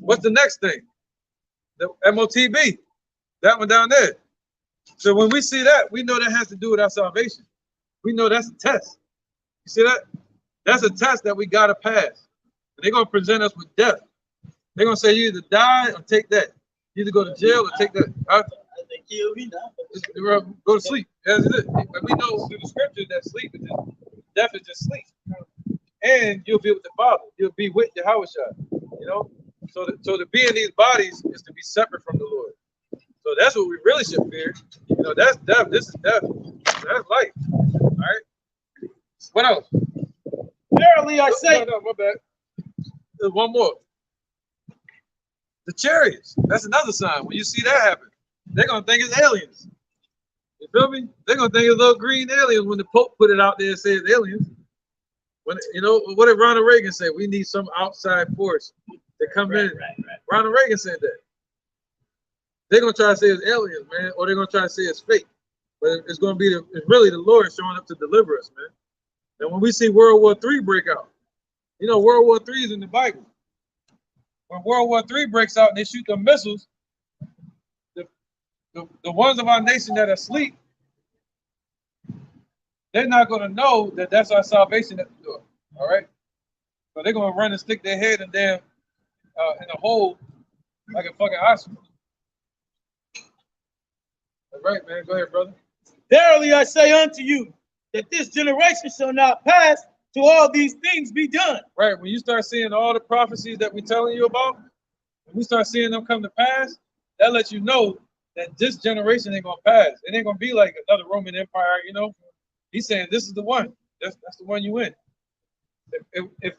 S2: What's the next thing? The MOTB. That one down there. So when we see that, we know that has to do with our salvation. We know that's a test. You see that? That's a test that we got to pass. They're going to present us with death. They're going to say you either die or take that. You either go to jail or take that. Go to sleep. That's it. But we know through the scripture that sleep is just, death is just sleep. And you'll be with the Father. You'll be with Yahweh Shai. You know? So to be in these bodies is to be separate from the Lord. So that's what we really should fear. You know, that's death. This is death. That's life. All right. What else?
S3: Verily I say.
S2: No, my bad. There's one more. The chariots. That's another sign. When you see that happen, they're gonna think it's aliens. You feel me? They're gonna think it's little green aliens when the Pope put it out there and said it's aliens. When you know what did Ronald Reagan say? We need some outside force to come in. Right. Ronald Reagan said that. They're gonna try to say it's aliens, man, or they're gonna try to say it's fake. But it's gonna be it's really the Lord showing up to deliver us, man. And when we see World War III break out, You know, World War III is in the Bible. When World War III breaks out and they shoot the missiles, the ones of our nation that are asleep, they're not going to know that that's our salvation at the door. All right? So they're going to run and stick their head in there in a hole like a fucking ostrich. All right, man. Go ahead, brother.
S13: Verily I say unto you, that this generation shall not pass till all these things be done.
S2: Right. When you start seeing all the prophecies that we're telling you about, when we start seeing them come to pass, that lets you know that this generation ain't going to pass. It ain't going to be like another Roman Empire, you know. He's saying this is the one. That's the one you win. If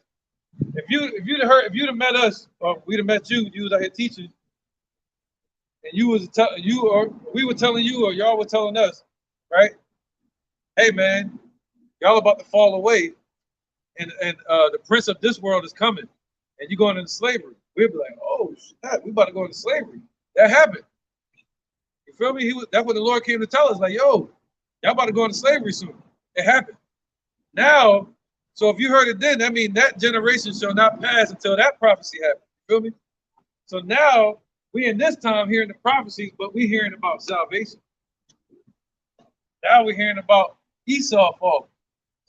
S2: you'd have met us, or we'd have met you, you was out here teaching, and we were telling you, or y'all were telling us, right? Hey man, y'all about to fall away, and the prince of this world is coming, and you're going into slavery. We'd be like, oh shit, we about to go into slavery. That happened. You feel me? That's what the Lord came to tell us. Like, yo, y'all about to go into slavery soon. It happened. Now, so if you heard it then, that means that generation shall not pass until that prophecy happens. You feel me? So now we in this time hearing the prophecies, but we hearing about salvation. Now we're hearing about Esau fall.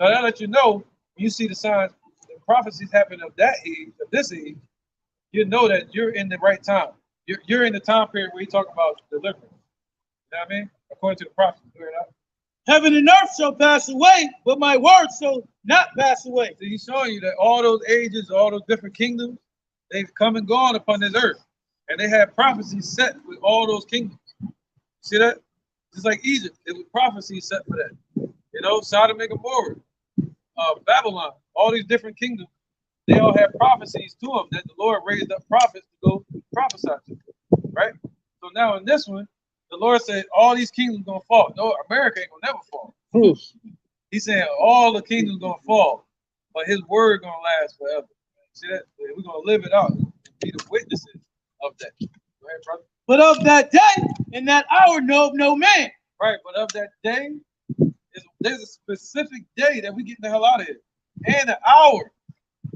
S2: So that let you know when you see the signs, the prophecies happen of that age, of this age, you know that you're in the right time. You're in the time period where you talk about deliverance. You know what I mean? According to the prophets.
S13: Heaven and earth shall pass away, but my word shall not pass away.
S2: So he's showing you that all those ages, all those different kingdoms, they've come and gone upon this earth. And they had prophecies set with all those kingdoms. See that? Just like Egypt, it was prophecies set for that. You know, Sodom and Gomorrah, Babylon, all these different kingdoms, they all have prophecies to them that the Lord raised up prophets to go prophesy to, right? So now in this one, the Lord said all these kingdoms gonna fall. No, America ain't gonna never fall. He's saying all the kingdoms gonna fall, but his word gonna last forever. See that? We're gonna live it out. Be the witnesses of that. Go ahead, brother.
S13: But of that day and that hour know no man.
S2: Right, but of that day, there's a specific day that we get the hell out of here. And an hour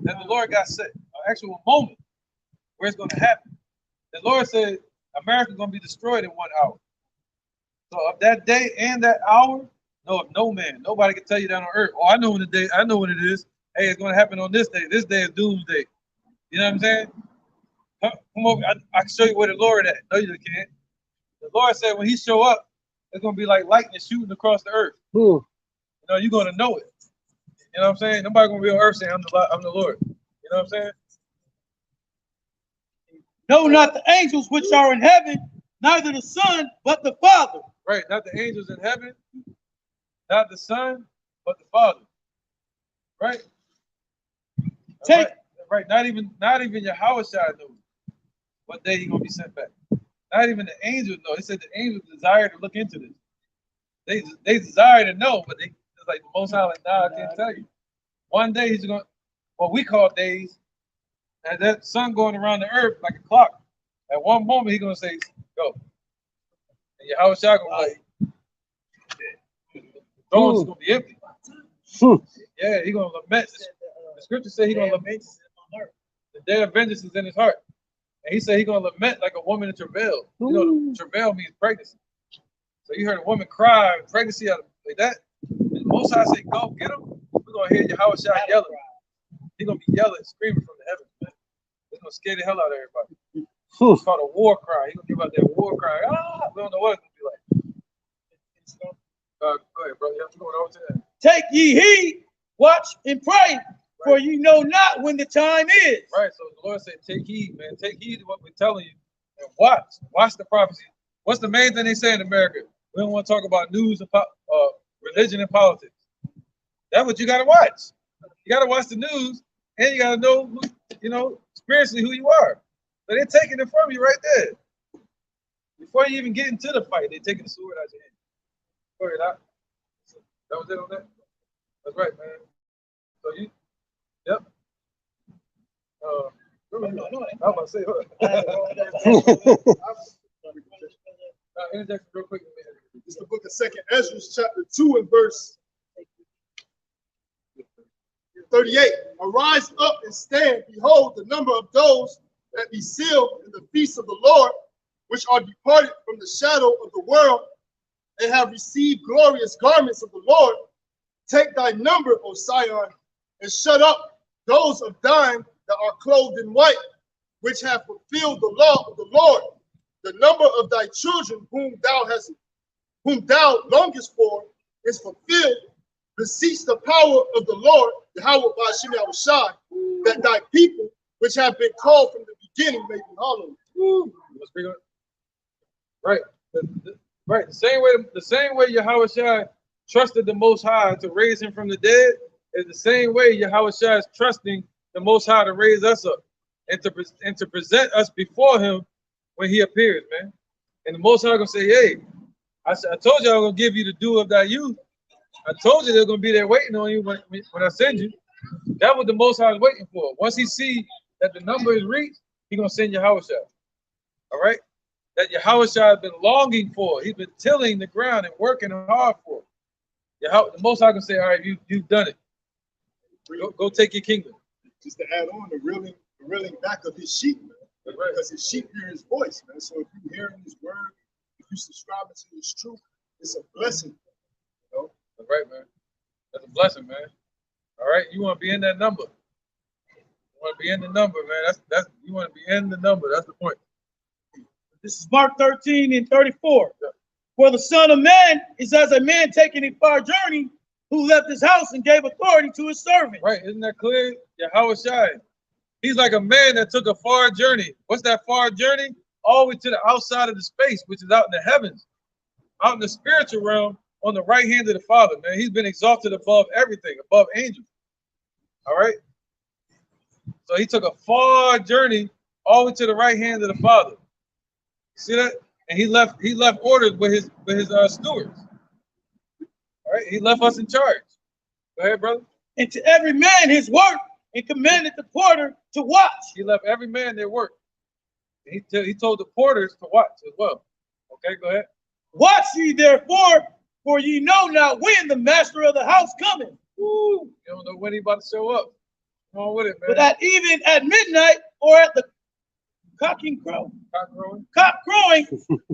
S2: that the Lord got set. An actual moment where it's gonna happen. The Lord said America's gonna be destroyed in 1 hour. So of that day and that hour, no, of no man. Nobody can tell you that on earth. Oh, I know when the day, I know when it is. Hey, it's gonna happen on this day. This day is doomsday. You know what I'm saying? Come over, I can show you where the Lord at. No, you can't. The Lord said when he show up, it's gonna be like lightning shooting across the earth. You know, you're gonna know it. You know what I'm saying? Nobody gonna be on earth saying I'm the Lord. You know what I'm saying?
S13: No, not the angels which are in heaven, neither the Son, but the Father.
S2: Right, not the angels in heaven, not the Son, but the Father. Right?
S13: Take
S2: right. Not even Yahushua knows what day he's gonna be sent back. Not even the angels know. They said the angels desire to look into this. They desire to know, but it's like the Most High, like, nah, I can't tell you. One day he's gonna, what we call days, and that sun going around the earth like a clock. At one moment he's gonna say, go. And Yahushua gonna be like, the throne's gonna be empty. Yeah, he's gonna lament. The scripture said he's gonna lament. The day of vengeance is in his heart. And he said he's gonna lament like a woman in travail. You know, travail means pregnancy. So you heard a woman cry, pregnancy out of like that. And Most High said, go get him. We're gonna hear Yahushua yelling. He's gonna be yelling, screaming from the heavens, man. It's gonna scare the hell out of everybody. It's called a war cry. He's gonna give out that war cry. Ah, we don't know what it's gonna be like. Go ahead, brother. I'm going over to that.
S13: Take ye heed, watch and pray, for you know not when the time is.
S2: Right. So the Lord said, take heed, man. Take heed to what we're telling you. And watch the prophecy. What's the main thing they say in America? We don't want to talk about news and religion and politics. That's what you gotta watch. You gotta watch the news, and you gotta know who, you know, spiritually who you are. So they're taking it from you right there. Before you even get into the fight, they're taking the sword out your hand. Go ahead, Doc. That was it on that? That's right, man. So you, yep. I was about to say, interjection real quick.
S4: It's the book of 2nd Ezra, chapter 2 and verse 38. Arise up and stand. Behold, the number of those that be sealed in the feast of the Lord, which are departed from the shadow of the world, and have received glorious garments of the Lord. Take thy number, O Sion, and shut up those of thine that are clothed in white, which have fulfilled the law of the Lord. The number of thy children whom thou longest for is fulfilled. Beseech the power of the Lord, Yahweh Ba'ashem Yahushai, that thy people, which have been called from the beginning, may be hallowed.
S2: Right. Right. The same way Yahushua trusted the Most High to raise him from the dead is the same way Yahushua is trusting the Most High to raise us up and to present us before him when he appears, man. And the Most High gonna say, hey, I told you I was gonna give you the dew of thy youth. I told you they're gonna be there waiting on you when I send you. That's what the Most High is waiting for. Once he see that the number is reached, he's gonna send Yahushua. All right? That Yahushua has been longing for. He's been tilling the ground and working hard for. The Most High can say, all right, you've done it. Go take your kingdom.
S4: Just to add on, the reeling back of his sheep, man. Because his sheep hear his voice, man. So if you hear his word, if you subscribe to his truth, it's a blessing. You know?
S2: That's right, man. That's a blessing, man. All right, you want to be in that number. You want to be in the number, man. That's you want to be in the number. That's the point.
S13: This is Mark 13 and 34. Yeah. For the Son of Man is as a man taking a far journey who left his house and gave authority to his servant.
S2: Right, isn't that clear? Yahushua. He's like a man that took a far journey. What's that far journey? All the way to the outside of the space, which is out in the heavens, out in the spiritual realm, on the right hand of the Father, man. He's been exalted above everything, above angels. All right? So he took a far journey all the way to the right hand of the Father. See that? And he left orders with his stewards. All right? He left us in charge. Go ahead, brother.
S13: And to every man his work, and commanded the porter to watch.
S2: He left every man their work. He told the porters to watch as well. Okay, go ahead.
S13: Watch ye therefore, for ye know not when the master of the house cometh.
S2: Woo. You don't know when he about to show up. Come on with it, man.
S13: But even at midnight, or at the cock crowing,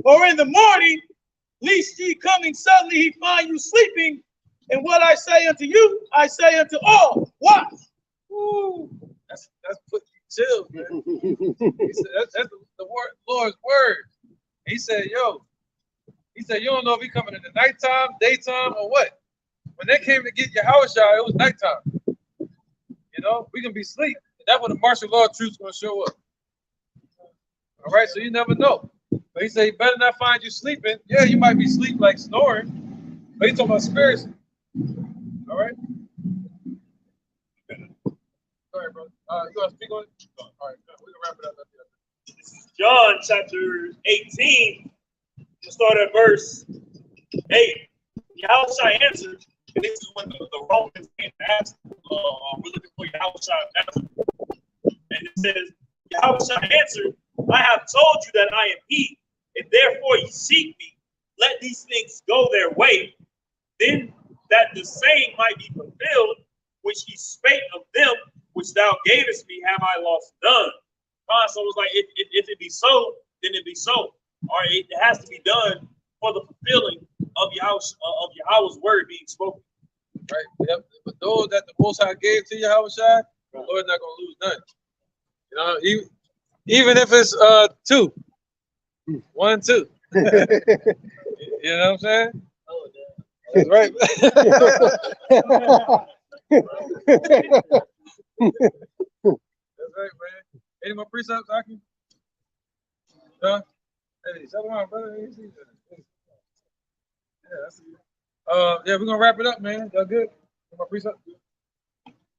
S13: or in the morning, lest ye coming suddenly he find you sleeping. And what I say unto you, I say unto all, watch.
S2: Woo. That's put you chill, man. He said, that's the Lord's word. He said, you don't know if he coming in the nighttime, daytime, or what. When they came to get Yahushua, it was nighttime. You know, we can be asleep. That's when the martial law truth's gonna show up. All right, so you never know. But he said, he better not find you sleeping. Yeah, you might be asleep like snoring, but he's talking about spirits. All right. All right, brother. You want to speak on it? All right, we can wrap it up.
S6: This is John chapter 18. We'll start at verse 8. Yahushua answered, and this is when the Romans came to ask, we're looking for Yahushua answer. And it says, Yahushua answered, I have told you that I am he, and therefore you seek me. Let these things go their way, then that the saying might be fulfilled, which he spake of them, which thou gavest me, have I lost none. So it was like, if it be so, then it be so. Or it has to be done for the fulfilling of Yahweh's word being spoken.
S2: Right. Yep. But those that the Most High gave to Yahushua, the Lord's not gonna lose none. You know, even if it's 2, 1, 2. You know what I'm saying? That's right. That's right, man. Any more precepts, Aki? Huh? Hey, settle on, brother. Yeah, we're gonna wrap it up, man. Y'all good? Any more precepts? All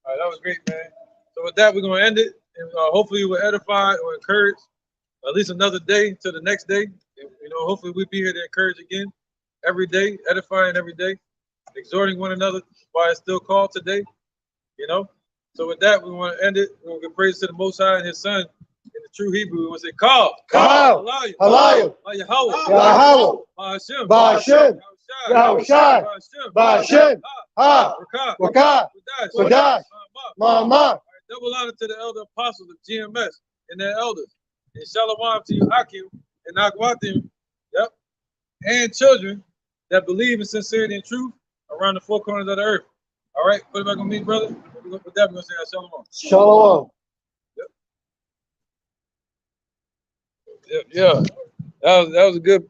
S2: right, that was great, man. So with that, we're gonna end it, and hopefully we're edified or encouraged at least another day to the next day. You know, hopefully we'll be here to encourage again every day, edifying every day, exhorting one another while it's still called today. You know. So with that, we want to end it. We're going to give praise to the Most High and His Son in the true Hebrew. We want to say, Call.
S9: Halayim.
S2: Yahweh.
S9: Ba'ashem. Yahushai. Ba'ashem. Ha. Wakah. Wadash. Mama.
S2: Double honor to the elder apostles of GMS and their elders. And shalom to you, Akim and Akwatim. Yep. And children that believe in sincerity and truth around the four corners of the earth. All right, put it back on me, brother. We're gonna put that. We're gonna say shalom.
S9: Shalom.
S2: Yep. Yeah. That was a good